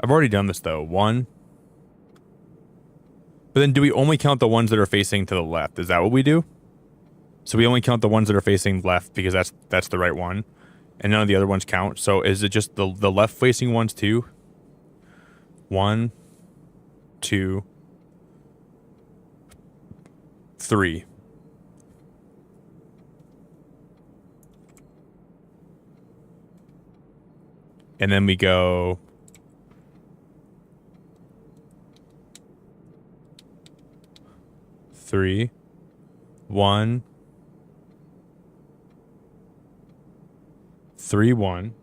I've already done this though. 1. But then do we only count the ones that are facing to the left? Is that what we do? So we only count the ones that are facing left because that's the right one. And none of the other ones count. So is it just the left facing ones too? 1, 2, 3. And then we go 3, 1, 3, 1.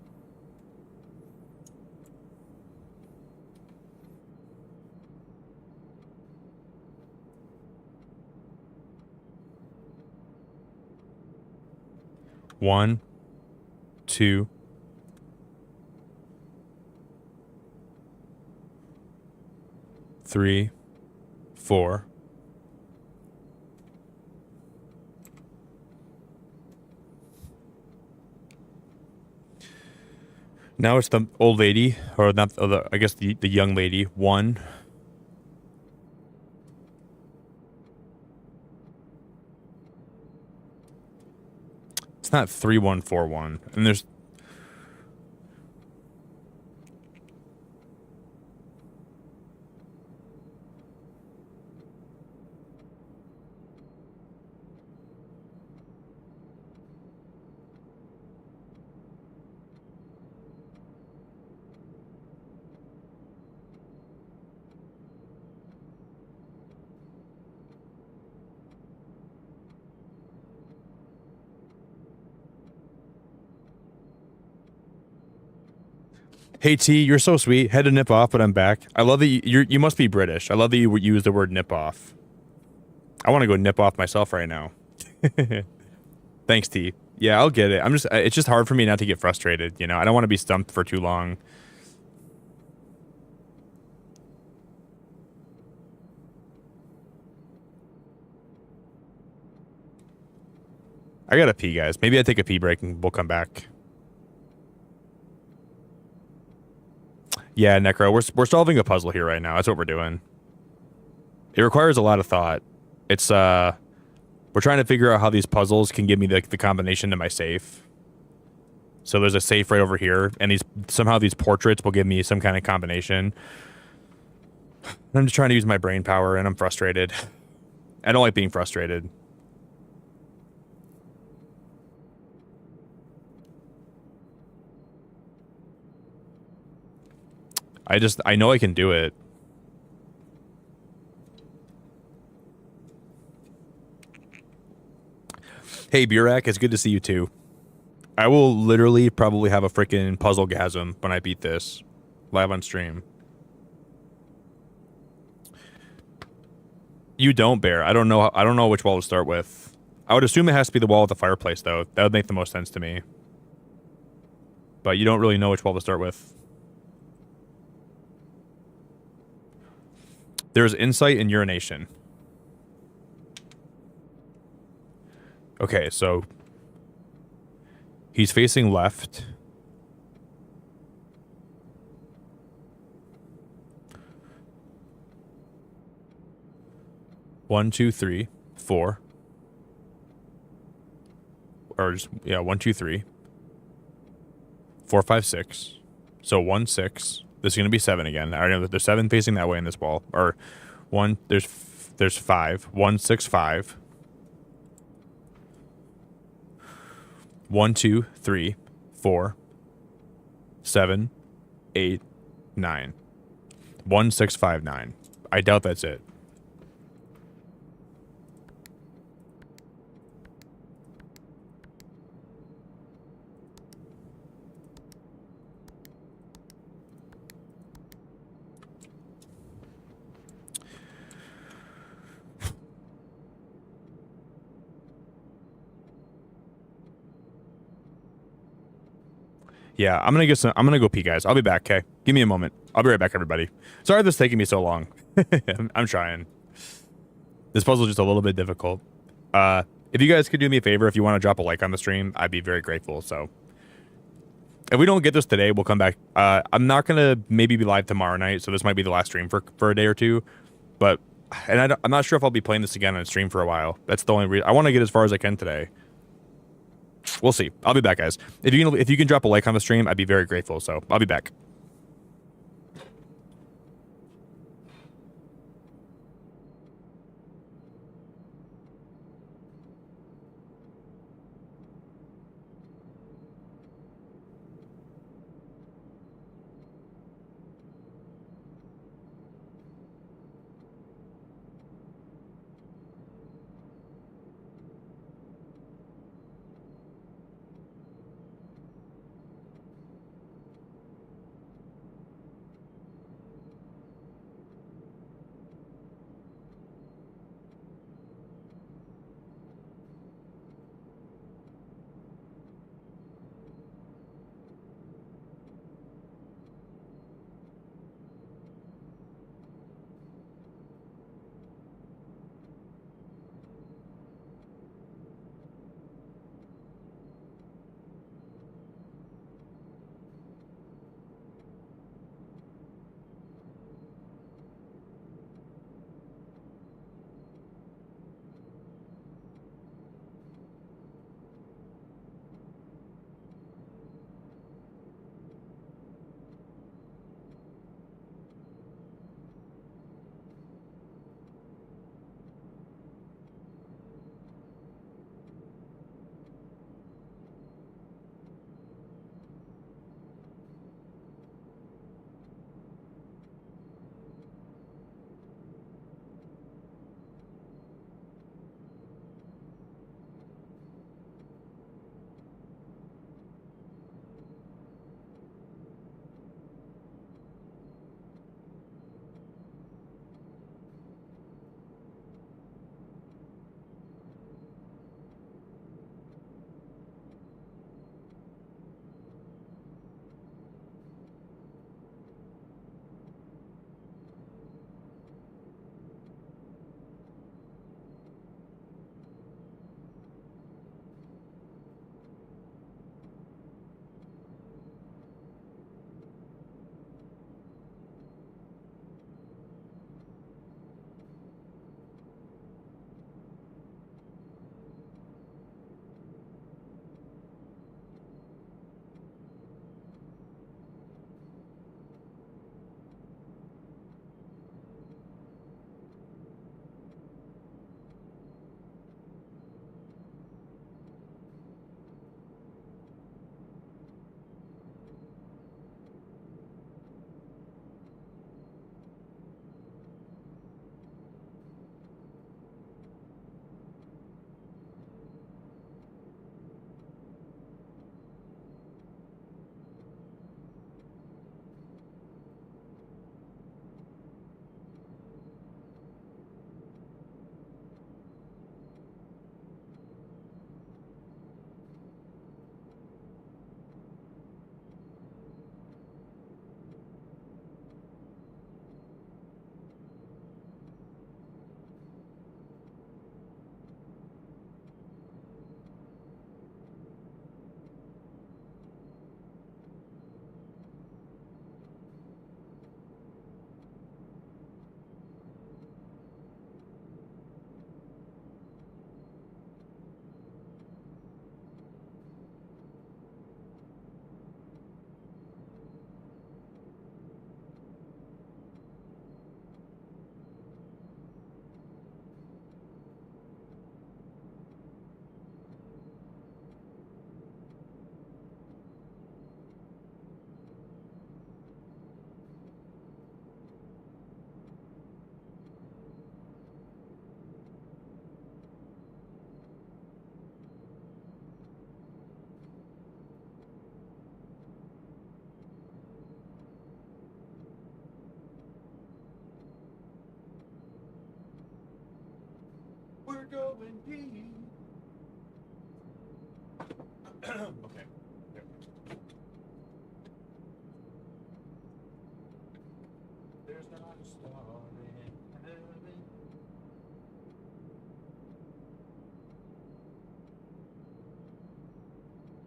One, 2, 3, 4. Now it's the old lady, or not? I guess the young lady. 1. It's not 3, 1, 4, 1, and there's. Hey T, you're so sweet. Had to nip off, but I'm back. I love that you must be British. I love that you use the word nip off. I want to go nip off myself right now. Thanks, T. Yeah, I'll get it. It's just hard for me not to get frustrated, you know. I don't want to be stumped for too long. I gotta pee, guys. Maybe I take a pee break and we'll come back. Yeah, Necro, we're solving a puzzle here right now. That's what we're doing. It requires a lot of thought. It's we're trying to figure out how these puzzles can give me the combination to my safe. So there's a safe right over here, and somehow these portraits will give me some kind of combination. I'm just trying to use my brain power, and I'm frustrated. I don't like being frustrated. I know I can do it. Hey, Burak, it's good to see you too. I will literally probably have a freaking puzzle-gasm when I beat this live on stream. You don't, Bear. I don't know which wall to start with. I would assume it has to be the wall with the fireplace, though. That would make the most sense to me. But you don't really know which wall to start with. There's insight and urination. Okay, so he's facing left. One, two, three, four. Or just, yeah, 1, 2, 3. 4, 5, 6. So 1, 6. This is going to be 7 again. I know that there's 7 facing that way in this wall. Or 1, there's 5. 1, 6, 5. 1, 2, 3, 4, 7, 8, 9. 1, 6, 5, 9. I doubt that's it. Yeah, I'm gonna go pee, guys. I'll be back, okay? Give me a moment. I'll be right back, everybody. Sorry this is taking me so long. I'm trying. This puzzle is just a little bit difficult. If you guys could do me a favor, if you want to drop a like on the stream, I'd be very grateful. So if we don't get this today, we'll come back. I'm not gonna maybe be live tomorrow night, so this might be the last stream for a day or two. But I'm not sure if I'll be playing this again on stream for a while. That's the only reason. I want to get as far as I can today. We'll see. I'll be back, guys. If you can drop a like on the stream, I'd be very grateful. So I'll be back. we're going deep. Okay. There's not a star in heaven.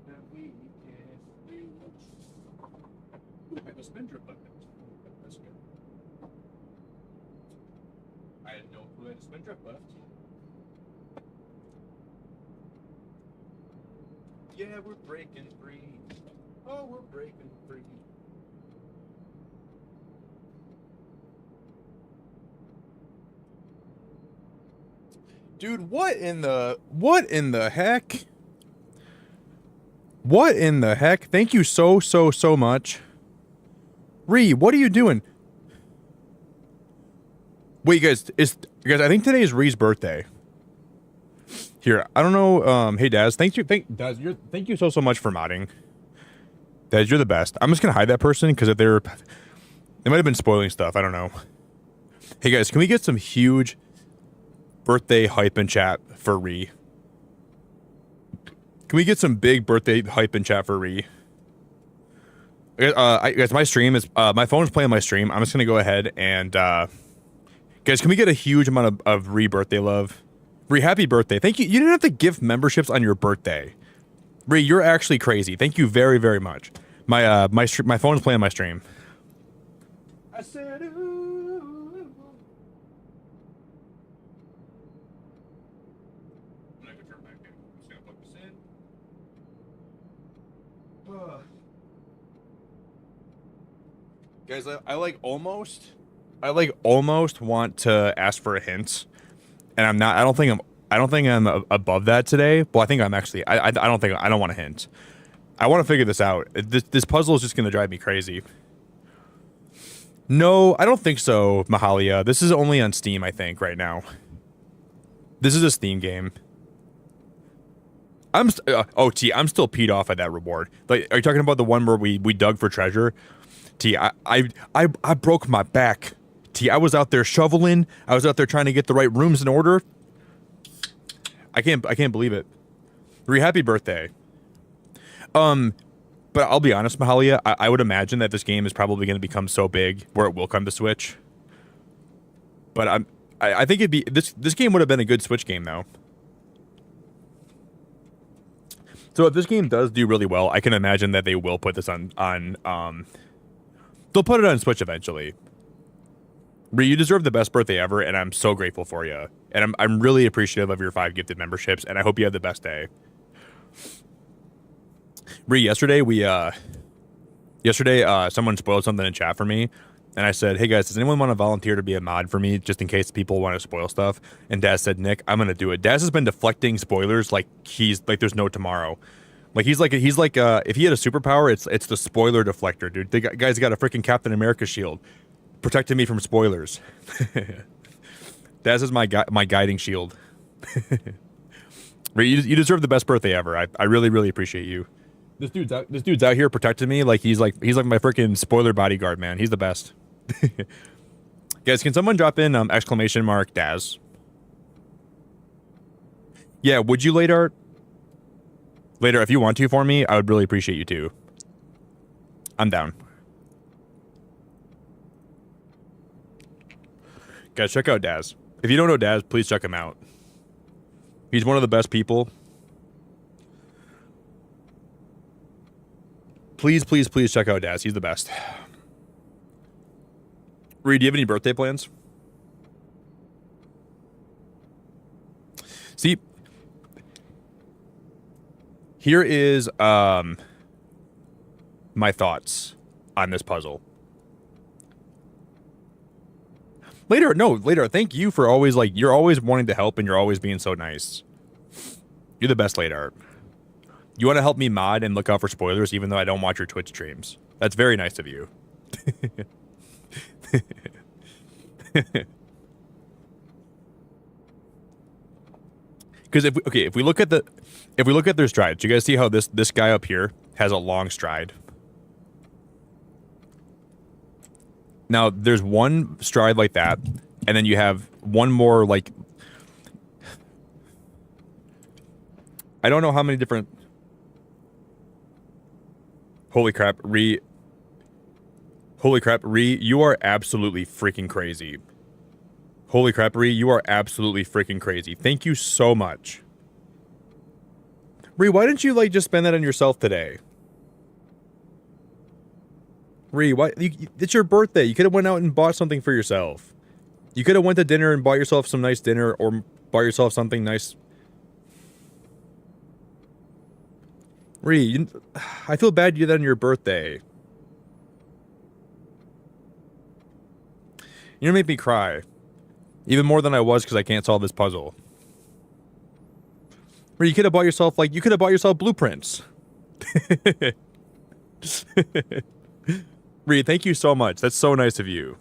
That we can't reach. Ooh, I have a spin trip button. That's good. I had no clue I had a spin trip left. Yeah, we're breaking free. Oh, we're breaking free. Dude, what in the heck? What in the heck? Thank you so much. Ree, what are you doing? Wait, guys, I think today is Ree's birthday. Here, I don't know. Hey, Daz, thank you so much for modding. Daz, you're the best. I'm just gonna hide that person because if they might have been spoiling stuff. I don't know. Hey guys, can we get some huge birthday hype in chat for Ree? Can we get some big birthday hype in chat for Ree? Guys, my stream is my phone's playing my stream. I'm just gonna go ahead and guys, can we get a huge amount of Ree birthday love? Ree, happy birthday. Thank you. You didn't have to gift memberships on your birthday. Ree, you're actually crazy. Thank you very, very much. My phone's playing my stream. I said, ooh. I'm gonna turn back in. I'm just gonna plug this in. Guys, I almost want to ask for a hint. And I'm not. I don't think I'm above that today. But I think I'm actually. I don't want a hint. I want to figure this out. This puzzle is just gonna drive me crazy. No, I don't think so, Mahalia. This is only on Steam, I think, right now. This is a Steam game. I'm still peed off at that reward. Like, are you talking about the one where we dug for treasure? T, I broke my back. T, I was out there shoveling. I was out there trying to get the right rooms in order. I can't believe it. Ree, happy birthday. But I'll be honest, Mahalia, I would imagine that this game is probably going to become so big where it will come to Switch. But I think it'd be this game would have been a good Switch game though. So if this game does do really well, I can imagine that they will put this on they'll put it on Switch eventually. Ree, you deserve the best birthday ever, and I'm so grateful for you. And I'm really appreciative of your 5 gifted memberships, and I hope you have the best day. Ree, yesterday someone spoiled something in chat for me, and I said, hey guys, does anyone want to volunteer to be a mod for me just in case people want to spoil stuff? And Daz said, Nick, I'm gonna do it. Daz has been deflecting spoilers like there's no tomorrow. Like he's like if he had a superpower, it's the spoiler deflector, dude. The guy's got a freaking Captain America shield protecting me from spoilers. Daz is my guiding shield. Ree, you deserve the best birthday ever. I really appreciate you. This dude's out here protecting me like he's like my freaking spoiler bodyguard, man. He's the best. Guys, can someone drop in exclamation mark Daz? Yeah, would you later if you want to for me? I would really appreciate you too. I'm down. Guys, check out Daz. If you don't know Daz, please check him out. He's one of the best people. Please check out Daz. He's the best. Reed, do you have any birthday plans? See, here is my thoughts on this puzzle. Later, thank you for always, you're always wanting to help and you're always being so nice. You're the best, Later. You want to help me mod and look out for spoilers even though I don't watch your Twitch streams. That's very nice of you. Because if we look at their strides, do you guys see how this guy up here has a long stride? Now there's one stride like that, and then you have one more I don't know how many different... Holy crap, Ree. Holy crap, Ree, you are absolutely freaking crazy. Holy crap, Ree, you are absolutely freaking crazy. Thank you so much. Ree, why didn't you, like, just spend that on yourself today? Ree, why? It's your birthday. You could have went out and bought something for yourself. You could have went to dinner and bought yourself some nice dinner or bought yourself something nice. Ree, I feel bad you did that on your birthday. You're gonna make me cry. Even more than I was because I can't solve this puzzle. Ree, you could have bought yourself, like, you could have bought yourself blueprints. Ree, thank you so much. That's so nice of you.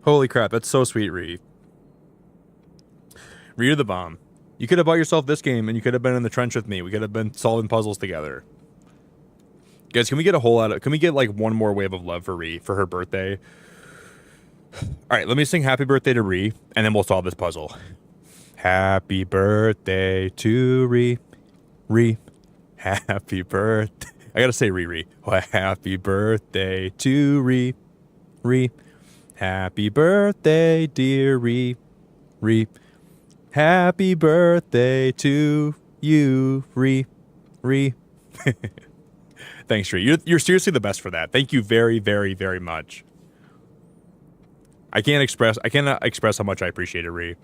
Holy crap, that's so sweet, Ree. Ree, you're the bomb. You could have bought yourself this game and you could have been in the trench with me. We could have been solving puzzles together. Guys, can we get a whole lot of... Can we get, like, one more wave of love for Ree for her birthday? Alright, let me sing happy birthday to Ree, and then we'll solve this puzzle. Happy birthday to Ree. Ree. Happy birthday. I gotta say Ree. Oh, happy birthday to Ree. Ree. Happy birthday, dear Ree. Ree. Happy birthday to you, Ree. Ree. Thanks, Ree. You're seriously the best for that. Thank you very, very, very much. I cannot express how much I appreciate it, Ree.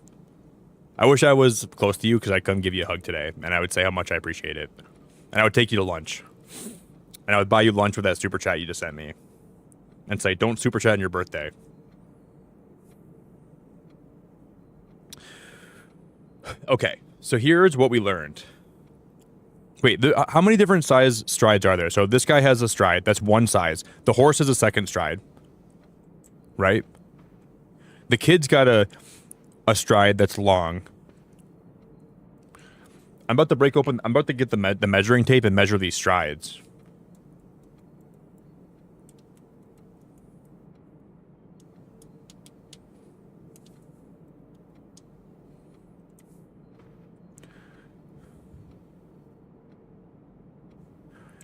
I wish I was close to you because I couldn't give you a hug today, and I would say how much I appreciate it. And I would take you to lunch. And I would buy you lunch with that super chat you just sent me. And say, don't super chat on your birthday. Okay, so here's what we learned. Wait, how many different size strides are there? So this guy has a stride. That's one size. The horse has a second stride. Right? The kid's got a stride that's long. I'm about to get the measuring tape and measure these strides.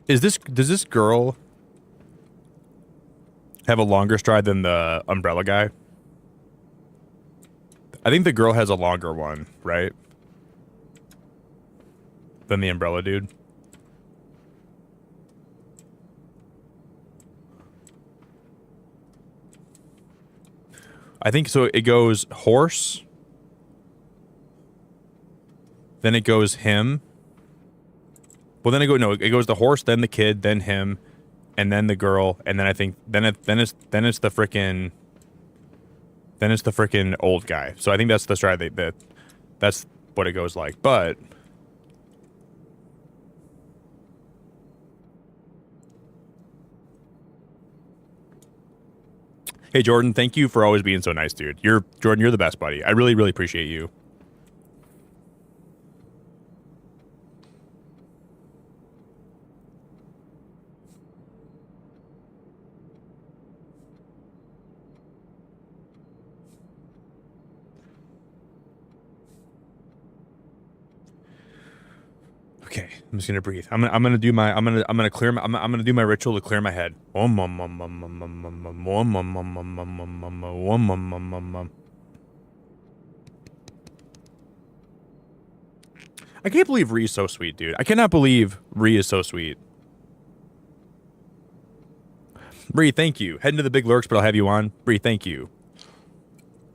Does this girl have a longer stride than the umbrella guy? I think the girl has a longer one, right? Than the umbrella dude. I think so. It goes horse. Then it goes him. Well, then it goes the horse, then the kid, then him, and then the girl, and then I think then it's the frickin' old guy. So I think that's the stride that's what it goes like. But hey, Jordan, thank you for always being so nice, dude. Jordan, you're the best, buddy. I really, really appreciate you. Okay, I'm just gonna breathe. I'm gonna do my ritual to clear my head. I can't believe Ree is so sweet, dude. I cannot believe Ree is so sweet. Ree, thank you. Heading to the big lurks, but I'll have you on. Ree, thank you.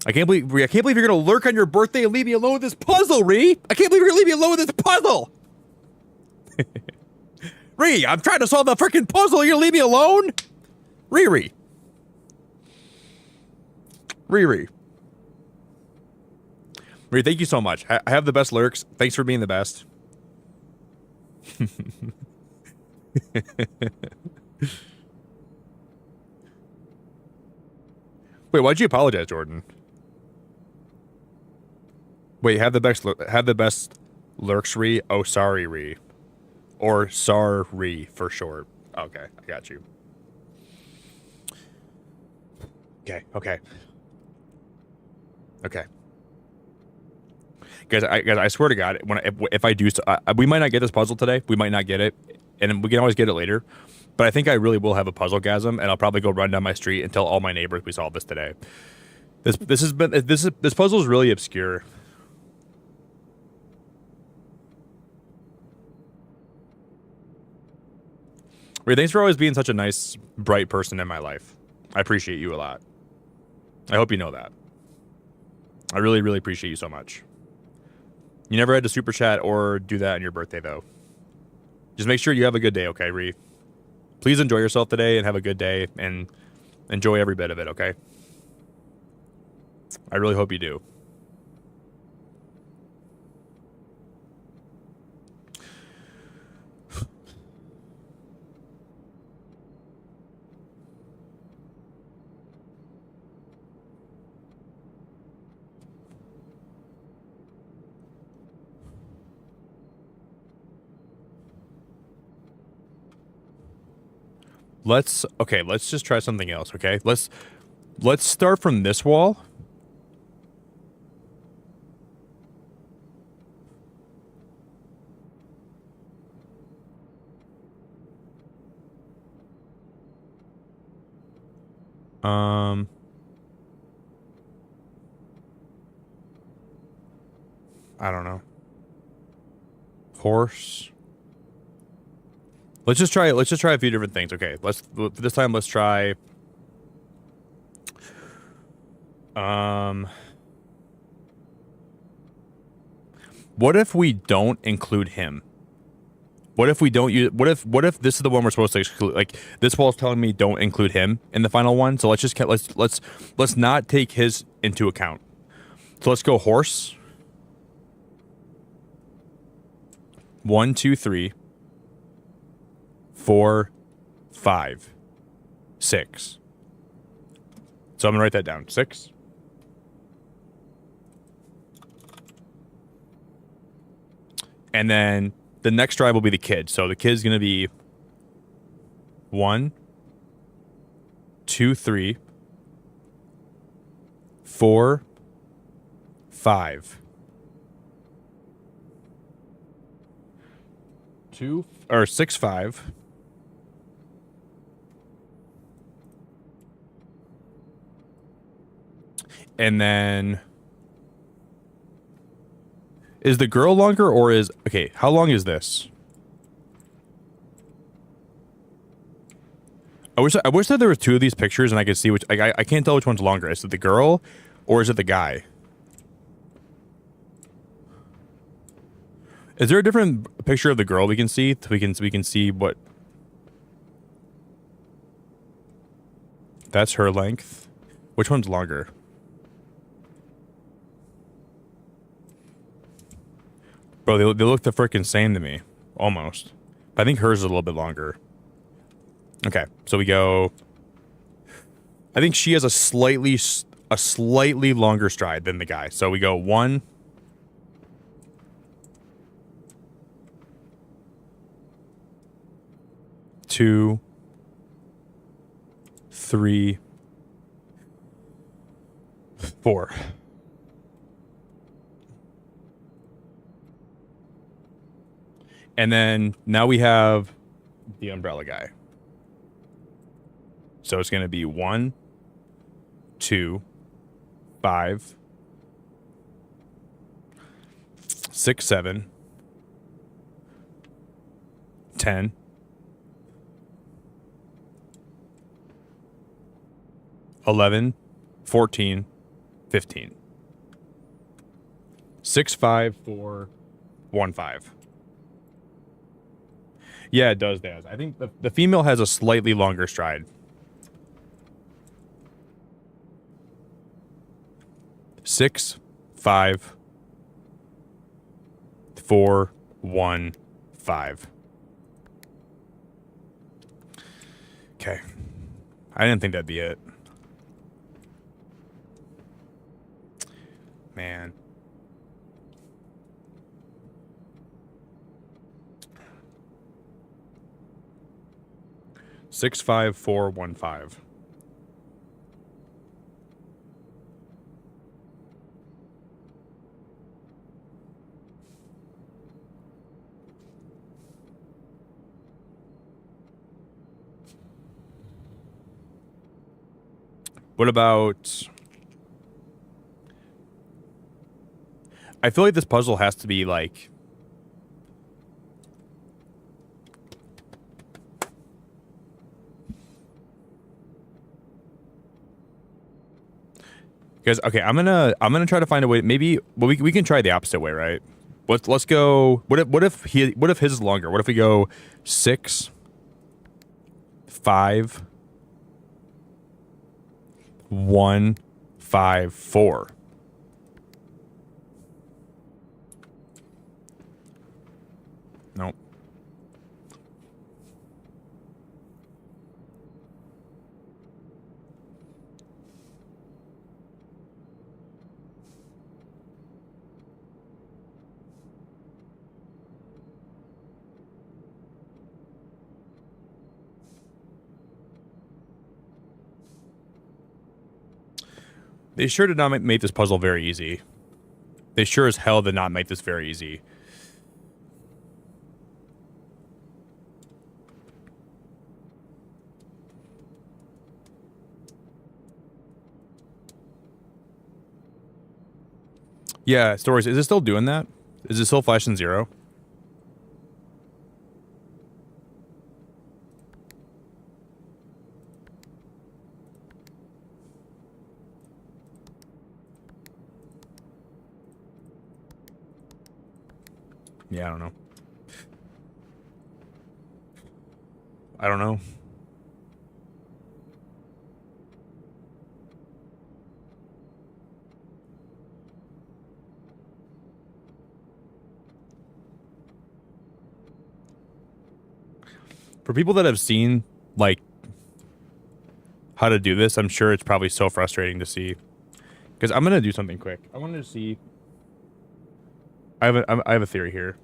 I can't believe you're gonna lurk on your birthday and leave me alone with this puzzle, Ree. I can't believe you're gonna leave me alone with this puzzle. Ree, I'm trying to solve the freaking puzzle. You're gonna leave me alone? Ree. Ree, thank you so much. I have the best lurks. Thanks for being the best. Wait, why'd you apologize, Jordan? Wait, have the best lurks, Ree. Oh, sorry, Ree. Or sorry for short. Okay, I got you. Okay. guys, I swear to God, if I do, we might not get this puzzle today. We might not get it, and we can always get it later. But I think I really will have a puzzle-gasm, and I'll probably go run down my street and tell all my neighbors we solved this today. This puzzle is really obscure. Ray, thanks for always being such a nice, bright person in my life. I appreciate you a lot. I hope you know that. I really, really appreciate you so much. You never had to super chat or do that on your birthday, though. Just make sure you have a good day, okay, Ree? Please enjoy yourself today and have a good day and enjoy every bit of it, okay? I really hope you do. Let's just try something else, okay? Let's start from this wall. I don't know. Horse. Let's just try a few different things. Okay, this time let's try what if we don't include him? What if we don't use what if this is the one we're supposed to exclude? Like this wall's telling me don't include him in the final one. So let's not take his into account. So let's go horse. 1, 2, 3. 4, 5, 6. So I'm gonna write that down. 6. And then the next drive will be the kid. So the kid's gonna be 1, 2, 3, 4, 5. 6, 5. And then is the girl longer or is okay, how long is this? I wish that there was 2 of these pictures and I could see which I can't tell which one's longer. Is it the girl or is it the guy? Is there a different picture of the girl we can see? We can see what that's her length. Which one's longer? Bro, they look the frickin' same to me. Almost. But I think hers is a little bit longer. Okay, so we go... I think she has a slightly longer stride than the guy. So we go 1... 2... 3... 4... And then now we have the umbrella guy. So it's going to be 1, 2, 5, 6, 7, 10, 11, 14, 15. 6, 5, 4, 1, 5. Yeah, it does, Daz. I think the female has a slightly longer stride. 6, 5, 4, 1, 5. Okay. I didn't think that'd be it. Man. Six, 5, 4, 1, 5. What about... I feel like this puzzle has to be like... Guys, okay, I'm gonna try to find a way. Maybe we can try the opposite way, right? Let's go. What if his is longer? What if we go 6, 5, 1, 5, 4? Nope. They sure did not make this puzzle very easy. They sure as hell did not make this very easy. Yeah, Stories, is it still doing that? Is it still flashing 0? Yeah, I don't know. I don't know. For people that have seen, like, how to do this, I'm sure it's probably so frustrating to see. Because I'm going to do something quick. I wanted to see... I have a theory here.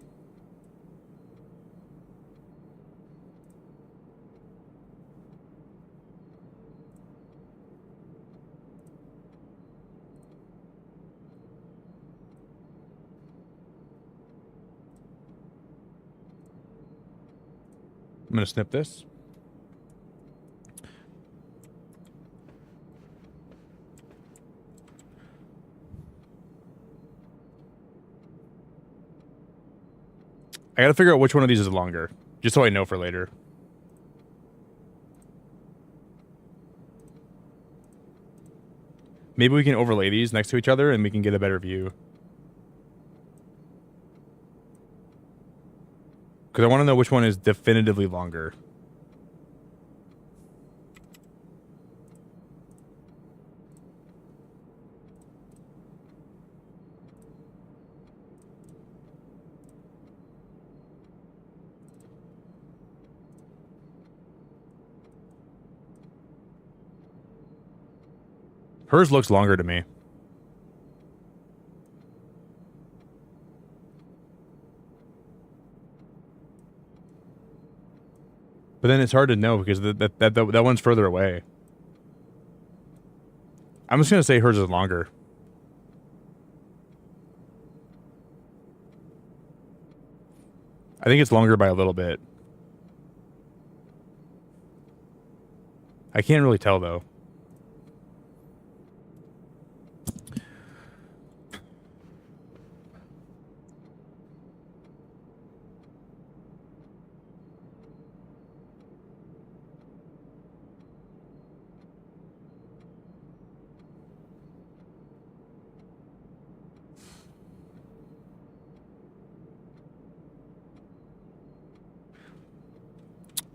I'm going to snip this. I gotta figure out which one of these is longer, just so I know for later. Maybe we can overlay these next to each other and we can get a better view. Because I want to know which one is definitively longer. Hers looks longer to me. But then it's hard to know because that one's further away. I'm just going to say hers is longer. I think it's longer by a little bit. I can't really tell though.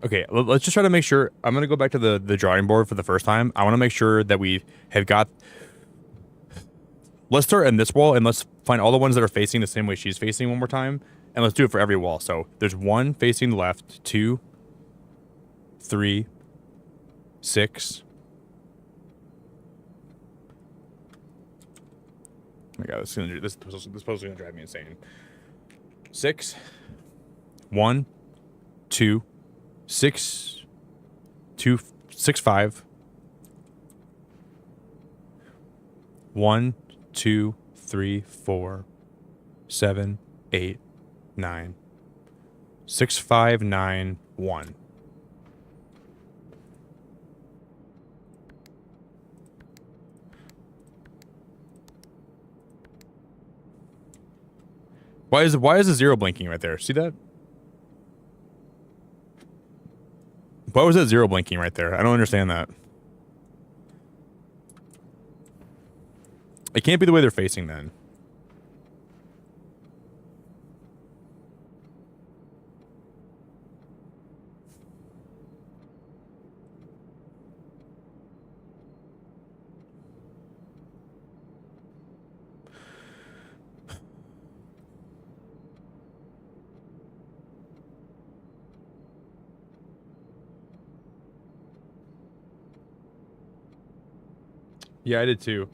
Okay, let's just try to make sure. I'm going to go back to the drawing board for the first time. I want to make sure that we have got... Let's start in this wall and let's find all the ones that are facing the same way she's facing one more time. And let's do it for every wall. So there's 1 facing the left, 2, 3, 6. Oh my god, this puzzle's going to drive me insane. 6, 1, 2, 6, 2, 6, 5. 1, 2, 3, 4, 7, 8, 9. 6, 5, 9, 1. Why is the zero blinking right there? See that? Why was that zero blinking right there? I don't understand that. It can't be the way they're facing then. Yeah, I did too.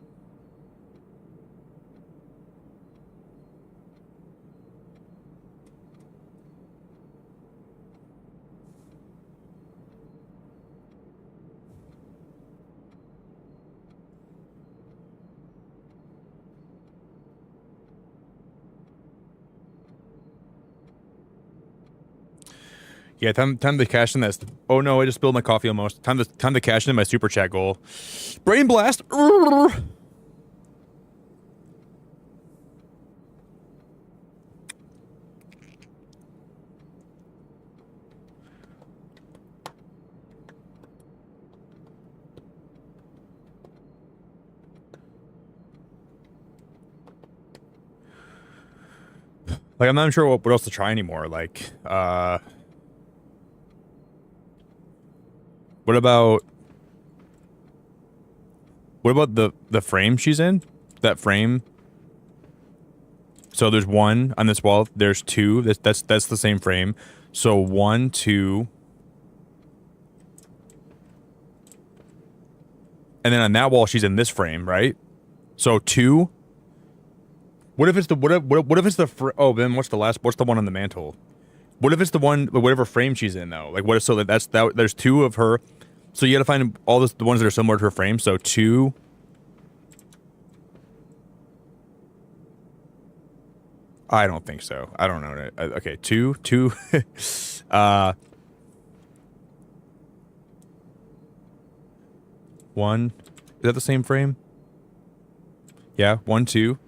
Yeah, time to cash in that. Oh no, I just spilled my coffee almost. Time to cash in my super chat goal. Brain blast. Like, I'm not sure what else to try anymore. Like, what about the frame she's in? That frame. So there's one on this wall. There's two. That's the same frame. So 1, 2, and then on that wall she's in this frame, right? So 2. What if it's the what if it's the oh, then what's the one on the mantle? What if it's the one, whatever frame she's in though? Like what if, so that's there's 2 of her. So you got to find all the ones that are similar to her frame. So 2. I don't think so. I don't know. Okay, 2. 1. Is that the same frame? Yeah, 1, 2,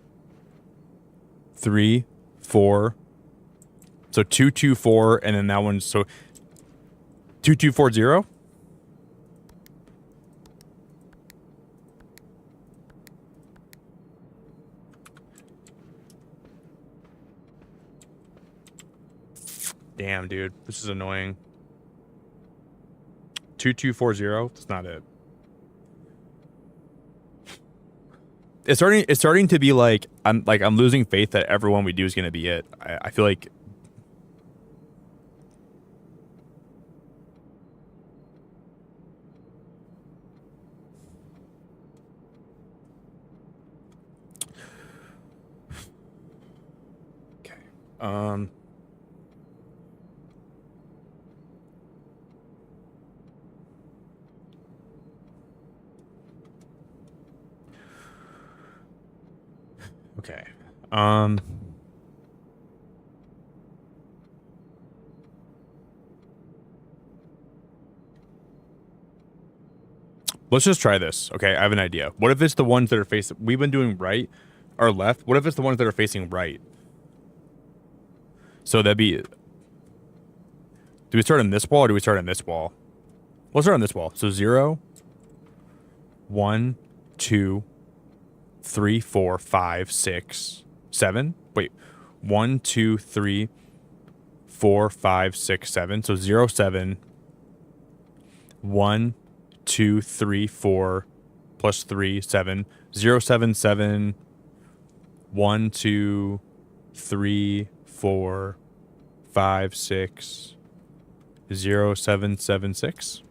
3, 4. So 2, 2, 4, and then that one's so 2, 2, 4, 0. Damn, dude, this is annoying. 2, 2, 4, 0. That's not it. It's starting to be like I'm losing faith that everyone we do is gonna be it. I feel like. Okay. Okay. Let's just try this. Okay, I have an idea. What if it's the ones that are facing... We've been doing right or left. What if it's the ones that are facing right? So that'd be... Do we start on this wall or do we start on this wall? We'll start on this wall. So 0, 1, 2, 3, 4, 5, 6, 7. Wait. 1, 2, 3, 4, 5, 6, 7. So 0, 7. 1, 2, 3, 4, plus 3, 7. 0, 7, 7. 1, 2, 3, 4, 5, 6. 0, 7, 7, 6.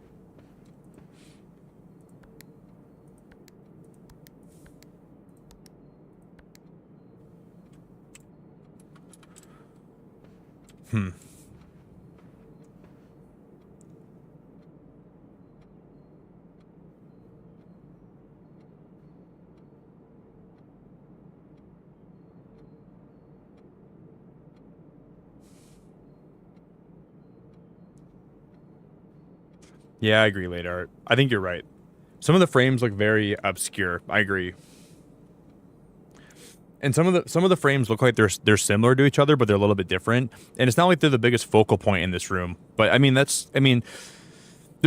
Yeah, I agree, Ladart. I think you're right. Some of the frames look very obscure. I agree. And some of the frames look like they're similar to each other, but they're a little bit different. And it's not like they're the biggest focal point in this room. But I mean, there's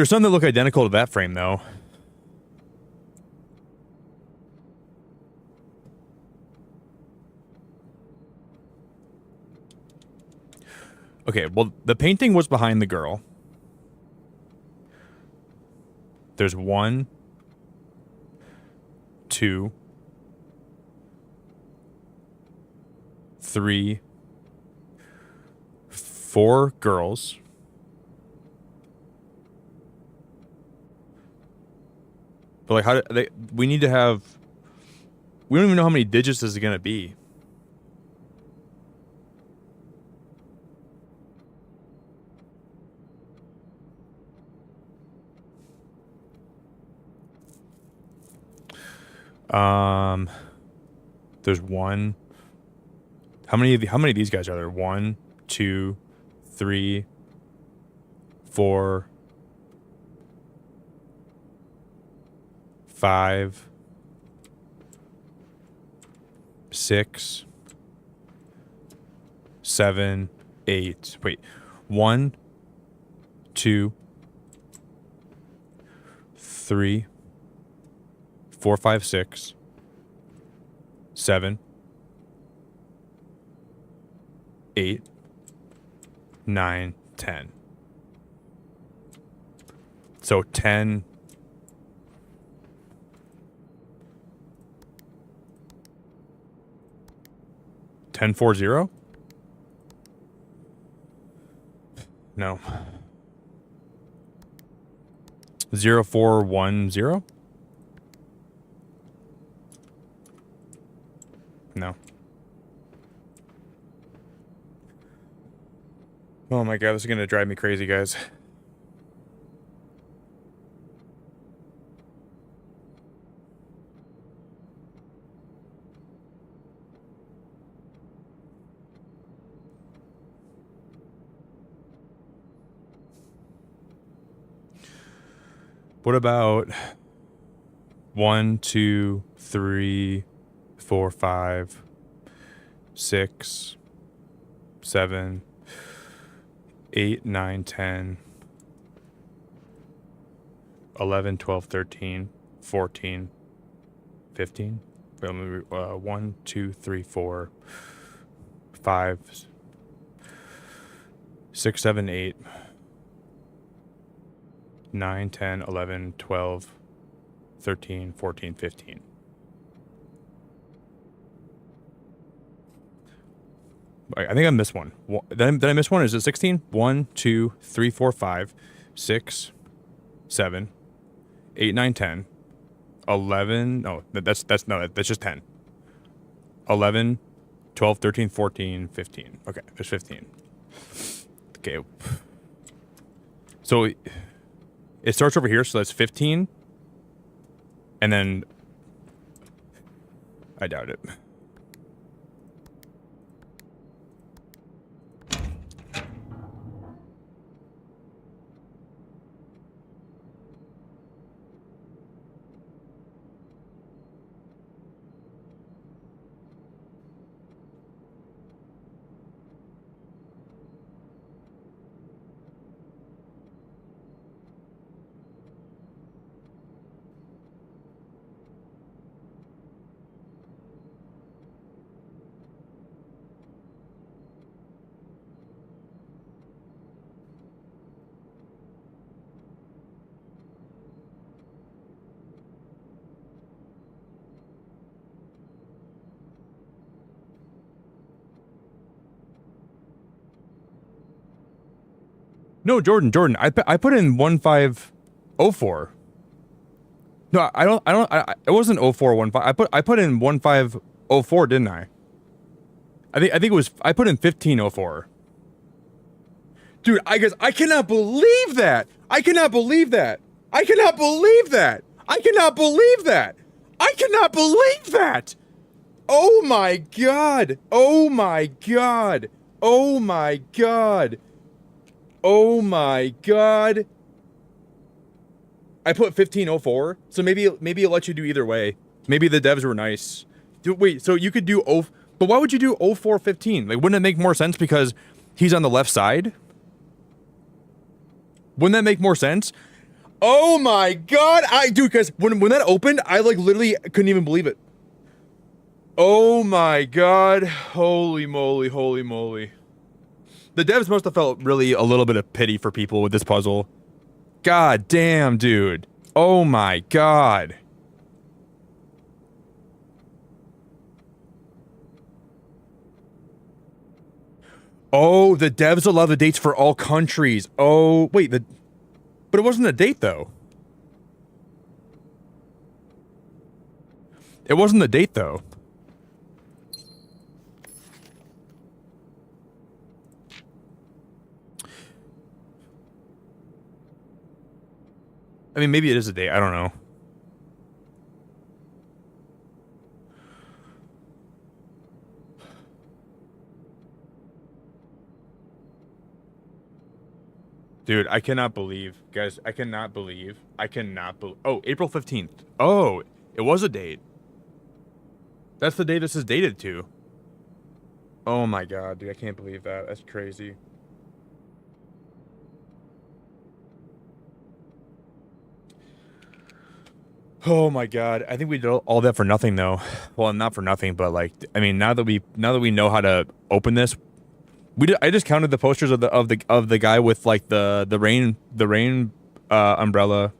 some that look identical to that frame though. Okay, well, the painting was behind the girl. There's 1, 2, 3, 4 girls. But like, how do they? We need to have. We don't even know how many digits this is gonna be. There's 1. How many of these guys are there? 1, 2, 3, 4, 5, 6, 7, 8. Wait. 1, 2, 3, 4, 5, 6, 7, 8, 9, 10. So 10. Ten 4 0? No. 0 4 1 0? No. Oh my god, this is gonna drive me crazy, guys. What about 1, 2, 3, 4, 5, 6, 7, 8, 9, 10, 11, 12, 13, 14, 15? 1, 2, 3, 4, 5, 6, 7, 8, 9, 10, 11, 12, 13, 14, 15. I think I missed one. Did I miss one? Is it 16? 1, 2, 3, 4, 5, 6, 7, 8, 9, 10, 11. No, that's just 10. 11, 12, 13, 14, 15. Okay, there's 15. Okay. So it starts over here, so that's 15. And then I doubt it. No, Jordan, I put in 1504. No, it wasn't 0415. I put in 1504, didn't I? I think it was, I put in 1504. Dude, I cannot believe that. I cannot believe that. I cannot believe that. I cannot believe that. I cannot believe that. Oh my god. Oh my god. Oh my god. Oh my god. I put 1504, so maybe it lets you do either way. Maybe the devs were nice. Wait, so you could do but why would you do 0415? Like, wouldn't it make more sense because he's on the left side? Wouldn't that make more sense? Oh my god, dude, because when that opened, I like literally couldn't even believe it. Oh my god, holy moly, holy moly. The devs must have felt really a little bit of pity for people with this puzzle. God damn, dude. Oh my god. Oh, the devs allow the dates for all countries. Oh, wait, but it wasn't a date, though. It wasn't a date, though. I mean, maybe it is a date. I don't know. Dude, I cannot believe, guys, I cannot believe, oh, April 15th. Oh, it was a date. That's the day this is dated to. Oh my god, dude, I can't believe that. That's crazy. Oh my god, I think we did all that for nothing, though. Well, not for nothing, but like, I mean, now that we know how to open this, I just counted the posters of the guy with like the rain umbrella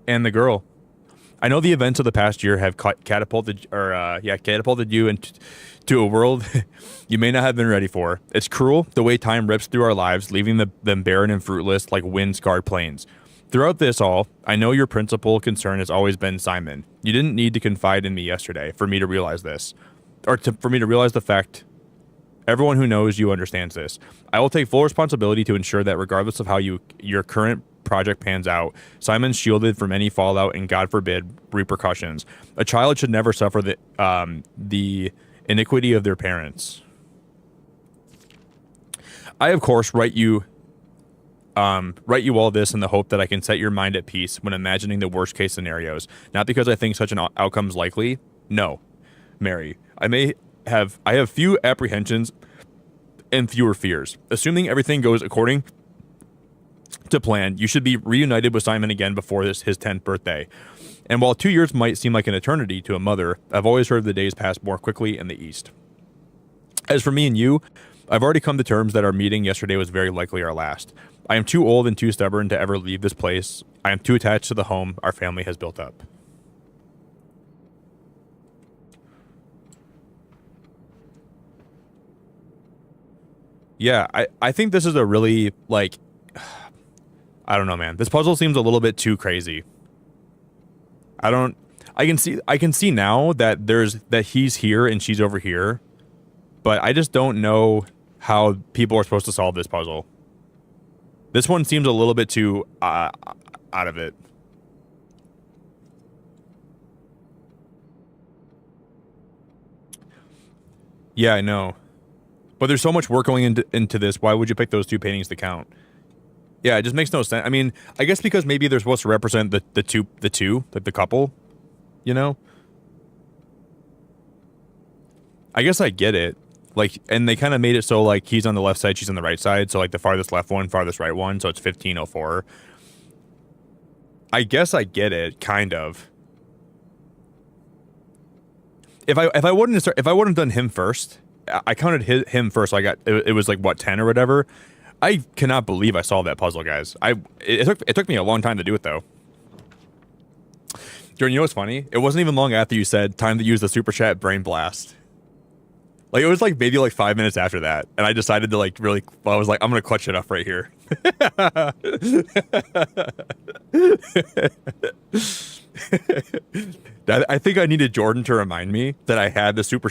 and the girl. I know the events of the past year have catapulted you into a world you may not have been ready for. It's cruel the way time rips through our lives, leaving them barren and fruitless like wind-scarred plains. Throughout this all, I know your principal concern has always been Simon. You didn't need to confide in me yesterday for me to realize this, for me to realize the fact. Everyone who knows you understands this. I will take full responsibility to ensure that regardless of how your current project pans out, Simon's shielded from any fallout and, God forbid, repercussions. A child should never suffer the iniquity of their parents. I, of course, write you all this in the hope that I can set your mind at peace when imagining the worst case scenarios. Not because I think such an outcome is likely. No, Mary. I have few apprehensions and fewer fears. Assuming everything goes according to plan, you should be reunited with Simon again before his 10th birthday. And while 2 years might seem like an eternity to a mother, I've always heard the days pass more quickly in the East. As for me and you, I've already come to terms that our meeting yesterday was very likely our last. I am too old and too stubborn to ever leave this place. I am too attached to the home our family has built up. Yeah, I think this is a really, like, I don't know, man. This puzzle seems a little bit too crazy. I can see now that he's here and she's over here, but I just don't know how people are supposed to solve this puzzle. This one seems a little bit too out of it. Yeah, I know. But there's so much work going into this. Why would you pick those two paintings to count? Yeah, it just makes no sense. I mean, I guess because maybe they're supposed to represent the two, like the couple, you know? I guess I get it. Like, and they kind of made it so like he's on the left side, she's on the right side. So like the farthest left one, farthest right one. So it's 1504. I guess I get it, kind of. If I wouldn't have done him first, I counted him first. So I got it was like what, 10 or whatever. I cannot believe I solved that puzzle, guys. It took me a long time to do it though. Jordan, you know what's funny? It wasn't even long after you said time to use the super chat brain blast. Like it was like maybe like 5 minutes after that, and I decided to like really. Well, I was like, I'm gonna clutch it up right here. I think I needed Jordan to remind me that I had the super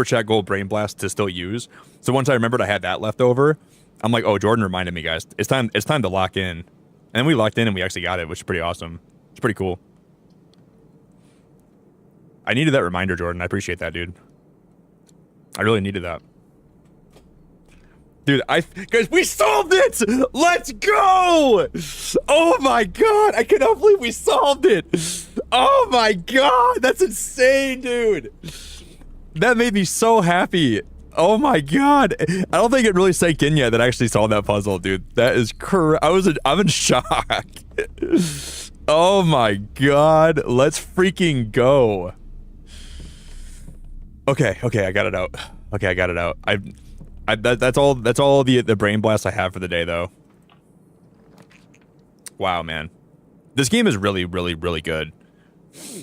chat gold brain blast to still use. So once I remembered I had that left over, I'm like, oh, Jordan reminded me, guys. It's time to lock in. And then we locked in and we actually got it, which is pretty awesome. It's pretty cool. I needed that reminder, Jordan. I appreciate that, dude. I really needed that. Dude, guys, we solved it! Let's go! Oh my god, I cannot believe we solved it! Oh my god, that's insane, dude! That made me so happy. Oh my god. I don't think it really sank in yet that I actually solved that puzzle, dude. That is I'm in shock. Oh my god, let's freaking go. Okay, I got it out. Okay, I got it out. That's all the brain blast I have for the day, though. Wow, man. This game is really, really, really good.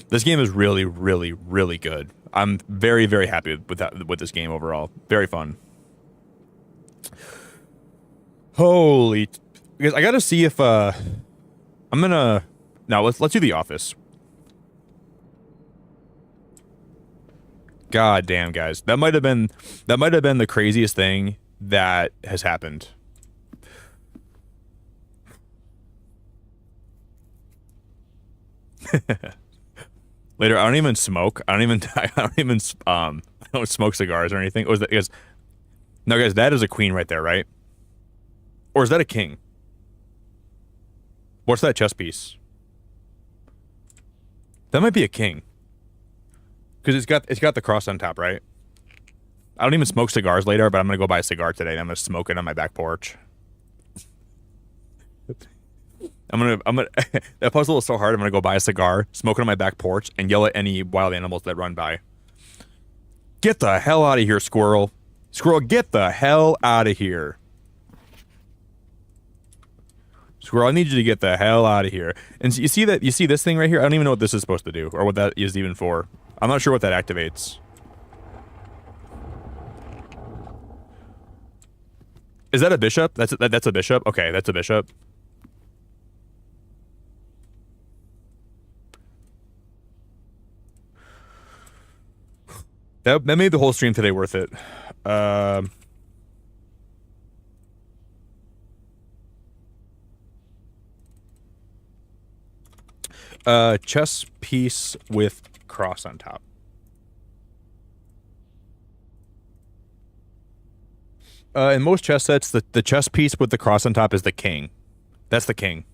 This game is really, really, really good. I'm very, very happy with this game overall. Very fun. Holy, because I gotta see if I'm gonna now let's do The Office. God damn, guys, that might have been the craziest thing that has happened. Later, I don't even smoke. I don't smoke cigars or anything. Or is that, because, no, guys, that is a queen right there, right? Or is that a king? What's that chess piece? That might be a king. Because it's got the cross on top, right? I don't even smoke cigars later, but I'm gonna go buy a cigar today and I'm gonna smoke it on my back porch. I'm gonna that puzzle is so hard, I'm gonna go buy a cigar, smoke it on my back porch, and yell at any wild animals that run by. Get the hell out of here, squirrel. Squirrel, get the hell out of here. Squirrel, I need you to get the hell out of here. And you see this thing right here? I don't even know what this is supposed to do, or what that is even for. I'm not sure what that activates. Is that a bishop? That's a bishop? Okay, that's a bishop. That made the whole stream today worth it. Chess piece with cross on top. In most chess sets, the chess piece with the cross on top is the king. That's the king.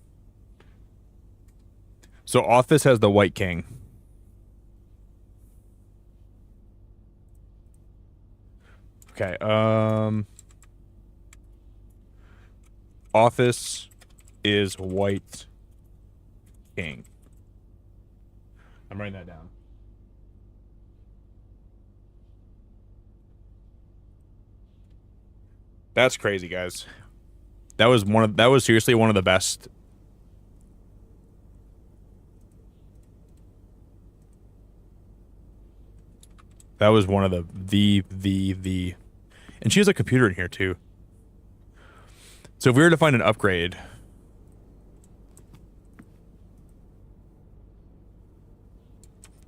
So Office has the white king. Okay, Office is white king. I'm writing that down. That's crazy, guys. That was seriously one of the best. That was one of the and she has a computer in here too. So if we were to find an upgrade,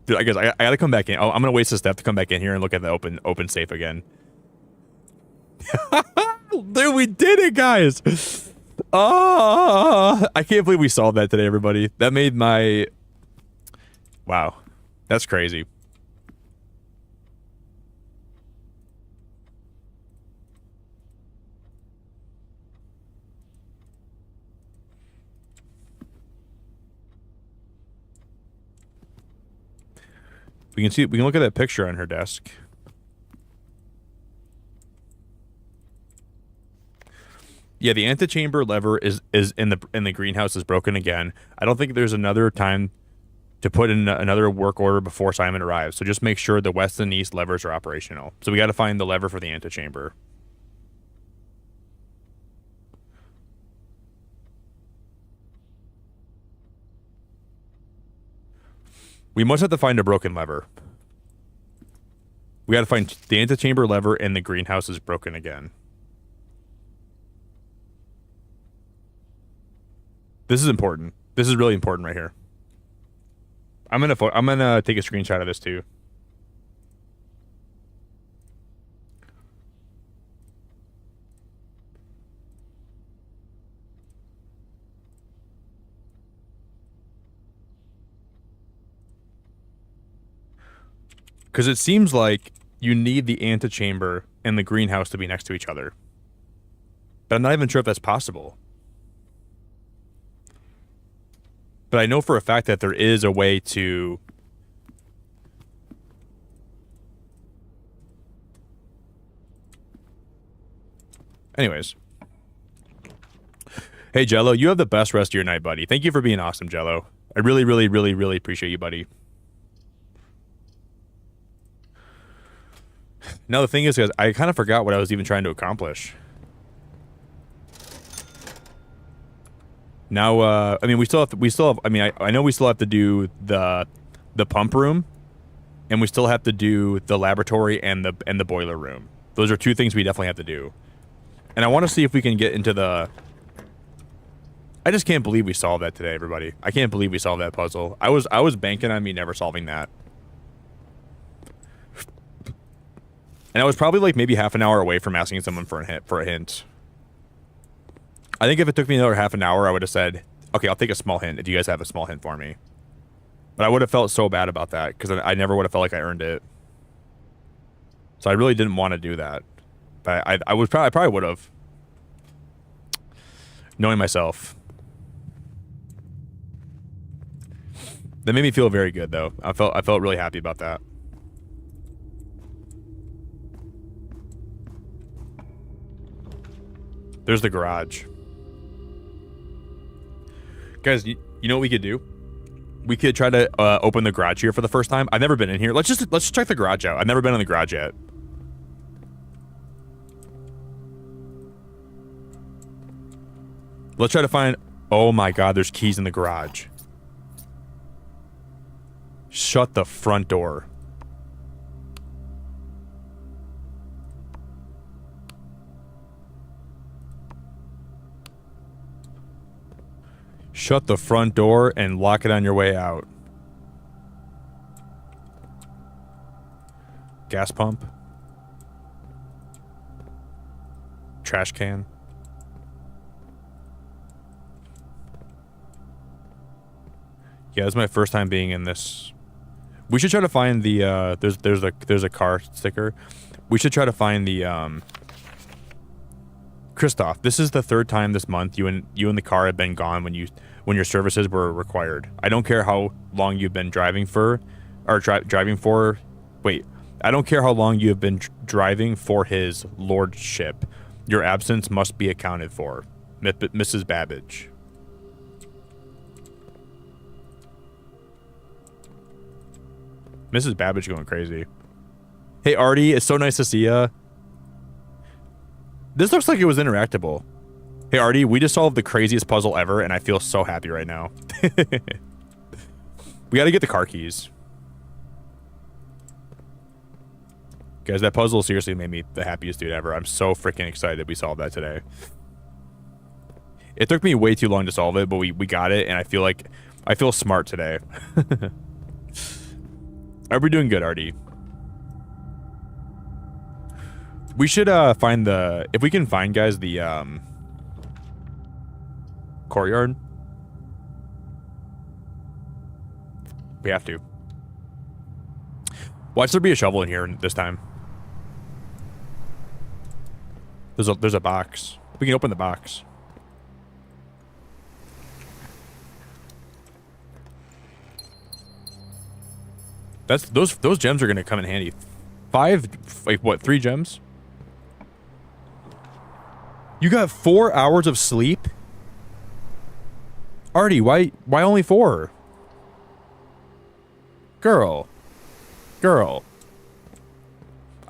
dude, I guess I gotta come back in. I'm gonna waste a step to come back in here and look at the open safe again. Dude, we did it, guys. Oh, I can't believe we solved that today, everybody. That made my... Wow. That's crazy. We can look at that picture on her desk. Yeah, the antechamber lever is in the greenhouse is broken again. I don't think there's another time to put in another work order before Simon arrives. So just make sure the west and east levers are operational. So we got to find the lever for the antechamber. We must have to find a broken lever. We got to find the antechamber lever and the greenhouse is broken again. This is important. This is really important right here. I'm gonna take a screenshot of this too. Because it seems like you need the antechamber and the greenhouse to be next to each other. But I'm not even sure if that's possible. But I know for a fact that there is a way to... Anyways. Hey, Jello, you have the best rest of your night, buddy. Thank you for being awesome, Jello. I really, really, really, really appreciate you, buddy. Now, the thing is, guys, I kind of forgot what I was even trying to accomplish. Now, I mean, we still have, I mean, I know we still have to do the pump room, and we still have to do the laboratory and the boiler room. Those are two things we definitely have to do. And I want to see if we can get into the... I just can't believe we solved that today, everybody. I can't believe we solved that puzzle. I was banking on me never solving that. And I was probably like maybe half an hour away from asking someone for a hint. I think if it took me another half an hour, I would have said, okay, I'll take a small hint if you guys have a small hint for me. But I would have felt so bad about that because I never would have felt like I earned it. So I really didn't want to do that. But I probably would have. Knowing myself. That made me feel very good though. I felt really happy about that. There's the garage. Guys, you know what we could do? We could try to open the garage here for the first time. I've never been in here. Let's just check the garage out. I've never been in the garage yet. Let's try to find... Oh my god, there's keys in the garage. Shut the front door. Shut the front door and lock it on your way out. Gas pump. Trash can. Yeah, this is my first time being in this. We should try to find the there's a car sticker. We should try to find the Christoph, this is the third time this month you and the car have been gone when your services were required. I don't care how long you've been driving for, or driving for. Wait, I don't care how long you have been driving for his lordship. Your absence must be accounted for, Mrs. Babbage. Mrs. Babbage going crazy. Hey Artie, it's so nice to see ya. This looks like it was interactable. Hey Artie, we just solved the craziest puzzle ever, and I feel so happy right now. We gotta get the car keys. Guys, that puzzle seriously made me the happiest dude ever. I'm so freaking excited we solved that today. It took me way too long to solve it, but we got it, and I feel smart today. Are we doing good, Artie? We should find the... If we can find, guys, the courtyard. We have to. Watch there be a shovel in here this time. There's a box. We can open the box. Those gems are gonna come in handy. 3 gems? You got 4 hours of sleep? Artie, why only 4? Girl.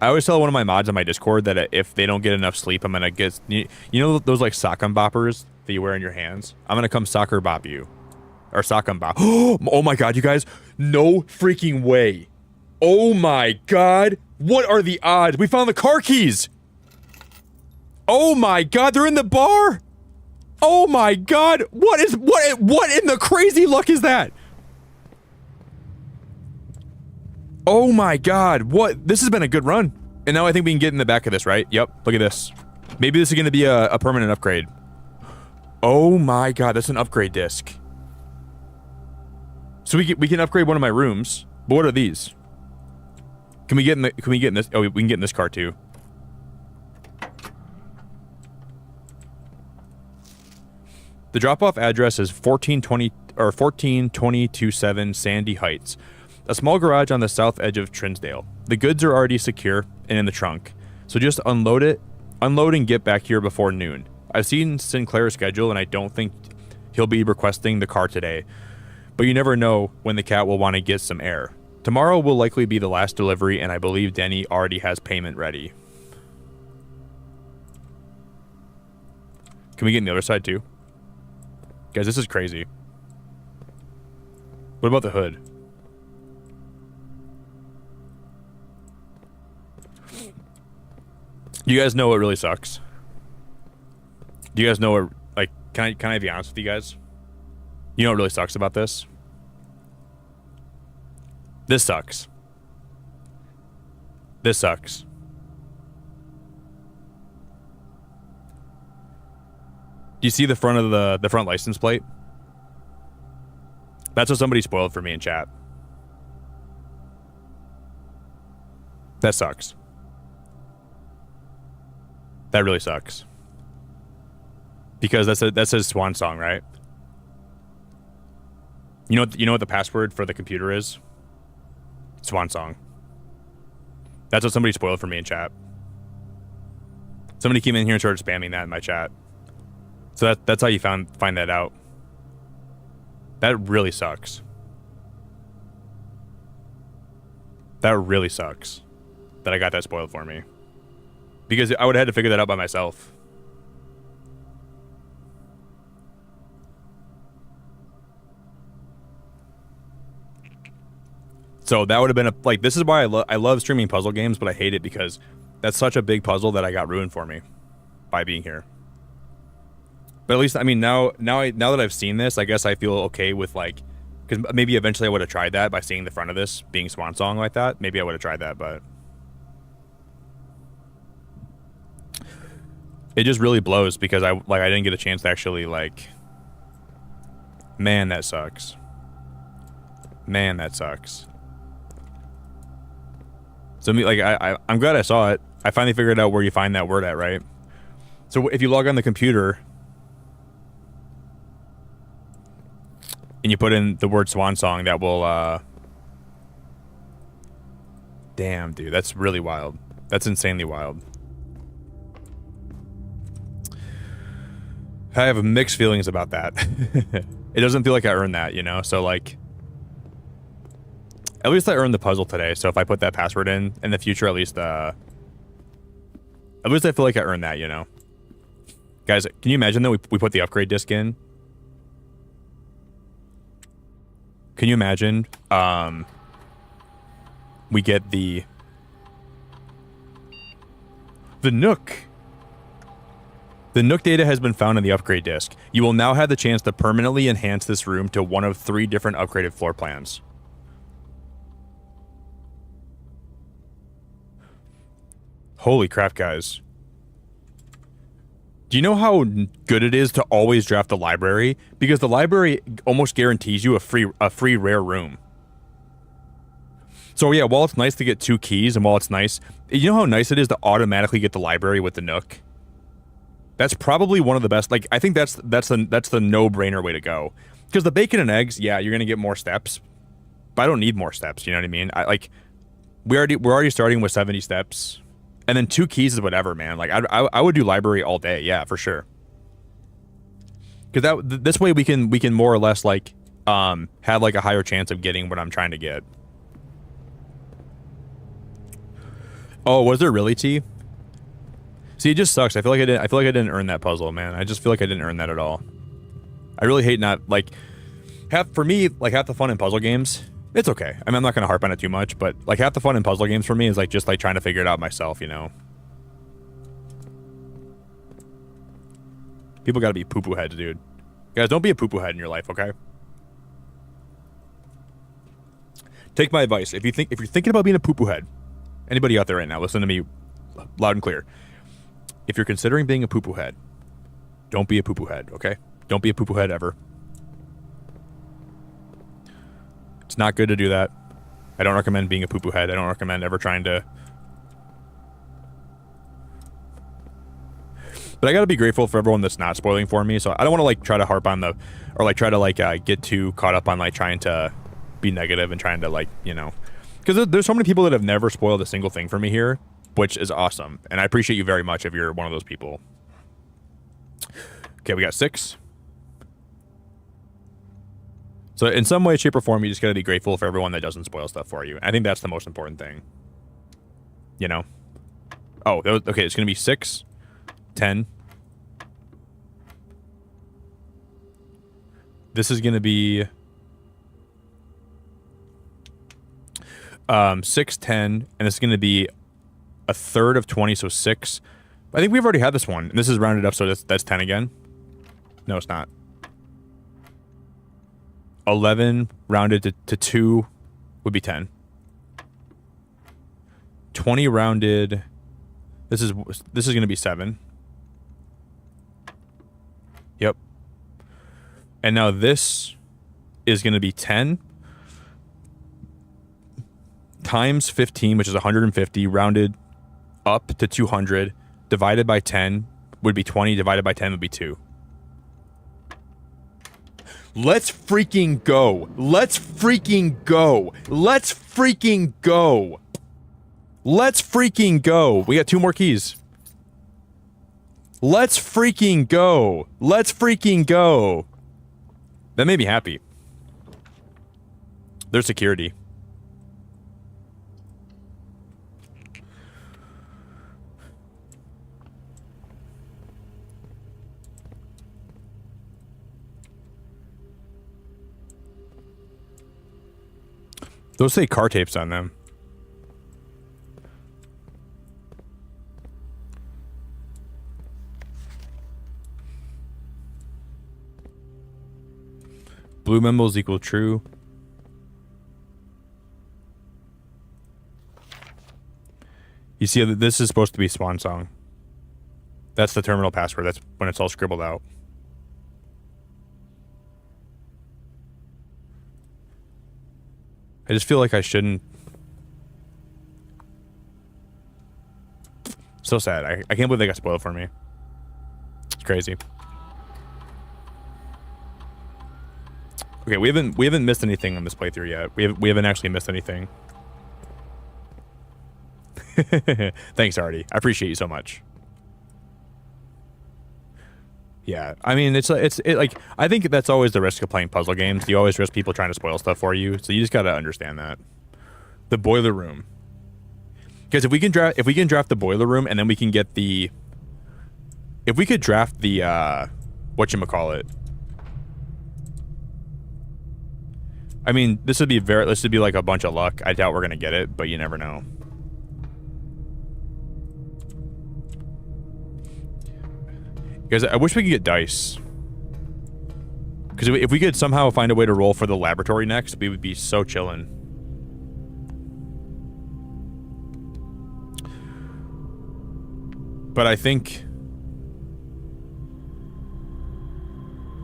I always tell one of my mods on my Discord that if they don't get enough sleep, I'm gonna get... You know those like sock boppers that you wear in your hands? I'm gonna come soccer bop you. Or sock bop. Oh my god, you guys. No freaking way. Oh my god. What are the odds? We found the car keys. Oh my god, they're in the bar. Oh my god. What in the crazy luck is that? Oh my god. What? This has been a good run. And now I think we can get in the back of this, right? Yep. Look at this. Maybe this is going to be a permanent upgrade. Oh my god, that's an upgrade disc. So we can upgrade one of my rooms. But what are these? Can we get in this? Oh, we can get in this car too. The drop-off address is 1420 or 14227 Sandy Heights, a small garage on the south edge of Trinsdale. The goods are already secure and in the trunk, so just unload and get back here before noon. I've seen Sinclair's schedule, and I don't think he'll be requesting the car today, but you never know when the cat will want to get some air. Tomorrow will likely be the last delivery, and I believe Denny already has payment ready. Can we get on the other side too? Guys, this is crazy. What about the hood? You guys know what really sucks? Do you guys know what, like, can I be honest with you guys? You know what really sucks about this? This sucks. This sucks. Do you see the front of the front license plate? That's what somebody spoiled for me in chat. That sucks. That really sucks. Because that says Swan Song, right? You know what the password for the computer is? Swan Song. That's what somebody spoiled for me in chat. Somebody came in here and started spamming that in my chat. So that's how you find that out. That really sucks. That really sucks that I got that spoiled for me. Because I would have had to figure that out by myself. So that would have been a, like, this is why I love streaming puzzle games, but I hate it because that's such a big puzzle that I got ruined for me by being here. But at least, I mean, now that I've seen this, I guess I feel okay with, like, because maybe eventually I would have tried that by seeing the front of this being Swan Song like that. Maybe I would have tried that, but it just really blows because I didn't get a chance to actually, like, man, that sucks. Man, that sucks. So I'm glad I saw it. I finally figured out where you find that word at, right? So if you log on the computer and you put in the word Swan Song, that will, damn, dude, that's really wild. That's insanely wild. I have mixed feelings about that. It doesn't feel like I earned that, you know? So, like, at least I earned the puzzle today, so if I put that password in the future, at least I feel like I earned that, you know? Guys, can you imagine that we put the upgrade disc in? Can you imagine we get the Nook? The Nook data has been found in the upgrade disc. You will now have the chance to permanently enhance this room to one of 3 different upgraded floor plans. Holy crap, guys. Do you know how good it is to always draft the library? Because the library almost guarantees you a free rare room. So yeah, while it's nice to get 2 keys, and while it's nice, you know how nice it is to automatically get the library with the Nook? That's probably one of the best. Like, I think that's the no-brainer way to go. Because the bacon and eggs, yeah, you're gonna get more steps, but I don't need more steps. You know what I mean? We're already starting with 70 steps. And then 2 keys is whatever, man. Like, I would do library all day, yeah, for sure. Because this way we can more or less, like, have, like, a higher chance of getting what I'm trying to get. Oh, was there really T? See, it just sucks. I feel like I didn't earn that puzzle, man. I just feel like I didn't earn that at all. I really hate not, like, half the fun in puzzle games. It's okay. I mean, I'm not going to harp on it too much, but, like, half the fun in puzzle games for me is, like, just, like, trying to figure it out myself, you know? People got to be poo-poo heads, dude. Guys, don't be a poo-poo head in your life, okay? Take my advice. If you're thinking about being a poo-poo head, anybody out there right now, listen to me loud and clear. If you're considering being a poo-poo head, don't be a poo-poo head, okay? Don't be a poo-poo head ever. It's not good to do that. I don't recommend being a poo-poo head. I don't recommend ever trying to... But I gotta be grateful for everyone that's not spoiling for me. So I don't want to like try to harp on the, or like try to like get too caught up on like trying to be negative and trying to like, you know, because there's so many people that have never spoiled a single thing for me here, which is awesome, and I appreciate you very much if you're one of those people. Okay, we got 6. So in some way, shape, or form, you just gotta be grateful for everyone that doesn't spoil stuff for you. I think that's the most important thing. You know? Oh, okay, it's gonna be 6, 10. This is gonna be 6, 10, and this is gonna be a third of 20, so 6. I think we've already had this one, and this is rounded up, so that's 10 again. No, it's not. 11 rounded to 2 would be 10. 20 rounded. This is going to be 7. Yep. And now this is going to be 10 times 15, which is 150, rounded up to 200, divided by 10 would be 20, divided by 10 would be 2. Let's freaking go. Let's freaking go. Let's freaking go. Let's freaking go. We got 2 more keys. Let's freaking go. Let's freaking go. That made me happy. There's security. Those say car tapes on them. Blue memos equal true. You see, this is supposed to be Swan Song. That's the terminal password. That's when it's all scribbled out. I just feel like I shouldn't. So sad. I can't believe they got spoiled for me. It's crazy. Okay, we haven't missed anything on this playthrough yet. We haven't actually missed anything. Thanks, Artie. I appreciate you so much. Yeah, I mean, it's like, I think that's always the risk of playing puzzle games. You always risk people trying to spoil stuff for you, so you just gotta understand that. The boiler room, because if we can draft the boiler room, and then we can get the, if we could draft the whatchamacallit. I mean, this would be like a bunch of luck. I doubt we're gonna get it, but you never know. Guys, I wish we could get dice. Because if we could somehow find a way to roll for the laboratory next, we would be so chillin'. But I think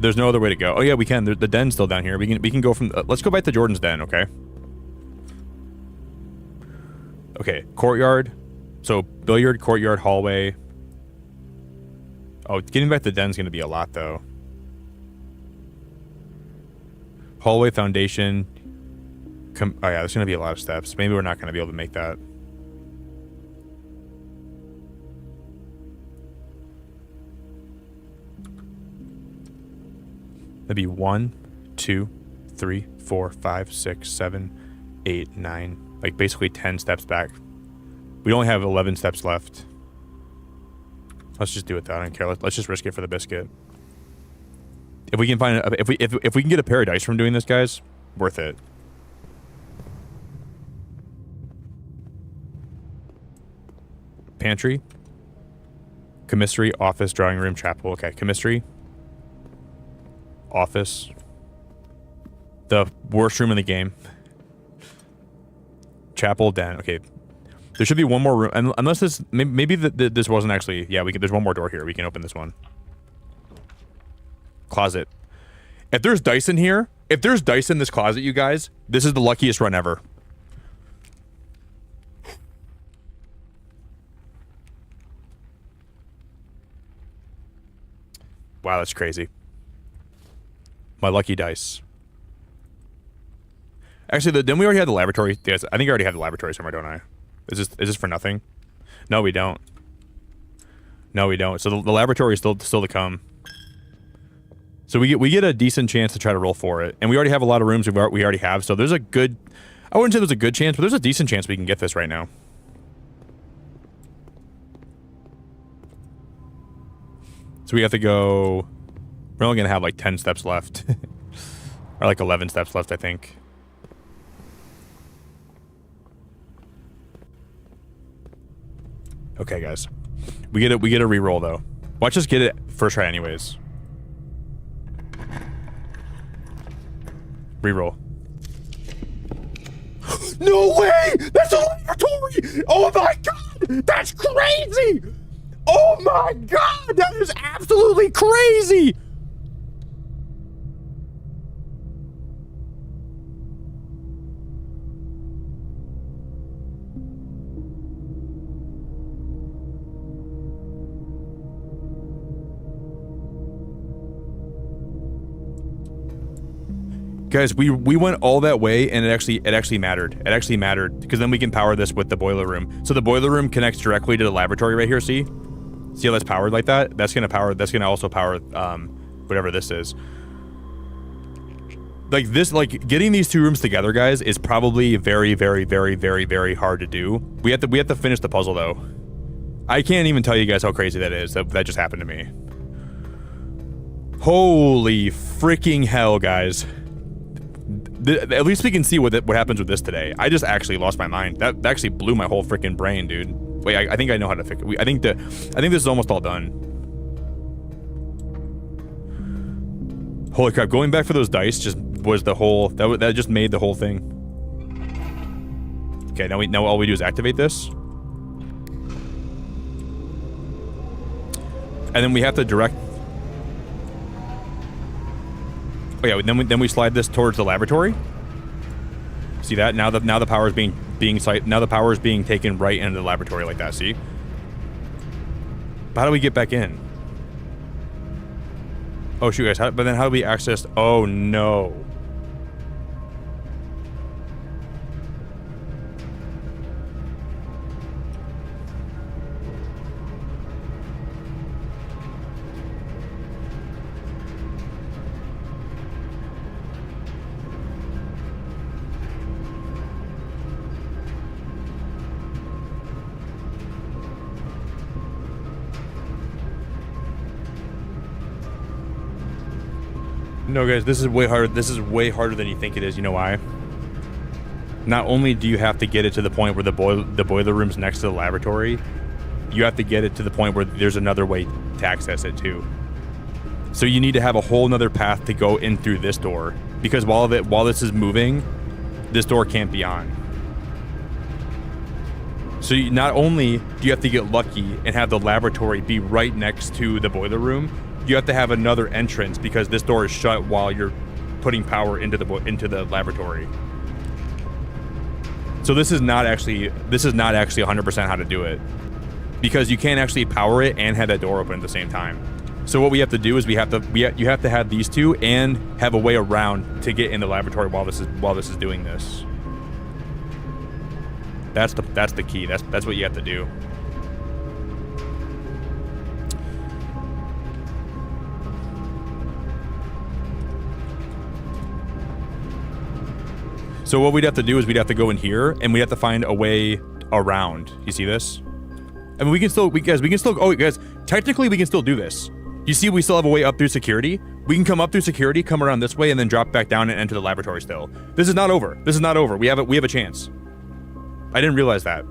there's no other way to go. Oh yeah, we can. The den's still down here. We can go from. Let's go back to Jordan's den, okay? Okay, courtyard. So billiard, courtyard, hallway. Oh, getting back to the den's gonna be a lot though. Hallway, foundation. Oh yeah, there's gonna be a lot of steps. Maybe we're not gonna be able to make that. That'd be 1, 2, 3, 4, 5, 6, 7, 8, 9. Like basically 10 steps back. We only have 11 steps left. Let's just do it though. I don't care. Let's just risk it for the biscuit. If we can find if we can get a pair of dice from doing this, guys, worth it. Pantry, commissary, office, drawing room, chapel. Okay, commissary, office, the worst room in the game. Chapel, den. Okay. There should be one more room, unless this maybe this wasn't actually. Yeah, we can. There's one more door here. We can open this one. Closet. If there's dice in here, if there's dice in this closet, you guys, this is the luckiest run ever. Wow, that's crazy. My lucky dice. Actually, didn't we already have the laboratory? Yes, I think I already have the laboratory somewhere, don't I? Is this for nothing? No, we don't. No, we don't. So the laboratory is still to come. So we get a decent chance to try to roll for it, and we already have a lot of rooms we already have. So there's a good, I wouldn't say there's a good chance, but there's a decent chance we can get this right now. So we have to go. We're only gonna have like 10 steps left, or like 11 steps left, I think. Okay, guys, we get a re-roll though. Watch us get it first try, anyways. Reroll. No way! That's a laboratory! Oh my god! That's crazy! Oh my god! That is absolutely crazy! Guys, we went all that way, and it actually mattered. It actually mattered because then we can power this with the boiler room. So the boiler room connects directly to the laboratory right here. See how that's powered like that? That's gonna also power whatever this is. Like this, like getting these two rooms together, guys, is probably very, very, very, very, very hard to do. We have to finish the puzzle though. I can't even tell you guys how crazy that is. That just happened to me. Holy freaking hell, guys. At least we can see what happens with this today. I just actually lost my mind. That actually blew my whole freaking brain, dude. Wait, I think I know how to fix it. I think this is almost all done. Holy crap! Going back for those dice just was the whole that just made the whole thing. Okay, now all we do is activate this, and then we have to direct. Oh yeah, then we slide this towards the laboratory. See that? Now the power is being taken right into the laboratory like that. See? But how do we get back in? Oh shoot, guys! But then how do we access? Oh no! No, guys, this is way harder. This is way harder than you think it is. You know why? Not only do you have to get it to the point where the boiler room's next to the laboratory, you have to get it to the point where there's another way to access it too. So you need to have a whole nother path to go in through this door, because while this is moving, this door can't be on. So not only do you have to get lucky and have the laboratory be right next to the boiler room, you have to have another entrance because this door is shut while you're putting power into the laboratory. So this is not actually 100% how to do it, because you can't actually power it and have that door open at the same time. So what we have to do is you have to have these two and have a way around to get in the laboratory while this is doing this. That's the key. That's what you have to do. So what we'd have to do is we'd have to go in here and we'd have to find a way around. You see this? I mean, we can still, oh guys, technically we can still do this. You see, we still have a way up through security. We can come up through security, come around this way, and then drop back down and enter the laboratory still. This is not over. This is not over. We have a chance. I didn't realize that.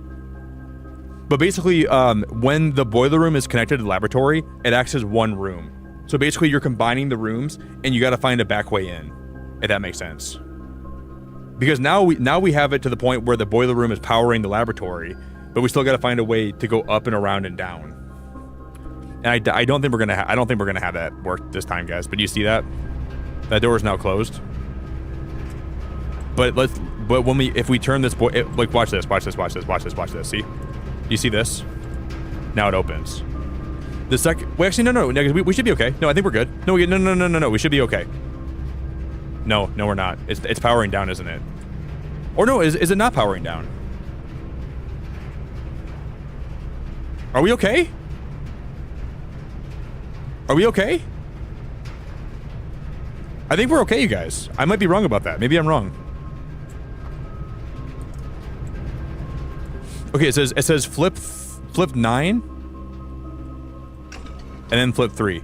But basically, when the boiler room is connected to the laboratory, it acts as one room. So basically, you're combining the rooms, and you got to find a back way in, if that makes sense. Because now we have it to the point where the boiler room is powering the laboratory, but we still got to find a way to go up and around and down. And I don't think we're gonna have that work this time, guys. But you see that door is now closed. But if we turn this like watch this. See, you see this? Now it opens. The second... Wait, actually, no. We should be okay. No, I think we're good. No, no. We should be okay. No, we're not. It's powering down, isn't it? Or no, is it not powering down? Are we okay? Are we okay? I think we're okay, you guys. I might be wrong about that. Maybe I'm wrong. Okay, it says flip 9 and then flip 3.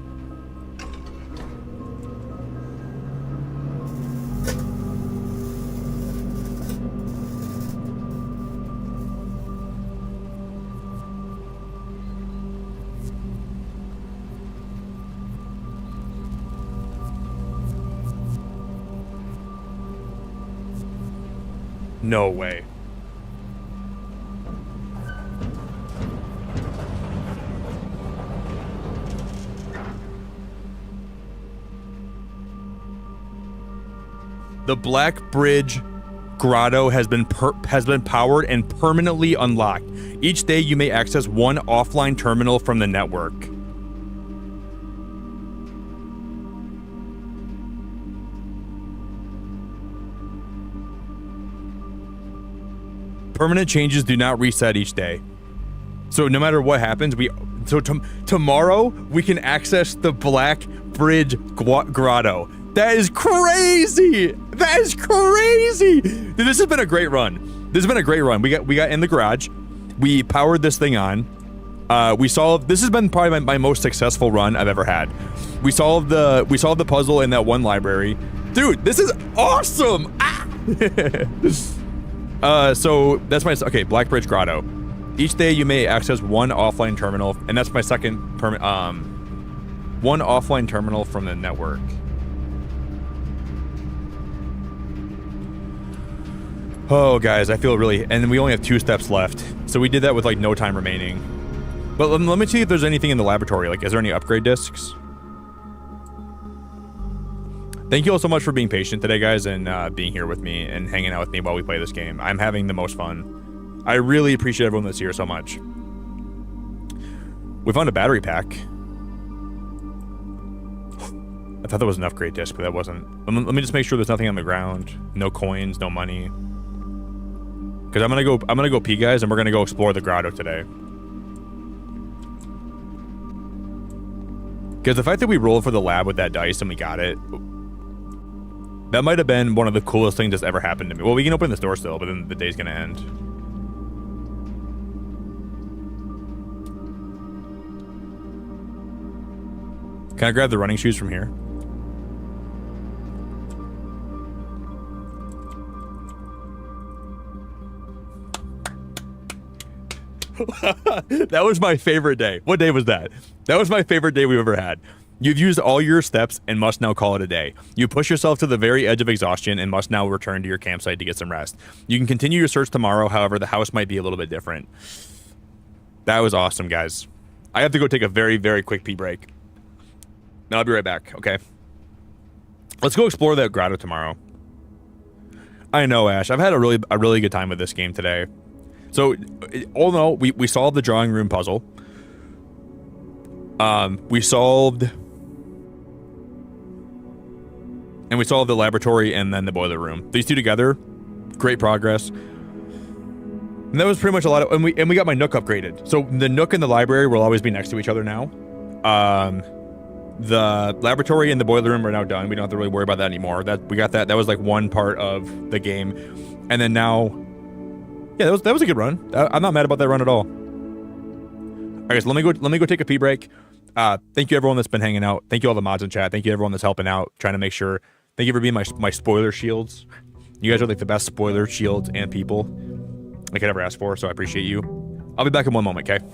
No way. The Black Bridge Grotto has been powered and permanently unlocked. Each day you may access one offline terminal from the network. Permanent changes do not reset each day. So no matter what happens, tomorrow we can access the Black Bridge Grotto. That is crazy! That is crazy! Dude, this has been a great run. This has been a great run. We got in the garage. We powered this thing on. This has been probably my most successful run I've ever had. We solved the puzzle in that one library. Dude, this is awesome! Ah! So that's my Black Bridge Grotto. Each day you may access one offline terminal, and that's my second one offline terminal from the network. Oh, guys, I feel really, and we only have 2 steps left, so we did that with like no time remaining. But let me see if there's anything in the laboratory. Like, is there any upgrade discs? Thank you all so much for being patient today, guys, and being here with me and hanging out with me while we play this game. I'm having the most fun. I really appreciate everyone that's here so much. We found a battery pack. I thought there was an upgrade disc, but that wasn't. Let me just make sure there's nothing on the ground. No coins, no money. Because I'm gonna go pee, guys, and we're gonna go explore the grotto today. Because the fact that we rolled for the lab with that dice and we got it, that might have been one of the coolest things that's ever happened to me. Well, we can open this door still, but then the day's gonna end. Can I grab the running shoes from here? That was my favorite day. What day was that? That was my favorite day we've ever had. You've used all your steps and must now call it a day. You push yourself to the very edge of exhaustion and must now return to your campsite to get some rest. You can continue your search tomorrow, however, the house might be a little bit different. That was awesome, guys. I have to go take a very, very quick pee break. I'll be right back, okay? Let's go explore that grotto tomorrow. I know, Ash. I've had a really good time with this game today. So, all in all, we solved the drawing room puzzle. We solved the laboratory and then the boiler room. These two together, great progress. And that was pretty much a lot of, and we got my Nook upgraded. So the Nook and the library will always be next to each other now. The laboratory and the boiler room are now done. We don't have to really worry about that anymore. That That was like one part of the game, and then now, yeah, that was a good run. I'm not mad about that run at all. All right, so let me go take a pee break. Thank you everyone that's been hanging out. Thank you all the mods in chat. Thank you everyone that's helping out, trying to make sure. Thank you for being my spoiler shields. You guys are like the best spoiler shields and people I could ever ask for, so I appreciate you. I'll be back in one moment, okay?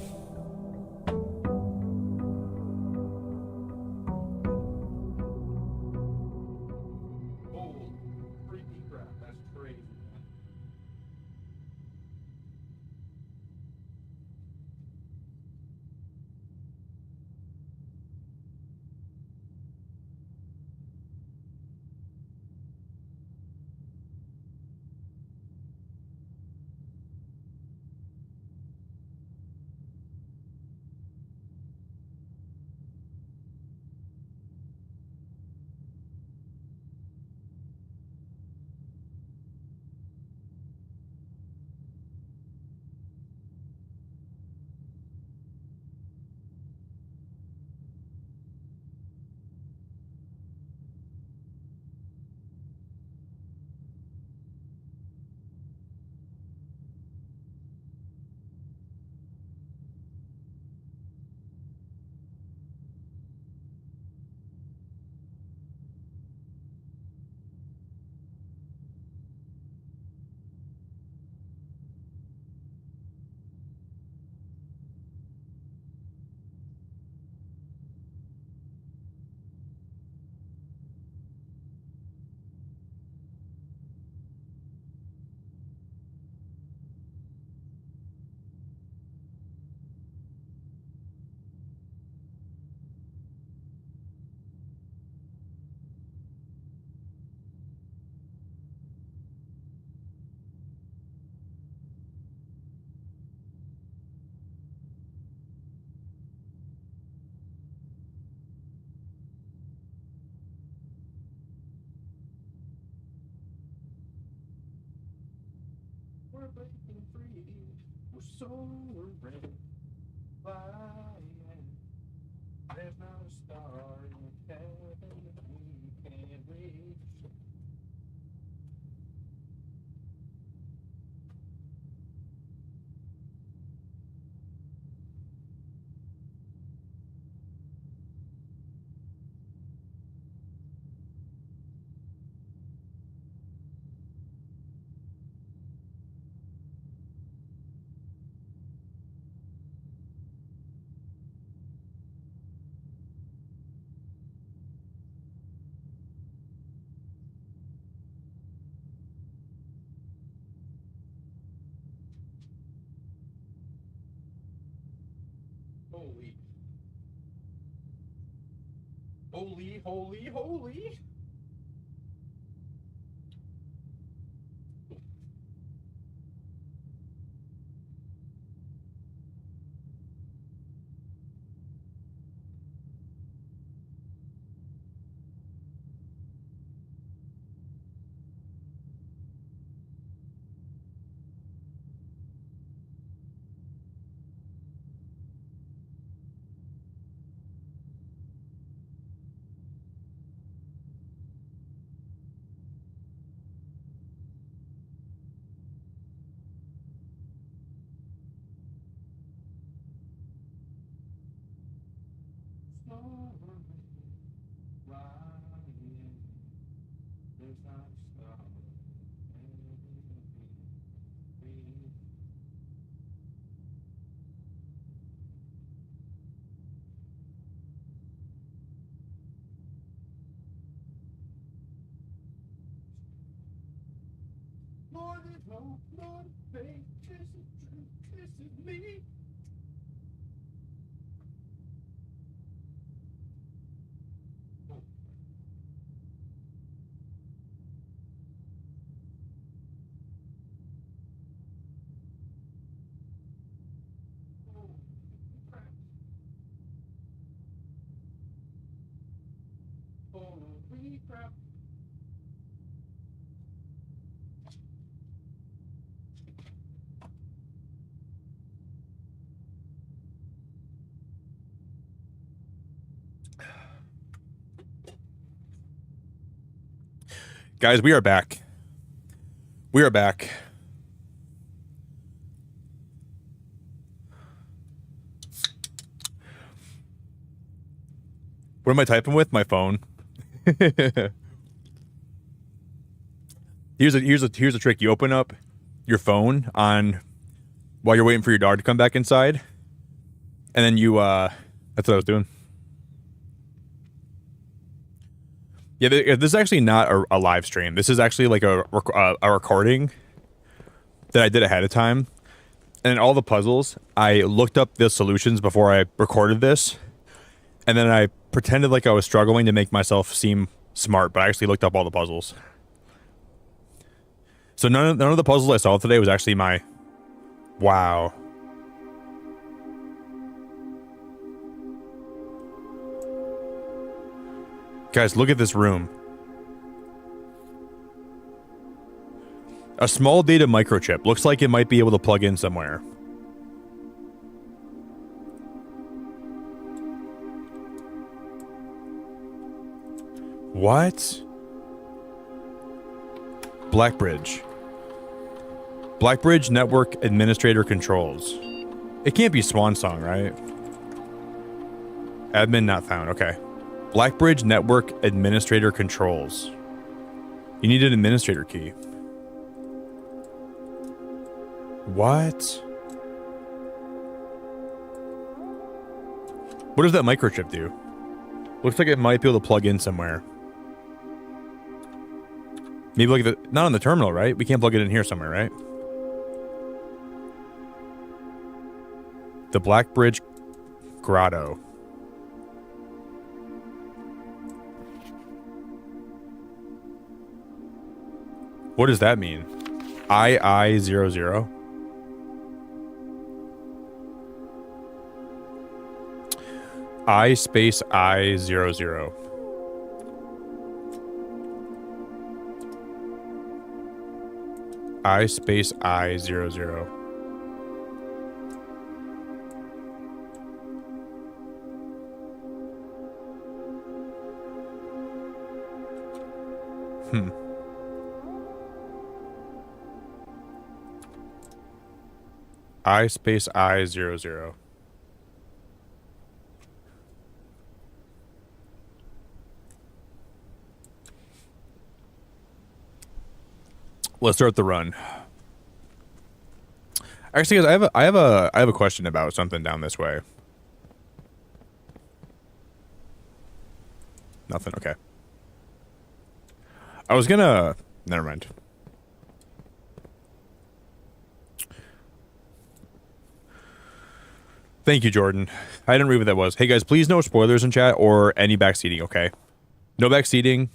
breaking free. We're soaring, flying. There's not a star in heaven that we can't reach. Holy. Holy, holy, holy. More than hope, more than faith, this is true, this is me. Oh. Oh, crap. Holy crap. Guys, we are back. We are back. What am I typing with? My phone. Here's a trick. You open up your phone on while you're waiting for your dog to come back inside, and then you that's what I was doing. Yeah, this is actually not a live stream. This is actually like a recording that I did ahead of time. And all the puzzles, I looked up the solutions before I recorded this. And then I pretended like I was struggling to make myself seem smart, but I actually looked up all the puzzles. So none of the puzzles I saw today was actually my... Wow. Guys, look at this room. A small data microchip. Looks like it might be able to plug in somewhere. What? Blackbridge. Blackbridge Network Administrator Controls. It can't be Swansong, right? Admin not found. Okay. Blackbridge Network Administrator Controls. You need an administrator key. What? What does that microchip do? Looks like it might be able to plug in somewhere. Maybe like the... Not on the terminal, right? We can't plug it in here somewhere, right? The Blackbridge Grotto. What does that mean? II00? I space I00. I space I 00. I space I 00. Let's start the run. Actually, guys, I have a question about something down this way. Nothing. Okay. I was gonna. Never mind. Thank you, Jordan. I didn't read what that was. Hey guys, please no spoilers in chat or any backseating. Okay. No backseating.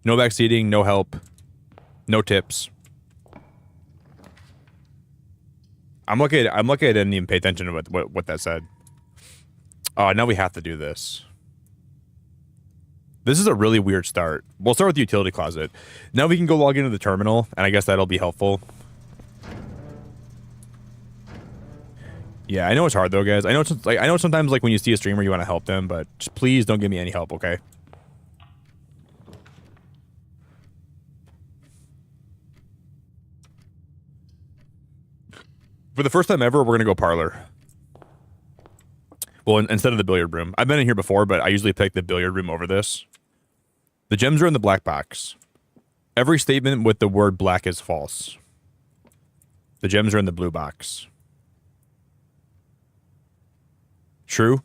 No backseating. No help. No tips. I'm lucky. I didn't even pay attention to what that said. Oh, now we have to do this. This is a really weird start. We'll start with the utility closet. Now we can go log into the terminal, and I guess that'll be helpful. Yeah, I know it's hard though, guys. I know sometimes like when you see a streamer, you want to help them, but just please don't give me any help, okay? For the first time ever, we're gonna go parlor. Well, instead of the billiard room. I've been in here before, but I usually pick the billiard room over this. The gems are in the black box. Every statement with the word black is false. The gems are in the blue box. True.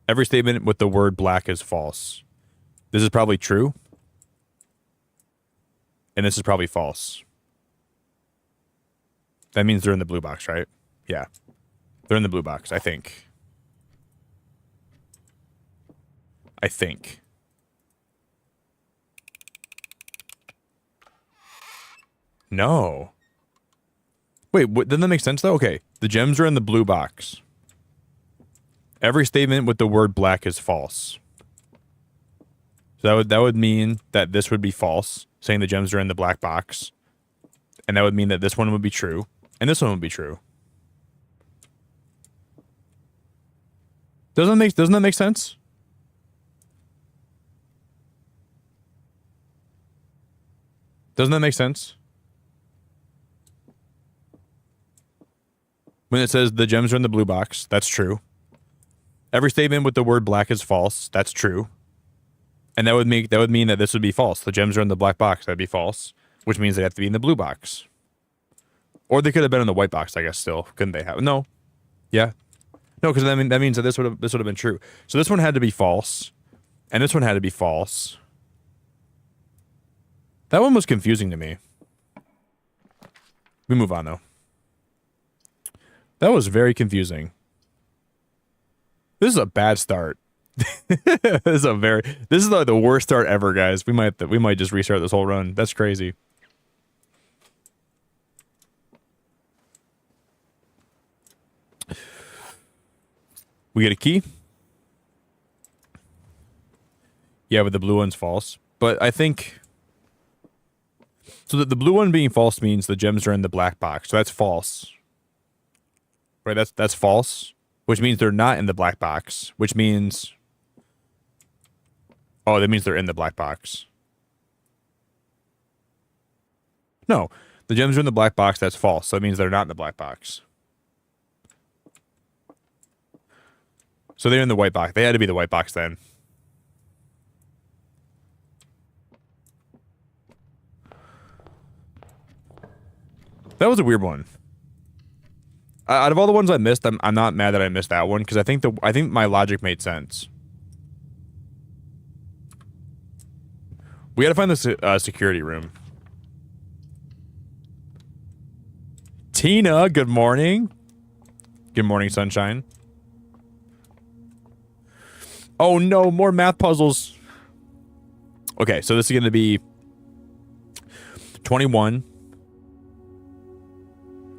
Every statement with the word black is false. This is probably true. And this is probably false. That means they're in the blue box, right? Yeah. They're in the blue box, I think. I think. No. Wait, doesn't that make sense though? Okay. The gems are in the blue box. Every statement with the word black is false. So that would mean that this would be false, saying the gems are in the black box. And that would mean that this one would be true, and this one would be true. Doesn't that make sense? Doesn't that make sense? When it says the gems are in the blue box, that's true. Every statement with the word black is false, that's true. And that would mean that this would be false. The gems are in the black box, that'd be false, which means they have to be in the blue box. Or they could have been in the white box, I guess still. Couldn't they have? No. Yeah. No, because that means that this would have been true. So this one had to be false. And this one had to be false. That one was confusing to me. We move on though. That was very confusing. This is a bad start. This is like the worst start ever, guys. We might just restart this whole run. That's crazy. We get a key. Yeah, but the blue one's false. But I think so that the blue one being false means the gems are in the black box. So that's false. Right, that's false, which means they're not in the black box, which means oh, that means they're in the black box. No, the gems are in the black box, that's false. So that means they're not in the black box. So they're in the white box. They had to be the white box then. That was a weird one. Out of all the ones I missed, I'm not mad that I missed that one because I think my logic made sense. We gotta find the security room. Tina, good morning. Good morning, sunshine. Oh no, more math puzzles. Okay, so this is gonna be 21.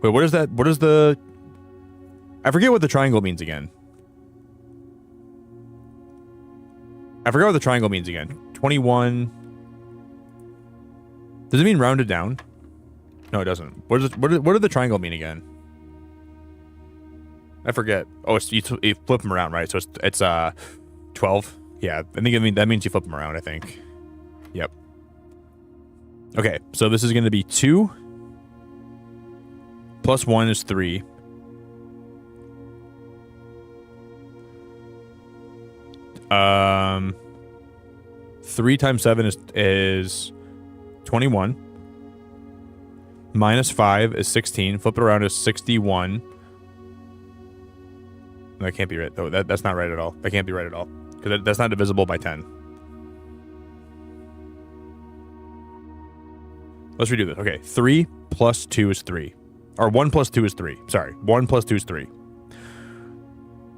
Wait, what is that? What is the... I forget what the triangle means again. I forgot what the triangle means again. 21. Does it mean rounded down? No, it doesn't. What did the triangle mean again? I forget. Oh, it's you flip them around, right? So it's 12. Yeah, I think that means you flip them around, I think. Yep. Okay, so this is going to be 2 plus 1 is 3. Um, 3 times 7 is 21. Minus 5 is 16. Flip it around is 61. That can't be right, though. That's not right at all. That can't be right at all. Because that's not divisible by 10. Let's redo this. Okay, 3 plus 2 is 3. Or 1 plus 2 is 3. Sorry, 1 plus 2 is 3.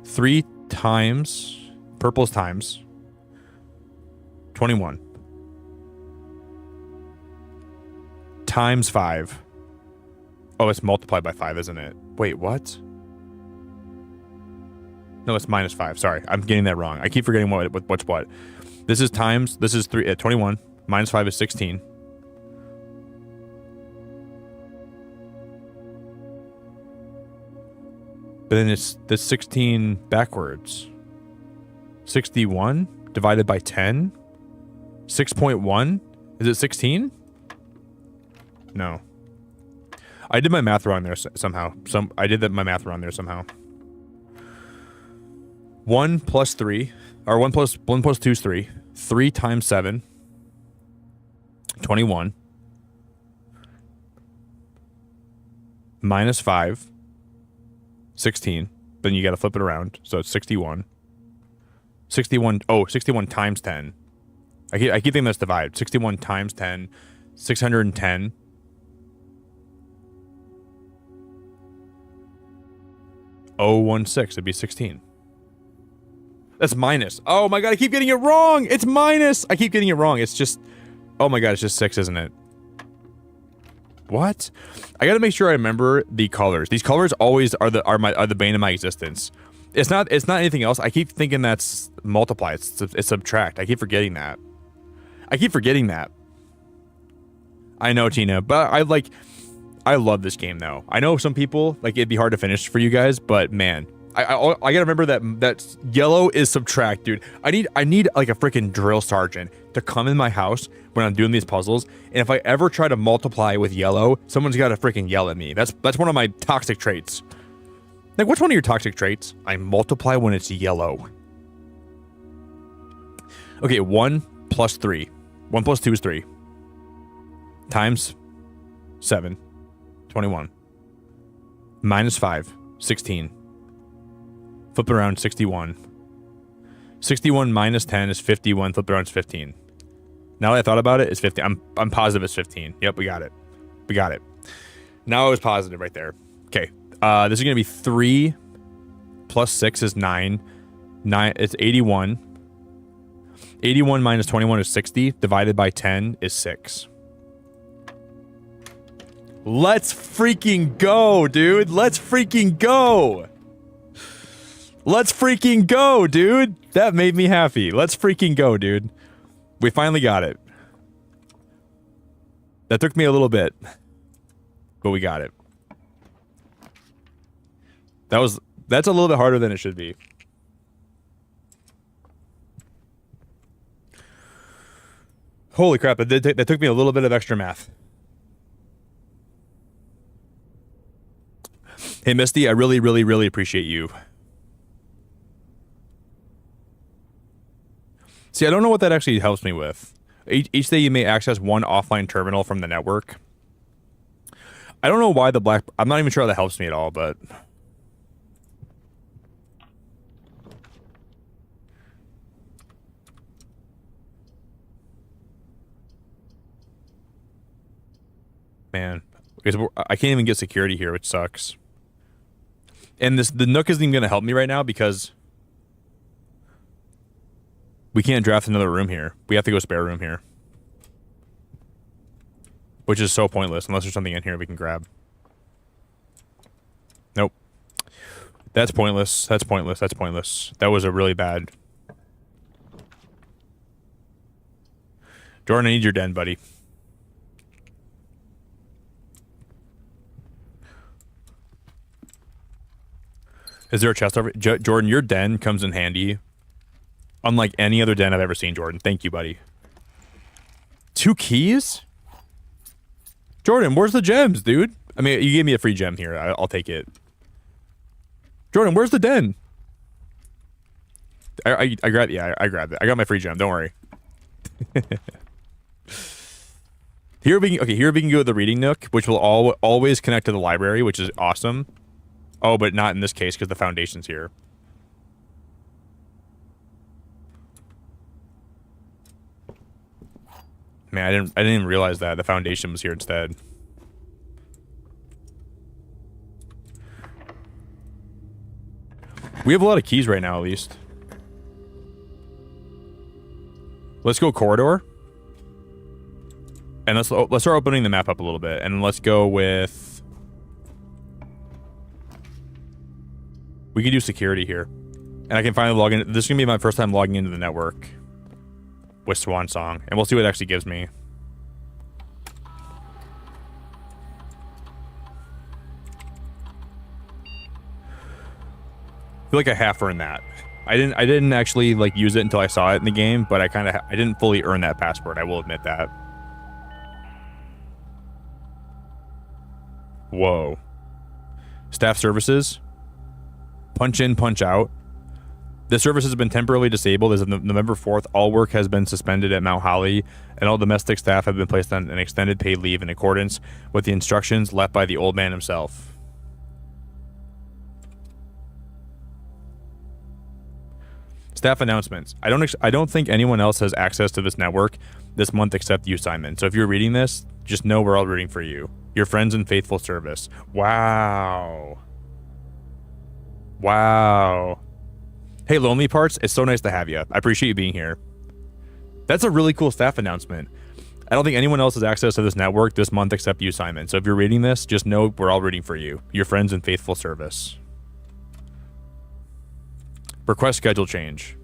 3 times... Purple's times 21 times 5. Oh, it's multiplied by 5, isn't it? Wait, what? No, it's minus 5. Sorry, I'm getting that wrong. I keep forgetting what's what. This is times. This is 21. Minus 5 is 16. But then it's this 16 backwards. 61 divided by 10? 6.1? Is it 16? No. I did my math wrong there somehow. I did my math wrong there somehow. 1 plus 3, or 1 plus 2 is 3. 3 times 7, 21. Minus 5, 16. Then you got to flip it around, so it's 61. 61 times 10. I keep thinking that's divided. 61 times 10, 610. Oh, 16, it'd be 16. That's minus. Oh my god, I keep getting it wrong. It's minus. I keep getting it wrong. It's just, oh my god, it's just 6, isn't it? What? I gotta make sure I remember the colors. These colors always are the bane of my existence. It's not anything else. I keep thinking that's multiply. It's subtract. I keep forgetting that. I know, Tina, but I love this game though. I know some people it'd be hard to finish for you guys, but man, I gotta remember that yellow is subtract, dude. I need like a freaking drill sergeant to come in my house when I'm doing these puzzles, and if I ever try to multiply with yellow, someone's got to freaking yell at me. That's one of my toxic traits. Like, what's one of your toxic traits? I multiply when it's yellow. Okay, 1 plus 3. 1 plus 2 is 3. Times 7. 21. Minus 5. 16. Flip it around, 61. 61 minus 10 is 51. Flip it around, it's 15. Now that I thought about it, it's 15. I'm positive it's 15. Yep, we got it. Now I was positive right there. Okay. This is going to be 3 plus 6 is 9. 9, it's 81. 81 minus 21 is 60. Divided by 10 is 6. Let's freaking go, dude. Let's freaking go. Dude. That made me happy. Let's freaking go, dude. We finally got it. That took me a little bit, but we got it. That's a little bit harder than it should be. Holy crap, that took me a little bit of extra math. Hey, Misty, I really, really, really appreciate you. See, I don't know what that actually helps me with. Each day you may access one offline terminal from the network. I don't know why I'm not even sure how that helps me at all, but... Man, I can't even get security here, which sucks. And the Nook isn't even going to help me right now because we can't draft another room here. We have to go spare room here. Which is so pointless unless there's something in here we can grab. Nope. That's pointless. That's pointless. That's pointless. That was a really bad... Jordan, I need your den, buddy. Is there a chest over? Jordan, your den comes in handy. Unlike any other den I've ever seen, Jordan. Thank you, buddy. 2 keys? Jordan, where's the gems, dude? I mean, you gave me a free gem here. I'll take it. Jordan, where's the den? I grabbed. Yeah, I grabbed it. I got my free gem. Don't worry. Here we can go to the reading nook, which will always connect to the library, which is awesome. Oh, but not in this case because the foundation's here. Man, I didn't even realize that the foundation was here instead. We have a lot of keys right now, at least. Let's go corridor. And let's start opening the map up a little bit. And let's go with... We can do security here. And I can finally log in. This is going to be my first time logging into the network with Swan Song. And we'll see what it actually gives me. I feel like I half earned that. I didn't actually like use it until I saw it in the game, but I didn't fully earn that password. I will admit that. Whoa. Staff services. Punch in, punch out. This service has been temporarily disabled as of November 4th. All work has been suspended at Mount Holly, and all domestic staff have been placed on an extended paid leave in accordance with the instructions left by the old man himself. Staff announcements. I don't think anyone else has access to this network this month except you, Simon. So if you're reading this, just know we're all rooting for you. Your friends in faithful service. Wow. Wow. Hey, Lonely Parts, it's so nice to have you. I appreciate you being here. That's a really cool staff announcement. I don't think anyone else has access to this network this month except you, Simon. So if you're reading this, just know we're all rooting for you. Your friends in faithful service. Request schedule change.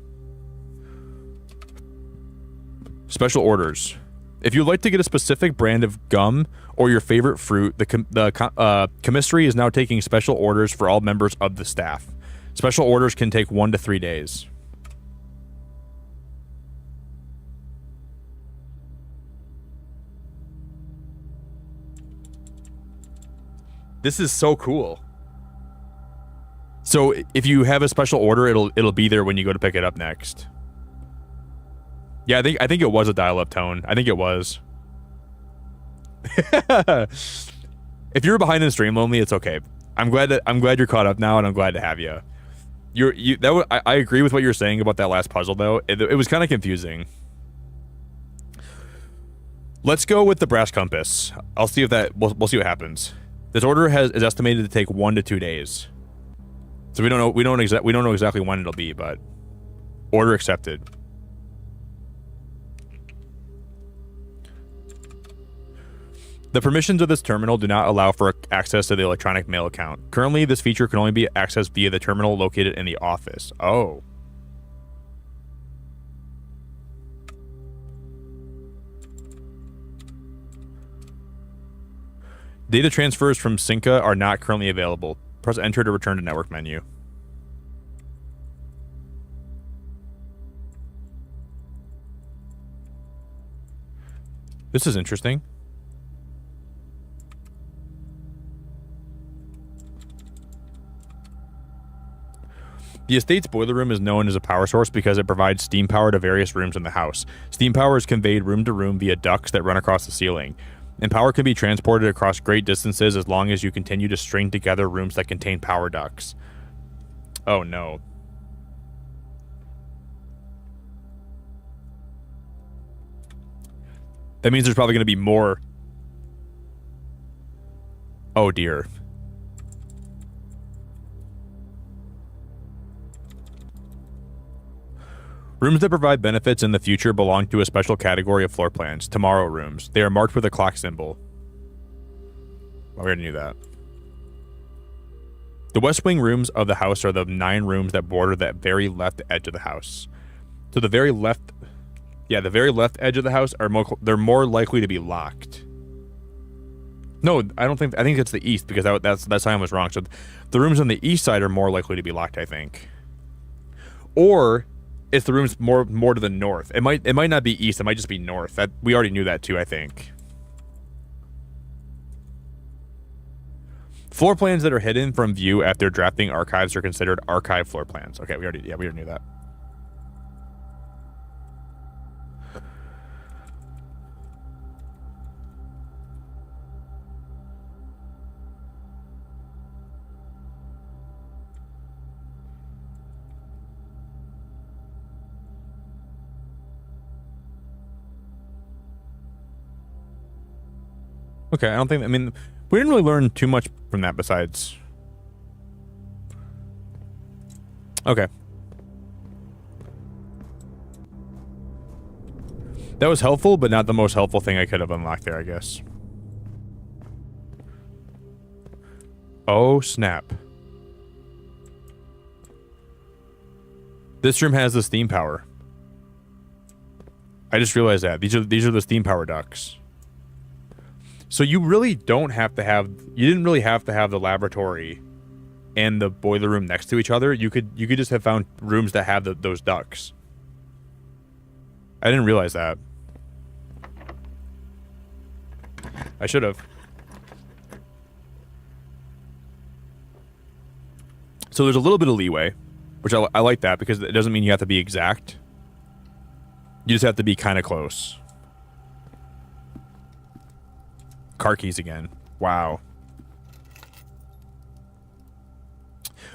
Special orders. If you'd like to get a specific brand of gum or your favorite fruit, the commissary is now taking special orders for all members of the staff. Special orders can take 1 to 3 days. This is so cool. So if you have a special order, it'll be there when you go to pick it up next. Yeah, I think it was a dial-up tone. I think it was. If you're behind in stream, Lonely, it's okay. I'm glad you're caught up now, and I'm glad to have you. I agree with what you're saying about that last puzzle, though. It was kind of confusing. Let's go with the brass compass. I'll see if that we'll see what happens. This order is estimated to take 1 to 2 days. So we don't know exactly when it'll be, but order accepted. The permissions of this terminal do not allow for access to the electronic mail account. Currently, this feature can only be accessed via the terminal located in the office. Oh. Data transfers from Synca are not currently available. Press enter to return to network menu. This is interesting. The estate's boiler room is known as a power source because it provides steam power to various rooms in the house. Steam power is conveyed room to room via ducts that run across the ceiling. And power can be transported across great distances as long as you continue to string together rooms that contain power ducts. Oh no. That means there's probably going to be more. Oh dear. Rooms that provide benefits in the future belong to a special category of floor plans, tomorrow rooms. They are marked with a clock symbol. Well, we already knew that. The west wing rooms of the house are the 9 rooms that border that very left edge of the house. So the very left edge of the house they're more likely to be locked. No, I don't think. I think it's the east because that sign was wrong. So the rooms on the east side are more likely to be locked, I think. Or it's the rooms more to the north. It might not be east. It might just be north. That we already knew that too, I think. Floor plans that are hidden from view after drafting archives are considered archive floor plans. Okay, we already knew that. Okay, I mean, we didn't really learn too much from that besides... Okay. That was helpful, but not the most helpful thing I could have unlocked there, I guess. Oh, snap. This room has the steam power. I just realized that. These are the steam power ducts. So you really don't have to have... You didn't really have to have the laboratory and the boiler room next to each other. You could just have found rooms that have those ducts. I didn't realize that. I should have. So there's a little bit of leeway, which I like that because it doesn't mean you have to be exact. You just have to be kind of close. Car keys again. Wow.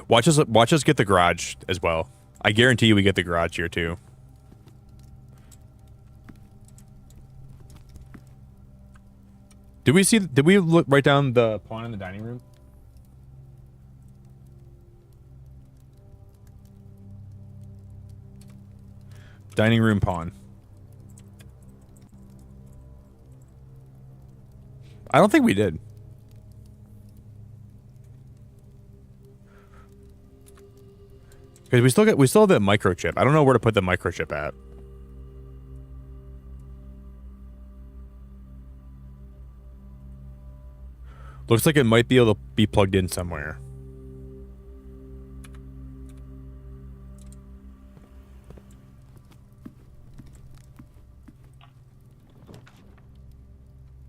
Watch us get the garage as well. I guarantee you we get the garage here too. Did we look right down the pawn in the dining room? Dining room pawn. I don't think we did. Because we still have that microchip. I don't know where to put the microchip at. Looks like it might be able to be plugged in somewhere.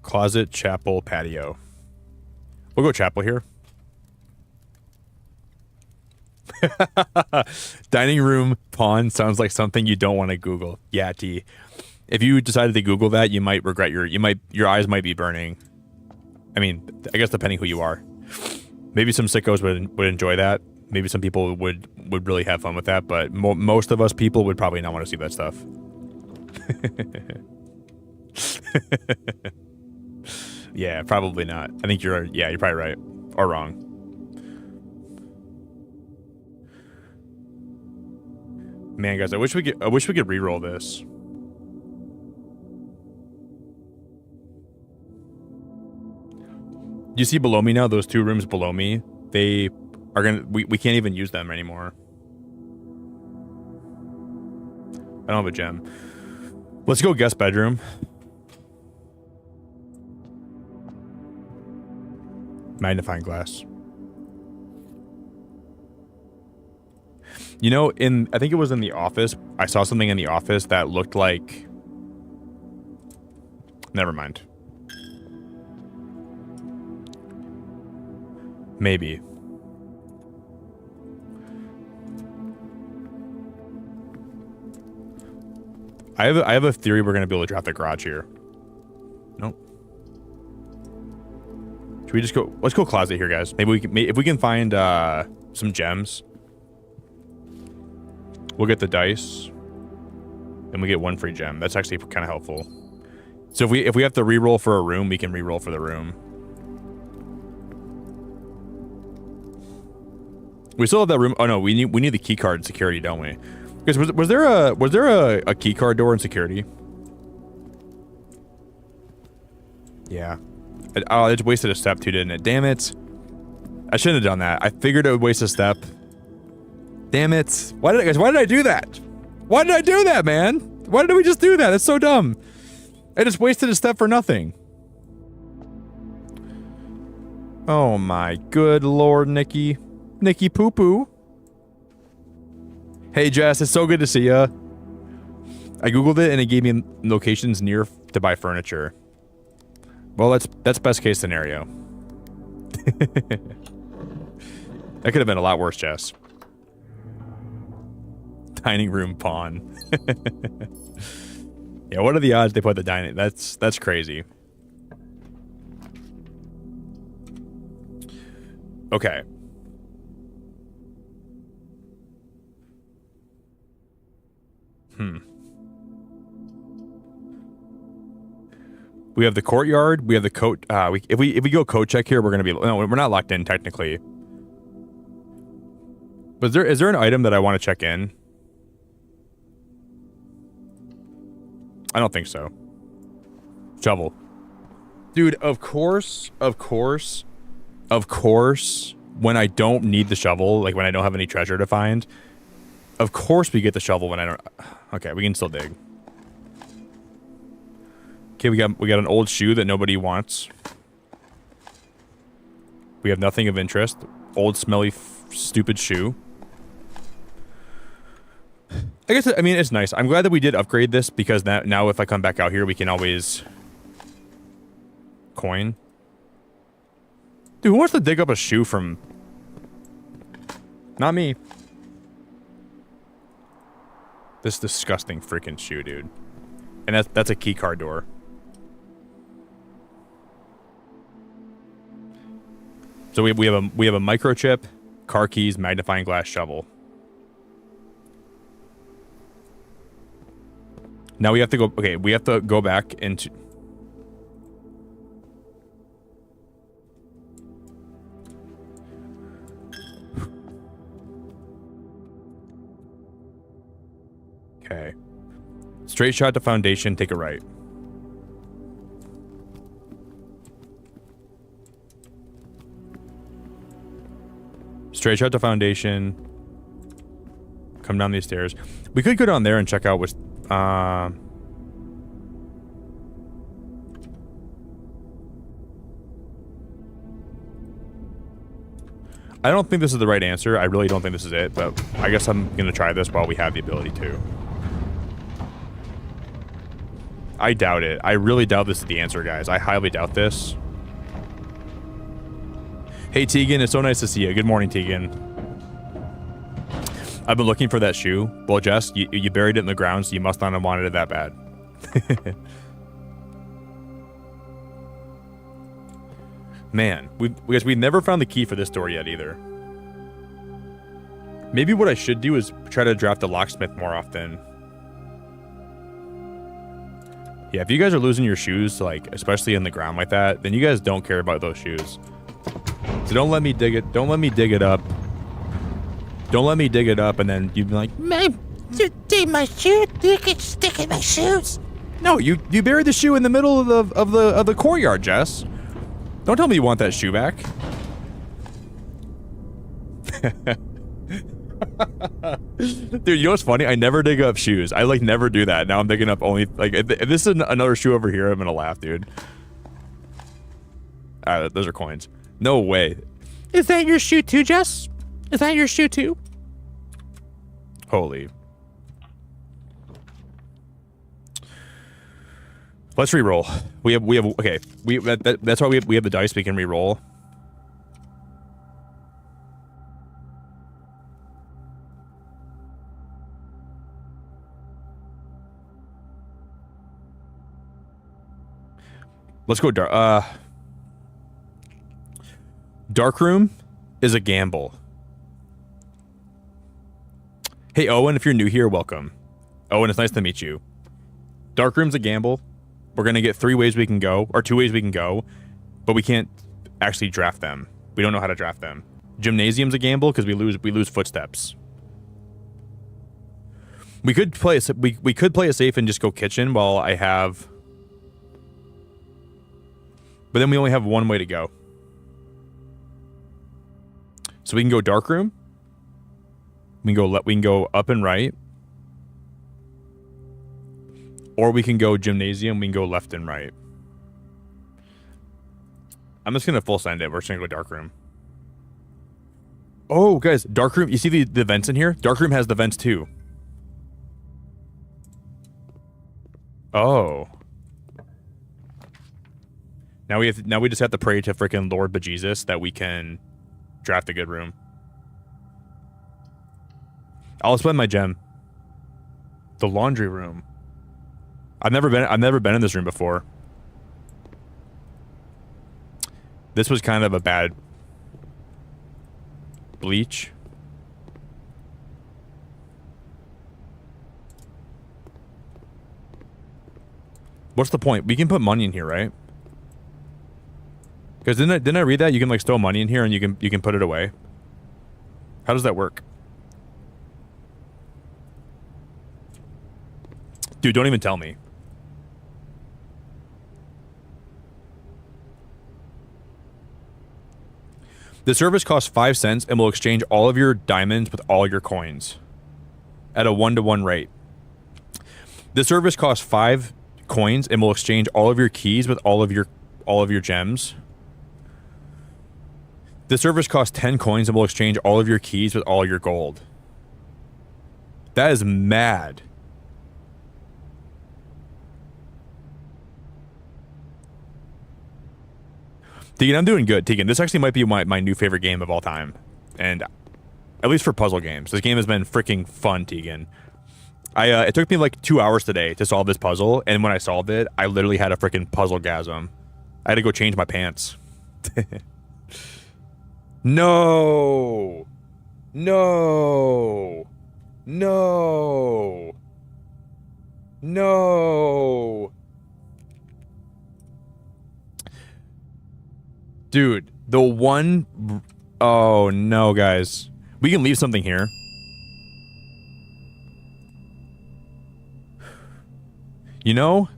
Closet, chapel, patio. We'll go chapel here. Dining room pawn sounds like something you don't want to Google. Yeah, T. If you decided to Google that, you might regret your eyes might be burning. I mean, I guess depending who you are. Maybe some sickos would enjoy that. Maybe some people would really have fun with that, but most of us people would probably not want to see that stuff. Yeah, probably not. I think you're probably right. Or wrong. Man, guys, I wish we could re-roll this. You see below me now, those two rooms below me, they are gonna we can't even use them anymore. I don't have a gem. Let's go guest bedroom. Magnifying glass. You know, I think it was in the office. I saw something in the office that looked like... Never mind. Maybe. I have a theory we're going to be able to drop the garage here. Nope. Should we just go... Let's go closet here, guys. Maybe if we can find some gems. We'll get the dice. And we get one free gem. That's actually kind of helpful. So if we have to re-roll for a room, we can re-roll for the room. We still have that room. Oh no, we need the key card in security, don't we? Because was there a key card door in security? Yeah. I just wasted a step too, didn't it? Damn it. I shouldn't have done that. I figured it would waste a step. Damn it. Why did I do that? Why did I do that, man? Why did we just do that? That's so dumb. I just wasted a step for nothing. Oh my good lord, Nikki. Nikki Poo Poo. Hey Jess, it's so good to see ya. I googled it and it gave me locations near to buy furniture. Well, that's best case scenario. That could have been a lot worse, Jess. Dining room pawn. Yeah, what are the odds they put the dining? That's crazy. Okay. We have the courtyard. We have the coat. If we go Cochack here, we're gonna be no. We're not locked in technically. But is there an item that I want to check in? I don't think so. Shovel. Dude, of course, when I don't need the shovel, like when I don't have any treasure to find, of course we get the shovel when I don't... Okay, we can still dig. Okay, we got an old shoe that nobody wants. We have nothing of interest. Old, smelly, stupid shoe. I guess, I mean, it's nice. I'm glad that we did upgrade this because now if I come back out here, we can always... Coin. Dude, who wants to dig up a shoe from... Not me. This disgusting freaking shoe, dude. And that's a key card door. So we have a microchip, car keys, magnifying glass, shovel. Now we have to go... Okay, we have to go back into... Okay. Straight shot to foundation, take a right. Straight shot to foundation. Come down these stairs. We could go down there and check out what's... I don't think this is the right answer. I really don't think this is it, but I guess I'm going to try this while we have the ability to. I doubt it. I really doubt this is the answer, guys. I highly doubt this. Hey, Tegan, it's so nice to see you. Good morning, Tegan. I've been looking for that shoe. Well, Jess, you buried it in the ground, so you must not have wanted it that bad. Man, we've never found the key for this door yet either. Maybe what I should do is try to draft a locksmith more often. Yeah, if you guys are losing your shoes, like, especially in the ground like that, then you guys don't care about those shoes. So don't let me dig it. Don't let me dig it up. Don't let me dig it up, and then you'd be like, Man, you dig my shoe? You can stick in my shoes. "No, you buried the shoe in the middle of the courtyard, Jess. Don't tell me you want that shoe back." Dude, you know what's funny? I never dig up shoes. I like never do that. Now I'm digging up only like if this is another shoe over here, I'm gonna laugh, dude. Those are coins. No way. Is that your shoe too, Jess? Is that your shoe too? Holy. Let's re-roll. We have okay. That's why we have the dice. We can re-roll. Let's go dark. Dark room is a gamble. Hey Owen, if you're new here, welcome. Owen, it's nice to meet you. Dark room's a gamble. We're gonna get 3 ways we can go, or 2 ways we can go, but we can't actually draft them. We don't know how to draft them. Gymnasium's a gamble because we lose footsteps. We could play a safe and just go kitchen while I have. But then we only have 1 way to go. So we can go dark room. We can go up and right. Or we can go gymnasium, we can go left and right. I'm just gonna full send it. We're just gonna go dark room. Oh, guys, dark room. You see the vents in here? Dark room has the vents too. Oh. Now we just have to pray to freaking Lord Bejesus that we can draft a good room. I'll spend my gem. The laundry room. I've never been in this room before. This was kind of a bad bleach. What's the point? We can put money in here, right? Because didn't I read that you can like store money in here and you can put it away? How does that work? Dude, don't even tell me. The service costs 5 cents and will exchange all of your diamonds with all your coins at a 1-to-1 rate. The service costs 5 coins and will exchange all of your keys with all of your gems. The service costs 10 coins and will exchange all of your keys with all your gold. That is mad. Tegan, I'm doing good. Tegan, this actually might be my new favorite game of all time. And at least for puzzle games. This game has been freaking fun, Tegan. It took me like 2 hours today to solve this puzzle. And when I solved it, I literally had a freaking puzzle-gasm. I had to go change my pants. No. No. No. No. Dude, the one... Oh, no, guys. We can leave something here. You know,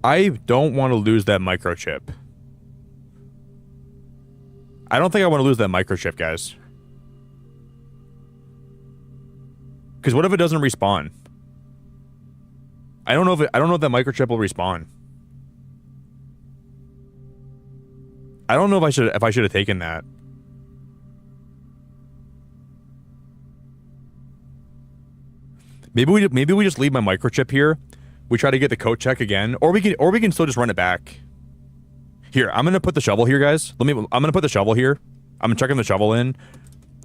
I don't want to lose that microchip. I don't think I want to lose that microchip, guys. Because what if it doesn't respawn? I don't know if that microchip will respawn. I don't know if I should have taken that. Maybe we just leave my microchip here. We try to get the Cochack again, or we can still just run it back. Here, I'm gonna put the shovel here, guys. I'm gonna put the shovel here. I'm chucking the shovel in.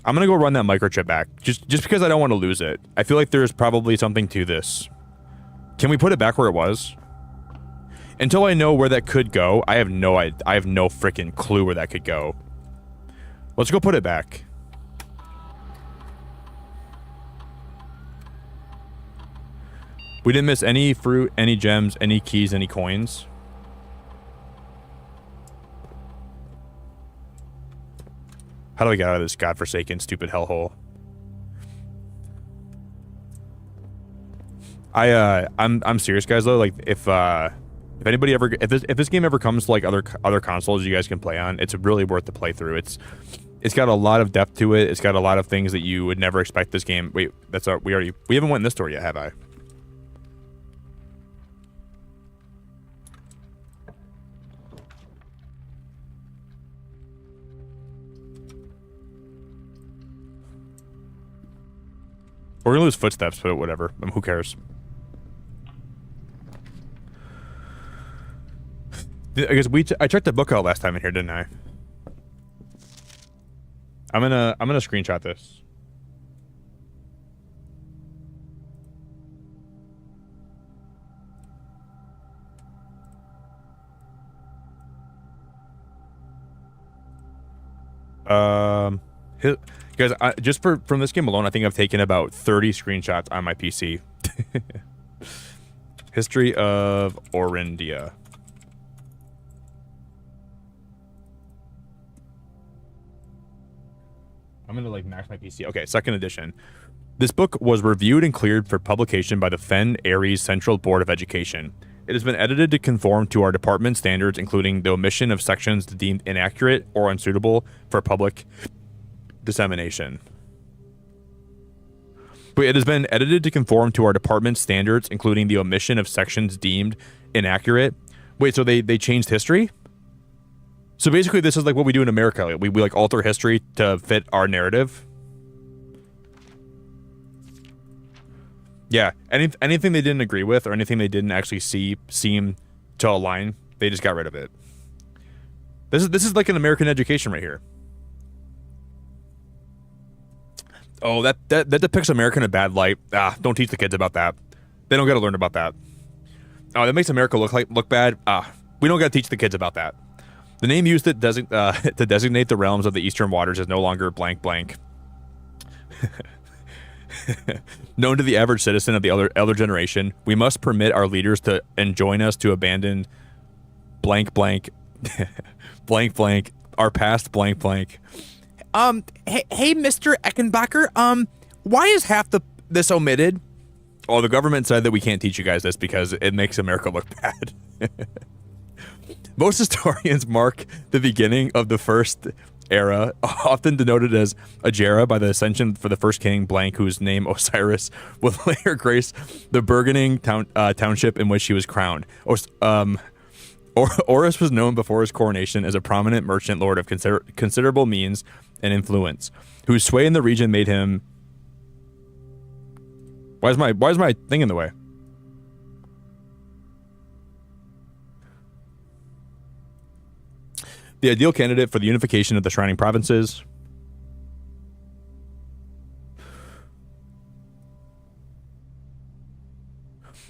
I'm gonna go run that microchip back, just because I don't want to lose it. I feel like there's probably something to this. Can we put it back where it was? Until I know where that could go, I have no freaking clue where that could go. Let's go put it back. We didn't miss any fruit, any gems, any keys, any coins. How do I get out of this godforsaken, stupid hellhole? I'm serious, guys. Though, like, if anybody ever, if this game ever comes to like other consoles you guys can play on, it's really worth the playthrough. It's got a lot of depth to it. It's got a lot of things that you would never expect this game. Wait, we haven't went in this door yet, have I? We're gonna lose footsteps, but whatever. Who cares? I guess I checked the book out last time in here, didn't I? I'm gonna screenshot this. Guys, just from this game alone, I think I've taken about 30 screenshots on my PC. History of Orindia. I'm gonna like max my PC. Okay, second edition. This book was reviewed and cleared for publication by the Fen Aries Central Board of Education. It has been edited to conform to our department standards, including the omission of sections deemed inaccurate or unsuitable for public dissemination. But it has been edited to conform to our department standards, including the omission of sections deemed inaccurate. Wait, so they changed history? So basically, this is like what we do in America. Like, we like alter history to fit our narrative. Yeah, anything they didn't agree with or anything they didn't actually seem to align, they just got rid of it. This is like an American education right here. Oh, that depicts America in a bad light. Don't teach the kids about that. They don't got to learn about that. Oh, that makes America look bad. We don't got to teach the kids about that. The name used to designate the realms of the Eastern Waters is no longer blank blank. Known to the average citizen of the elder generation, we must permit our leaders to enjoin us to abandon blank blank blank blank our past blank blank. Hey, Mr. Eckenbacher, why is half this omitted? Oh, the government said that we can't teach you guys this because it makes America look bad. Most historians mark the beginning of the first era, often denoted as Agera by the ascension for the first king blank, whose name Osiris would later grace the burgeoning township in which he was crowned. Horus was known before his coronation as a prominent merchant lord of considerable means and influence, whose sway in the region made him... Why is my thing in the way? The ideal candidate for the unification of the Shrining Provinces.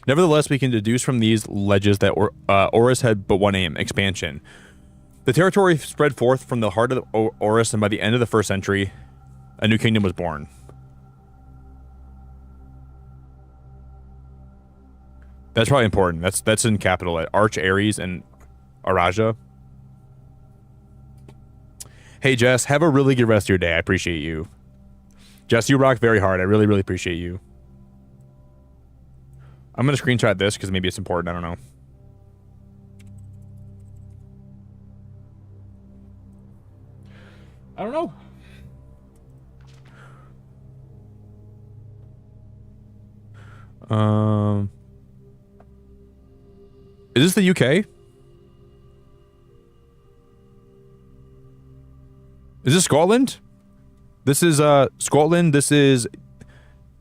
Nevertheless, we can deduce from these ledges that Horus had but one aim: expansion. The territory spread forth from the heart of Horus, and by the end of the 1st century, a new kingdom was born. That's probably important. That's in capital at Arch, Ares, and Araja. Hey, Jess, have a really good rest of your day. I appreciate you. Jess, you rock very hard. I really, really appreciate you. I'm going to screenshot this because maybe it's important. I don't know. I don't know. Is this the UK? Is this Scotland? This is Scotland. This is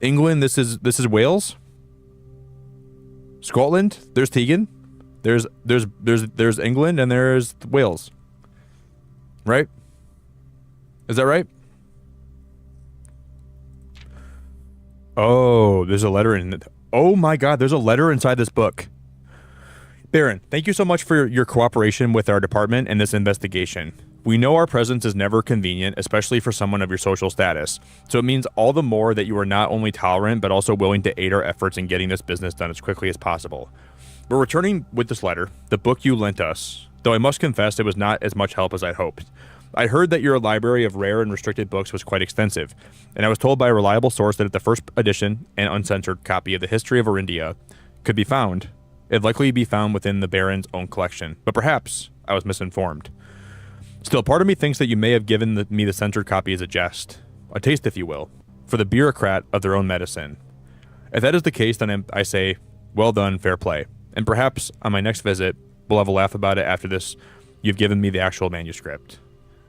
England. This is Wales. Scotland. There's Tegan. There's England and there's Wales. Right? Is that right? Oh, there's a letter in it. Oh my God, there's a letter inside this book. Baron, thank you so much for your cooperation with our department and this investigation. We know our presence is never convenient, especially for someone of your social status, so it means all the more that you are not only tolerant, but also willing to aid our efforts in getting this business done as quickly as possible. We're returning with this letter, the book you lent us, though I must confess it was not as much help as I'd hoped. I heard that your library of rare and restricted books was quite extensive, and I was told by a reliable source that if the first edition and uncensored copy of the history of Orindia could be found, it'd likely be found within the Baron's own collection, but perhaps I was misinformed. Still, part of me thinks that you may have given me the censored copy as a jest, a taste if you will, for the bureaucrat of their own medicine. If that is the case, then I say, well done, fair play, and perhaps on my next visit, we'll have a laugh about it after this you've given me the actual manuscript.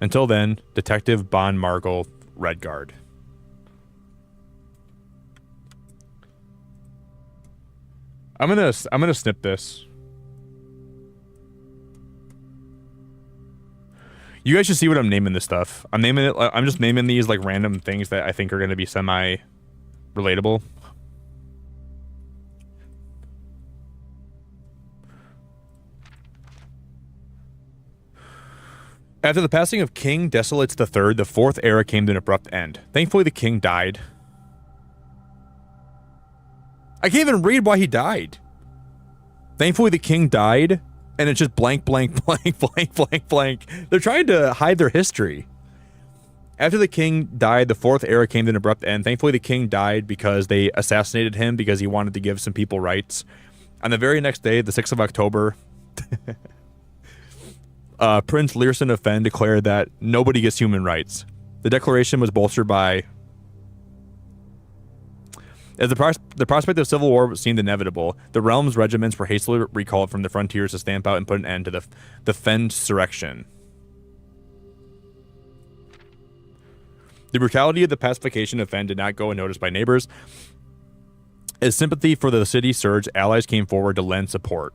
Until then, Detective Bon Margle, Redguard. I'm gonna snip this. You guys should see what I'm naming this stuff. I'm just naming these like random things that I think are gonna be semi-relatable. After the passing of King Desolates III, the fourth era came to an abrupt end. Thankfully, the king died. I can't even read why he died. Thankfully, the king died, and it's just blank, blank, blank, blank, blank, blank. They're trying to hide their history. After the king died, the fourth era came to an abrupt end. Thankfully, the king died because they assassinated him because he wanted to give some people rights. On the very next day, the 6th of October... Prince Learson of Fen declared that nobody gets human rights. The declaration was bolstered by... As the prospect of civil war seemed inevitable, the realm's regiments were hastily recalled from the frontiers to stamp out and put an end to the Fen-surrection. The brutality of the pacification of Fen did not go unnoticed by neighbors. As sympathy for the city surged, allies came forward to lend support.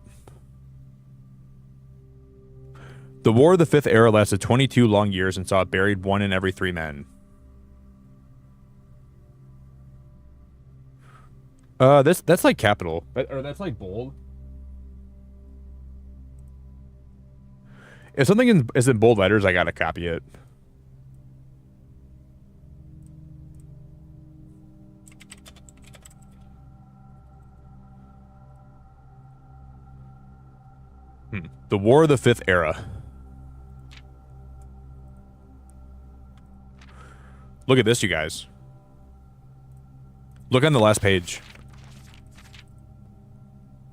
The War of the Fifth Era lasted 22 long years and saw it buried 1 in every 3 men. That's like capital. Or that's like bold. If something is in bold letters, I gotta copy it. The War of the Fifth Era. Look at this, you guys. Look on the last page.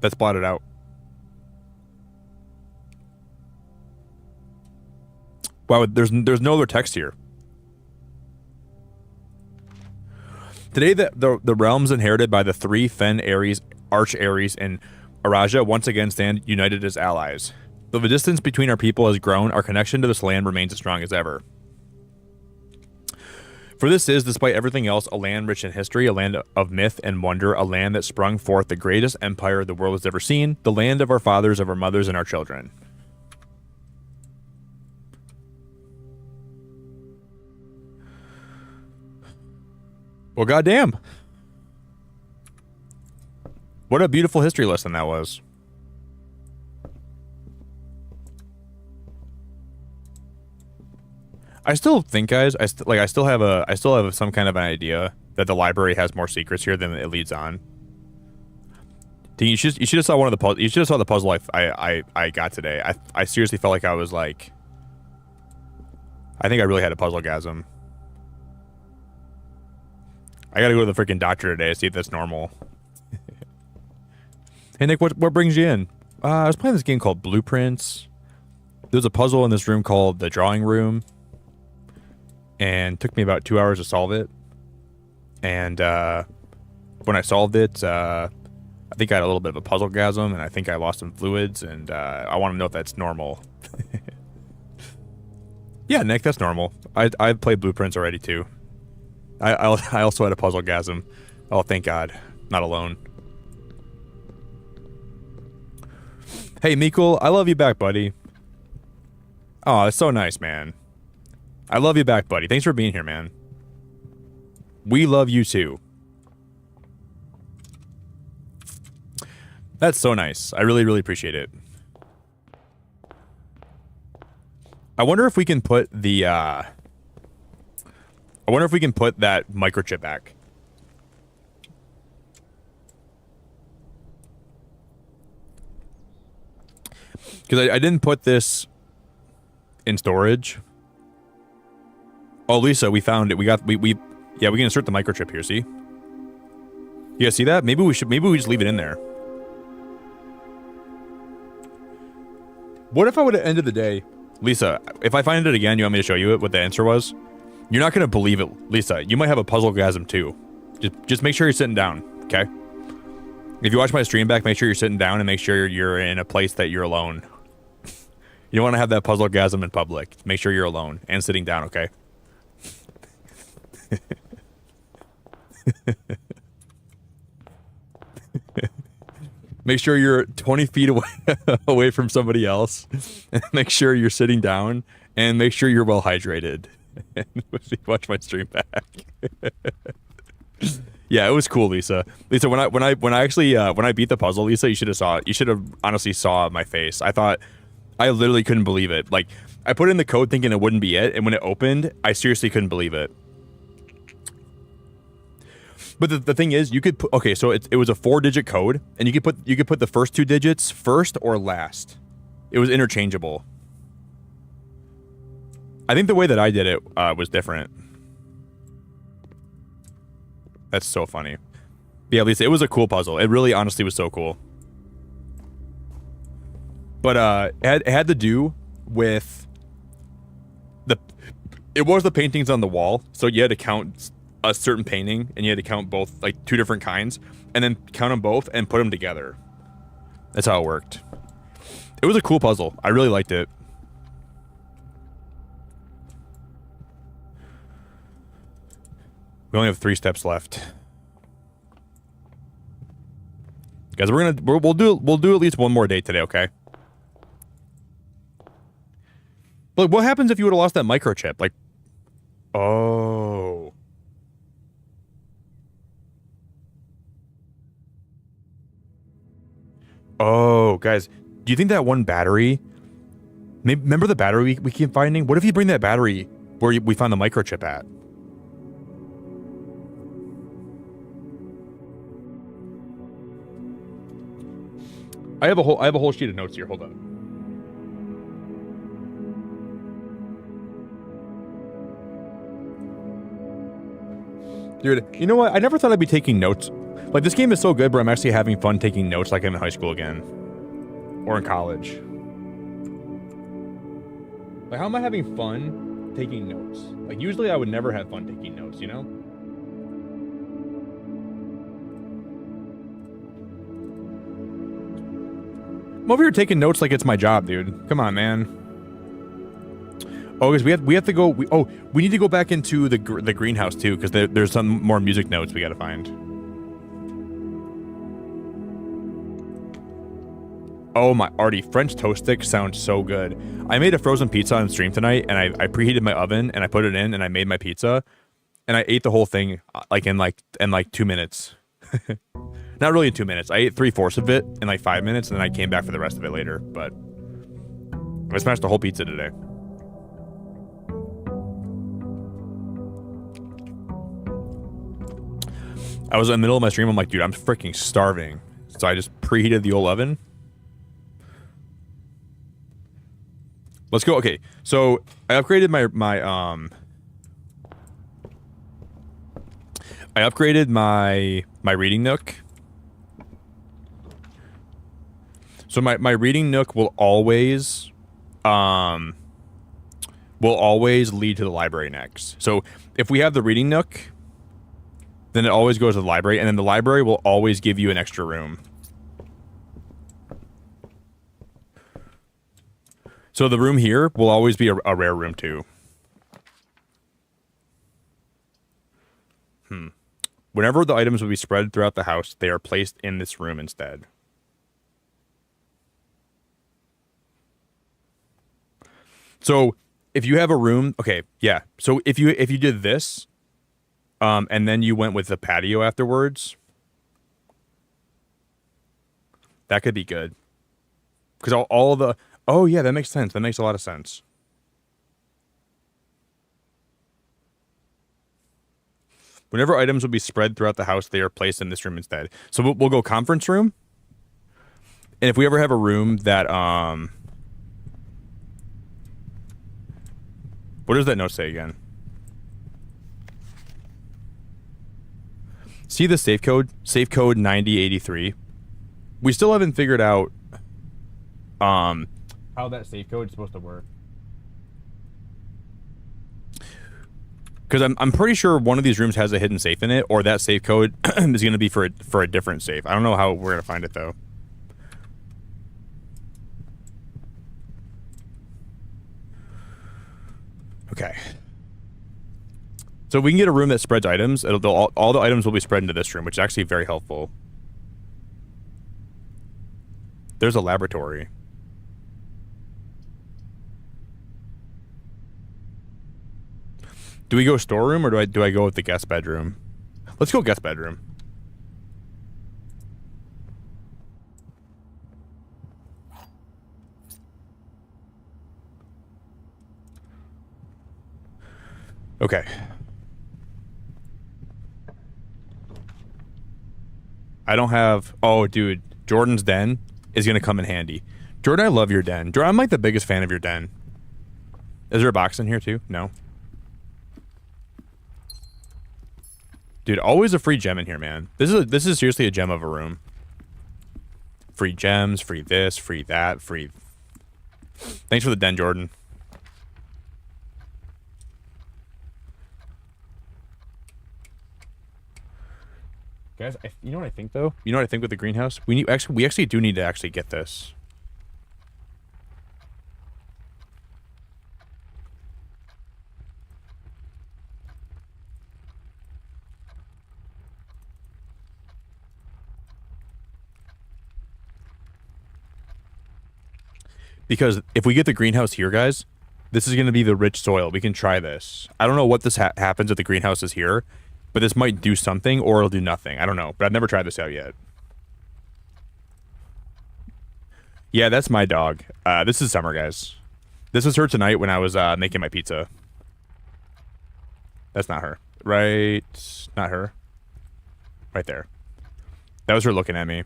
That's blotted out. Wow, there's no other text here. Today, the realms inherited by the 3 Fen Ares, Arch Ares, and Araja once again stand united as allies. Though the distance between our people has grown, our connection to this land remains as strong as ever. For this is, despite everything else, a land rich in history, a land of myth and wonder, a land that sprung forth the greatest empire the world has ever seen, the land of our fathers, of our mothers, and our children. Well, goddamn. What a beautiful history lesson that was. I still think, guys, I still have some kind of an idea that the library has more secrets here than it leads on. You should have saw one of the puzzles. You should have saw the puzzle I got today. I seriously felt like I was like, I think I really had a puzzle-gasm. I gotta go to the freaking doctor today to see if that's normal. Hey Nick, what brings you in? I was playing this game called Blueprints. There's a puzzle in this room called the Drawing Room. And it took me about 2 hours to solve it. And when I solved it, I think I had a little bit of a puzzle-gasm, and I think I lost some fluids, and I want to know if that's normal. Yeah, Nick, that's normal. I've played Blueprints already, too. I also had a puzzle-gasm. Oh, thank God. Not alone. Hey, Mikkel, I love you back, buddy. Oh, that's so nice, man. I love you back, buddy. Thanks for being here, man. We love you, too. That's so nice. I really, really appreciate it. I wonder if we can put the, I wonder if we can put that microchip back. Because I didn't put this in storage. Oh, Lisa, we found it. Yeah, we can insert the microchip here, see? You guys see that? Maybe we just leave it in there. What if I would have ended the day? Lisa, if I find it again, you want me to show you what the answer was? You're not going to believe it, Lisa. You might have a puzzle-gasm too. Just make sure you're sitting down, okay? If you watch my stream back, make sure you're sitting down and make sure you're in a place that you're alone. You don't want to have that puzzle-gasm in public. Make sure you're alone and sitting down, okay? Make sure you're 20 feet away from somebody else. And make sure you're sitting down. And make sure you're well hydrated. And watch my stream back. Yeah, it was cool, Lisa. Lisa, when I beat the puzzle, Lisa, you should have saw it. You should have honestly saw my face. I literally couldn't believe it. Like, I put in the code thinking it wouldn't be it, and when it opened, I seriously couldn't believe it. But the thing is, you could put, okay, so it was a 4-digit code, and you could put the first 2 digits first or last. It was interchangeable. I think the way that I did it was different. That's so funny. But yeah, Lisa, it was a cool puzzle. It really, honestly, was so cool. But it had to do with it was the paintings on the wall, so you had to count a certain painting, and you had to count both, like 2 different kinds, and then count them both and put them together. That's how it worked. It was a cool puzzle. I really liked it. We only have 3 steps left. Guys, we'll do at least one more day today, okay? But what happens if you would have lost that microchip? Like, oh. Oh, guys, do you think that one battery? Maybe, remember the battery we keep finding? What if you bring that battery where we found the microchip at? I have a whole sheet of notes here. Hold on. Dude, you know what? I never thought I'd be taking notes. Like, this game is so good, but I'm actually having fun taking notes like I'm in high school again. Or in college. Like, how am I having fun taking notes? Like, usually I would never have fun taking notes, you know? I'm over here taking notes like it's my job, dude. Come on, man. Oh, because we have to go. We need to go back into the greenhouse too, because there's some more music notes we got to find. Oh my, Artie, French toast stick sounds so good. I made a frozen pizza on stream tonight, and I preheated my oven, and I put it in, and I made my pizza, and I ate the whole thing in 2 minutes. Not really in 2 minutes. I ate 3/4 of it in like 5 minutes, and then I came back for the rest of it later. But I smashed the whole pizza today. I was in the middle of my stream. I'm like, dude, I'm freaking starving. So I just preheated the old oven. Let's go. Okay, so I upgraded my reading nook. So my reading nook will always lead to the library next. So if we have the reading nook, then it always goes to the library, and then the library will always give you an extra room. So the room here will always be a rare room too. Whenever the items will be spread throughout the house, they are placed in this room instead. So if you have a room, okay, yeah. So if you did this, and then you went with the patio afterwards, that could be good. Because all the, oh yeah, that makes sense. That makes a lot of sense. Whenever items will be spread throughout the house, they are placed in this room instead. So we'll go conference room. And if we ever have a room that, what does that note say again? See the safe code? Safe code 9083. We still haven't figured out how that safe code is supposed to work. Because I'm pretty sure one of these rooms has a hidden safe in it, or that safe code is going to be for a different safe. I don't know how we're going to find it though. Okay. So if we can get a room that spreads items, all the items will be spread into this room, which is actually very helpful. There's a laboratory. Do we go storeroom, or do I go with the guest bedroom? Let's go guest bedroom. Okay. I don't have... Oh, dude. Jordan's den is going to come in handy. Jordan, I love your den. Jordan, I'm like the biggest fan of your den. Is there a box in here too? No. Dude, always a free gem in here, man. This is seriously a gem of a room. Free gems, free this, free that, free... Thanks for the den, Jordan. Guys, you know what I think though? You know what I think with the greenhouse? We actually do need to actually get this. Because if we get the greenhouse here, guys, this is going to be the rich soil. We can try this. I don't know what this happens if the greenhouse is here, but this might do something or it'll do nothing. I don't know, but I've never tried this out yet. Yeah, that's my dog. This is Summer, guys. This was her tonight when I was making my pizza. That's not her. Right. Not her. Right there. That was her looking at me.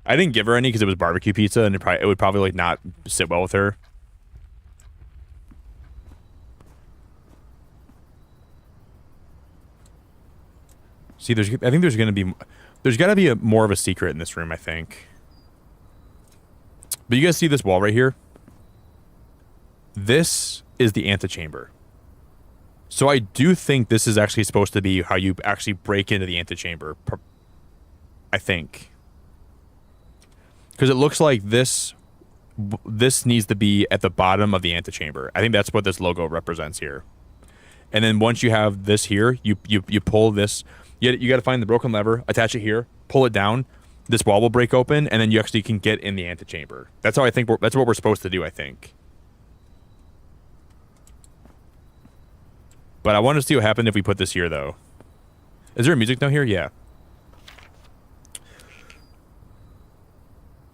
I didn't give her any because it was barbecue pizza and it would probably like not sit well with her. See, I think there's got to be more of a secret in this room, I think. But you guys see this wall right here? This is the antechamber. So I do think this is actually supposed to be how you actually break into the antechamber. I think. Because it looks like this needs to be at the bottom of the antechamber. I think that's what this logo represents here. And then once you have this here, you pull this. You got to find the broken lever, attach it here, pull it down. This wall will break open, and then you actually can get in the antechamber. That's how I think. That's what we're supposed to do, I think. But I want to see what happened if we put this here, though. Is there a music note here? Yeah.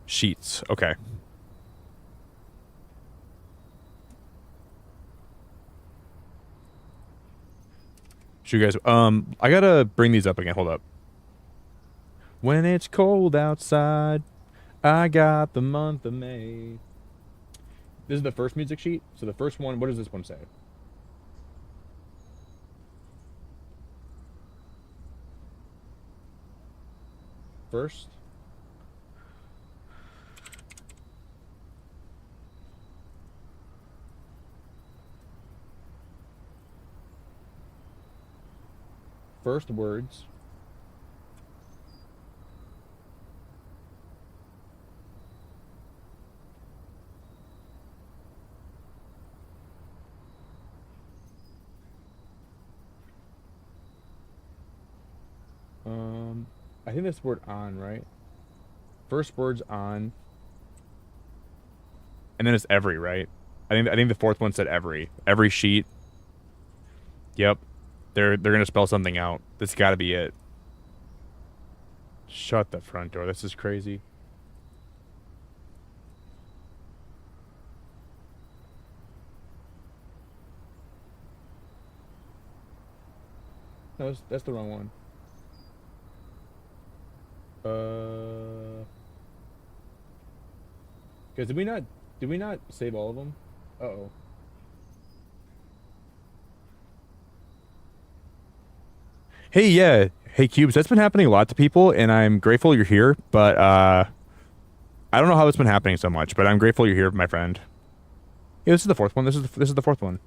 Sheets. Okay. Should you guys... I gotta bring these up again. Hold up. When it's cold outside, I got the month of May. This is the first music sheet. So the first one, what does this one say? First. First words. I think that's word on, right? First word's on. And then it's every, right? I think the fourth one said every. Every sheet. Yep. They're gonna spell something out. This gotta be it. Shut the front door. This is crazy. No, that's the wrong one. Guys, did we not save all of them? Uh-oh. Hey, yeah. Hey, Cubes, that's been happening a lot to people, and I'm grateful you're here, but, I don't know how it's been happening so much, but I'm grateful you're here, my friend. Yeah, this is the fourth one. This is the fourth one.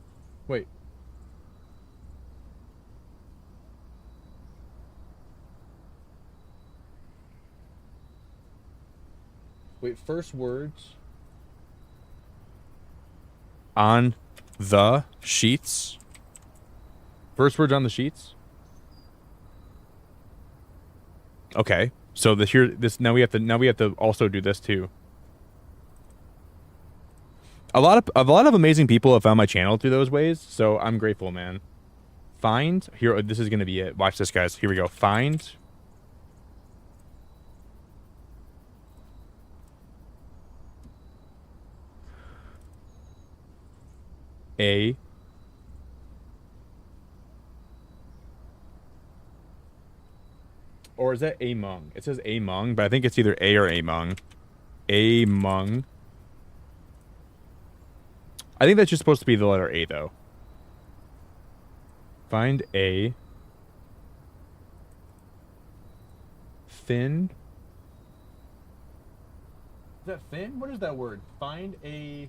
Wait. Wait, first words on the sheets. First words on the sheets. Okay, so now we have to also do this too. A lot of amazing people have found my channel through those ways, so I'm grateful, man. Find here. This is gonna be it. Watch this, guys. Here we go. Find. A or is that among? It says among, but I think it's either A or among. Among. I think that's just supposed to be the letter A, though. Find a thin. Is that thin? What is that word? Find a.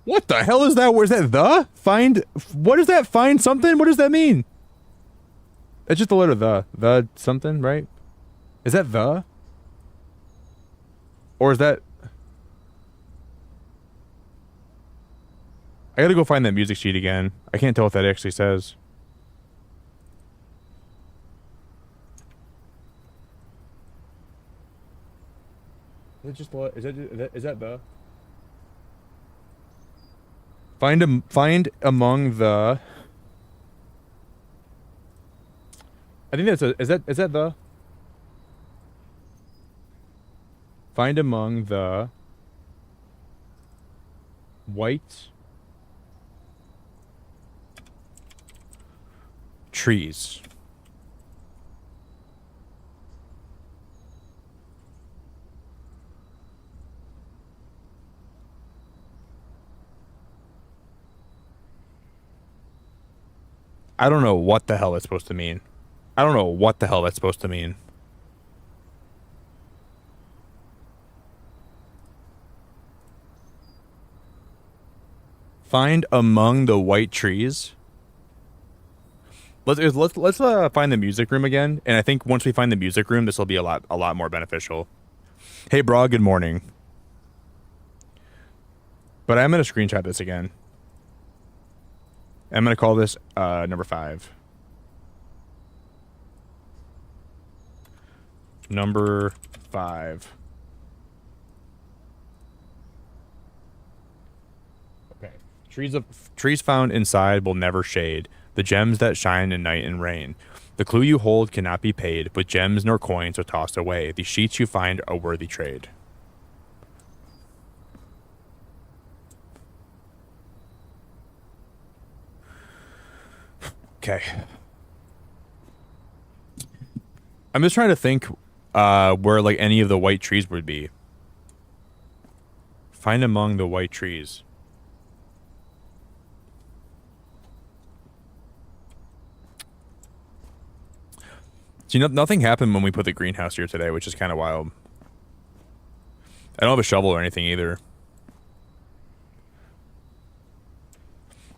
What the hell is that? Where's that? The? Find. What is that? Find something? What does that mean? It's just the letter the. The something, right? Is that the? Or is that. I gotta go find that music sheet again. I can't tell what that actually says. Is it just is that the find among the I think that's is that the find among the white trees. I don't know what the hell that's supposed to mean. I don't know what the hell that's supposed to mean. Find among the white trees. Let's find the music room again, and I think once we find the music room, this will be a lot more beneficial. Hey, bro, good morning. But I'm gonna screenshot this again. I'm gonna call this number 5. Number 5. Okay. Trees found inside will never shade. The gems that shine in night and rain. The clue you hold cannot be paid, but gems nor coins are tossed away. The sheets you find a worthy trade. Okay. I'm just trying to think where like any of the white trees would be. Find among the white trees. See, nothing happened when we put the greenhouse here today, which is kind of wild. I don't have a shovel or anything either.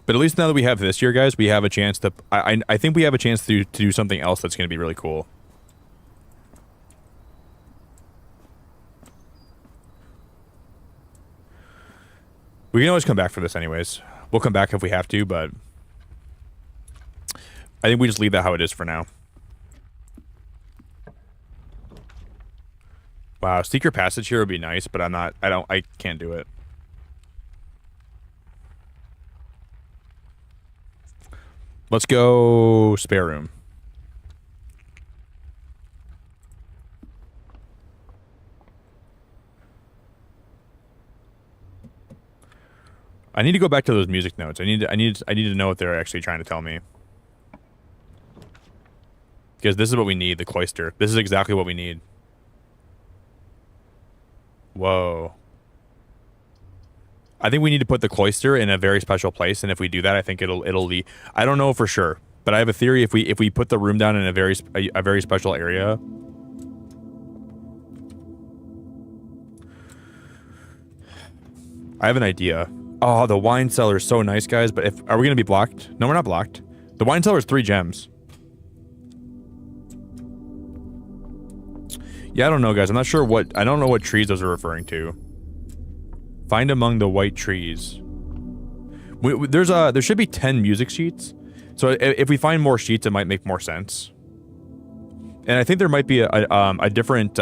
But at least now that we have this here, guys, we have a chance to... I think we have a chance to do something else that's going to be really cool. We can always come back for this anyways. We'll come back if we have to, but... I think we just leave that how it is for now. Wow, secret passage here would be nice, but I can't do it. Let's go spare room. I need to go back to those music notes. I need to know what they're actually trying to tell me. Because this is what we need, the cloister. This is exactly what we need. Whoa. I think we need to put the cloister in a very special place, and if we do that, I think it'll lead. I don't know for sure, but I have a theory. If we put the room down in a very special area, I have an idea. Oh, the wine cellar is so nice, guys. But are we gonna be blocked? No, we're not blocked. The wine cellar is 3 gems. Yeah, I don't know, guys. I'm not sure I don't know what trees those are referring to. Find among the white trees. There should be 10 music sheets. So if we find more sheets, it might make more sense. And I think there might be a different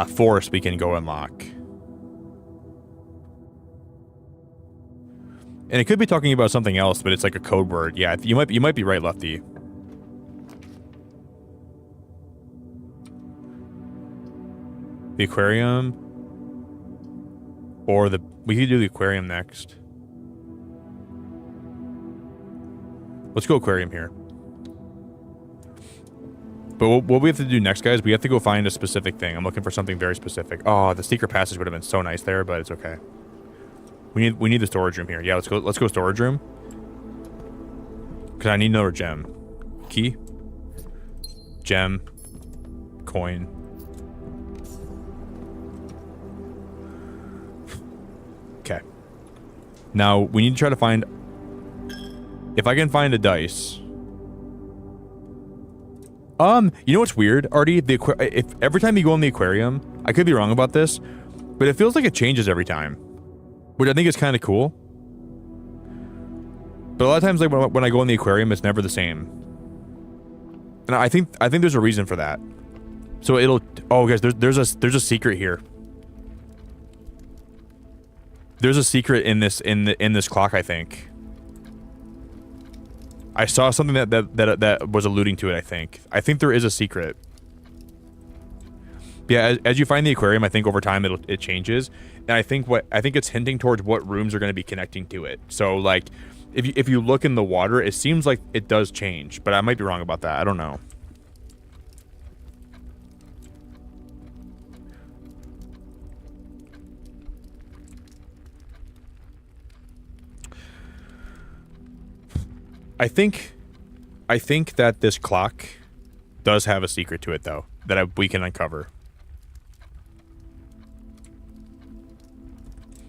forest we can go unlock. And it could be talking about something else, but it's like a code word. Yeah, you might be right, Lefty. The aquarium, or we could do the aquarium next. Let's go aquarium here. But what we have to do next, guys, we have to go find a specific thing. I'm looking for something very specific. Oh, the secret passage would have been so nice there, but it's okay. We need the storage room here. Yeah, let's go storage room. Cause I need another gem. Key. Gem. Coin. Okay. Now we need to try to find. If I can find a dice. You know what's weird, Artie? If every time you go in the aquarium, I could be wrong about this, but it feels like it changes every time, which I think is kind of cool. But a lot of times, like when I go in the aquarium, it's never the same. And I think there's a reason for that. So it'll. Oh, guys, there's a secret here. There's a secret in this clock. I think. I saw something that was alluding to it. I think there is a secret. Yeah, as you find the aquarium, I think over time it changes, and I think it's hinting towards what rooms are going to be connecting to it. So like, if you look in the water, it seems like it does change, but I might be wrong about that. I don't know. I think that this clock does have a secret to it, though, that we can uncover.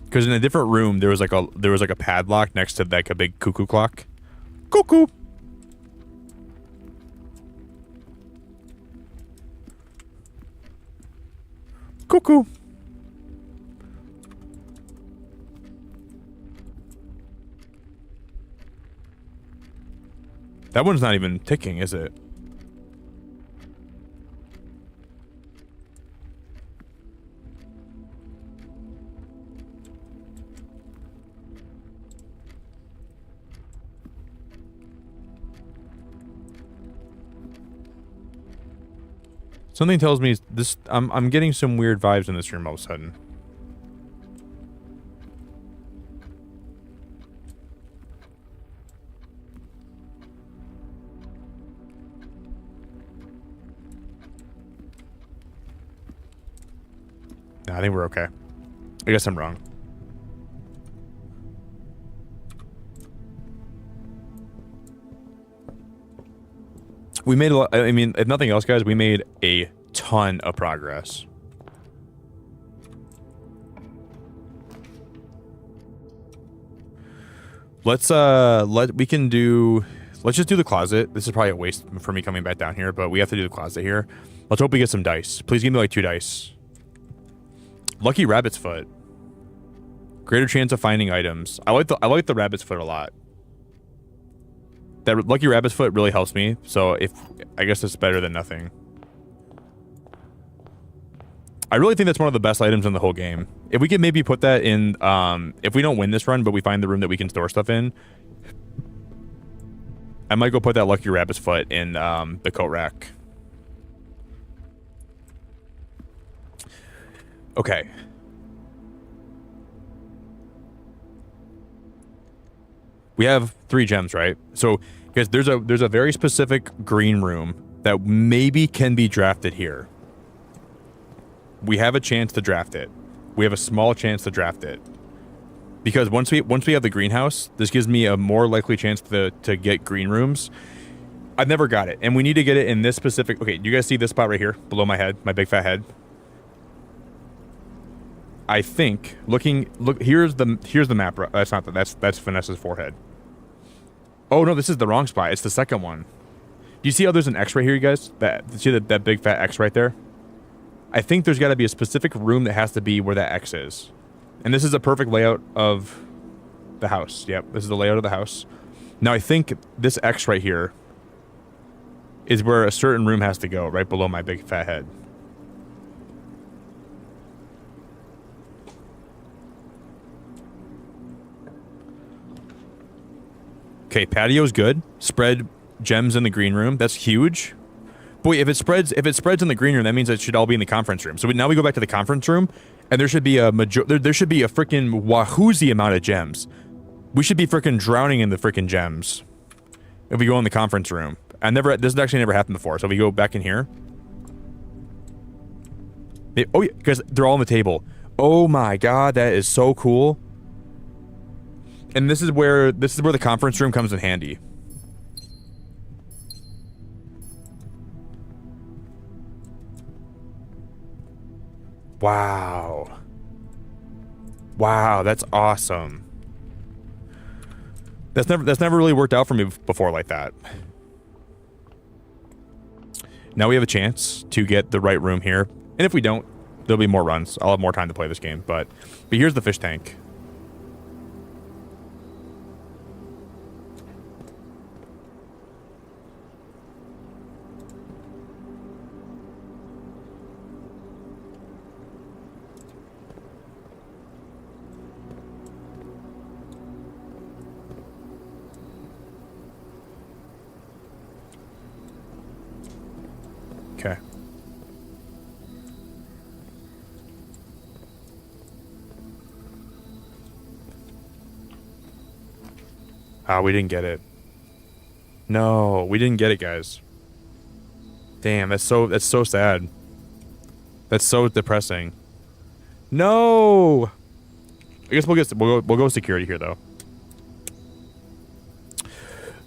Because in a different room, there was like a padlock next to like a big cuckoo clock. Cuckoo. Cuckoo. That one's not even ticking, is it? Something tells me this. I'm getting some weird vibes in this room all of a sudden. I think we're okay. I guess I'm wrong. We made a lot. I mean, if nothing else, guys, we made a ton of progress. Let's let's just do the closet. This is probably a waste for me coming back down here, but we have to do the closet here. Let's hope we get some dice. Please give me like 2 dice. Lucky rabbit's foot. Greater chance of finding items. I like the rabbit's foot a lot. That lucky rabbit's foot really helps me. So I guess it's better than nothing. I really think that's one of the best items in the whole game. If we could maybe put that in, if we don't win this run, but we find the room that we can store stuff in, I might go put that lucky rabbit's foot in the coat rack. Okay. We have 3 gems, right? So, guys, there's a very specific green room that maybe can be drafted here. We have a chance to draft it. We have a small chance to draft it. Because once we have the greenhouse, this gives me a more likely chance to get green rooms. I've never got it, and we need to get it in this specific. Okay, do you guys see this spot right here below my head, my big fat head? I think look, here's the map. That's not that's Vanessa's forehead. Oh no, this is the wrong spot. It's the second one. Do you see how there's an X right here, you guys? See that big fat X right there? I think there's got to be a specific room that has to be where that X is. And this is a perfect layout of the house. Yep, this is the layout of the house. Now I think this X right here is where a certain room has to go, right below my big fat head. Okay, patio's good. Spread gems in the green room. That's huge. Boy, if it spreads in the green room, that means it should all be in the conference room. So now we go back to the conference room, and there should be a there should be a freaking wahoozy amount of gems. We should be freaking drowning in the freaking gems if we go in the conference room. This has actually never happened before. So we go back in here. Oh yeah, because they're all on the table. Oh my god, that is so cool. And this is where the conference room comes in handy. Wow. Wow, that's awesome. That's never really worked out for me before like that. Now we have a chance to get the right room here. And if we don't, There'll be more runs. I'll have more time to play this game, but here's the fish tank. Okay. Ah, we didn't get it. No, we didn't get it, guys. Damn, that's so sad. That's so depressing. No. I guess we'll go security here though.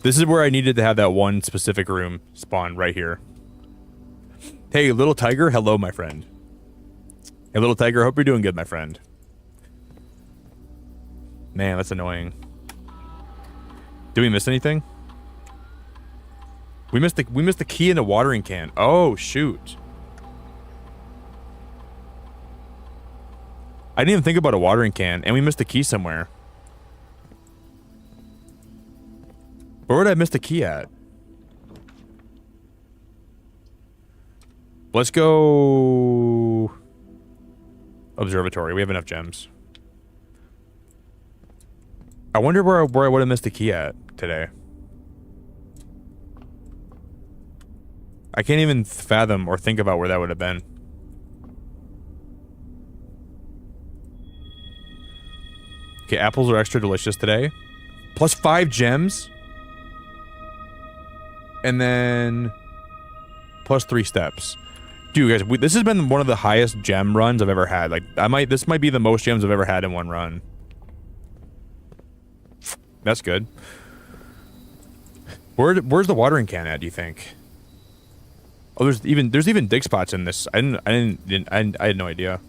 This is where I needed to have that one specific room spawn right here. Hey, little tiger, hello, my friend. Hey, little tiger, hope you're doing good, my friend. Man, that's annoying. Did we miss anything? We missed the key in the watering can. Oh, shoot. I didn't even think about a watering can, and we missed the key somewhere. Where would I miss the key at? Let's go... Observatory. We have enough gems. I wonder where I would have missed the key at today. I can't even fathom or think about where that would have been. Okay, apples are extra delicious today. Plus 5 gems. And then... plus 3 steps. Dude, guys, this has been one of the highest gem runs I've ever had. Like, this might be the most gems I've ever had in one run. That's good. Where's the watering can at, do you think? Oh, there's even dig spots in this. I had no idea.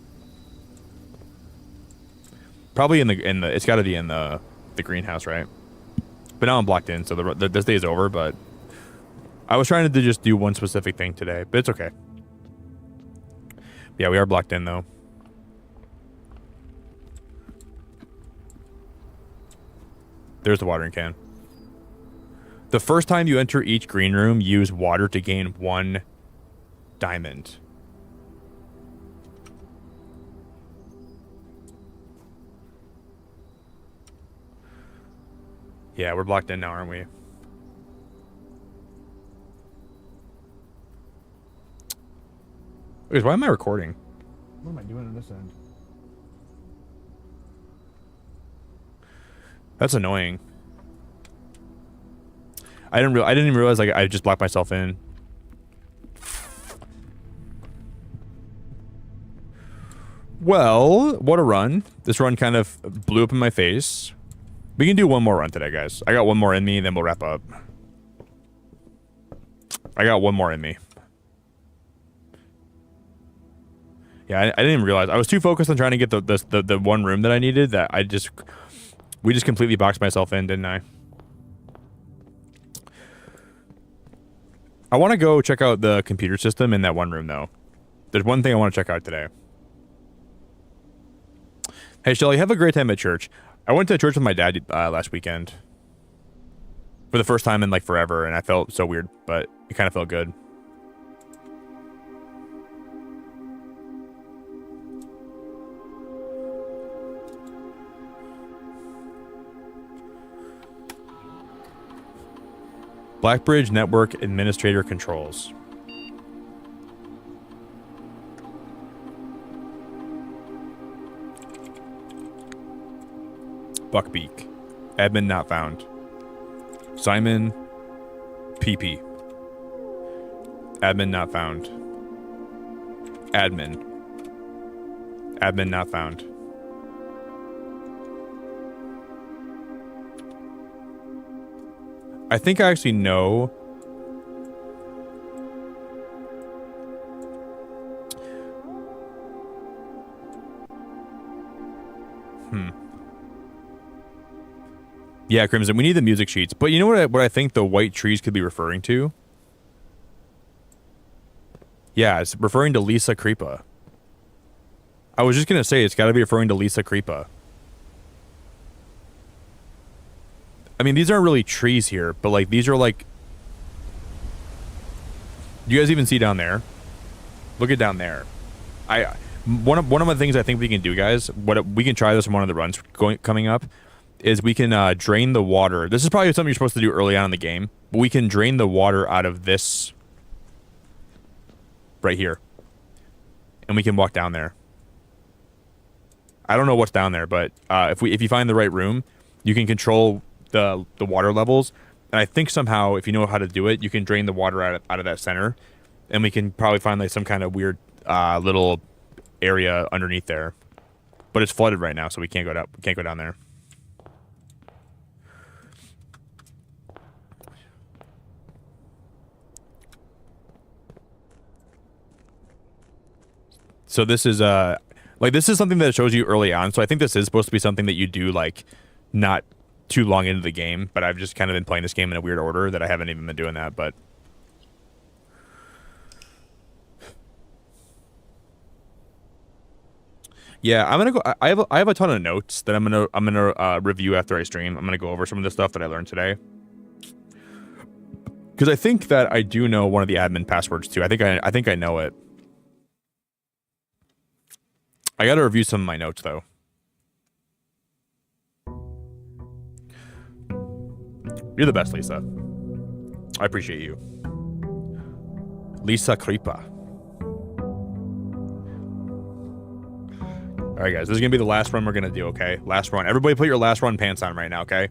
Probably in the it's got to be in the greenhouse, right? But now I'm blocked in, so this day is over. But I was trying to just do one specific thing today, but it's okay. Yeah, we are blocked in though. There's the watering can. The first time you enter each green room, use water to gain 1 diamond. Yeah, we're blocked in now, aren't we? Wait, why am I recording? What am I doing on this end? That's annoying. I didn't even realize like I just blocked myself in. Well, what a run. This run kind of blew up in my face. We can do one more run today, guys. I got one more in me, then we'll wrap up. I got one more in me. Yeah, I didn't even realize. I was too focused on trying to get the one room that I needed that we just completely boxed myself in, didn't I? I want to go check out the computer system in that one room, though. There's one thing I want to check out today. Hey, Shelly, have a great time at church. I went to church with my dad last weekend. For the first time in, like, forever, and I felt so weird, but it kind of felt good. Blackbridge Network Administrator Controls. Buckbeak. Admin not found. Simon. PP. Admin not found. Admin. Admin not found. I think I actually know. Yeah, Crimson, we need the music sheets. But you know what I think the white trees could be referring to? Yeah, it's referring to Lisa Creepa. I was just gonna say it's got to be referring to Lisa Creepa. I mean, these aren't really trees here, but like these are like. Do you guys even see down there? Look at down there. One of the things I think we can do, guys. We can try this in one of the runs coming up, is we can drain the water. This is probably something you're supposed to do early on in the game, but we can drain the water out of this right here, and we can walk down there. I don't know what's down there, but if you find the right room, you can control the water levels, and I think somehow if you know how to do it, you can drain the water out of that center, and we can probably find like some kind of weird little area underneath there, but it's flooded right now, so we can't go down there. So this is like this is something that shows you early on. So I think this is supposed to be something that you do like not too long into the game, but I've just kind of been playing this game in a weird order that I haven't even been doing that, but yeah, I'm gonna go. I have a ton of notes that I'm gonna review after I stream. I'm gonna go over some of the stuff that I learned today, because I think that I do know one of the admin passwords too. I think I know it. I gotta review some of my notes though. You're the best, Lisa. I appreciate you. Lisa Creepa. All right, guys. This is going to be the last run we're going to do, okay? Last run. Everybody put your last run pants on right now, okay?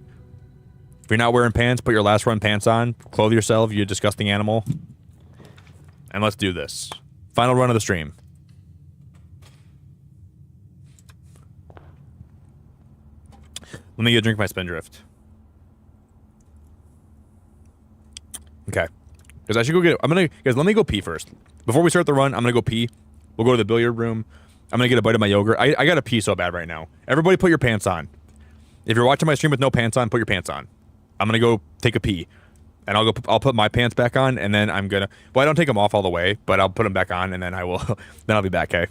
If you're not wearing pants, put your last run pants on. Clothe yourself, you disgusting animal. And let's do this. Final run of the stream. Let me get a drink of my Spindrift. Okay. Because I should go get... Guys, let me go pee first. Before we start the run, I'm going to go pee. We'll go to the billiard room. I'm going to get a bite of my yogurt. I got to pee so bad right now. Everybody put your pants on. If you're watching my stream with no pants on, put your pants on. I'm going to go take a pee. And I'll put my pants back on, and then I'm going to... Well, I don't take them off all the way, but I'll put them back on, and then I will... Then I'll be back, okay?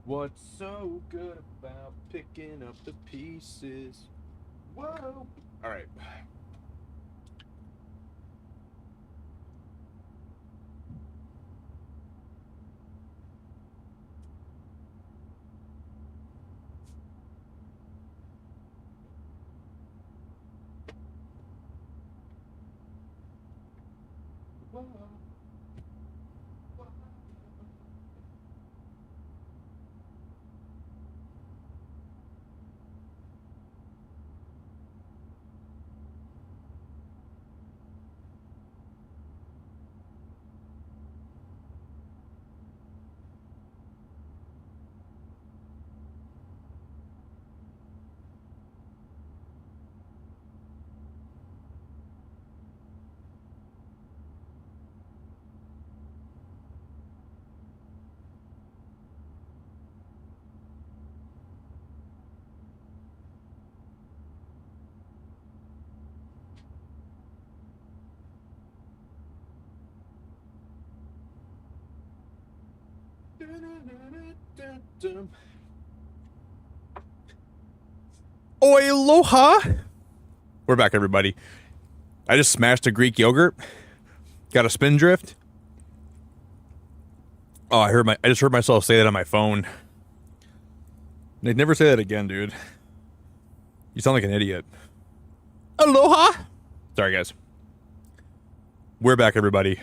What's so good about picking up the pieces? Whoa! All right. Whoa. Oi, aloha! We're back, everybody. I just smashed a Greek yogurt. Got a spin drift. Oh, I just heard myself say that on my phone. They'd never say that again, dude. You sound like an idiot. Aloha! Sorry, guys. We're back, everybody.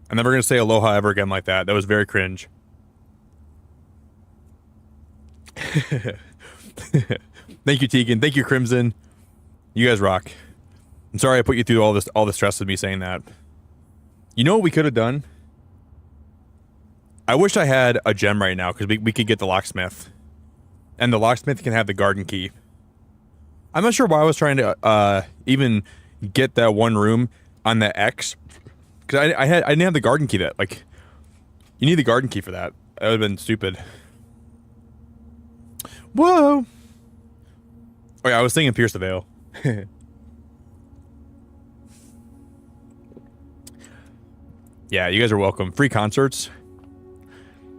I'm never gonna say aloha ever again like that. That was very cringe. Thank you, Tegan. Thank you, Crimson. You guys rock. I'm sorry I put you through all the stress of me saying that. You know what we could have done? I wish I had a gem right now because we could get the locksmith. And the locksmith can have the garden key. I'm not sure why I was trying to even get that one room on the X. Because I didn't have the garden key that, like, you need the garden key for that. That would have been stupid. Whoa! Oh yeah, I was thinking Pierce the Veil. Yeah, you guys are welcome. Free concerts.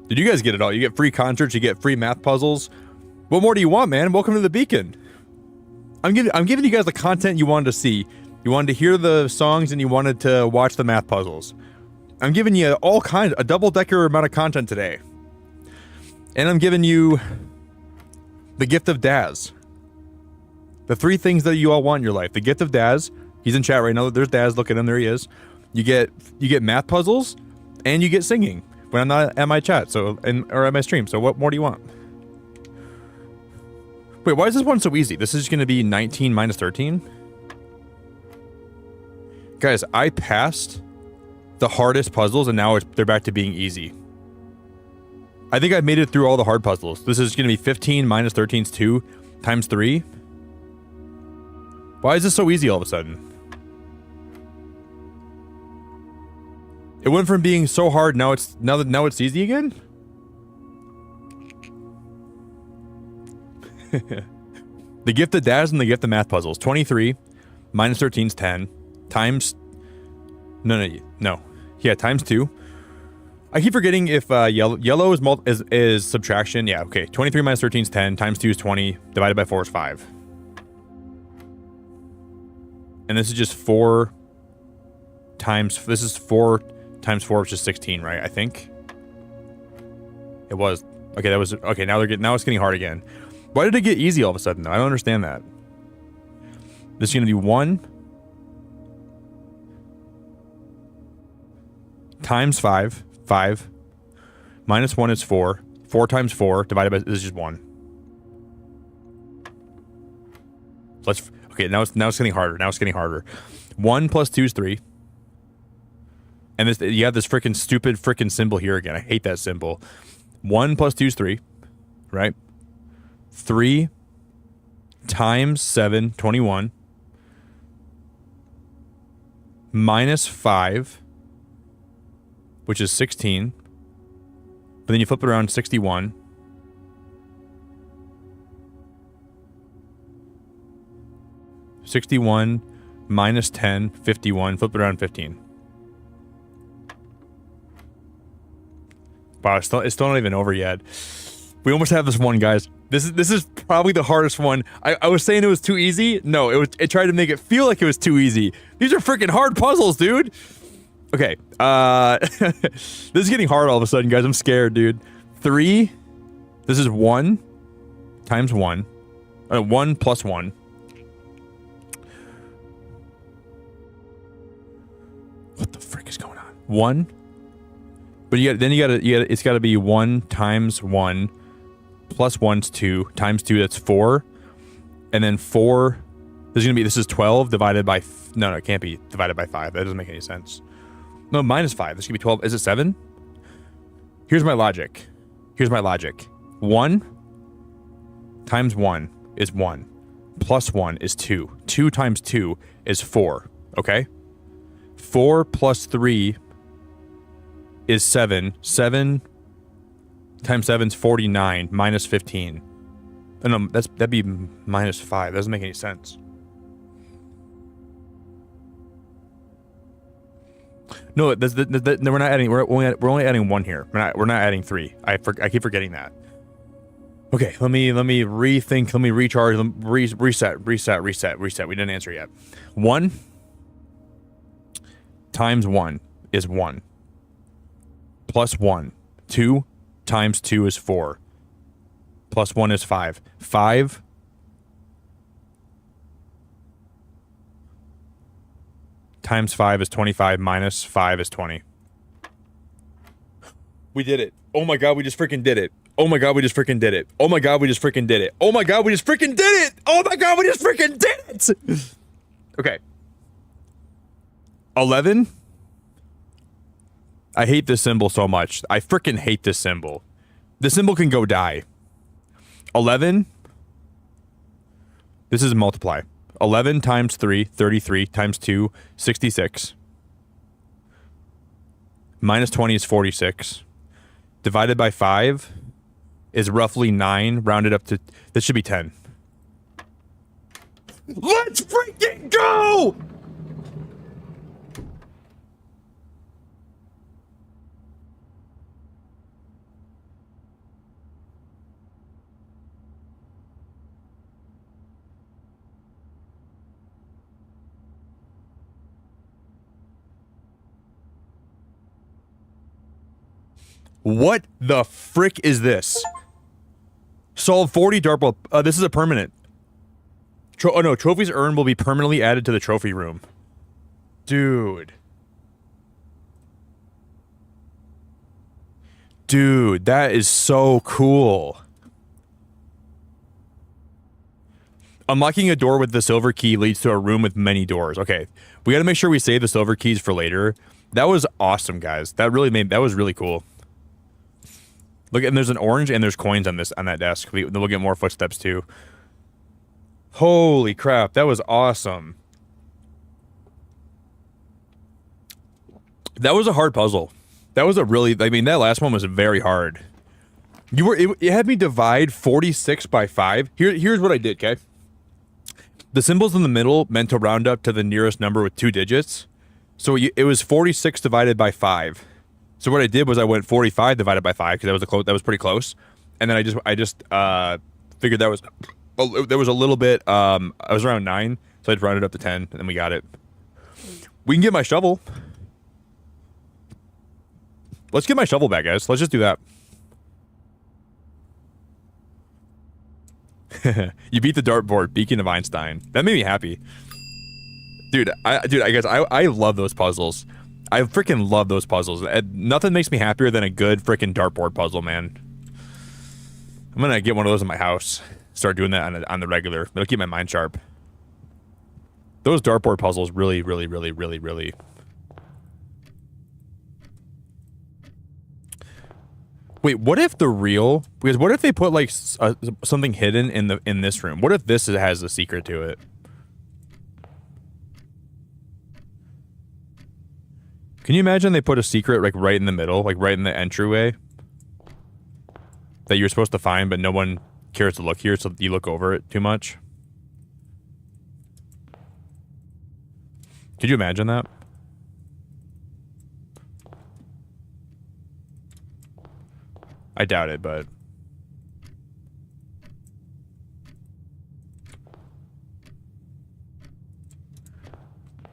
Did you guys get it all? You get free concerts, you get free math puzzles. What more do you want, man? Welcome to the Beacon. I'm giving you guys the content you wanted to see. You wanted to hear the songs and you wanted to watch the math puzzles. I'm giving you all kinds, a double-decker amount of content today. And I'm giving you the gift of Daz. The three things that you all want in your life. The gift of Daz. He's in chat right now. There's Daz. Look at him. There he is. You get math puzzles and you get singing when I'm not at my chat, or at my stream. So what more do you want? Wait, why is this one so easy? This is going to be 19 minus 13? Guys, I passed the hardest puzzles and now they're back to being easy. I think I've made it through all the hard puzzles. This is going to be 15 minus 13 is 2 times 3. Why is this so easy all of a sudden? It went from being so hard, now it's easy again? The gift of Daz and the gift of math puzzles. 23 minus 13 is 10 times no. Yeah, times 2. I keep forgetting if yellow is subtraction. Yeah, okay. 23 minus 13 is 10 times 2 is 20 divided by 4 is 5. And this is just 4 times, this is 4 times 4, which is 16, right? I think it was. Okay, that was okay. Now it's getting hard again. Why did it get easy all of a sudden though? I don't understand that. This is gonna be 1 times 5 minus 1 is 4 times 4 divided by, this is just 1. Okay, now it's getting harder. 1 plus 2 is 3. And this, you have this stupid symbol here again. I hate that symbol. 1 plus 2 is 3, right? 3 times 7, 21. Minus 5 which is 16. But then you flip it around, 61. -61 minus 10, 51. Flip it around, 15. Wow, it's still not even over yet. We almost have this one, guys. This is probably the hardest one. I was saying it was too easy. No, it tried to make it feel like it was too easy. These are freaking hard puzzles, dude. Okay, this is getting hard all of a sudden, guys. I'm scared, dude. 3. This is 1 times 1. 1 plus 1. What the frick is going on? 1. But it's got to be 1 times 1 plus 1's 2 times 2, that's 4. And then 4, this is 12 divided by, no, it can't be divided by 5. That doesn't make any sense. No, minus 5. This could be 12. Is it 7? Here's my logic. 1 times 1 is 1. Plus 1 is 2. 2 times 2 is 4. Okay? 4 plus 3 is 7. 7 times 7 is 49. Minus 15. No, that'd be minus 5. That doesn't make any sense. No, no, we're not adding. We're only adding 1 here. We're not adding 3. I keep forgetting that. Okay, let me rethink. Let me recharge. Reset. We didn't answer yet. 1 times 1 is 1. Plus 1. 2 times 2 is 4. Plus 1 is 5. 5 times 5 is 25. Minus 5 is 20. We did it. Oh my god, we just freaking did it. Oh my god, we just freaking did it. Oh my god, we just freaking did it. Oh my god, we just freaking did it. Oh my god, we just freaking did it. Okay. 11. I hate this symbol so much. I freaking hate this symbol. The symbol can go die. 11. This is multiply. 11 times 3, 33 times 2, 66. Minus 20 is 46. Divided by 5 is roughly 9, rounded up to, this should be 10. Let's freaking go! What the frick is this? Solve 40 dartboard. This is a permanent. Oh no, trophies earned will be permanently added to the trophy room. Dude. Dude, that is so cool. Unlocking a door with the silver key leads to a room with many doors. Okay, we got to make sure we save the silver keys for later. That was awesome, guys. That was really cool. Look, and there's an orange and there's coins on that desk. We'll get more footsteps too. Holy crap, that was awesome. That was a hard puzzle. That was a really, I mean, that last one was very hard. It had me divide 46 by 5. Here's what I did, okay? The symbols in the middle meant to round up to the nearest number with 2 digits. So it was 46 divided by 5. So what I did was I went 45 divided by 5 because that was pretty close, and then I just figured there was a little bit. I was around 9, so I just rounded up to 10, and then we got it. We can get my shovel. Let's get my shovel back, guys. Let's just do that. You beat the dartboard, Beacon of Einstein. That made me happy, dude. I guess I love those puzzles. I freaking love those puzzles. Nothing makes me happier than a good freaking dartboard puzzle, man. I'm gonna get one of those in my house. Start doing that on the regular. It'll keep my mind sharp. Those dartboard puzzles really. Wait, what if because what if they put like something hidden in this room? What if this has a secret to it? Can you imagine they put a secret like right in the middle, like right in the entryway that you're supposed to find, but no one cares to look here, so you look over it too much? Could you imagine that? I doubt it, but...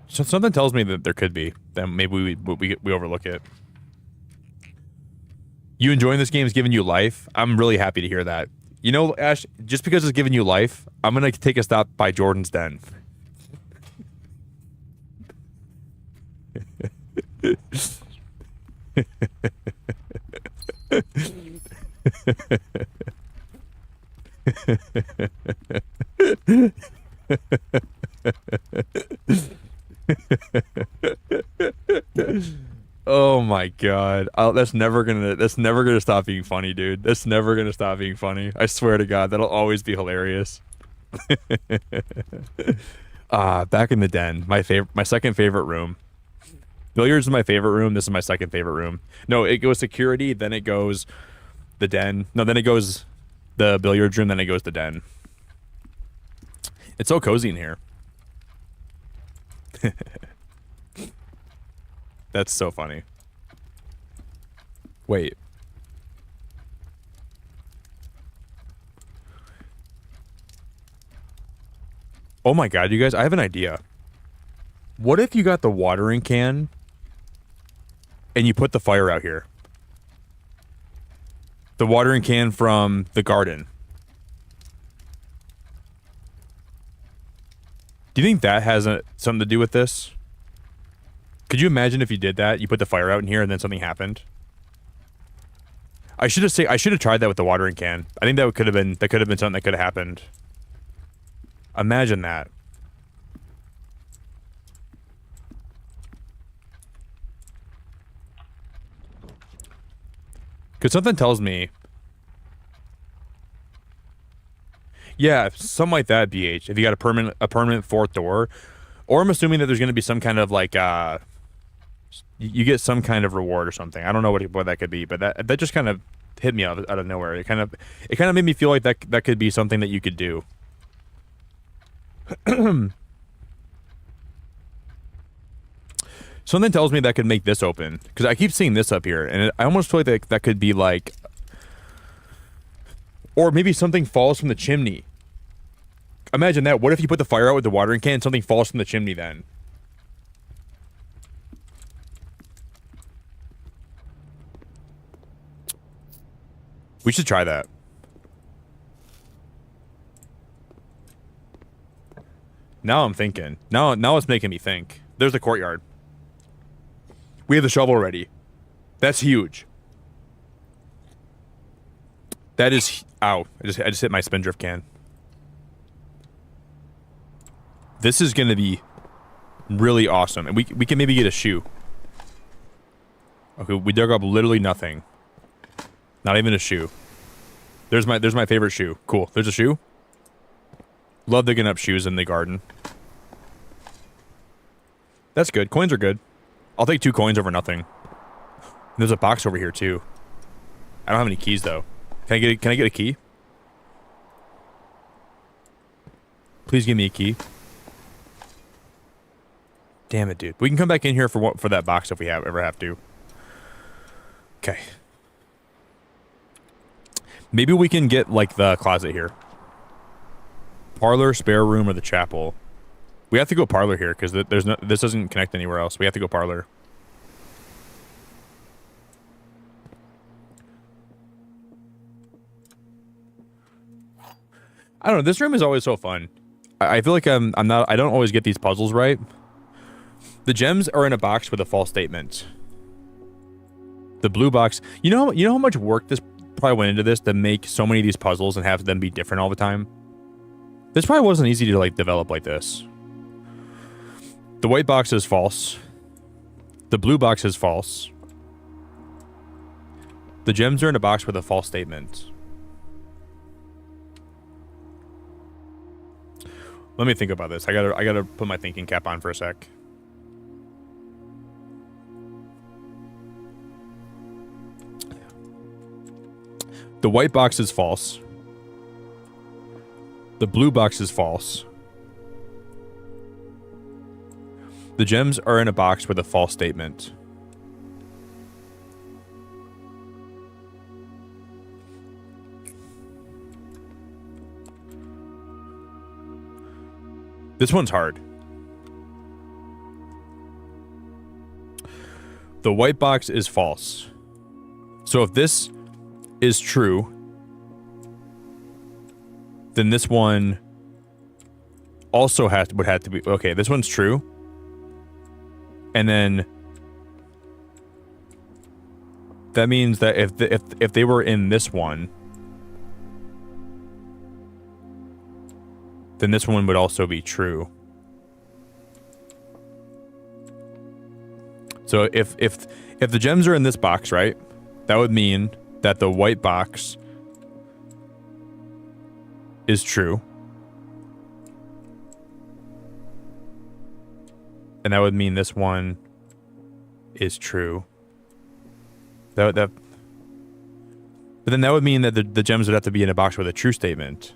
So something tells me that there could be. That maybe we overlook it. You enjoying this game is giving you life? I'm really happy to hear that. You know, Ash, just because it's giving you life, I'm going to take a stop by Jordan's Den. Oh my god. That's never gonna stop being funny, dude. That's never gonna stop being funny. I swear to God, that'll always be hilarious. Back in the den. My second favorite room. Billiards is my favorite room. This is my second favorite room. No, it goes security, then it goes the den. No, then it goes the billiards room, then it goes the den. It's so cozy in here. That's so funny. Wait. Oh my god, you guys, I have an idea. What if you got the watering can and you put the fire out here? The watering can from the garden. Do you think that has something to do with this? Could you imagine if you did that? You put the fire out in here and then something happened? I should have tried that with the watering can. I think that could have been something that could have happened. Imagine that. Because something tells me... Yeah, something like that, BH. If you got a permanent fourth door. Or I'm assuming that there's going to be some kind of like... you get some kind of reward or something. I don't know what that could be, but that just kind of hit me out of nowhere. It kind of made me feel like that could be something that you could do. Something tells me that could make this open, because I keep seeing this up here, and I almost feel like that could be like, or maybe something falls from the chimney. Imagine that. What if you put the fire out with the watering can and something falls from the chimney then? We should try that. Now I'm thinking. Now it's making me think. There's the courtyard. We have the shovel ready. That's huge. That is... Ow. I just hit my spindrift can. This is going to be really awesome. And we can maybe get a shoe. Okay, we dug up literally nothing. Not even a shoe. There's my favorite shoe. Cool. There's a shoe. Love digging up shoes in the garden. That's good. Coins are good. I'll take 2 coins over nothing. There's a box over here too. I don't have any keys though. Can I get a key? Please give me a key. Damn it, dude. We can come back in here for that box if we ever have to. Okay. Maybe we can get like the closet here. Parlor, spare room, or the chapel. We have to go parlor here because this doesn't connect anywhere else. We have to go parlor. I don't know. This room is always so fun. I feel like I don't always get these puzzles right. The gems are in a box with a false statement. The blue box. You know how much work this probably went into this to make so many of these puzzles and have them be different all the time? This probably wasn't easy to like develop like this. The white box is false. The blue box is false. The gems are in a box with a false statement. Let me think about this. I gotta put my thinking cap on for a sec. The white box is false. The blue box is false. The gems are in a box with a false statement. This one's hard. The white box is false. So if this is true, then this one also would have to be okay. This one's true, and then that means that if they were in this one, then this one would also be true. So if the gems are in this box, right, that would mean that the white box is true. And that would mean this one is true. But then that would mean that the gems would have to be in a box with a true statement.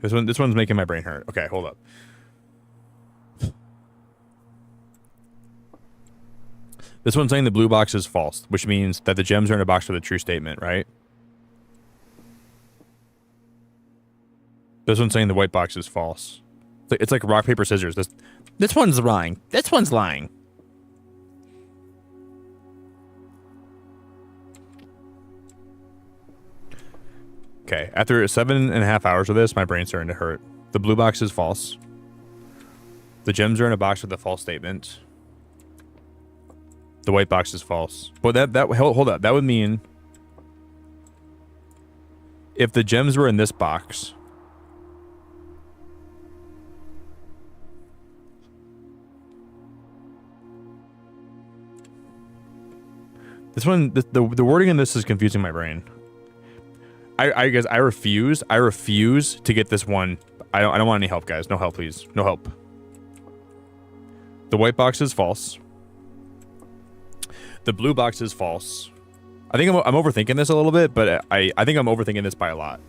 This one's making my brain hurt. Okay, hold up. This one's saying the blue box is false, which means that the gems are in a box with a true statement, right? This one's saying the white box is false. It's like rock, paper, scissors. This one's lying. This one's lying. Okay, after 7.5 hours of this, my brain's starting to hurt. The blue box is false. The gems are in a box with a false statement. The white box is false. But hold up. That would mean if the gems were in this box, this one, the wording in this is confusing my brain. I guess I refuse to get this one. I don't want any help, guys. No help, please. No help. The white box is false. The blue box is false. I think I'm overthinking this a little bit, but I think I'm overthinking this by a lot.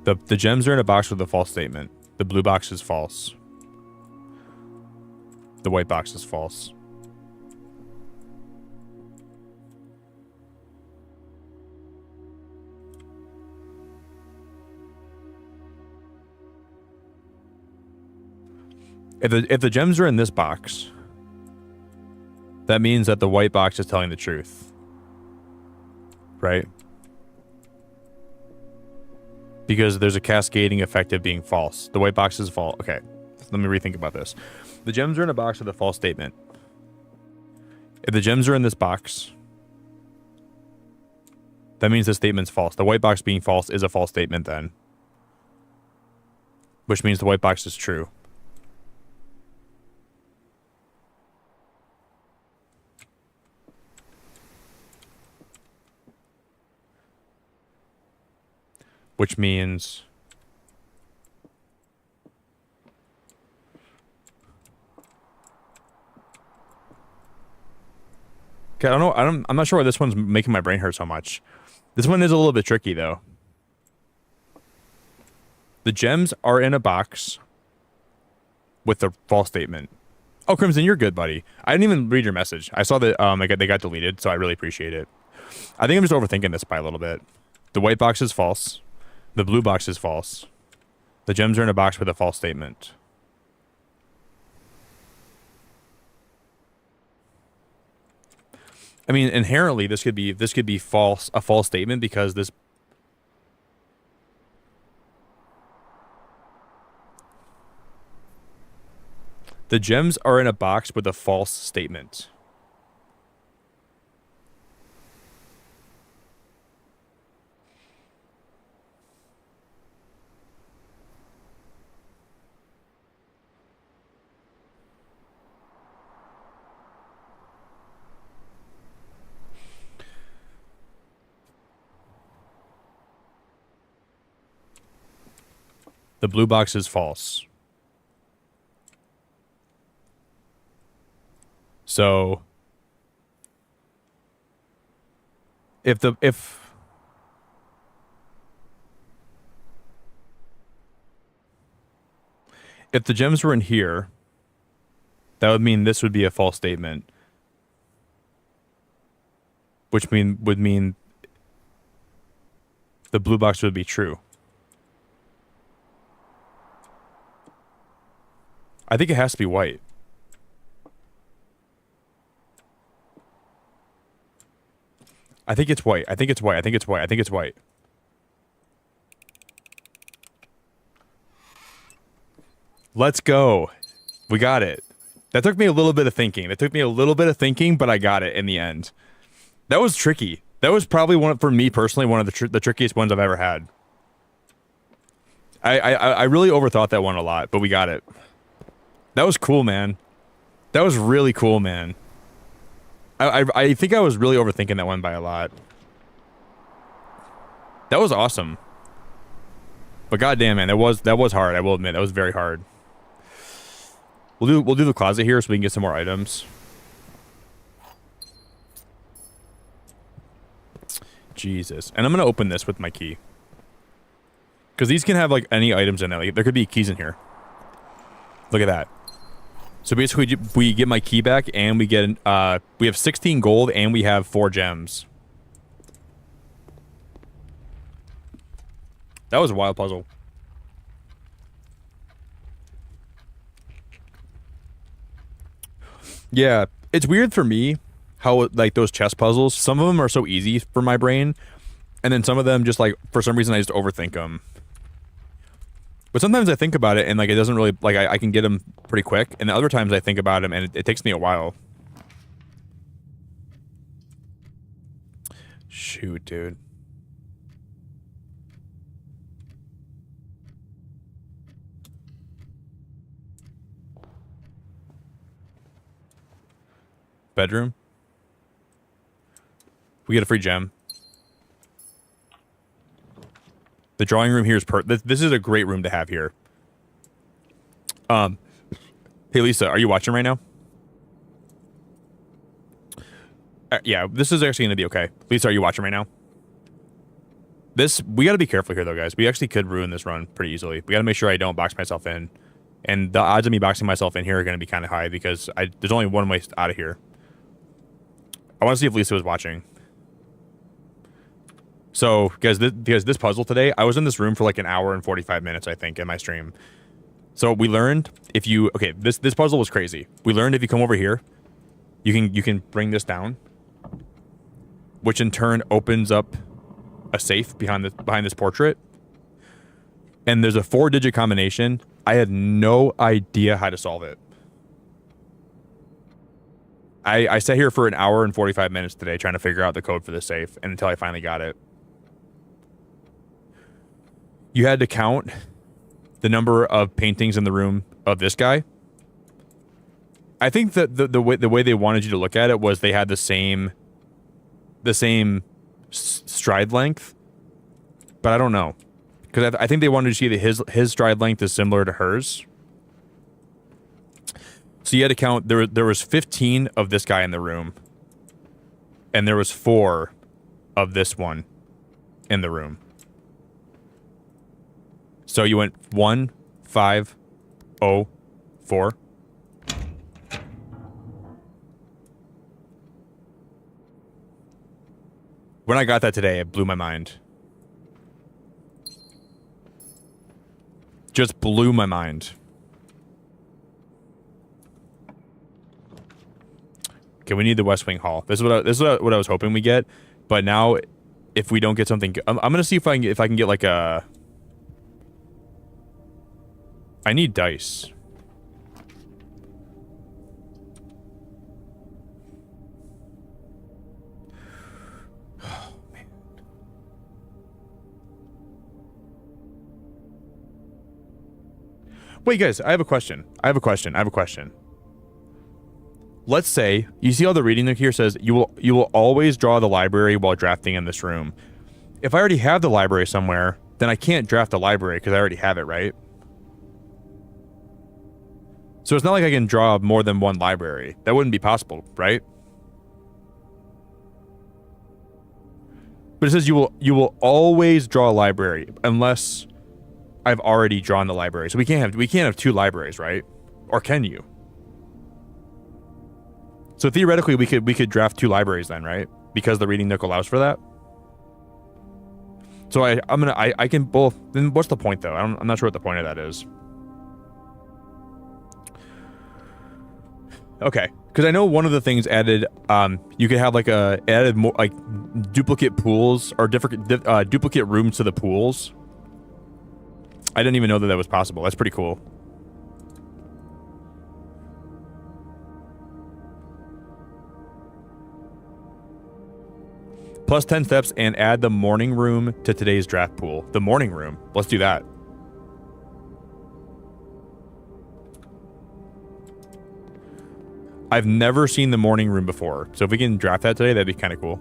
The gems are in a box with a false statement. The blue box is false. The white box is false. If the gems are in this box, that means that the white box is telling the truth. Right? Because there's a cascading effect of being false. The white box is false. Okay, let me rethink about this. The gems are in a box with a false statement. If the gems are in this box, that means the statement's false. The white box being false is a false statement then. Which means the white box is true. Which means okay, I'm not sure why this one's making my brain hurt so much. This one is a little bit tricky though. The gems are in a box with a false statement. Oh, Crimson, you're good, buddy. I didn't even read your message. I saw that they got deleted, so I really appreciate it. I think I'm just overthinking this by a little bit. The white box is false. The blue box is false. The gems are in a box with a false statement. I mean, inherently, this could be false, a false statement because this. The gems are in a box with a false statement. The blue box is false. So if the gems were in here, that would mean this would be a false statement, which would mean the blue box would be true. I think it has to be white. I think it's white. I think it's white. I think it's white. I think it's white. Let's go. We got it. That took me a little bit of thinking. But I got it in the end. That was tricky. That was probably for me personally, one of the trickiest ones I've ever had. I really overthought that one a lot, but we got it. That was cool, man. That was really cool, man. I think I was really overthinking that one by a lot. That was awesome. But goddamn, man, that was hard. I will admit, that was very hard. We'll do the closet here so we can get some more items. Jesus. And I'm gonna open this with my key. Because these can have like any items in it. Like, there could be keys in here. Look at that. So basically we get my key back and we get we have 16 gold and we have 4 gems. That was a wild puzzle. Yeah, it's weird for me how like those chess puzzles, some of them are so easy for my brain, and then some of them just like for some reason I just overthink them. But sometimes I think about it and like it doesn't really like I can get them pretty quick, and the other times I think about them and it takes me a while. Shoot, dude. Bedroom. We get a free gem. The drawing room here is this is a great room to have here. Hey Lisa, are you watching right now? Yeah, this is actually gonna be okay. Lisa, are you watching right now? We gotta be careful here though, guys. We actually could ruin this run pretty easily. We gotta make sure I don't box myself in. And the odds of me boxing myself in here are gonna be kind of high because there's only one way out of here. I want to see if Lisa was watching. So, guys, this puzzle today, I was in this room for like an hour and 45 minutes, I think, in my stream. So we learned if you this puzzle was crazy. We learned if you come over here, you can bring this down, which in turn opens up a safe behind this portrait. And there's a 4-digit combination. I had no idea how to solve it. I sat here for an hour and 45 minutes today trying to figure out the code for this safe, and until I finally got it. You had to count the number of paintings in the room of this guy. I think that the way they wanted you to look at it was they had the same stride length, but I don't know, because I think they wanted to see that his stride length is similar to hers. So you had to count, there was 15 of this guy in the room. And there was 4 of this one in the room. So you went 1, 5, 0, 4. When I got that today, it blew my mind. Just blew my mind. Okay, we need the West Wing Hall. This is what I was hoping we get, but now, if we don't get something, I'm gonna see if I can get like a. I need dice. Oh man. Wait, guys, I have a question. Let's say, you see how the reading here says, you will always draw the library while drafting in this room. If I already have the library somewhere, then I can't draft the library because I already have it, right? So it's not like I can draw more than one library. That wouldn't be possible, right? But it says you will always draw a library unless I've already drawn the library. So we can't have two libraries, right? Or can you? So theoretically we could draft two libraries then, right? Because the reading nook allows for that. So I can both. Then what's the point though? I'm not sure what the point of that is. Okay, because I know one of the things added, you could have like added more like duplicate pools or different duplicate rooms to the pools. I didn't even know that was possible. That's pretty cool. Plus 10 steps and add the morning room to today's draft pool. The morning room. Let's do that. I've never seen the morning room before. So if we can draft that today, that'd be kind of cool.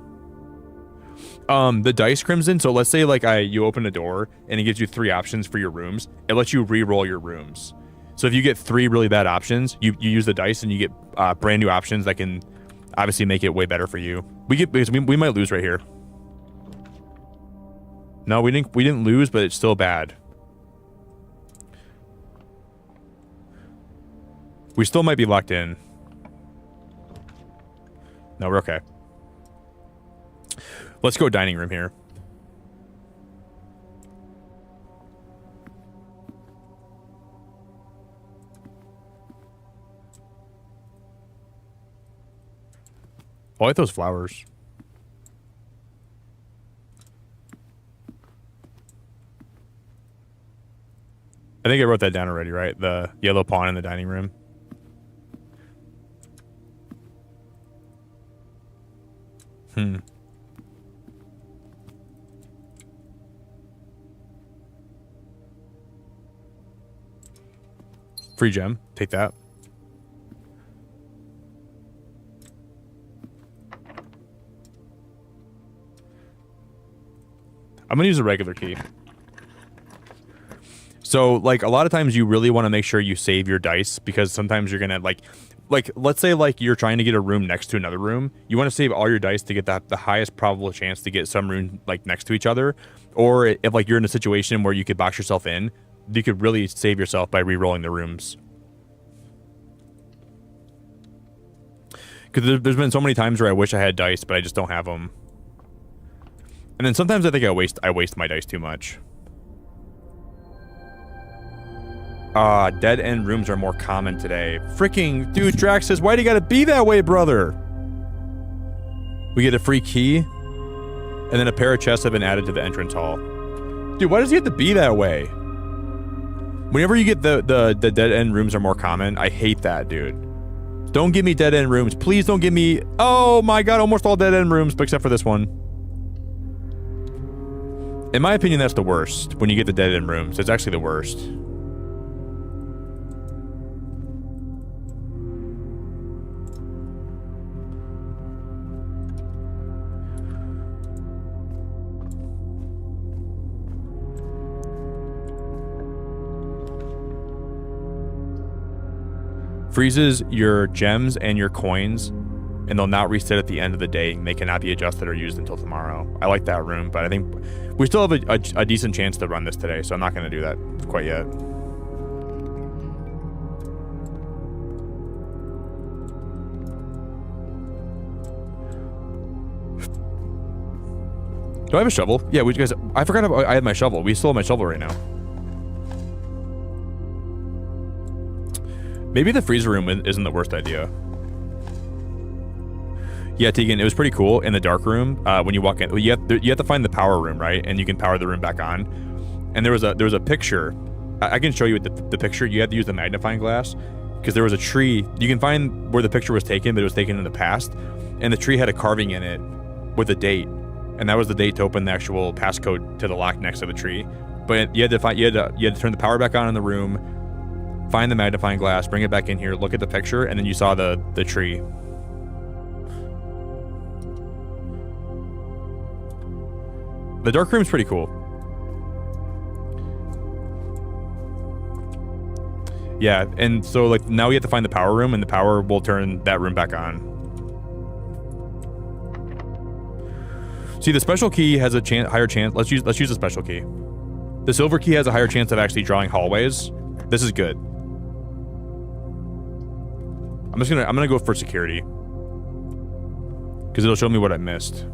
The dice crimson. So let's say like you open a door and it gives you 3 options for your rooms. It lets you re-roll your rooms. So if you get 3 really bad options, you use the dice and you get brand new options that can obviously make it way better for you. Because we might lose right here. No, we didn't lose, but it's still bad. We still might be locked in. No, we're okay. Let's go dining room here. I like those flowers. I think I wrote that down already, right? The yellow pawn in the dining room. Free gem. Take that. I'm gonna use a regular key. So, like, a lot of times you really want to make sure you save your dice because sometimes you're gonna, like, let's say, like, you're trying to get a room next to another room. You want to save all your dice to get the highest probable chance to get some room, like, next to each other. Or if, like, you're in a situation where you could box yourself in, you could really save yourself by re-rolling the rooms. Because there's been so many times where I wish I had dice, but I just don't have them. And then sometimes I think I waste my dice too much. Dead end rooms are more common today. Freaking dude, Drax says, why do you gotta be that way, brother? We get a free key, and then a pair of chests have been added to the entrance hall. Dude, why does he have to be that way? Whenever you get the dead end rooms are more common, I hate that, dude. Don't give me dead end rooms. Please don't give me... Oh my god, almost all dead end rooms, but except for this one. In my opinion, that's the worst. When you get the dead end rooms, it's actually the worst. Freezes your gems and your coins, and they'll not reset at the end of the day, and they cannot be adjusted or used until tomorrow. I like that room, but I think we still have a decent chance to run this today, so I'm not going to do that quite yet. Do I have a shovel? Yeah, I forgot I had my shovel. We still have my shovel right now. Maybe the freezer room isn't the worst idea. Yeah, Tegan, it was pretty cool in the dark room. When you walk in, you have to find the power room, right? And you can power the room back on. And there was a picture. I can show you the picture. You had to use the magnifying glass because there was a tree. You can find where the picture was taken, but it was taken in the past. And the tree had a carving in it with a date, and that was the date to open the actual passcode to the lock next to the tree. But you had to turn the power back on in the room. Find the magnifying glass, bring it back in here, look at the picture, and then you saw the tree. The dark room's pretty cool. Yeah, and so like now we have to find the power room, and the power will turn that room back on. See, the special key has a higher chance. Let's use the special key. The silver key has a higher chance of actually drawing hallways. This is good. I'm gonna go for security because it'll show me what I missed.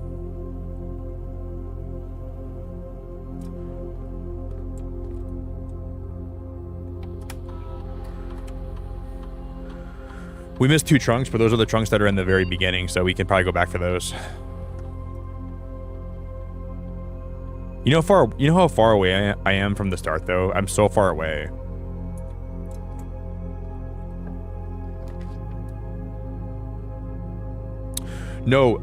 We missed 2 trunks, but those are the trunks that are in the very beginning, so we can probably go back for those. You know how far away I am from the start, though? I'm so far away. No,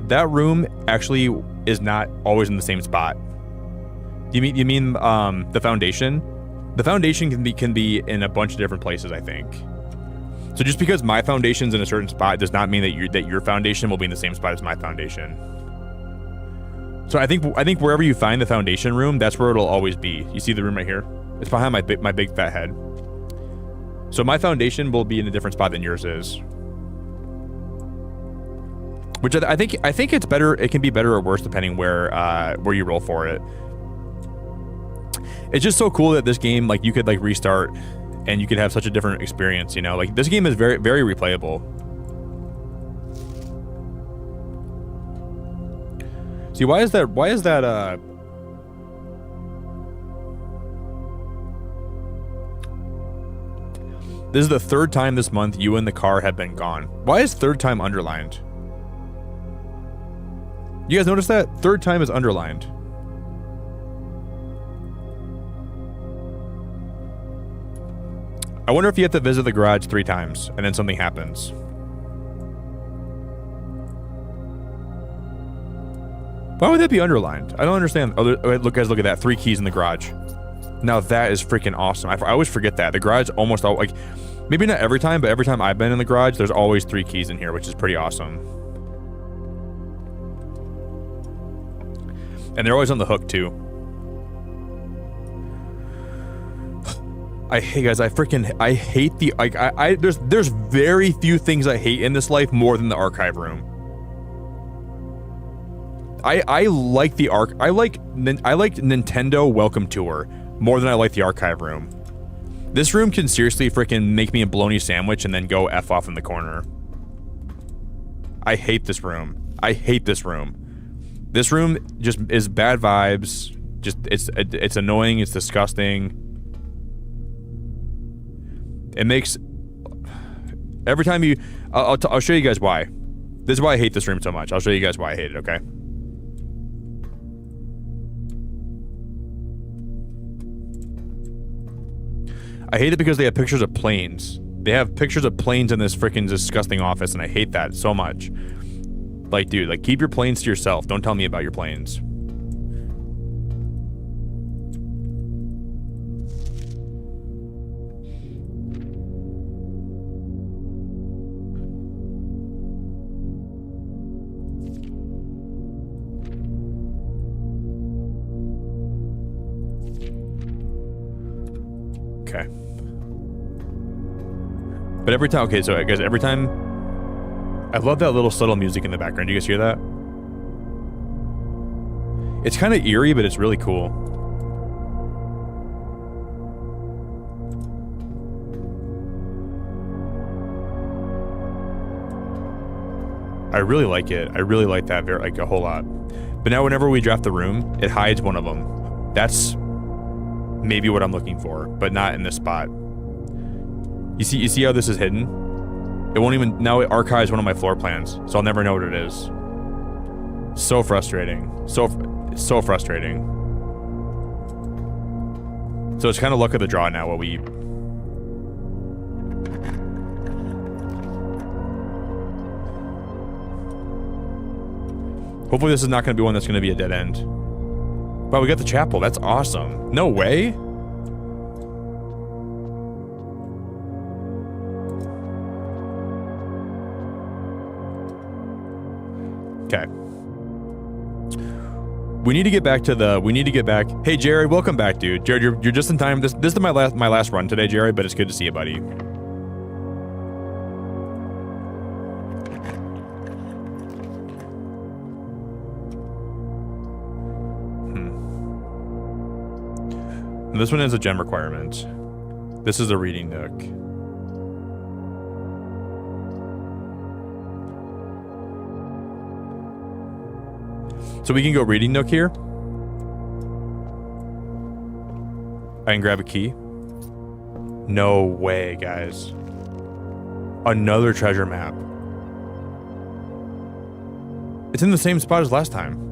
that room actually is not always in the same spot. You mean the foundation? The foundation can be in a bunch of different places, I think. So just because my foundation's in a certain spot does not mean that your foundation will be in the same spot as my foundation. So I think wherever you find the foundation room, that's where it'll always be. You see the room right here? It's behind my big fat head. So my foundation will be in a different spot than yours is. Which I think it's better. It can be better or worse depending where you roll for it. It's just so cool that this game, like, you could like restart and you could have such a different experience, you know? Like, this game is very, very replayable. See, why is that, this is the 3rd time this month you and the car have been gone. Why is 3rd time underlined? You guys notice that? 3rd time is underlined. I wonder if you have to visit the garage 3 times and then something happens. Why would that be underlined? I don't understand. Oh, guys, look at that. 3 keys in the garage. Now that is freaking awesome. I always forget that. The garage almost all, like, maybe not every time, but every time I've been in the garage, there's always 3 keys in here, which is pretty awesome. And they're always on the hook too. Hey guys, I hate the, like, there's very few things I hate in this life more than the archive room. I like the I like Nintendo Welcome Tour more than I like the archive room. This room can seriously freaking make me a bologna sandwich and then go F off in the corner. I hate this room. I hate this room. This room just is bad vibes. Just it's annoying. It's disgusting. It makes every time you. I'll show you guys why. This is why I hate this room so much. I'll show you guys why I hate it. Okay. I hate it because they have pictures of planes. They have pictures of planes in this freaking disgusting office, and I hate that so much. Like, dude, like, keep your planes to yourself. Don't tell me about your planes. Okay. But every time, okay, so guys, every time, I love that little subtle music in the background. Do you guys hear that? It's kind of eerie, but it's really cool. I really like it. I really like that like a whole lot. But now whenever we draft the room, it hides one of them. That's maybe what I'm looking for, but not in this spot. You see how this is hidden? It won't even, now it archives one of my floor plans, so I'll never know what it is. So frustrating. So frustrating. So it's kind of luck of the draw now what we... Hopefully this is not going to be one that's going to be a dead end. Wow, we got the chapel. That's awesome. No way. Okay. we need to get back to the. We need to get back. Hey, Jerry, welcome back, dude. Jared, you're just in time. This is my last run today, Jerry. But it's good to see you, buddy. This one is a gem requirement. This is a reading nook. So we can go reading nook here. I can grab a key. No way, guys. Another treasure map. It's in the same spot as last time.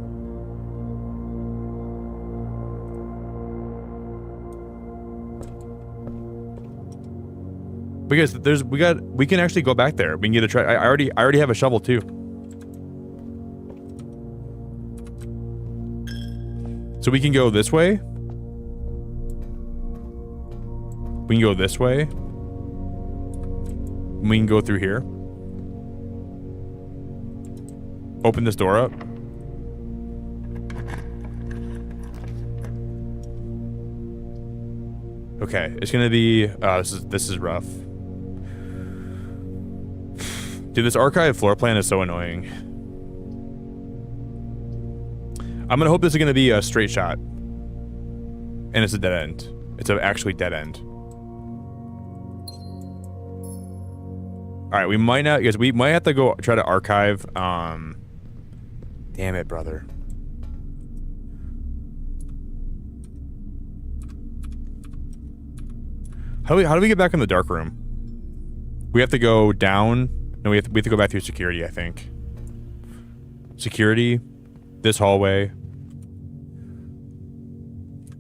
Because we can actually go back there. We can get a I already have a shovel too. So we can go this way. We can go this way. We can go through here. Open this door up. Okay, it's gonna be this is rough. Dude, this archive floor plan is so annoying. I'm gonna hope this is gonna be a straight shot. And it's a dead end. It's an actually dead end. Alright, we might not, because we might have to go try to archive, damn it, brother. How do we get back in the dark room? We have to go down. No, we have to go back through security, I think. Security, this hallway,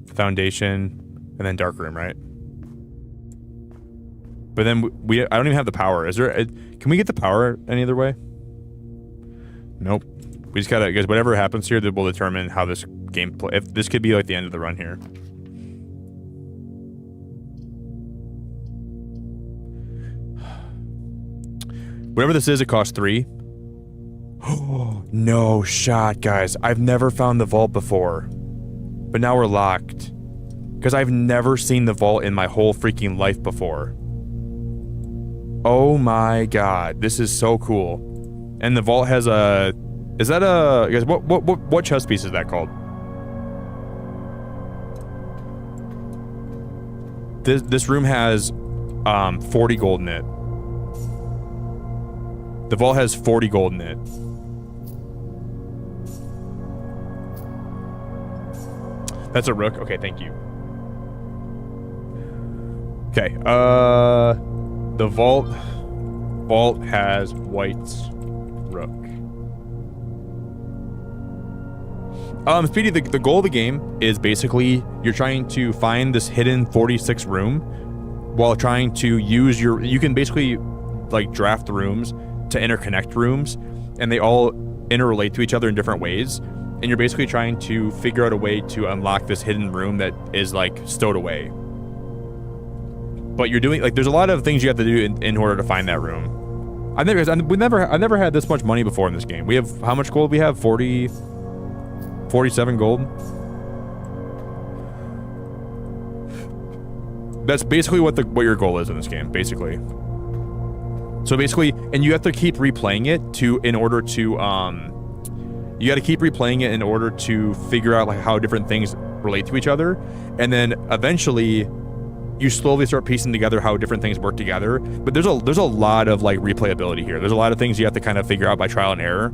foundation, and then dark room, right? But then I don't even have the power. Is there? Can we get the power any other way? Nope. We just gotta, because whatever happens here, that will determine how this game play. If this could be like the end of the run here. Whatever this is, it costs 3. Oh, no shot, guys. I've never found the vault before. But now we're locked. Because I've never seen the vault in my whole freaking life before. Oh my god. This is so cool. And the vault has a... Is that a... Guys, what chest piece is that called? This room has 40 gold in it. The vault has 40 gold in it. That's a rook? Okay, thank you. Okay, the vault has white's rook. Speedy, the goal of the game is basically you're trying to find this hidden 46 room while trying to use you can basically like draft rooms to interconnect rooms, and they all interrelate to each other in different ways, and you're basically trying to figure out a way to unlock this hidden room that is like stowed away. But you're doing like there's a lot of things you have to do in order to find that room. I've never had this much money before in this game. We have how much gold? We have 47 gold. That's basically what your goal is in this game, basically. So basically, and you have to keep replaying it in order to you got to keep replaying it in order to figure out like how different things relate to each other, and then eventually you slowly start piecing together how different things work together. But there's a lot of like replayability here. There's a lot of things you have to kind of figure out by trial and error.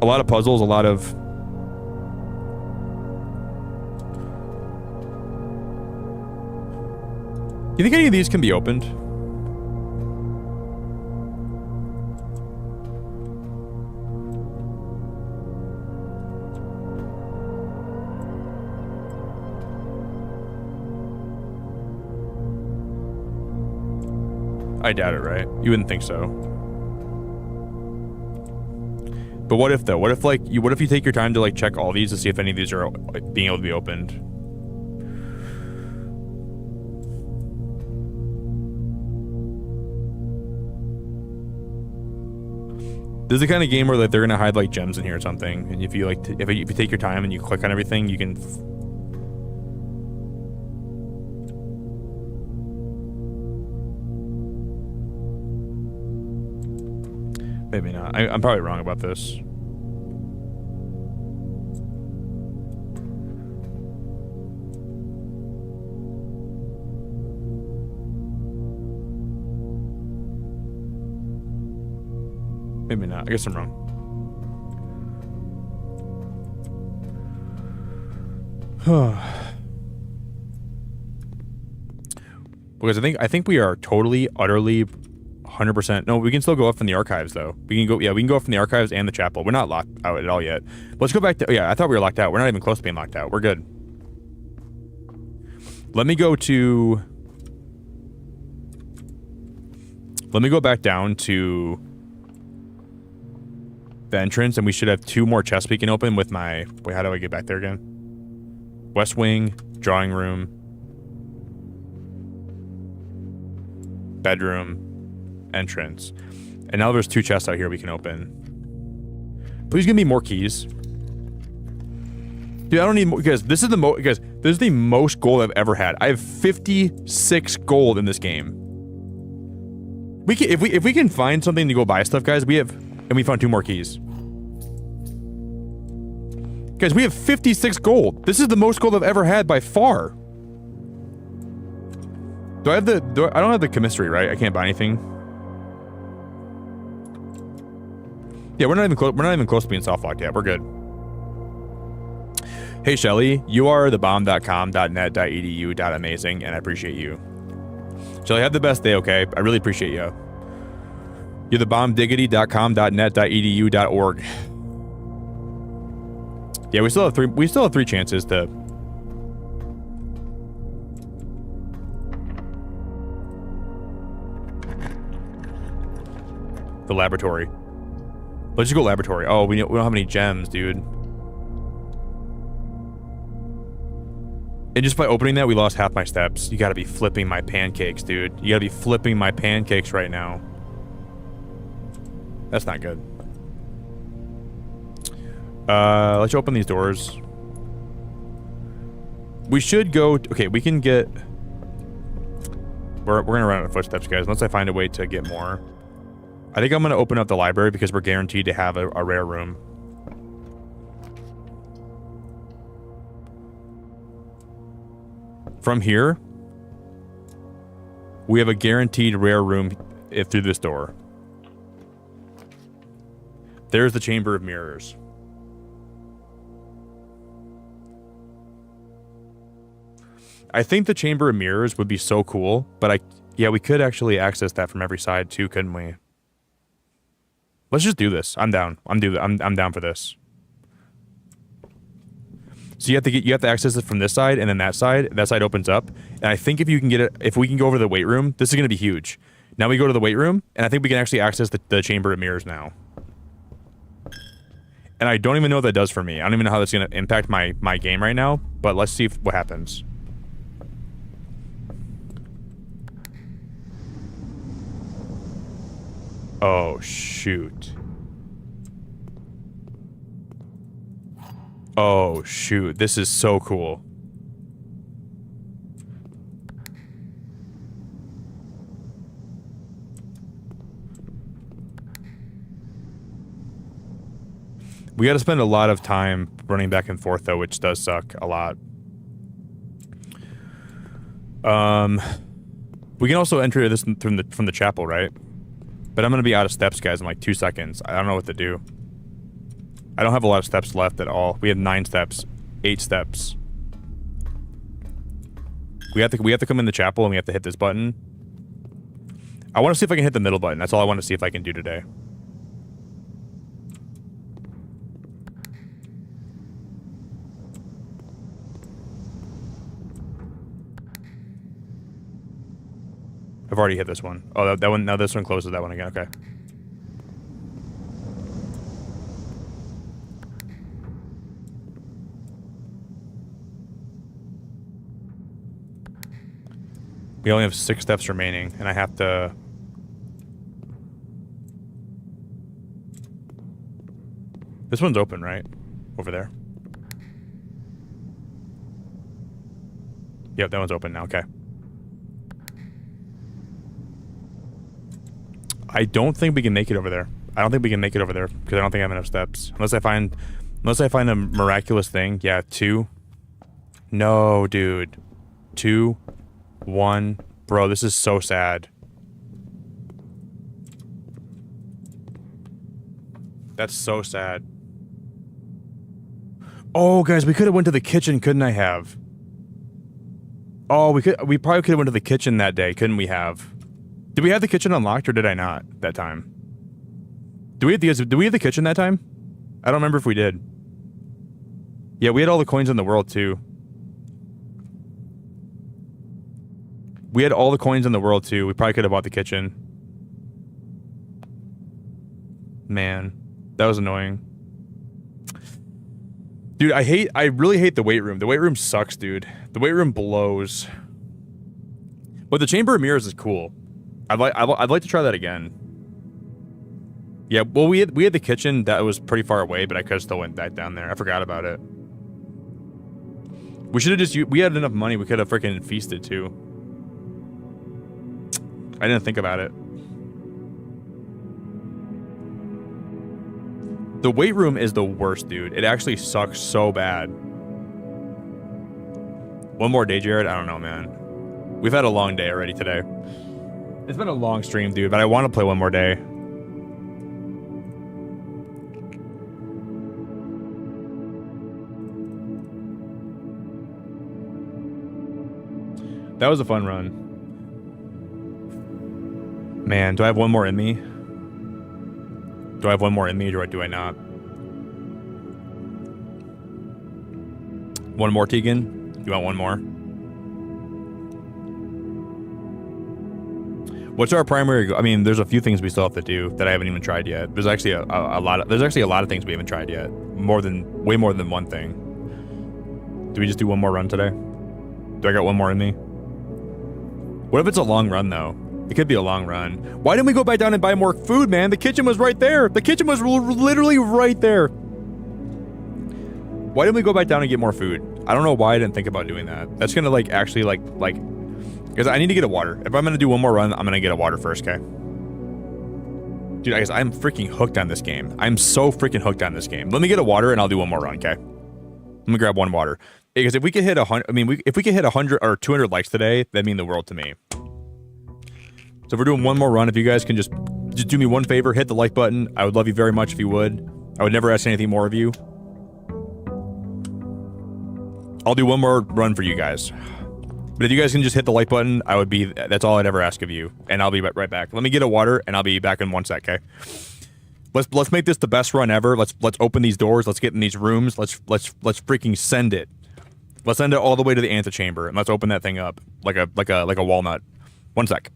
A lot of puzzles, a lot of You think any of these can be opened? I doubt it, right? You wouldn't think so. But what if though? What if you take your time to like check all these to see if any of these are being able to be opened? This is the kind of game where like they're gonna hide like gems in here or something, and if you like, if you take your time and you click on everything, you can. Maybe not. I'm probably wrong about this. Maybe not. I guess I'm wrong. Because I think we are totally, utterly, 100%. No, we can still go up from the archives though. We can go. Yeah, we can go up from the archives and the chapel. We're not locked out at all yet. Let's go back to. Yeah, I thought we were locked out. We're not even close to being locked out. We're good. Let me go back down to the entrance, and we should have 2 more chests we can open with my... Wait, how do I get back there again? West wing, drawing room, bedroom, entrance. And now there's 2 chests out here we can open. Please give me more keys. Dude, I don't need more, because this is the this is the most gold I've ever had. I have 56 gold in this game. We can, if we can find something to go buy stuff, guys, we have... And we found 2 more keys. Guys, we have 56 gold. This is the most gold I've ever had by far. Do I have the... I don't have the chemistry, right? I can't buy anything. Yeah, we're not even close to being softlocked yet. We're good. Hey, Shelly, you are the bomb.com.net.edu.amazing, and I appreciate you. Shelly, have the best day, okay? I really appreciate you. You're the bombdiggity.com.net.edu.org. Yeah, we still have 3 chances to... The laboratory. Let's just go laboratory. Oh, we don't have any gems, dude. And just by opening that, we lost half my steps. You gotta be flipping my pancakes, dude. You gotta be flipping my pancakes right now. That's not good. Let's open these doors. We should go... Okay, we can get... We're gonna run out of footsteps, guys, unless I find a way to get more. I think I'm gonna open up the library because we're guaranteed to have a rare room. From here, we have a guaranteed rare room through this door. There's the Chamber of Mirrors. I think the Chamber of Mirrors would be so cool, but yeah, we could actually access that from every side too, couldn't we? Let's just do this. I'm down. I'm down for this. So you have to access it from this side and then that side. That side opens up, and I think if you can get it, if we can go over to the weight room, this is going to be huge. Now we go to the weight room, and I think we can actually access the Chamber of Mirrors now. And I don't even know what that does for me. I don't even know how that's going to impact my game right now, but let's see what happens. Oh, shoot. Oh, shoot. This is so cool. We got to spend a lot of time running back and forth, though, which does suck a lot. We can also enter this from the chapel, right? But I'm going to be out of steps, guys, in like 2 seconds. I don't know what to do. I don't have a lot of steps left at all. We have 9 steps. 8 steps. We have to come in the chapel and we have to hit this button. I want to see if I can hit the middle button. That's all I want to see if I can do today. I've already hit this one. Oh, that one. Now this one closes that one again. Okay. We only have 6 steps remaining, and I have to... This one's open, right? Over there. Yep, that one's open now. Okay. I don't think we can make it over there. I don't think we can make it over there because I don't think I have enough steps. Unless I find a miraculous thing. Yeah, 2. No, dude. 2, 1. Bro, this is so sad. That's so sad. Oh, guys, we could have went to the kitchen, couldn't I have? Oh, we probably could have went to the kitchen that day, couldn't we have? Did we have the kitchen unlocked or did I not that time? Did we have the kitchen that time? I don't remember if we did. Yeah, we had all the coins in the world too. We had all the coins in the world too. We probably could have bought the kitchen. Man, that was annoying. Dude, I really hate the weight room. The weight room sucks, dude. The weight room blows. But the Chamber of Mirrors is cool. I'd like to try that again. Yeah, well, we had the kitchen that was pretty far away, but I could have still went back down there. I forgot about it. We should have we had enough money. We could have freaking feasted too. I didn't think about it. The weight room is the worst, dude. It actually sucks so bad. One more day, Jared? I don't know, man. We've had a long day already today. It's been a long stream, dude, but I want to play one more day. That was a fun run. Man, do I have one more in me? Do I have one more in me or do I not? One more, Tegan? You want one more? What's our primary goal? I mean, there's a few things we still have to do that I haven't even tried yet. There's actually a lot of things we haven't tried yet. Way more than one thing. Do we just do one more run today? Do I got one more in me? What if it's a long run though? It could be a long run. Why didn't we go back down and buy more food, man? The kitchen was right there. The kitchen was literally right there. Why didn't we go back down and get more food? I don't know why I didn't think about doing that. That's gonna actually because I need to get a water. If I'm gonna do one more run, I'm gonna get a water first, okay? Dude, I guess I'm freaking hooked on this game. I'm so freaking hooked on this game. Let me get a water and I'll do one more run, okay? Let me grab one water. Because if we could hit 100, if we could hit 100 or 200 likes today, that'd mean the world to me. So if we're doing one more run, if you guys can just do me one favor, hit the like button. I would love you very much if you would. I would never ask anything more of you. I'll do one more run for you guys. But if you guys can just hit the like button, that's all I'd ever ask of you. And I'll be right back. Let me get a water and I'll be back in 1 sec, okay? Let's make this the best run ever. Let's open these doors. Let's get in these rooms. Let's freaking send it. Let's send it all the way to the antechamber and let's open that thing up like a walnut. 1 sec.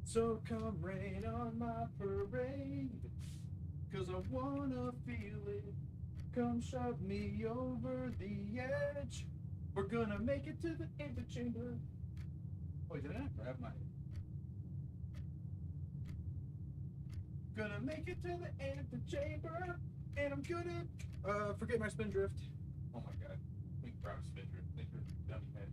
So come rain on my parade, 'Cause I wanna feel it. Come shove me over the edge. We're gonna make it to the antechamber. Wait, did I not grab my... Gonna make it to the antechamber. And I'm gonna forget my spindrift. Oh my god. Let me grab a spindrift. Thank you, dummy head.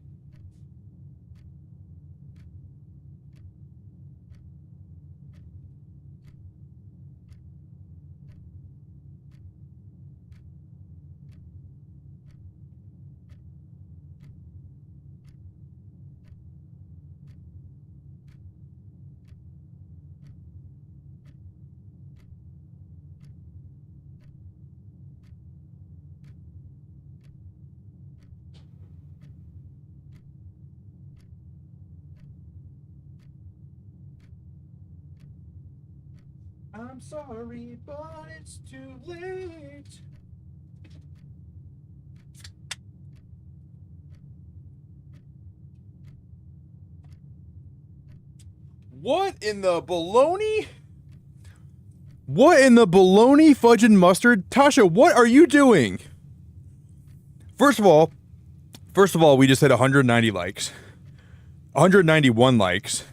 I'm sorry, but it's too late. What in the baloney? What in the baloney, fudge and mustard? Tasha, what are you doing? First of all, we just hit 190 likes. 191 likes.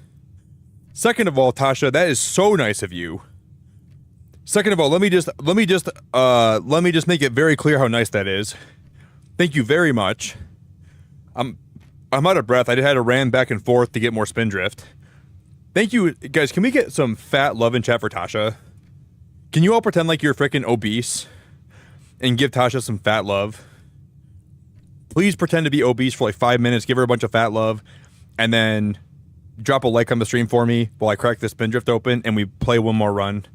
Second of all, Tasha, that is so nice of you. Second of all, let me just make it very clear how nice that is. Thank you very much. I'm out of breath. I had to ran back and forth to get more spindrift. Thank you, guys. Can we get some fat love in chat for Tasha? Can you all pretend like you're freaking obese and give Tasha some fat love? Please pretend to be obese for like 5 minutes. Give her a bunch of fat love, and then drop a like on the stream for me while I crack this spindrift open and we play one more run.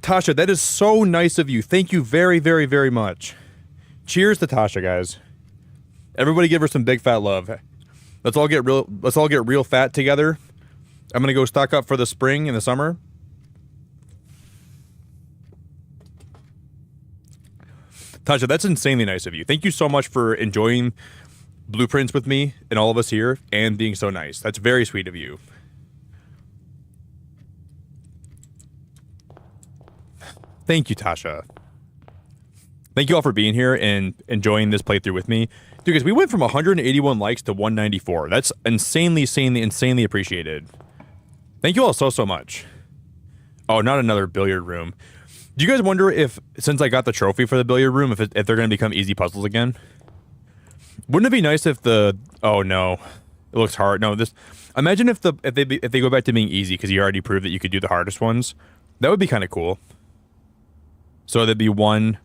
Tasha, that is so nice of you. Thank you very, very, very much. Cheers to Tasha, guys. Everybody give her some big fat love. Let's all get real fat together. I'm going to go stock up for the spring and the summer. Tasha, that's insanely nice of you. Thank you so much for enjoying blueprints with me and all of us here and being so nice. That's very sweet of you. Thank you, Tasha. Thank you all for being here and enjoying this playthrough with me. Dude, guys, we went from 181 likes to 194. That's insanely appreciated. Thank you all so much. Oh, not another billiard room. Do you guys wonder if, since I got the trophy for the billiard room, if they're going to become easy puzzles again? Wouldn't it be nice if the... Oh, no. It looks hard. No, this... Imagine if they go back to being easy because you already proved that you could do the hardest ones. That would be kind of cool. So that'd be 1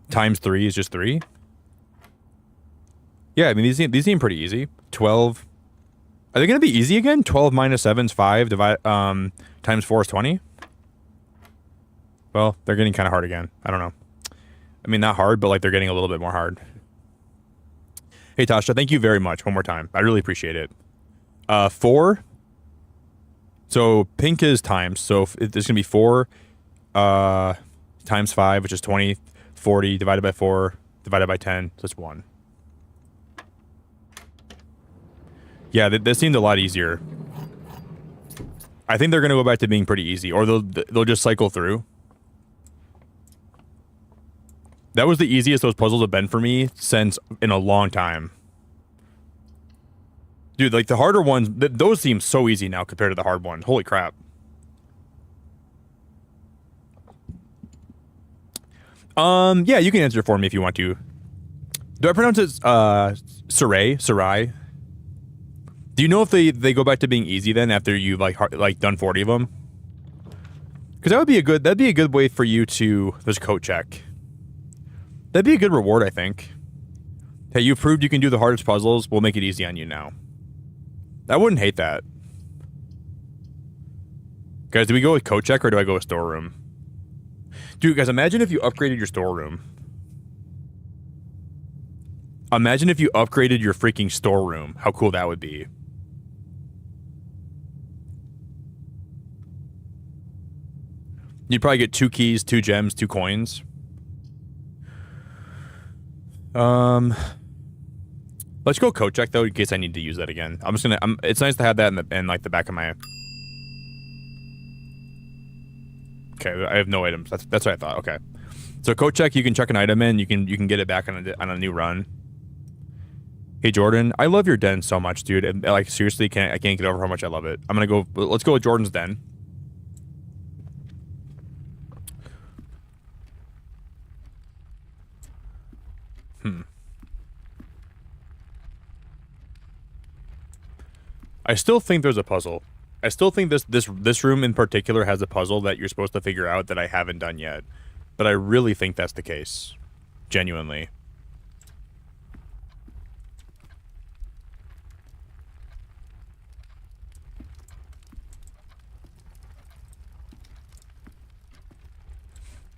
times 3 is just 3. Yeah, I mean, these seem pretty easy. 12. Are they going to be easy again? 12 minus 7 is 5. Times 4 is 20. Well, they're getting kind of hard again. I don't know. I mean, not hard, but like they're getting a little bit more hard. Hey, Tasha, thank you very much. One more time. I really appreciate it. 4. So pink is times. So there's going to be 4 times 5, which is 20. 40 divided by 4 divided by 10. So it's 1. Yeah, this seemed a lot easier. I think they're going to go back to being pretty easy, or they'll just cycle through. That was the easiest those puzzles have been for me since in a long time. Dude, like the harder ones, those seem so easy now compared to the hard ones. Holy crap. Yeah, you can answer it for me if you want to. Do I pronounce it Sarai? Do you know if they go back to being easy then after you've like done 40 of them? Because that'd be a good way for you to... There's Cochack. That'd be a good reward, I think. Hey, you proved you can do the hardest puzzles. We'll make it easy on you now. I wouldn't hate that. Guys, do we go with Cochack or do I go with storeroom? Dude, guys, imagine if you upgraded your storeroom. Imagine if you upgraded your freaking storeroom. How cool that would be. You'd probably get 2 keys, 2 gems, 2 coins. Let's go Cochack though, in case I need to use that again. It's nice to have that in like the back of my... Okay, I have no items. That's what I thought. Okay. So Cochack, you can chuck an item in. You can get it back on a new run. Hey Jordan, I love your den so much, dude. And, like seriously, I can't get over how much I love it. I'm gonna go. Let's go with Jordan's den. I still think there's a puzzle. I still think this room in particular has a puzzle that you're supposed to figure out that I haven't done yet. But I really think that's the case. Genuinely.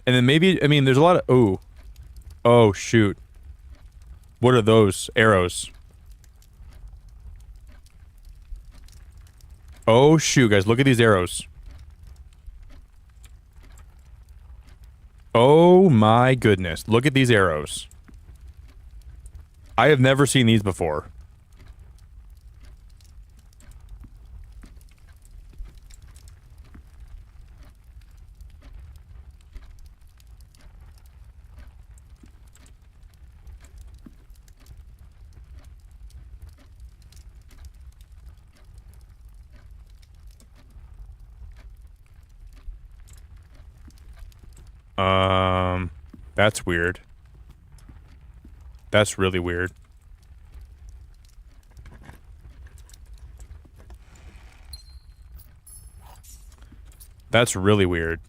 And then maybe, I mean, there's a lot of, ooh. Oh, shoot. What are those? Arrows. Oh, shoot, guys. Look at these arrows. Oh, my goodness. Look at these arrows. I have never seen these before. That's weird. That's really weird. That's really weird.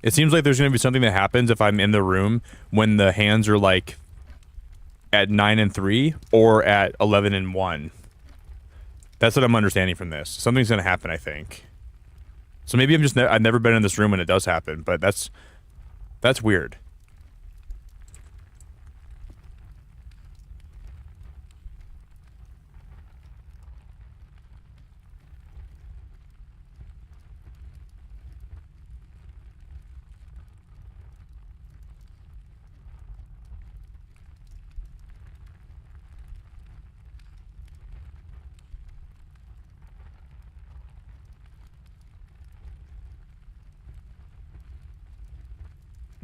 It seems like there's going to be something that happens if I'm in the room when the hands are like at 9 and 3 or at 11 and 1. That's what I'm understanding from this. Something's going to happen, I think. So maybe I've never been in this room when it does happen, but that's weird.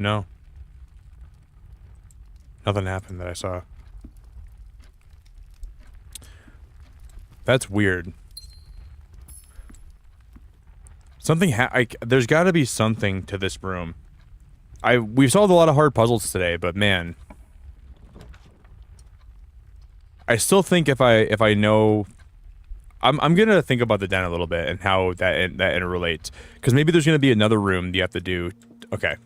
No. Nothing happened that I saw. That's weird. Something there's got to be something to this room. We've solved a lot of hard puzzles today, but man, I still think if I know, I'm gonna think about the den a little bit and how that interrelates, because maybe there's gonna be another room you have to do. Okay.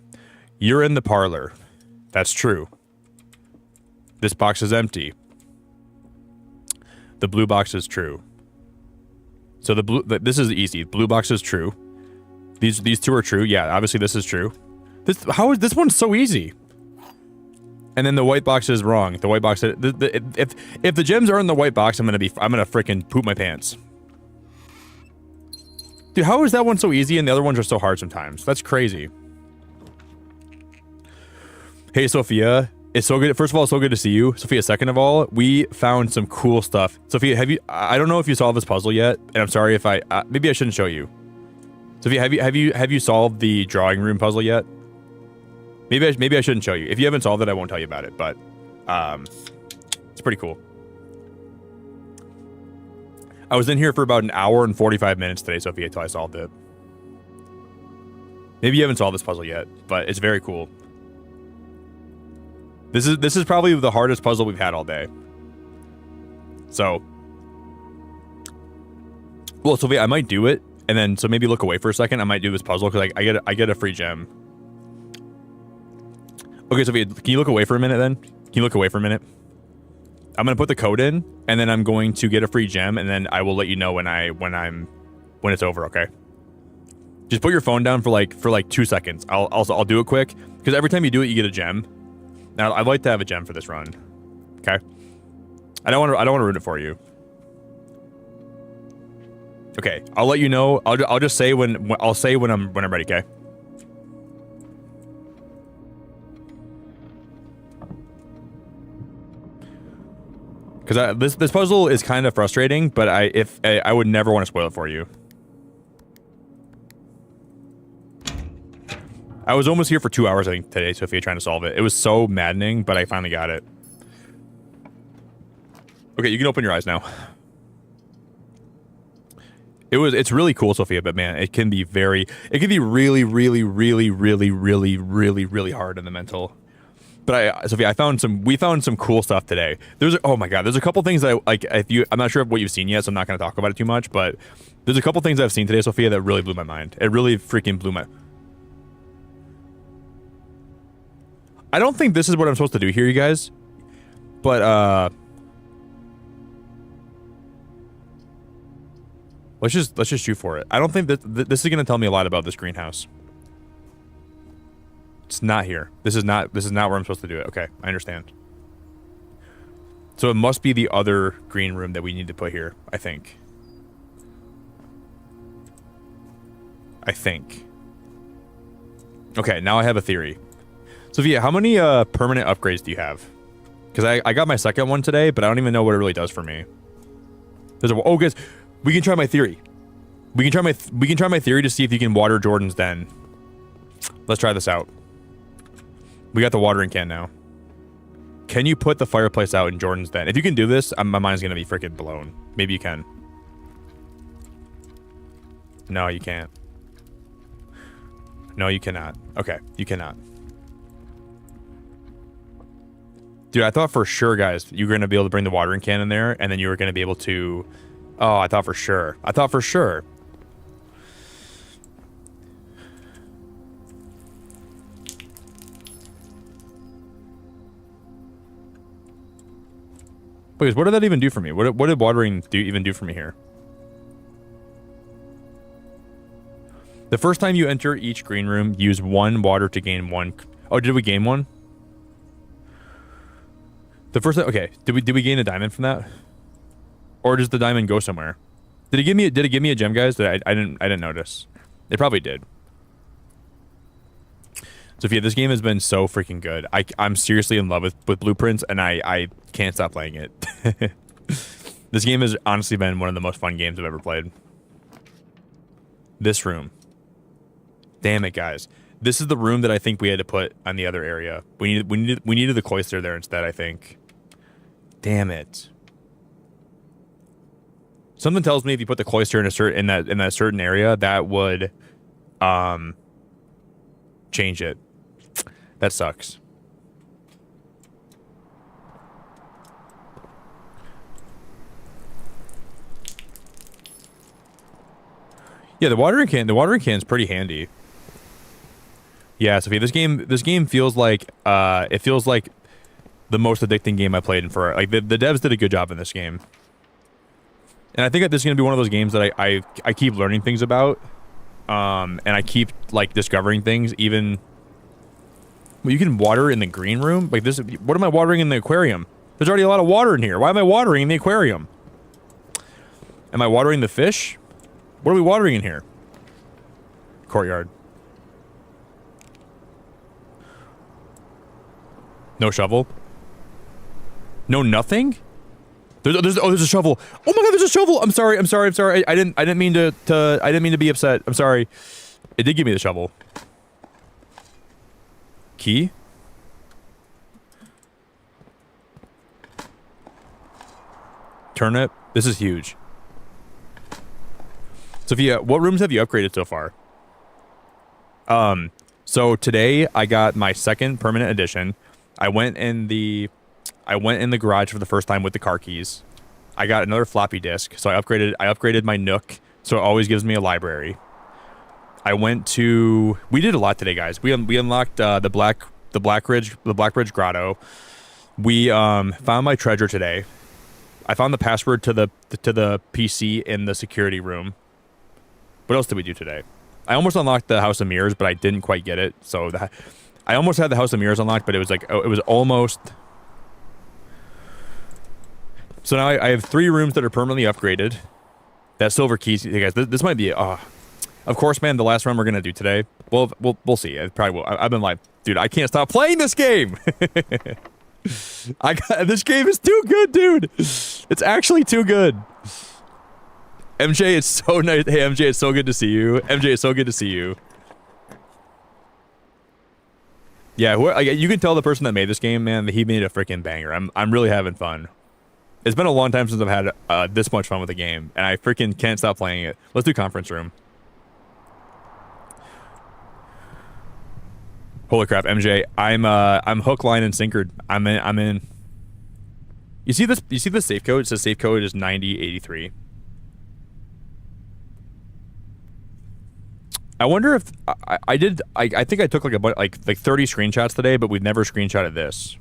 You're in the parlor. That's true. This box is empty. The blue box is true. So this is easy. Blue box is true. These two are true. Yeah, obviously this is true. How is this one's so easy? And then the white box is wrong. The white box. If the gems are in the white box, I'm gonna freaking poop my pants. Dude, how is that one so easy and the other ones are so hard sometimes? That's crazy. Hey, Sophia. It's so good. First of all, it's so good to see you. Sophia, second of all, we found some cool stuff. Sophia, I don't know if you solved this puzzle yet, and I'm sorry if maybe I shouldn't show you. Sophia, have you solved the drawing room puzzle yet? Maybe I shouldn't show you. If you haven't solved it, I won't tell you about it, but it's pretty cool. I was in here for about an hour and 45 minutes today, Sophia, until I solved it. Maybe you haven't solved this puzzle yet, but it's very cool. This is probably the hardest puzzle we've had all day. So, well, Sophia, I might do it, and then so maybe look away for a second. I might do this puzzle because I get a free gem. Okay, Sophia, can you look away for a minute then? Can you look away for a minute? I'm gonna put the code in, and then I'm going to get a free gem, and then I will let you know when it's over. Okay. Just put your phone down for like 2 seconds. I'll do it quick because every time you do it, you get a gem. Now, I'd like to have a gem for this run. Okay? I don't want to ruin it for you. Okay, I'll let you know. I'll just say when I'm ready, okay? Cuz this puzzle is kind of frustrating, but I would never want to spoil it for you. I was almost here for 2 hours, I think, today, Sophia, trying to solve it. It was so maddening, but I finally got it. Okay, you can open your eyes now. It's really cool, Sophia, but man, it can be really, really, really, really, really, really, really, really hard in the mental. But Sophia, we found some cool stuff today. Oh my God, there's a couple things that I'm not sure what you've seen yet, so I'm not going to talk about it too much, but there's a couple things I've seen today, Sophia, that really blew my mind. It really freaking blew my... I don't think this is what I'm supposed to do here, you guys, but let's just shoot for it. I don't think that this is going to tell me a lot about this greenhouse. It's not here. This is not where I'm supposed to do it. Okay, I understand. So it must be the other green room that we need to put here, I think. Okay, now I have a theory. Sophia, how many permanent upgrades do you have? Because I got my second one today, but I don't even know what it really does for me. Oh, guys, we can try my theory. We can try my theory to see if you can water Jordan's den. Let's try this out. We got the watering can now. Can you put the fireplace out in Jordan's den? If you can do this, my mind's gonna be freaking blown. Maybe you can. No, you can't. No, you cannot. Okay, you cannot. Dude, I thought for sure, guys, you were going to be able to bring the watering can in there, and then you were going to be able to... Oh, I thought for sure. Because what did that even do for me? What did watering even do for me here? The first time you enter each green room, use 1 water to gain 1... Oh, did we gain 1? The first time... Okay, did we gain a diamond from that? Or does the diamond go somewhere? Did it give me a gem, guys? That I didn't notice. It probably did. Sophia, this game has been so freaking good. I'm seriously in love with Blueprints, and I can't stop playing it. This game has honestly been one of the most fun games I've ever played. This room. Damn it, guys. This is the room that I think we had to put on the other area. We needed the cloister there instead, I think. Damn it. Something tells me if you put the cloister in that certain area, that would change it. That sucks. Yeah, the watering can is pretty handy. Yeah, Sophia, this game feels like the most addicting game I played in for like the devs did a good job in this game. And I think that this is gonna be one of those games that I keep learning things about. And I keep like discovering things even. Well, you can water in the green room? Like this, what am I watering in the aquarium? There's already a lot of water in here. Why am I watering in the aquarium? Am I watering the fish? What are we watering in here? Courtyard. No shovel? No nothing? There's a shovel. Oh my god, there's a shovel. I'm sorry. I didn't mean to be upset. I'm sorry. It did give me the shovel. Key? Turnip. This is huge. Sophia, what rooms have you upgraded so far? So today I got my second permanent edition. I went in the garage for the first time with the car keys. I got another floppy disk, so I upgraded my Nook, so it always gives me a library. We did a lot today, guys. We unlocked the Blackbridge grotto. We found my treasure today. I found the password to the PC in the security room. What else did we do today? I almost unlocked the House of Mirrors, but I didn't quite get it. So I almost had the House of Mirrors unlocked, but it was like it was almost. So now I have 3 rooms that are permanently upgraded. That silver keys, hey guys. This might be. Of course, man. The last run we're gonna do today. Well, we'll see. It probably will. I've been like, dude, I can't stop playing this game. This game is too good, dude. It's actually too good. MJ, it's so nice. Hey, MJ, it's so good to see you. MJ, it's so good to see you. Yeah, you can tell the person that made this game, man, that he made a freaking banger. I'm really having fun. It's been a long time since I've had this much fun with a game, and I freaking can't stop playing it. Let's do conference room. Holy crap, MJ! I'm hook, line, and sinkered. I'm in. You see this? You see the safe code? It says safe code is 9083. I wonder if I did. I think I took like 30 screenshots today, but we've never screenshotted this.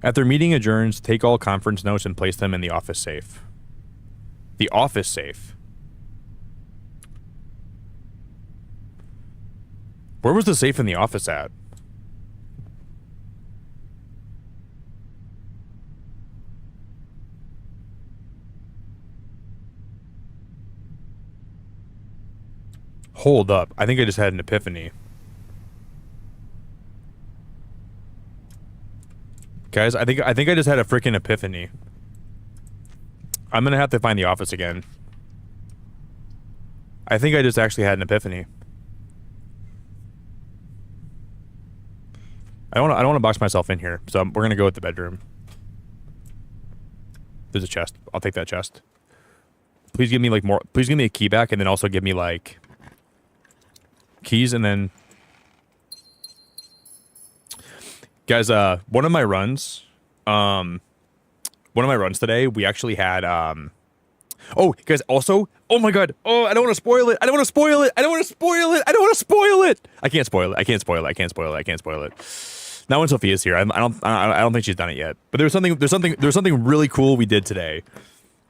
After meeting adjourns, take all conference notes and place them in the office safe. The office safe. Where was the safe in the office at? Hold up. I think I just had an epiphany. Guys, I think I just had a freaking epiphany. I'm gonna have to find the office again. I think I just actually had an epiphany. I don't want to box myself in here, so we're gonna go with the bedroom. There's a chest. I'll take that chest. Please give me like more. Please give me a key back, and then also give me like keys, and then guys, one of my runs today, we actually had oh guys, also, oh my god, oh, I don't want to spoil it, I don't want to spoil it, I don't want to spoil it, I don't want to spoil it, I can't spoil it, I can't spoil it, I can't spoil it, I can't spoil it. Not when Sophia's here. I don't think she's done it yet, but there's something really cool we did today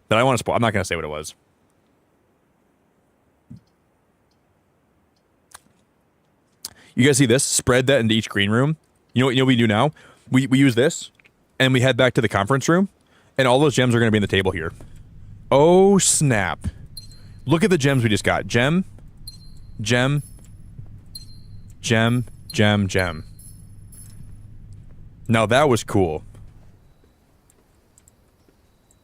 that I want to spoil. I'm not gonna say what it was. You guys see this? Spread that into each green room. You know what we do now? We use this, and we head back to the conference room, and all those gems are going to be on the table here. Oh, snap. Look at the gems we just got. Gem, gem, gem, gem, gem. Now that was cool.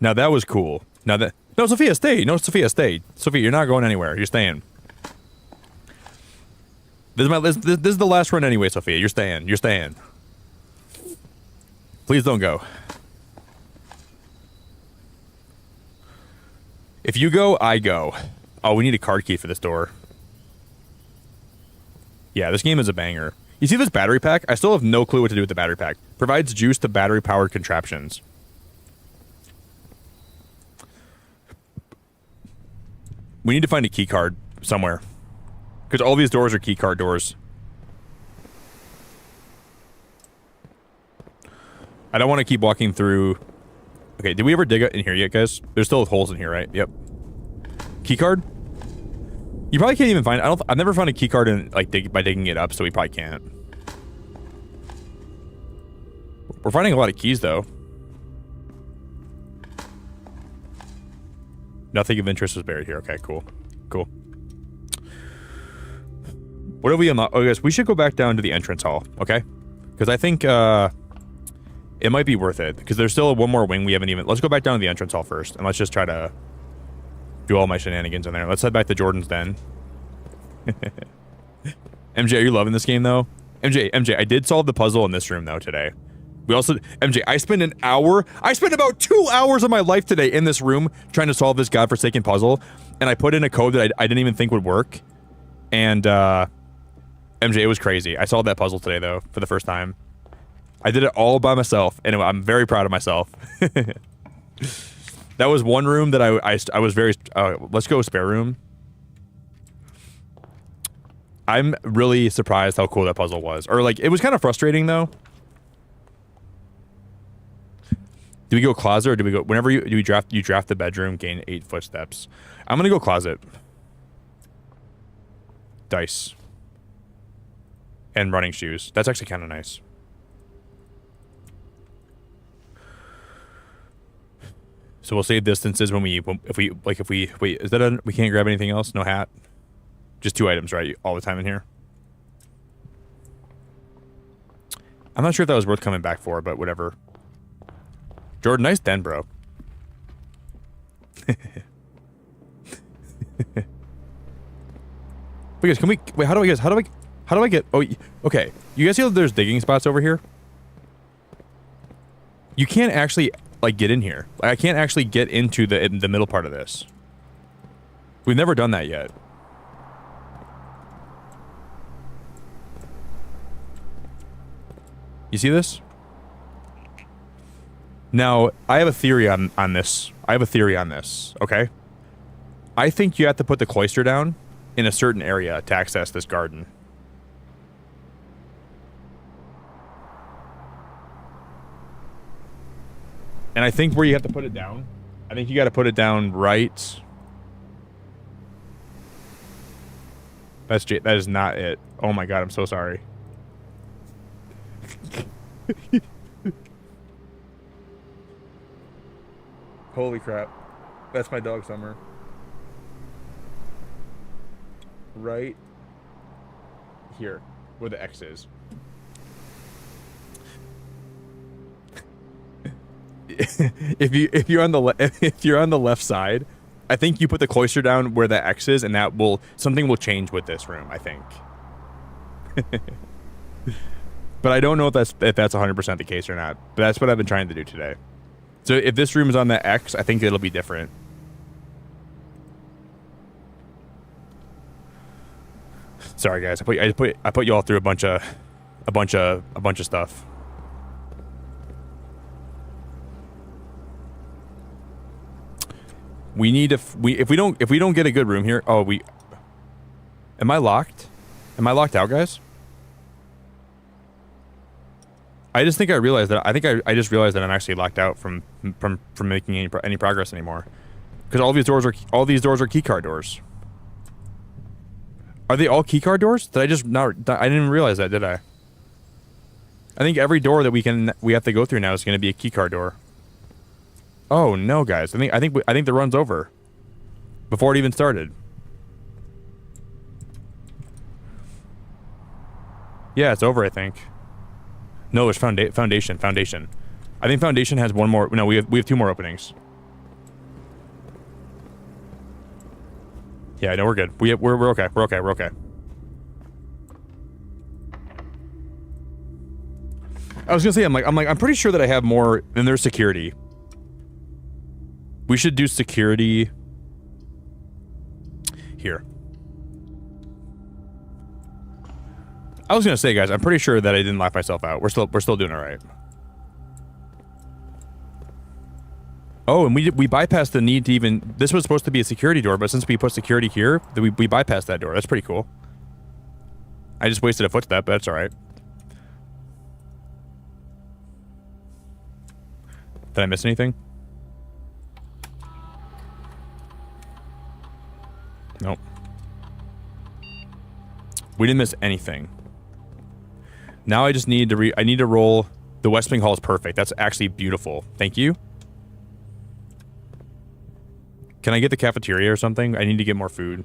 Now that was cool. Now that... No, Sophia, stay. No, Sophia, stay. Sophia, you're not going anywhere. You're staying. This is the last run anyway, Sophia. You're staying. You're staying. Please don't go. If you go, I go. Oh, we need a card key for this door. Yeah, this game is a banger. You see this battery pack? I still have no clue what to do with the battery pack. Provides juice to battery-powered contraptions. We need to find a key card somewhere. Because all these doors are key card doors. I don't want to keep walking through... Okay, did we ever dig in here yet, guys? There's still holes in here, right? Yep. Key card? You probably can't even find... I've never found a key card in, like, by digging it up, so we probably can't. We're finding a lot of keys, though. Nothing of interest was buried here. Okay, cool. Cool. What have we unlocked? Oh, guys, we should go back down to the entrance hall, okay? Because I think it might be worth it. Because there's still one more wing we haven't even... Let's go back down to the entrance hall first. And let's just try to do all my shenanigans in there. Let's head back to Jordan's den. MJ, are you loving this game, though? MJ, I did solve the puzzle in this room, though, today. We also... MJ, I spent an hour... I spent about 2 hours of my life today in this room trying to solve this godforsaken puzzle. And I put in a code that I didn't even think would work. And, MJ, it was crazy. I solved that puzzle today, though, for the first time. I did it all by myself, and I'm very proud of myself. That was one room that I was very... let's go spare room. I'm really surprised how cool that puzzle was. Or, like, it was kind of frustrating, though. Do we go closet, or do we go... Whenever you draft the bedroom, gain 8 footsteps. I'm gonna go closet. Dice. And running shoes. That's actually kind of nice. So we'll save distances when we wait, is that we can't grab anything else? No hat? Just 2 items, right? All the time in here? I'm not sure if that was worth coming back for, but whatever. Jordan, nice den, bro. Wait, guys, can we... Wait, how do I get... Oh, okay. You guys see that there's digging spots over here? You can't actually, like, get in here. Like, I can't actually get into the middle part of this. We've never done that yet. You see this? Now, I have a theory on this. I have a theory on this, okay? I think you have to put the cloister down in a certain area to access this garden. And I think where you have to put it down, I think you got to put it down right. That is not it. Oh my god, I'm so sorry. Holy crap. That's my dog Summer. Right here, where the X is. if you're on the left side, I think you put the cloister down where the X is, and that will something will change with this room, I think. But I don't know if that's 100% the case or not. But that's what I've been trying to do today. So if this room is on the X, I think it'll be different. Sorry guys, I put you all through a bunch of stuff. We need to if we don't get a good room here. Oh, am I locked? Am I locked out, guys? I just think I realized that. I think I just realized that I'm actually locked out from making any progress anymore. Because all these doors are keycard doors. Are they all keycard doors? Did I just not? I didn't realize that, did I? I think every door that we have to go through now is going to be a keycard door. Oh no, guys! I think the run's over before it even started. Yeah, it's over. I think. No, there's foundation. I think foundation has one more. No, we have two more openings. Yeah, no, we're good. We're okay. We're okay. I was gonna say I'm pretty sure that I have more than there's security. We should do security here. I was gonna say, guys, I'm pretty sure that I didn't laugh myself out. We're still doing all right. Oh, and we bypassed the need to even. This was supposed to be a security door, but since we put security here, we bypassed that door. That's pretty cool. I just wasted a footstep, but that's all right. Did I miss anything? Nope. We didn't miss anything. Now I just need to I need to roll. The West Wing Hall is perfect. That's actually beautiful. Thank you. Can I get the cafeteria or something? I need to get more food.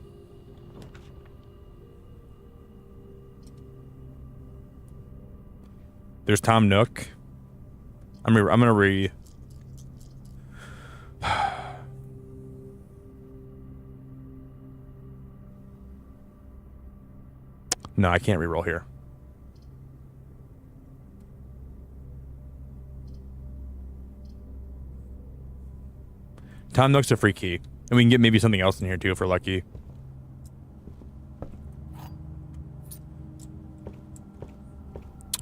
There's Tom Nook. I'm gonna No, I can't reroll here. Tom Nook's a free key. And we can get maybe something else in here too if we're lucky.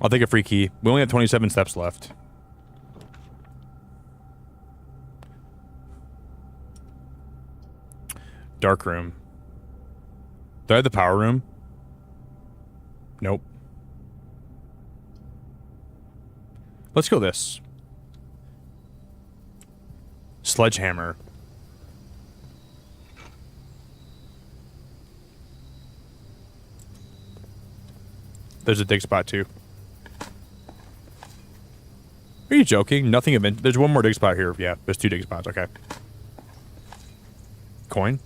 I'll take a free key. We only have 27 steps left. Dark room. Do I have the power room? Nope. Let's go this. Sledgehammer. There's a dig spot too. Are you joking? Nothing of it. There's one more dig spot here. Yeah, there's two dig spots. Okay. Coin.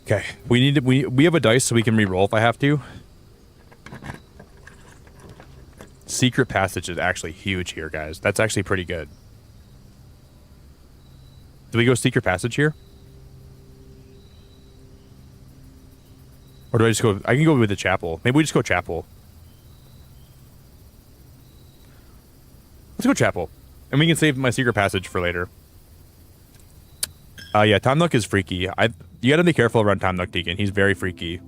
Okay. We have a dice so we can re-roll if I have to. Secret passage is actually huge here, guys. That's actually pretty good. Do we go secret passage here? Or do I just go? I can go with the chapel. Maybe we just go chapel. Let's go chapel. And we can save my secret passage for later. Yeah, Tom Nook is freaky. You gotta be careful around Tom Nook, Deacon. He's very freaky.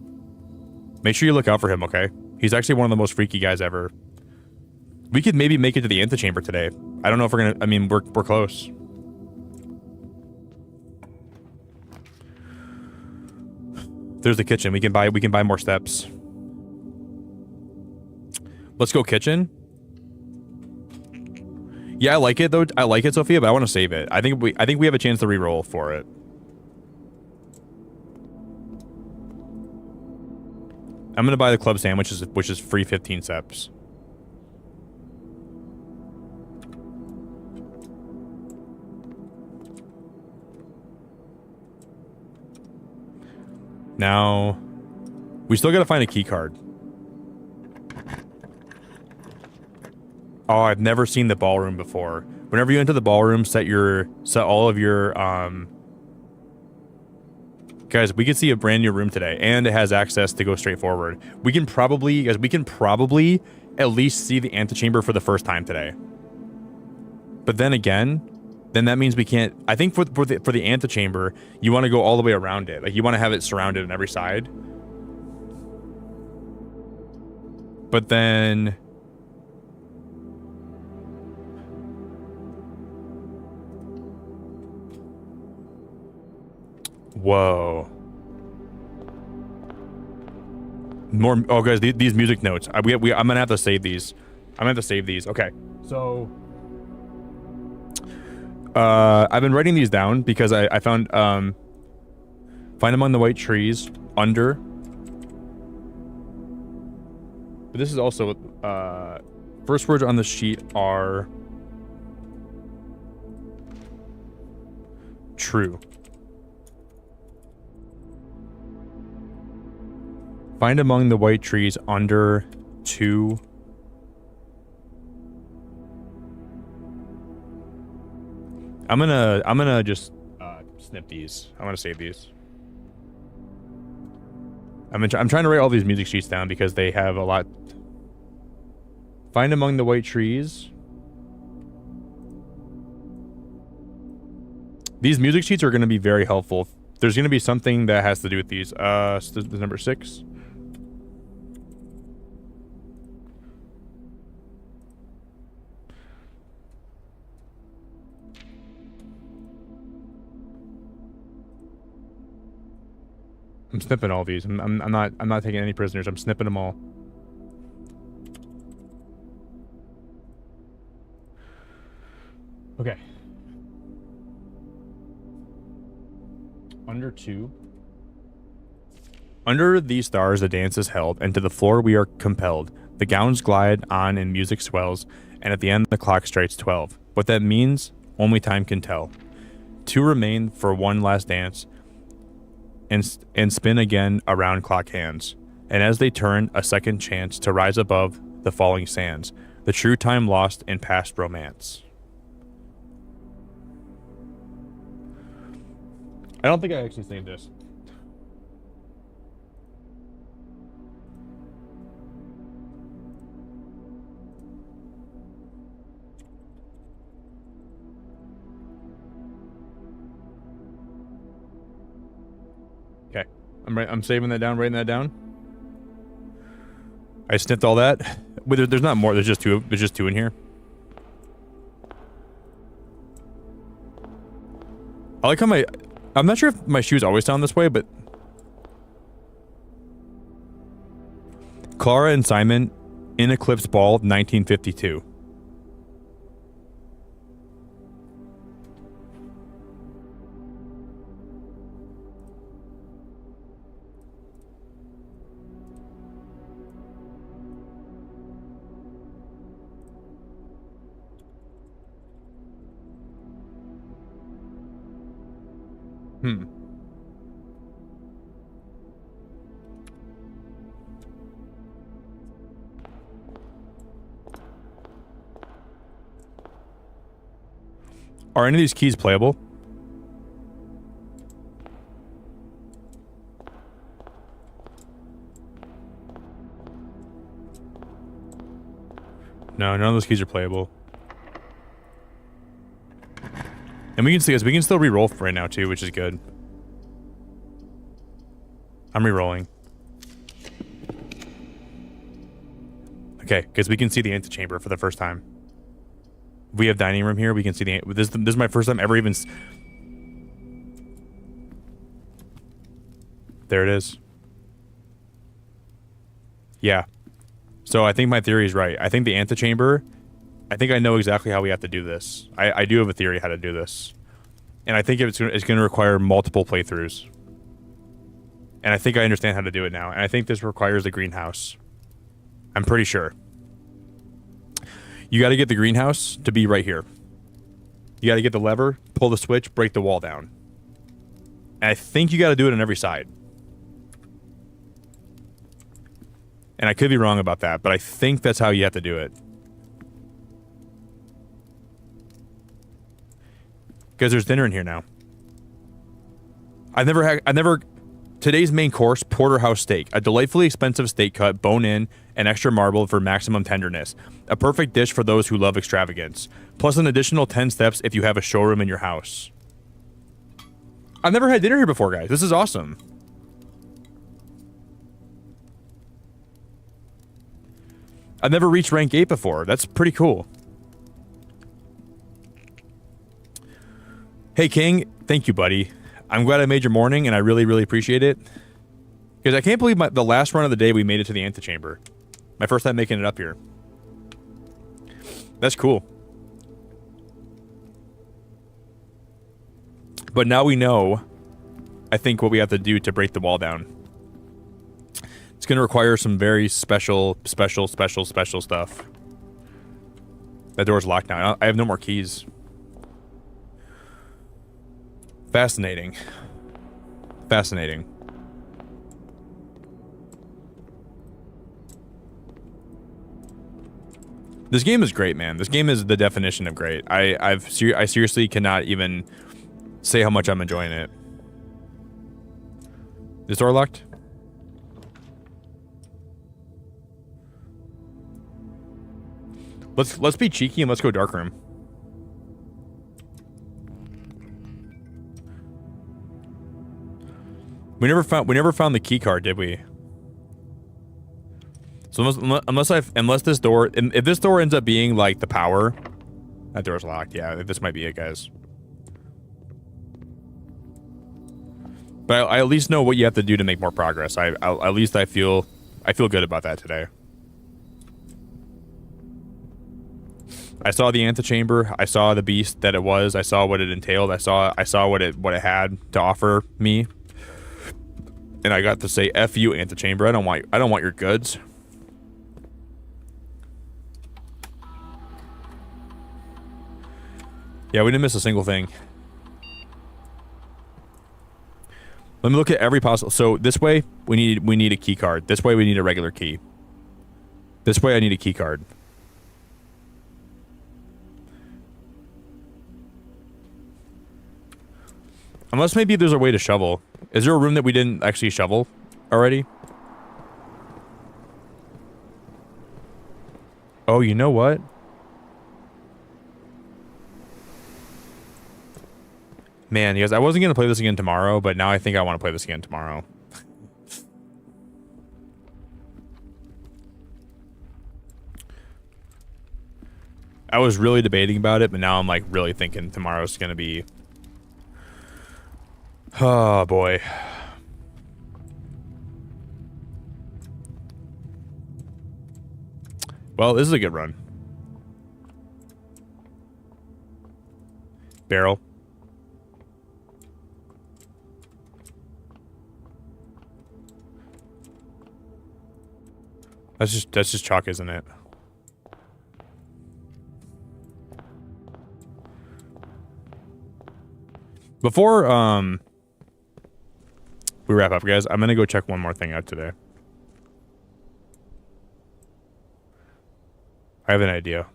Make sure you look out for him, okay? He's actually one of the most freaky guys ever. We could maybe make it to the antechamber today. I don't know if we're gonna... I mean, we're close. There's the kitchen. We can buy more steps. Let's go kitchen. Yeah, I like it though. I like it, Sophia, but I want to save it. I think we have a chance to re-roll for it. I'm gonna buy the club sandwich, which is free 15 steps. Now, we still gotta find a key card. Oh, I've never seen the ballroom before. Whenever you enter the ballroom, set all of your guys, we can see a brand new room today, and it has access to go straight forward. We can probably at least see the antechamber for the first time today. But then again, that means we can't. I think for the antechamber, you want to go all the way around it. Like you want to have it surrounded on every side. But then whoa. More. Oh, guys, these music notes. I'm gonna have to save these. Okay. So, I've been writing these down because I found find among the white trees under. But this is also first words on the sheet are true. Find among the white trees under 2. I'm gonna just snip these. I'm gonna save these. I'm trying to write all these music sheets down because they have a lot. Find among the white trees. These music sheets are going to be very helpful. There's going to be something that has to do with these. The number 6. I'm snipping all these. I'm not taking any prisoners. I'm snipping them all. Okay. Under 2. Under these stars the dance is held, and to the floor we are compelled. The gowns glide on and music swells, and at the end the clock strikes 12. What that means, only time can tell. 2 remain for one last dance, and spin again around clock hands. And as they turn, a second chance to rise above the falling sands, the true time lost in past romance. I don't think I actually saved this. Okay, I'm saving that down, writing that down. I snipped all that. Wait, there's not more. There's just 2. There's just 2 in here. I like how I'm not sure if my shoes always sound this way, but Clara and Simon in Eclipse Ball 1952. Are any of these keys playable? No, none of those keys are playable. And we can see, we can still re-roll right now too, which is good. I'm re-rolling. Okay, because we can see the antechamber for the first time. We have dining room here. We can see the. This is my first time ever even. There it is. Yeah. So I think my theory is right. I think the antechamber. I think I know exactly how we have to do this. I do have a theory how to do this, and I think it's going to require multiple playthroughs. And I think I understand how to do it now. And I think this requires the greenhouse. I'm pretty sure. You got to get the greenhouse to be right here. You got to get the lever, pull the switch, break the wall down. And I think you got to do it on every side. And I could be wrong about that, but I think that's how you have to do it. Because there's dinner in here now. Today's main course, porterhouse steak. A delightfully expensive steak cut, bone-in, and extra marble for maximum tenderness. A perfect dish for those who love extravagance. Plus an additional 10 steps if you have a showroom in your house. I've never had dinner here before, guys. This is awesome. I've never reached rank 8 before. That's pretty cool. Hey, King. Thank you, buddy. I'm glad I made your morning, and I really, really appreciate it. Because I can't believe the last run of the day we made it to the antechamber. My first time making it up here. That's cool. But now we know, I think, what we have to do to break the wall down. It's going to require some very special stuff. That door's locked now. I have no more keys. Fascinating. Fascinating. This game is great, man. This game is the definition of great. I seriously cannot even say how much I'm enjoying it. Is door locked? Let's be cheeky and let's go dark room. We never found the key card, did we? So unless this door, if this door ends up being like the power, that door's locked. Yeah, this might be it, guys. But I at least know what you have to do to make more progress. At least I feel good about that today. I saw the antechamber. I saw the beast that it was. I saw what it entailed. I saw what it had to offer me. And I got to say, "F you, antechamber. I don't want your goods." Yeah, we didn't miss a single thing. Let me look at every possible. So this way, we need a key card. This way, we need a regular key. This way, I need a key card. Unless maybe there's a way to shovel. Is there a room that we didn't actually shovel already? Oh, you know what? Man, yes, I wasn't going to play this again tomorrow, but now I think I want to play this again tomorrow. I was really debating about it, but now I'm like really thinking tomorrow's going to be... Oh, boy. Well, this is a good run. Barrel. That's just chalk, isn't it? Before we wrap up, guys, I'm gonna go check one more thing out today. I have an idea.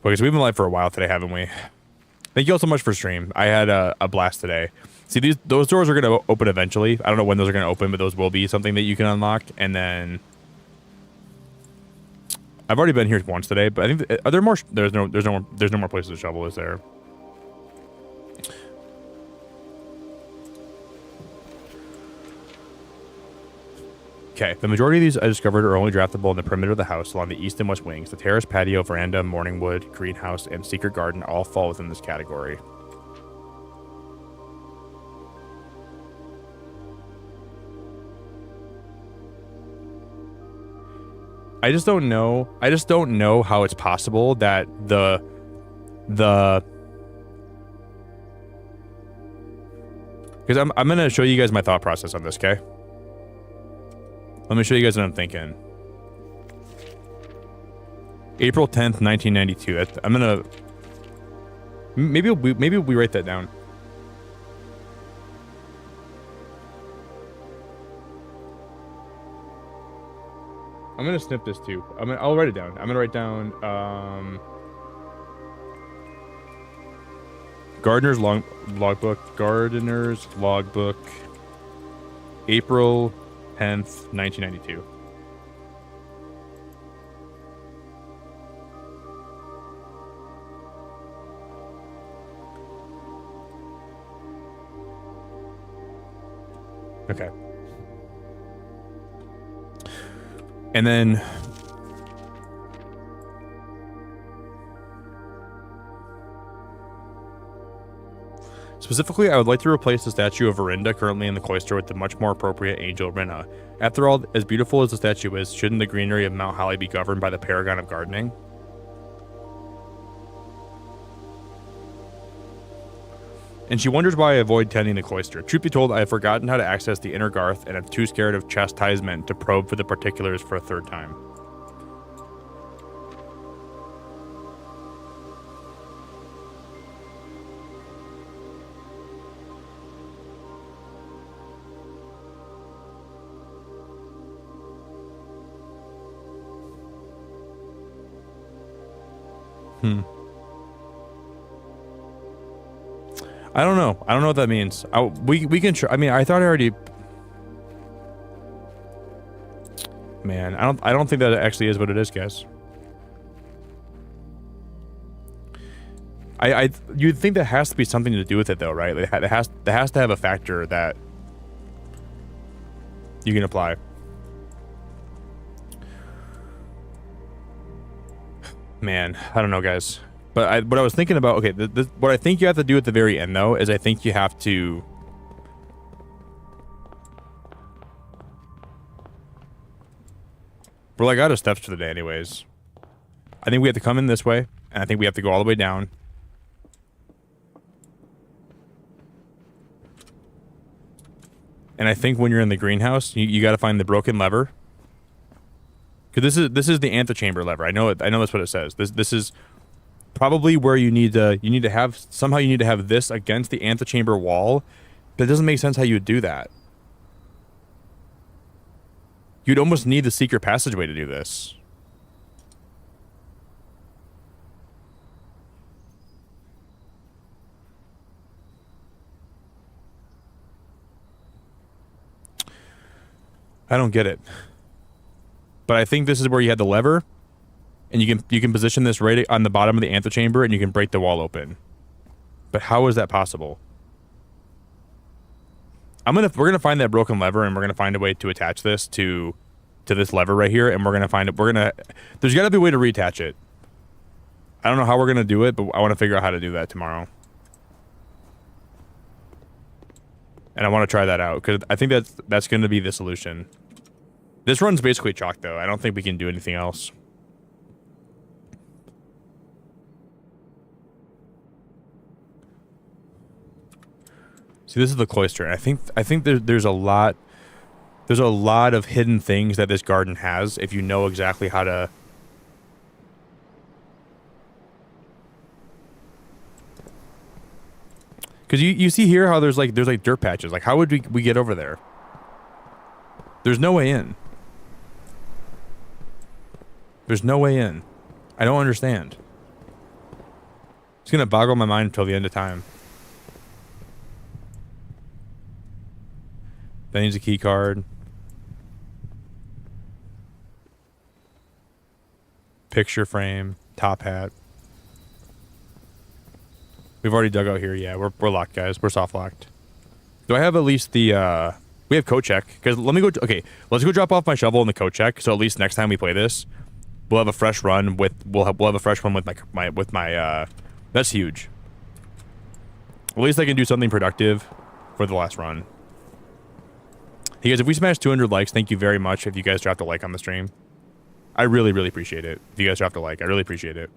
Because we've been live for a while today, haven't we? Thank you all so much for stream. I had a blast today. See, those doors are going to open eventually. I don't know when those are going to open, but those will be something that you can unlock. And then I've already been here once today, but I think are there more? There's no more places to shovel, is there? Okay, the majority of these I discovered are only draftable in the perimeter of the house along the east and west wings. The terrace, patio, veranda, morning wood, greenhouse, and secret garden all fall within this category. I just don't know. I just don't know how it's possible that the because I'm gonna show you guys my thought process on this, okay? Let me show you guys what I'm thinking. April 10th, 1992. I'm gonna maybe we write that down. I'm gonna snip this too. I'll write it down. I'm gonna write down Gardener's logbook. Gardener's logbook. April 10th, 1992. Okay. And then specifically, I would like to replace the statue of Orindia currently in the cloister with the much more appropriate angel Rinna. After all, as beautiful as the statue is, shouldn't the greenery of Mount Holly be governed by the paragon of gardening? And she wonders why I avoid tending the cloister. Truth be told, I have forgotten how to access the inner garth and am too scared of chastisement to probe for the particulars for a third time. I don't know. I don't know what that means. We can try. I mean, I thought I already. Man, I don't think that actually is what it is, guys. You'd think that has to be something to do with it, though, right? Like, that has to have a factor that you can apply. Man, I don't know, guys. But what I was thinking about, okay, what I think you have to do at the very end, though, is I think you have to... We're like out of steps for the day anyways. I think we have to come in this way, and I think we have to go all the way down. And I think when you're in the greenhouse, you got to find the broken lever. Because this is the antechamber lever. I know that's what it says. This is probably where you need to have somehow you need to have this against the antechamber wall. But it doesn't make sense how you would do that. You'd almost need the secret passageway to do this. I don't get it. But I think this is where you had the lever, and you can position this right on the bottom of the antechamber, and you can break the wall open. But how is that possible? We're gonna find that broken lever, and we're gonna find a way to attach this to this lever right here, and there's gotta be a way to reattach it. I don't know how we're gonna do it, but I want to figure out how to do that tomorrow. And I want to try that out, because I think that's going to be the solution. This run's basically chalk, though. I don't think we can do anything else. See, this is the cloister. I think there's a lot of hidden things that this garden has if you know exactly how to... Because you see here how there's like dirt patches. Like, how would we get over there? There's no way in. There's no way in. I don't understand. It's gonna boggle my mind until the end of time. That needs a key card. Picture frame, top hat. We've already dug out here. Yeah, we're locked, guys. We're soft locked. Do I have at least the we have Cochack? Because let me go. Okay, let's go drop off my shovel in the Cochack. So at least next time we play this, we'll have a fresh run with we'll have a fresh one with my that's huge. At least I can do something productive for the last run. Hey guys, if we smash 200 likes, thank you very much. If you guys dropped a like on the stream, I really appreciate it. If you guys dropped a like, I really appreciate it.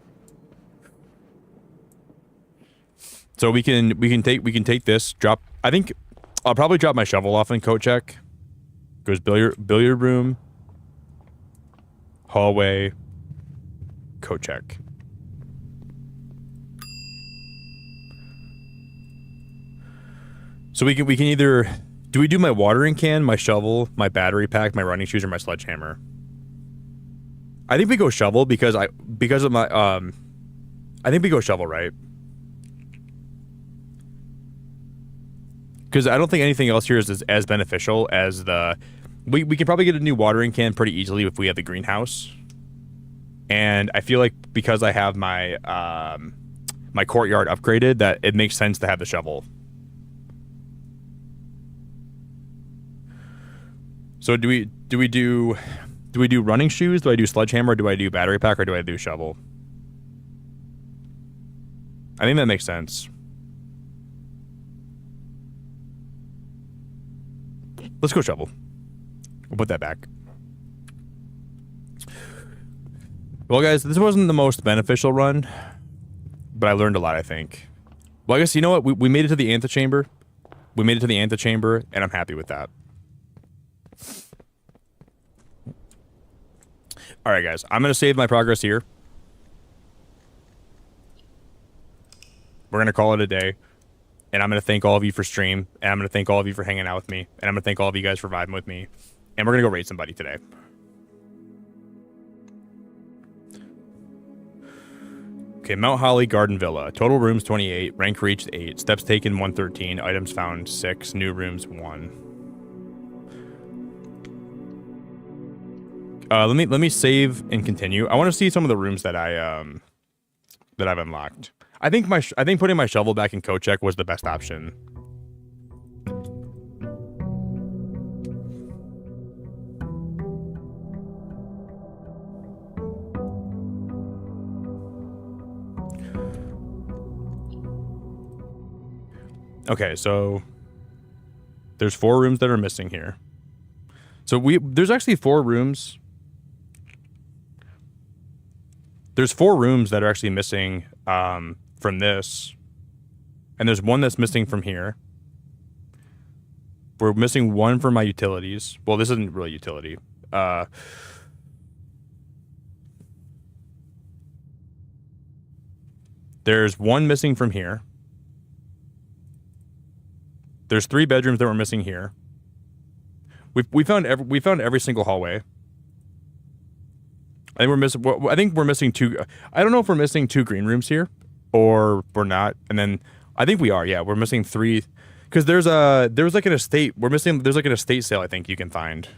So we can take this drop. I think I'll probably drop my shovel off in Cochack. Goes billiard room, hallway, Cochack. So we can either do we do my watering can, my shovel, my battery pack, my running shoes, or my sledgehammer? I think we go shovel because of my I think we go shovel, right? Because I don't think anything else here is as beneficial as the... We can probably get a new watering can pretty easily if we have the greenhouse. And I feel like because I have my my courtyard upgraded, that it makes sense to have the shovel. So do we do running shoes? Do I do sledgehammer? Do I do battery pack? Or do I do shovel? I think that makes sense. Let's go shovel. We'll put that back. Well, guys, this wasn't the most beneficial run, but I learned a lot, I think. Well, I guess, you know what? We made it to the antechamber. We made it to the antechamber, and I'm happy with that. All right, guys. I'm going to save my progress here. We're going to call it a day. And I'm going to thank all of you for stream. And I'm going to thank all of you for hanging out with me. And I'm going to thank all of you guys for vibing with me. And we're going to go raid somebody today. Okay, Mount Holly Garden Villa. Total rooms 28. Rank reached 8. Steps taken 113. Items found 6. New rooms 1. Let me save and continue. I want to see some of the rooms that I've unlocked. I think putting my shovel back in Cochack was the best option. Okay, so there's 4 rooms that are missing here. So there's actually 4 rooms. There's 4 rooms that are actually missing from this, and there's 1 that's missing from here. We're missing 1 for my utilities. Well, this isn't really utility. There's 1 missing from here. There's 3 bedrooms that we're missing here. We found every single hallway. I think we're missing 2. I don't know if we're missing 2 green rooms here, or we're not. And then I think we are. Yeah, we're missing 3, because there's like an estate. There's like an estate sale I think you can find.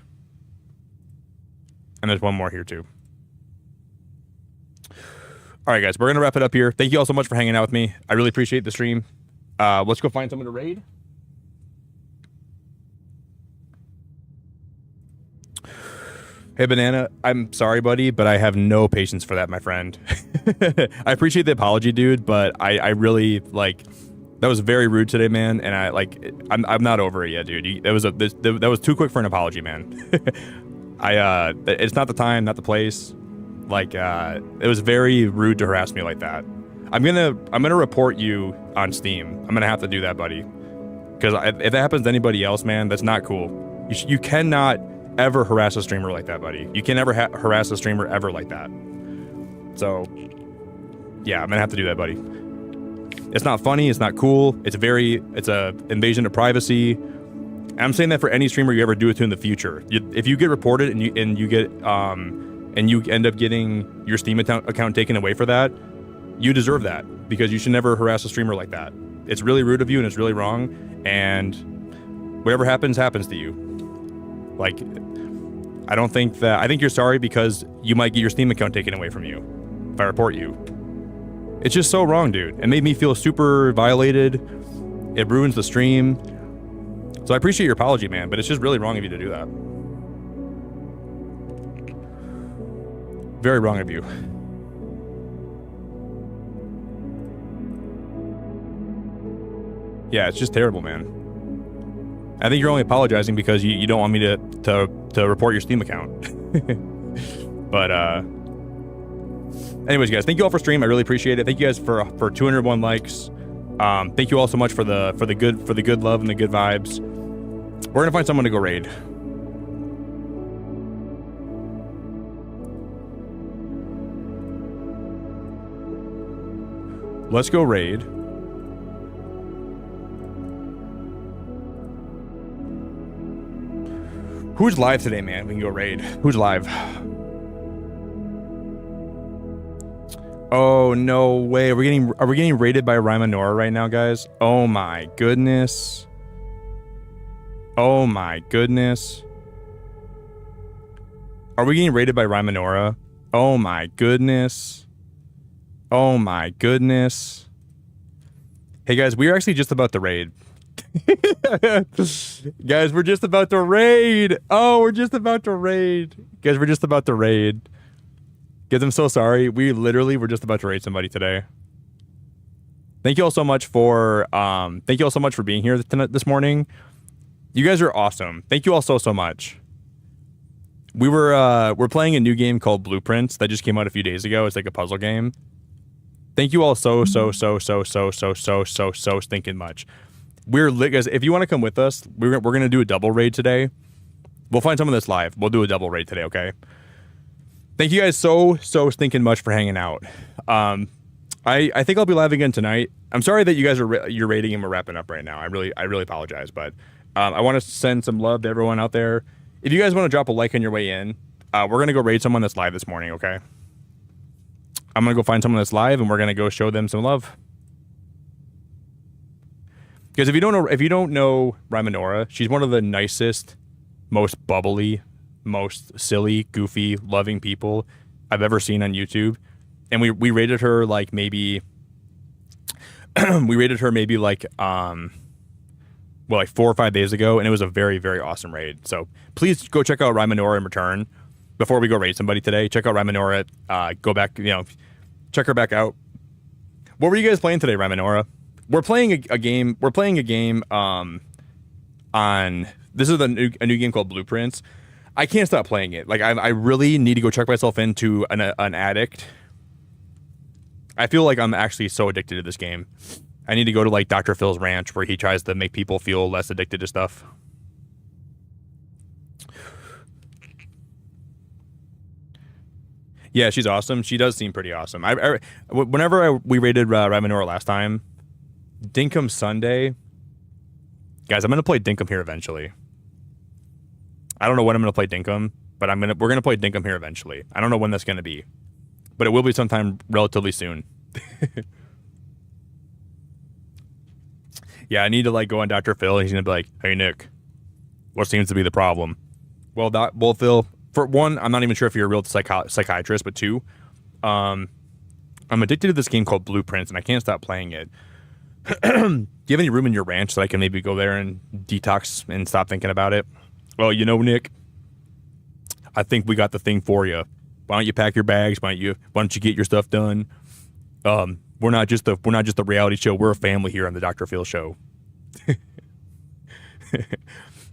And there's 1 more here too. All right, guys, we're gonna wrap it up here. Thank you all so much for hanging out with me. I really appreciate the stream. Let's go find someone to raid. Hey, Banana, I'm sorry, buddy, but I have no patience for that, my friend. I appreciate the apology, dude, but I really, like, that was very rude today, man, and I'm not over it yet, dude. That was too quick for an apology, man. It's not the time, not the place. Like, it was very rude to harass me like that. I'm gonna report you on Steam. I'm gonna have to do that, buddy. Because if that happens to anybody else, man, that's not cool. You cannot ever harass a streamer like that, buddy. You can never harass a streamer ever like that. So, yeah, I'm gonna have to do that, buddy. It's not funny. It's not cool. It's a invasion of privacy. And I'm saying that for any streamer you ever do it to in the future. If you get reported and you end up getting your Steam account taken away for that, You deserve that because you should never harass a streamer like that. It's really rude of you and it's really wrong. And whatever happens, happens to you. Like, I think you're sorry because you might get your Steam account taken away from you if I report you. It's just so wrong, dude. It made me feel super violated. It ruins the stream. So I appreciate your apology, man, but it's just really wrong of you to do that. Very wrong of you. Yeah, it's just terrible, man. I think you're only apologizing because you don't want me to report your Steam account. But anyways, guys, thank you all for stream. I really appreciate it. Thank you guys for 201 likes. Thank you all so much for the good love and the good vibes. We're gonna find someone to go raid. Let's go raid. Who's live today, man? We can go raid. Who's live? Oh, no way. Are we getting raided by Rymanora right now, guys? Oh my goodness. Oh my goodness. Are we getting raided by Rymanora? Oh my goodness. Oh my goodness. Hey guys, we're actually just about to raid. Guys, we're just about to raid. Oh, we're just about to raid. Guys, we're just about to raid. Guys, I'm so sorry. We literally were just about to raid somebody today. Thank you all so much for being here this morning. You guys are awesome. Thank you all so much. We're playing a new game called Blueprints that just came out a few days ago. It's like a puzzle game. Thank you all so stinking much. We're lit, guys. If you want to come with us, we're gonna do a double raid today. We'll find someone that's live. We'll do a double raid today, okay? Thank you guys so stinking much for hanging out. I think I'll be live again tonight. I'm sorry that you guys you're raiding and we're wrapping up right now. I really apologize, but I want to send some love to everyone out there. If you guys want to drop a like on your way in, we're gonna go raid someone that's live this morning, okay? I'm gonna go find someone that's live and we're gonna go show them some love. Because if you don't know Rymanora, she's one of the nicest, most bubbly, most silly, goofy, loving people I've ever seen on YouTube. And we rated her like maybe like 4 or 5 days ago, and it was a very, very awesome raid. So please go check out Rymanora in return before we go raid somebody today. Check out Rymanora. Go back, check her back out. What were you guys playing today, Rymanora? We're playing a game. We're playing a game on. This is a new game called Blueprints. I can't stop playing it. Like I really need to go check myself into an addict. I feel like I'm actually so addicted to this game. I need to go to like Dr. Phil's ranch where he tries to make people feel less addicted to stuff. Yeah, she's awesome. She does seem pretty awesome. Whenever we raided Rymanora last time, Dinkum Sunday. Guys, I'm going to play Dinkum here eventually. I don't know when I'm going to play Dinkum, but we're going to play Dinkum here eventually. I don't know when that's going to be, but it will be sometime relatively soon. Yeah, I need to like go on Dr. Phil and he's going to be like, "Hey Nick, what seems to be the problem?" Well, Phil, for one, I'm not even sure if you're a real psychiatrist, but two, I'm addicted to this game called Blueprints and I can't stop playing it. Do you have any room in your ranch that I can maybe go there and detox and stop thinking about it? Well, Nick, I think we got the thing for you. Why don't you pack your bags? Why don't you get your stuff done? We're not just a reality show. We're a family here on the Dr. Phil show.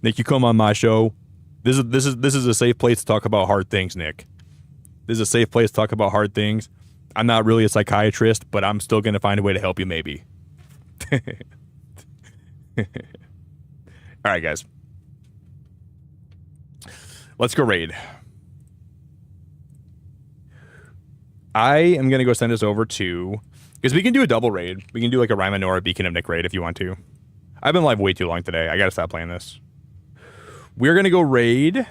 Nick, you come on my show. This is a safe place to talk about hard things, Nick. This is a safe place to talk about hard things. I'm not really a psychiatrist, but I'm still gonna find a way to help you maybe. All right, guys. Let's go raid. I am going to go send us over to... Because we can do a double raid. We can do like a Rymanora Beacon of Nick raid if you want to. I've been live way too long today. I got to stop playing this. We're going to go raid...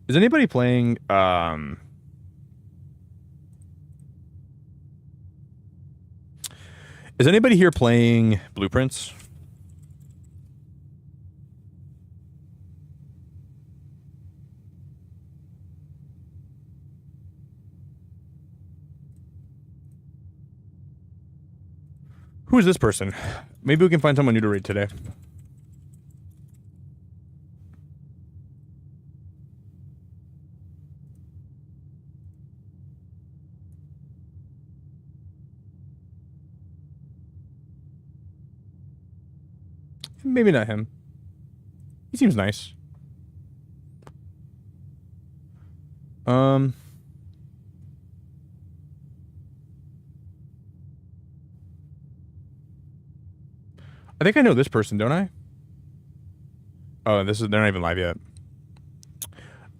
Is anybody playing... Is anybody here playing Blueprints? Who is this person? Maybe we can find someone new to read today. Maybe not him. He seems nice. I think I know this person, don't I? Oh, they're not even live yet.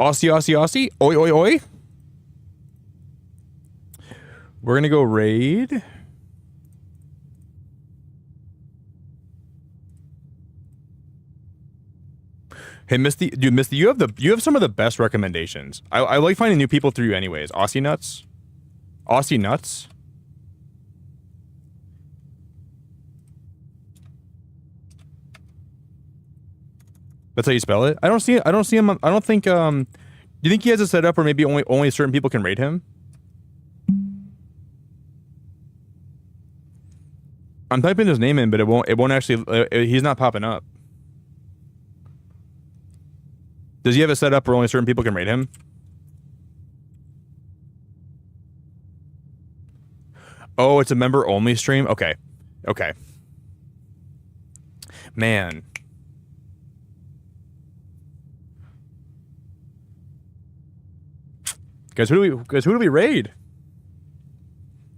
Aussie, Aussie, Aussie. Oi, oi, oi. We're gonna go raid. Hey, Misty, dude, Misty, you have some of the best recommendations. I like finding new people through you anyways. Aussie nuts. Aussie nuts. That's how you spell it? I don't see him. I don't think, do you think he has it set up where maybe only certain people can raid him? I'm typing his name in, but it won't actually, he's not popping up. Does he have it set up where only certain people can raid him? Oh, it's a member only stream? Okay. Okay. Man. Guys, who do we raid?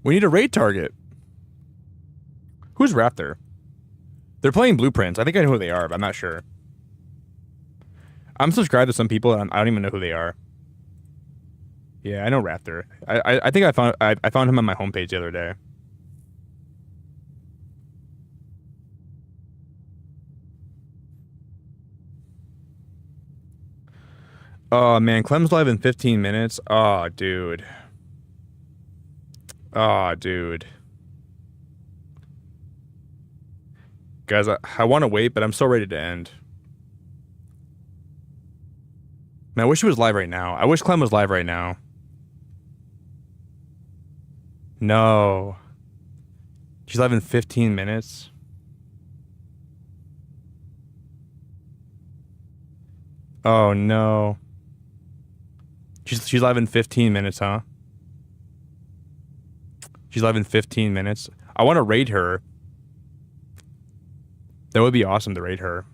We need a raid target. Who's Raptor? They're playing Blueprints. I think I know who they are, but I'm not sure. I'm subscribed to some people, and I don't even know who they are. Yeah, I know Raptor. I think I found him on my homepage the other day. Oh, man. Clem's live in 15 minutes. Oh, dude. Oh, dude. Guys, I want to wait, but I'm so ready to end. Man, I wish he was live right now. I wish Clem was live right now. No. She's live in 15 minutes. Oh, no. She's live in 15 minutes, huh? She's live in 15 minutes. I want to raid her. That would be awesome to raid her.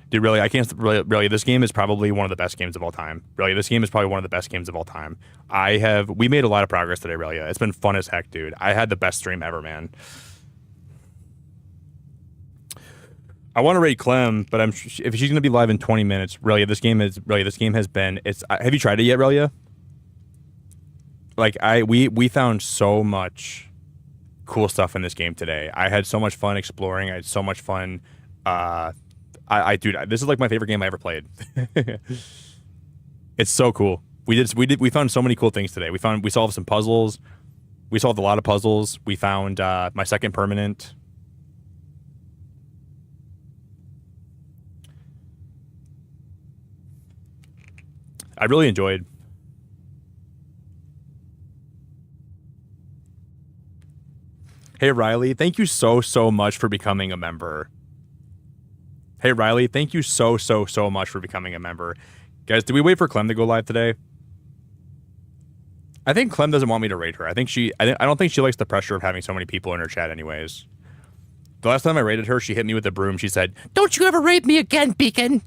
Dude, really, I can't really. This game is probably one of the best games of all time. Really, this game is probably one of the best games of all time. We made a lot of progress today, really. It's been fun as heck, dude. I had the best stream ever, man. I want to raid Clem, but if she's gonna be live in 20 minutes, really, this game has been. Have you tried it yet, Relia? Like we found so much cool stuff in this game today. I had so much fun exploring. I had so much fun. Dude, this is like my favorite game I ever played. It's so cool. We found so many cool things today. We solved some puzzles. We solved a lot of puzzles. We found my second permanent. I really enjoyed. Hey, Riley, thank you so much for becoming a member. Hey, Riley, thank you so much for becoming a member. Guys, did we wait for Clem to go live today? I think Clem doesn't want me to raid her. I don't think she likes the pressure of having so many people in her chat anyways. The last time I raided her, she hit me with a broom. She said, "Don't you ever raid me again, Beacon."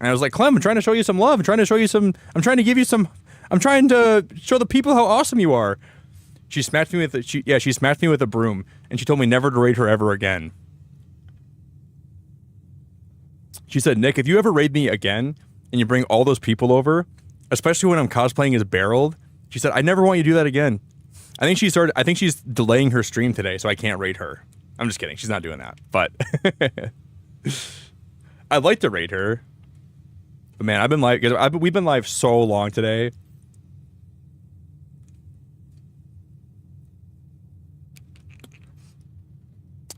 And I was like, Clem, I'm trying to show you some love. I'm trying to show the people how awesome you are. She smacked me with a broom, and she told me never to raid her ever again. She said, Nick, if you ever raid me again and you bring all those people over, especially when I'm cosplaying as Barreled, she said, I never want you to do that again. I think she's delaying her stream today, so I can't raid her. I'm just kidding. She's not doing that. But I'd like to raid her. But man, we've been live so long today.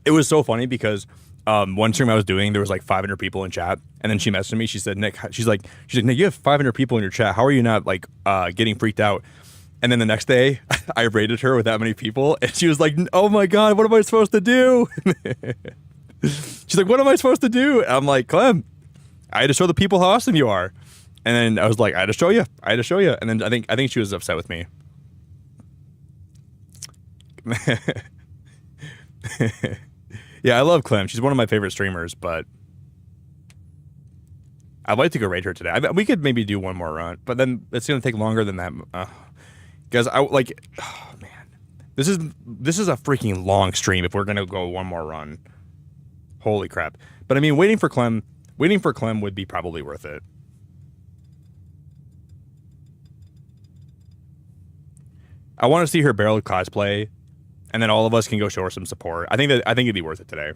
It was so funny because one stream I was doing, there was like 500 people in chat, and then she messaged me. She said, "Nick, she's like, Nick, you have 500 people in your chat. How are you not like getting freaked out?" And then the next day, I raided her with that many people, and she was like, "Oh my god, what am I supposed to do?" She's like, "What am I supposed to do?" And I'm like, "Clem, I had to show the people how awesome you are." And then I was like, "I had to show you. I had to show you." And then I think she was upset with me. Yeah, I love Clem. She's one of my favorite streamers, but I'd like to go raid her today. We could maybe do one more run, but then it's gonna take longer than that. Guys, oh man, this is a freaking long stream if we're gonna go one more run. Holy crap! But I mean, waiting for Clem would be probably worth it. I want to see her barrel cosplay, and then all of us can go show her some support. I think it'd be worth it today.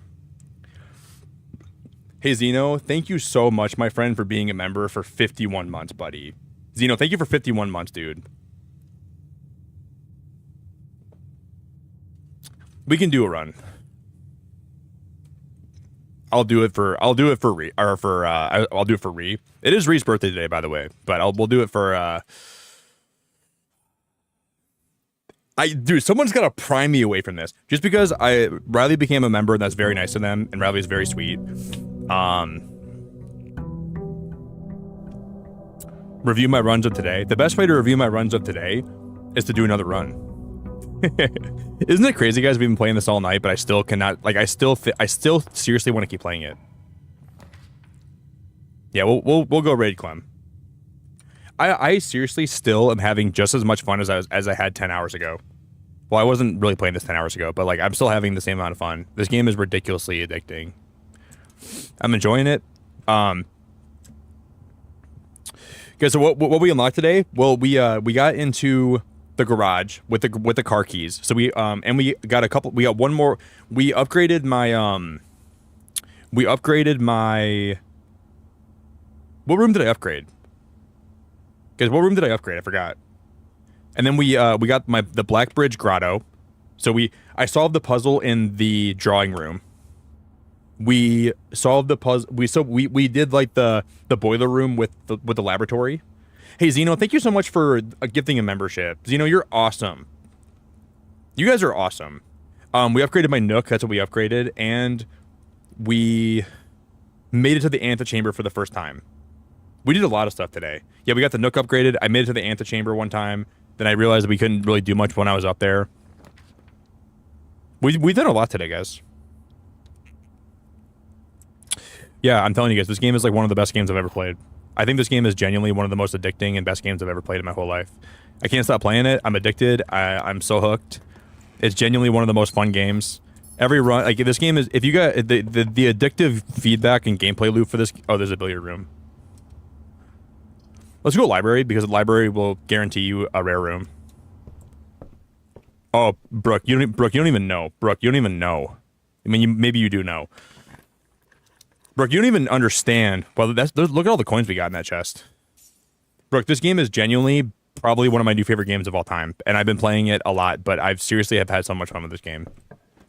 Hey Zeno, thank you so much, my friend, for being a member for 51 months, buddy. Zeno, thank you for 51 months, dude. We can do a run. I'll do it for Ree. I'll do it for Ree. It is Ree's birthday today, by the way, but we'll do it for dude, someone's gotta prime me away from this. Just because Riley became a member, and that's very nice of them, and Riley's very sweet. Review my runs of today. The best way to review my runs of today is to do another run. Isn't it crazy, guys? We've been playing this all night, but I still cannot. Like, I still seriously want to keep playing it. Yeah, we'll go raid Clem. I seriously still am having just as much fun as I had 10 hours ago. Well, I wasn't really playing this 10 hours ago, but like I'm still having the same amount of fun. This game is ridiculously addicting. I'm enjoying it. Okay, so what we unlocked today? Well, we got into the garage with the car keys. So we got one more. We upgraded my what room did I upgrade? Guys, what room did I upgrade? I forgot. And then we got the Black Bridge grotto. So I solved the puzzle in the drawing room. We solved the puzzle. We did like the boiler room with the laboratory. Hey Zeno, thank you so much for gifting a membership. Zeno, you're awesome. You guys are awesome. We upgraded my Nook. That's what we upgraded, and we made it to the antechamber for the first time. We did a lot of stuff today. Yeah, we got the Nook upgraded. I made it to the antechamber one time. Then I realized that we couldn't really do much when I was up there. We've done a lot today, guys. Yeah, I'm telling you guys, this game is like one of the best games I've ever played. I think this game is genuinely one of the most addicting and best games I've ever played in my whole life. I can't stop playing it. I'm addicted. I'm so hooked. It's genuinely one of the most fun games. Every run, like this game is, if you got the addictive feedback and gameplay loop for this. Oh, there's a billiard room. Let's go library, because the library will guarantee you a rare room. Oh, Brooke, you don't even know. Brooke, you don't even know. I mean, maybe you do know. Brooke, you don't even understand. Well, look at all the coins we got in that chest. Brooke, this game is genuinely probably one of my new favorite games of all time, and I've been playing it a lot, but I've seriously have had so much fun with this game.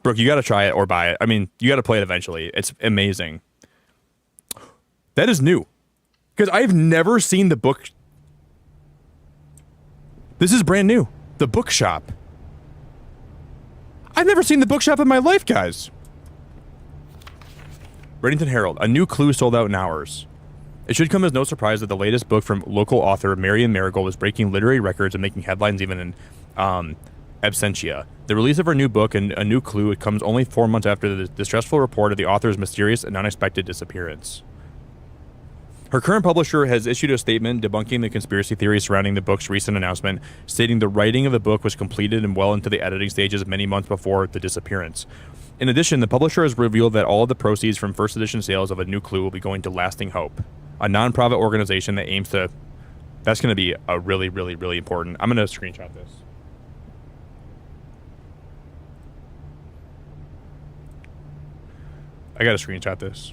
Brooke, you got to try it or buy it. I mean, you got to play it eventually. It's amazing. That is new. Because I've never seen the book. This is brand new. The bookshop. I've never seen the bookshop in my life, guys. Reddington Herald. A new clue sold out in hours. It should come as no surprise that the latest book from local author Marion Marigold is breaking literary records and making headlines even in absentia. The release of her new book and a new clue, it comes only 4 months after the distressful report of the author's mysterious and unexpected disappearance. Her current publisher has issued a statement debunking the conspiracy theories surrounding the book's recent announcement, stating the writing of the book was completed and well into the editing stages many months before the disappearance. In addition, the publisher has revealed that all of the proceeds from first edition sales of A New Clue will be going to Lasting Hope, a non-profit organization that aims to... That's going to be a really, really, really important... I'm going to screenshot this. I got to screenshot this.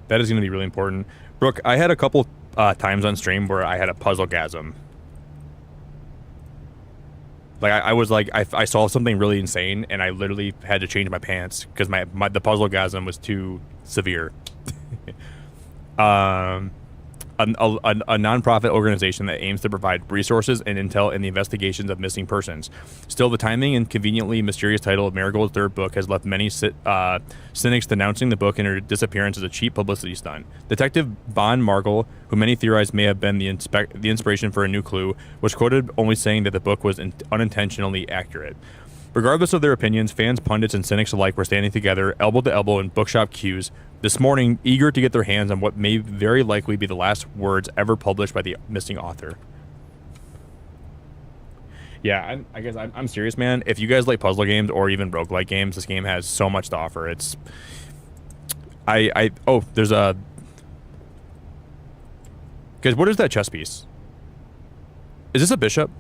That is going to be really important. Brooke, I had a couple times on stream where I had a puzzle-gasm. Like I was like I saw something really insane and I literally had to change my pants because the puzzle-gasm was too severe. A nonprofit organization that aims to provide resources and intel in the investigations of missing persons. Still, the timing and conveniently mysterious title of Marigold's third book has left many cynics denouncing the book and her disappearance as a cheap publicity stunt. Detective Von Margel, who many theorize may have been the inspiration for A New Clue, was quoted only saying that the book was unintentionally accurate. Regardless of their opinions, fans, pundits, and cynics alike were standing together, elbow to elbow in bookshop queues this morning, eager to get their hands on what may very likely be the last words ever published by the missing author. Yeah, I guess I'm serious, man. If you guys like puzzle games or even roguelike games, this game has so much to offer. It's... Oh, there's a... Guys, what is that chess piece? Is this a bishop?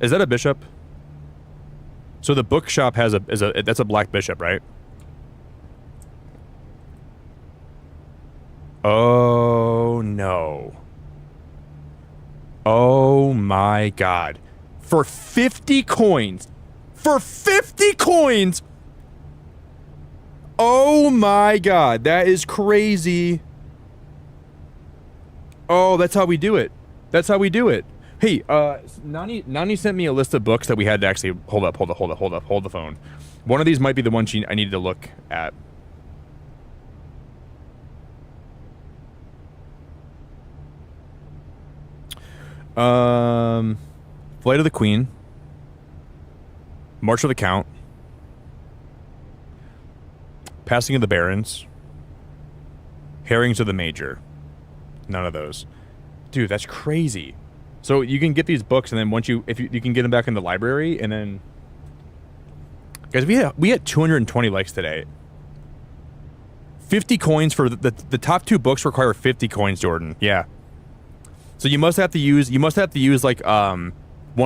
Is that a bishop? So the bookshop has that's a black bishop, right? Oh no. Oh my god. For 50 coins. For 50 coins. Oh my god, that is crazy. Oh, that's how we do it. That's how we do it. Hey, Nani sent me a list of books that we had to actually hold the phone. One of these might be the one I needed to look at. Flight of the Queen, March of the Count, Passing of the Barons, Herrings of the Major. None of those. Dude, that's crazy. So you can get these books, and then once you can get them back in the library, and then guys, we had 220 likes today. 50 coins for the top 2 books require 50 coins, Jordan. Yeah. So you must have to use like one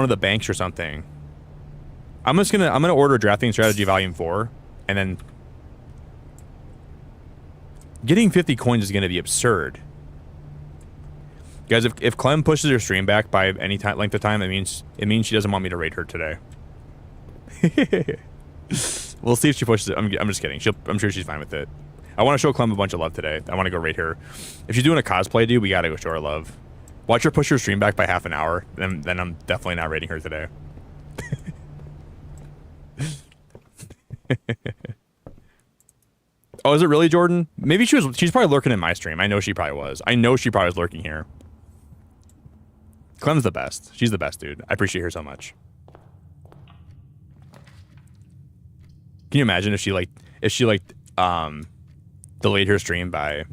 of the banks or something. I'm gonna order Drafting Strategy Volume 4, and then getting 50 coins is gonna be absurd. Guys, if Clem pushes her stream back by any length of time, it means she doesn't want me to raid her today. We'll see if she pushes it. I'm just kidding. I'm sure she's fine with it. I want to show Clem a bunch of love today. I want to go raid her. If she's doing a cosplay, dude, we gotta go show her love. Watch her push her stream back by half an hour, then I'm definitely not raiding her today. Oh, is it really, Jordan? Maybe she's probably lurking in my stream. I know she probably was. I know she probably was lurking here. Clem's the best. She's the best, dude. I appreciate her so much. Can you imagine if she delayed her stream by...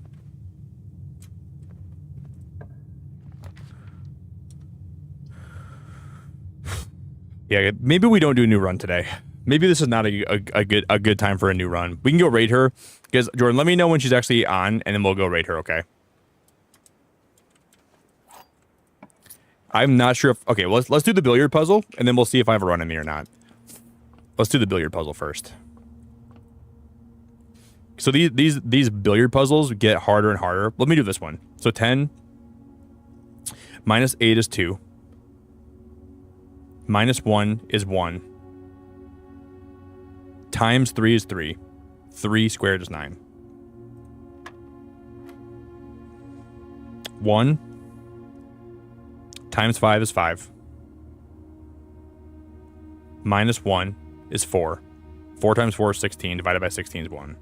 Yeah, maybe we don't do a new run today. Maybe this is not a good time for a new run. We can go raid her. Because Jordan, let me know when she's actually on, and then we'll go raid her, okay? I'm not sure if... Okay, well, let's do the billiard puzzle, and then we'll see if I have a run in me or not. Let's do the billiard puzzle first. So these billiard puzzles get harder and harder. Let me do this one. So 10 minus 8 is 2. Minus 1 is 1. Times 3 is 3. 3 squared is 9. 1 times 5 is 5. Minus 1 is 4. 4 times 4 is 16. Divided by 16 is 1.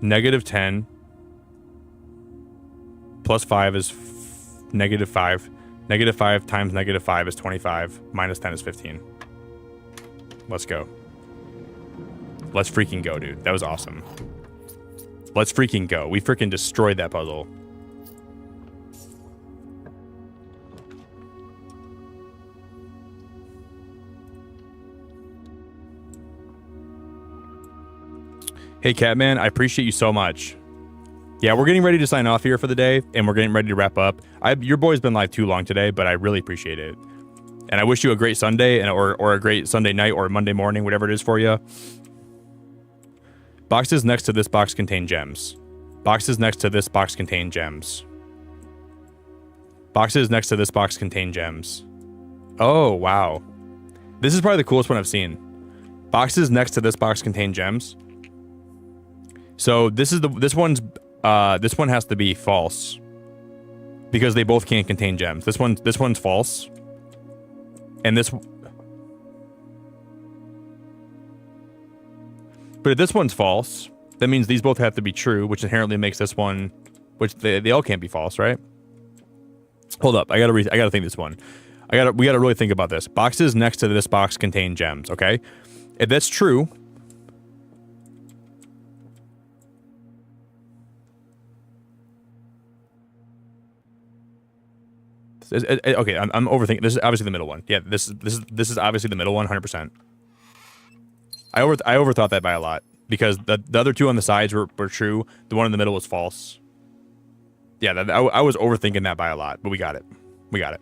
Negative 10 plus 5 is negative 5. Negative 5 times negative 5 is 25. Minus 10 is 15. Let's go. Let's freaking go, dude. That was awesome. Let's freaking go. We freaking destroyed that puzzle. Hey, Catman, I appreciate you so much. Yeah, we're getting ready to sign off here for the day, and we're getting ready to wrap up. Your boy's been live too long today, but I really appreciate it. And I wish you a great Sunday, or a great Sunday night, or Monday morning, whatever it is for you. Boxes next to this box contain gems. Boxes next to this box contain gems. Boxes next to this box contain gems. Oh, wow. This is probably the coolest one I've seen. Boxes next to this box contain gems. So this one has to be false. Because they both can't contain gems. This one's false. And this... But if this one's false, that means these both have to be true, which inherently makes this one... Which they all can't be false, right? Hold up, I gotta think this one. We gotta really think about this. Boxes next to this box contain gems, okay? If that's true... Okay, I'm overthinking. This is obviously the middle one. Yeah, this is obviously the middle one, 100%. I overthought that by a lot because the other two on the sides were true. The one in the middle was false. Yeah, I was overthinking that by a lot, but we got it. We got it.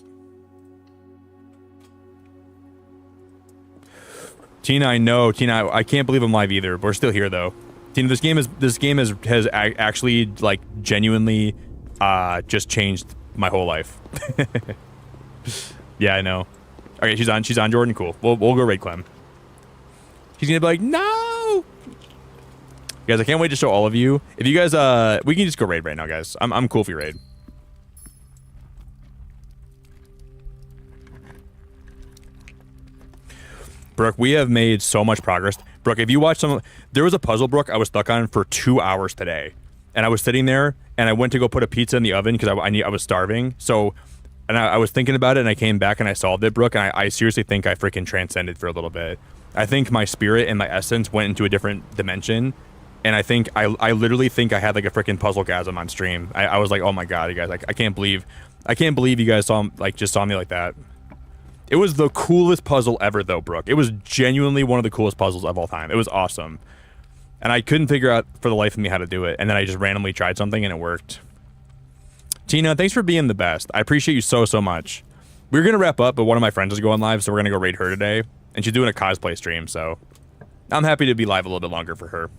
Tina, I know. Tina, I can't believe I'm live either. We're still here though. Tina, this game has actually like genuinely just changed my whole life. Yeah, I know. Okay, she's on Jordan. Cool. We'll go raid Clem. She's gonna be like, no, guys. I can't wait to show all of you. If you guys, we can just go raid right now, guys. I'm cool if you raid. Brooke, we have made so much progress. Brooke, if you watch there was a puzzle, Brooke, I was stuck on for 2 hours today. And I was sitting there, and I went to go put a pizza in the oven because I was starving. So, and I was thinking about it, and I came back and I solved it, Brooke. And I seriously think I freaking transcended for a little bit. I think my spirit and my essence went into a different dimension. And I think, I literally think I had like a freaking puzzle-gasm on stream. I was like, oh my god, you guys, like, I can't believe you guys just saw me like that. It was the coolest puzzle ever, though, Brooke. It was genuinely one of the coolest puzzles of all time. It was awesome. And I couldn't figure out for the life of me how to do it. And then I just randomly tried something and it worked. Tina, thanks for being the best. I appreciate you so, so much. We were going to wrap up, but one of my friends is going live, so we're going to go raid her today. And she's doing a cosplay stream, so I'm happy to be live a little bit longer for her.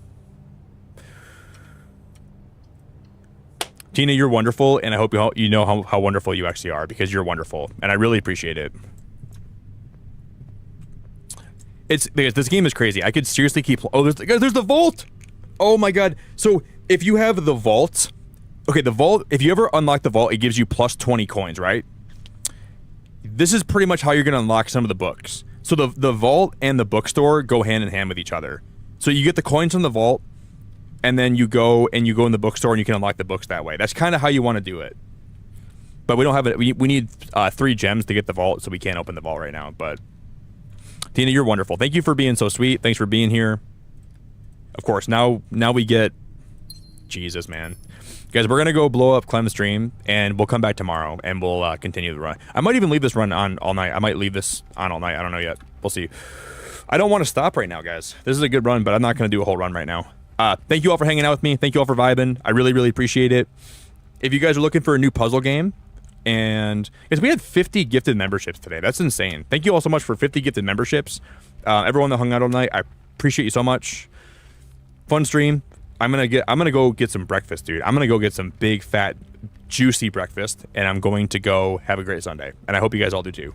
Tina, you're wonderful, and I hope you know how wonderful you actually are, because you're wonderful, and I really appreciate it. Because this game is crazy. I could seriously keep... Oh, there's the vault! Oh my god. So, if you have the vault... Okay, the vault... If you ever unlock the vault, it gives you plus 20 coins, right? This is pretty much how you're going to unlock some of the books. So, the vault and the bookstore go hand in hand with each other. So, you get the coins from the vault, and then you go in the bookstore, and you can unlock the books that way. That's kind of how you want to do it. But we don't have it... We need 3 gems to get the vault, so we can't open the vault right now, but... Tina, you're wonderful. Thank you for being so sweet. Thanks for being here. Of course, now we get... Jesus, man. Guys, we're going to go blow up Clem's stream, and we'll come back tomorrow, and we'll continue the run. I might even leave this run on all night. I might leave this on all night. I don't know yet. We'll see. I don't want to stop right now, guys. This is a good run, but I'm not going to do a whole run right now. Thank you all for hanging out with me. Thank you all for vibing. I really, really appreciate it. If you guys are looking for a new puzzle game... And because we had 50 gifted memberships today. That's insane. Thank you all so much for 50 gifted memberships. Everyone that hung out all night, I appreciate you so much. Fun stream. I'm gonna go get some breakfast, dude. I'm gonna go get some big, fat, juicy breakfast, and I'm going to go have a great Sunday. And I hope you guys all do too.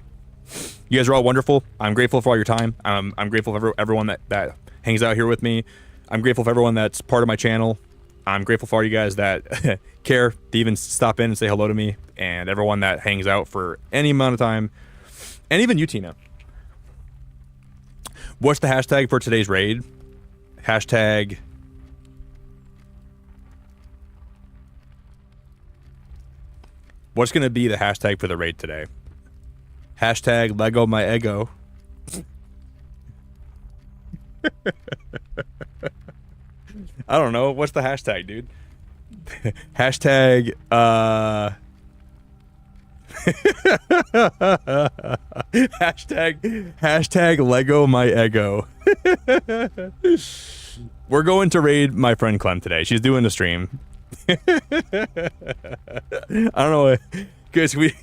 You guys are all wonderful. I'm grateful for all your time. I'm grateful for everyone that hangs out here with me. I'm grateful for everyone that's part of my channel. I'm grateful for all you guys that care to even stop in and say hello to me, and everyone that hangs out for any amount of time, and even you, Tina. What's the hashtag for today's raid? Hashtag... What's going to be the hashtag for the raid today? Hashtag Lego my ego. I don't know. What's the hashtag, dude? Hashtag, hashtag Lego my ego. We're going to raid my friend Clem today. She's doing the stream. I don't know. Because we...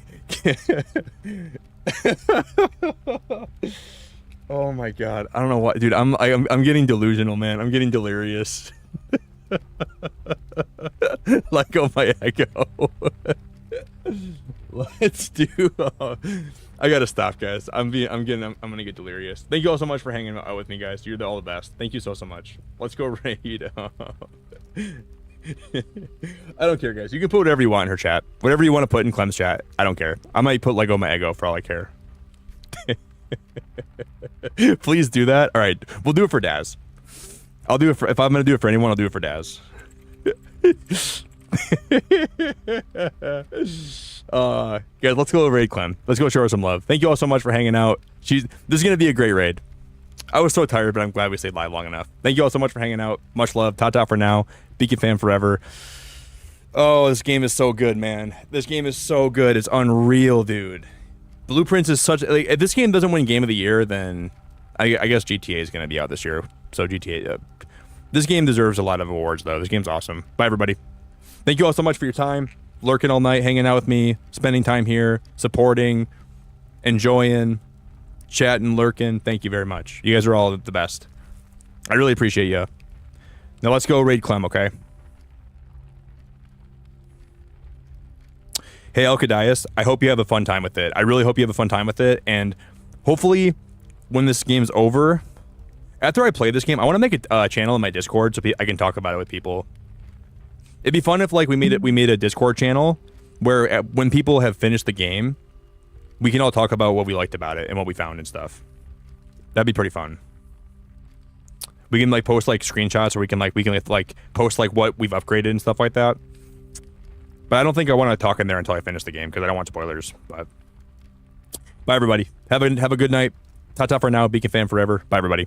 Oh my god. I don't know what... Dude, I'm getting delusional, man. I'm getting delirious. Let go my ego. Let's do. I gotta stop, guys. I'm gonna get delirious. Thank you all so much for hanging out with me, guys. You're all the best. Thank you so much. Let's go raid. I don't care, guys. You can put whatever you want in her chat. Whatever you want to put in Clem's chat. I don't care. I might put Lego my ego for all I care. Please do that. All right, we'll do it for Daz. I'll do it for. If I'm gonna do it for anyone, I'll do it for Daz. Guys, let's go raid Clem. Let's go show her some love. Thank you all so much for hanging out. This is gonna be a great raid. I was so tired, but I'm glad we stayed live long enough. Thank you all so much for hanging out. Much love. Ta-ta for now. Beacon fan forever. Oh, this game is so good, man. This game is so good. It's unreal, dude. Blueprints is such... Like, if this game doesn't win Game of the Year, then I guess GTA is going to be out this year. So GTA... this game deserves a lot of awards, though. This game's awesome. Bye, everybody. Thank you all so much for your time. Lurking all night, hanging out with me, spending time here, supporting, enjoying, chatting, lurking. Thank you very much. You guys are all the best. I really appreciate you. Now let's go raid Clem, okay? Hey, Alcadias, I hope you have a fun time with it. I really hope you have a fun time with it, and hopefully when this game's over, after I play this game, I want to make a channel in my Discord so I can talk about it with people. It'd be fun if like we made a Discord channel where when people have finished the game, we can all talk about what we liked about it and what we found and stuff. That'd be pretty fun. We can like post like screenshots, or we can post like what we've upgraded and stuff like that. But I don't think I want to talk in there until I finish the game because I don't want spoilers. But bye everybody. Have a good night. Ta-ta for now. Beacon fan forever. Bye everybody.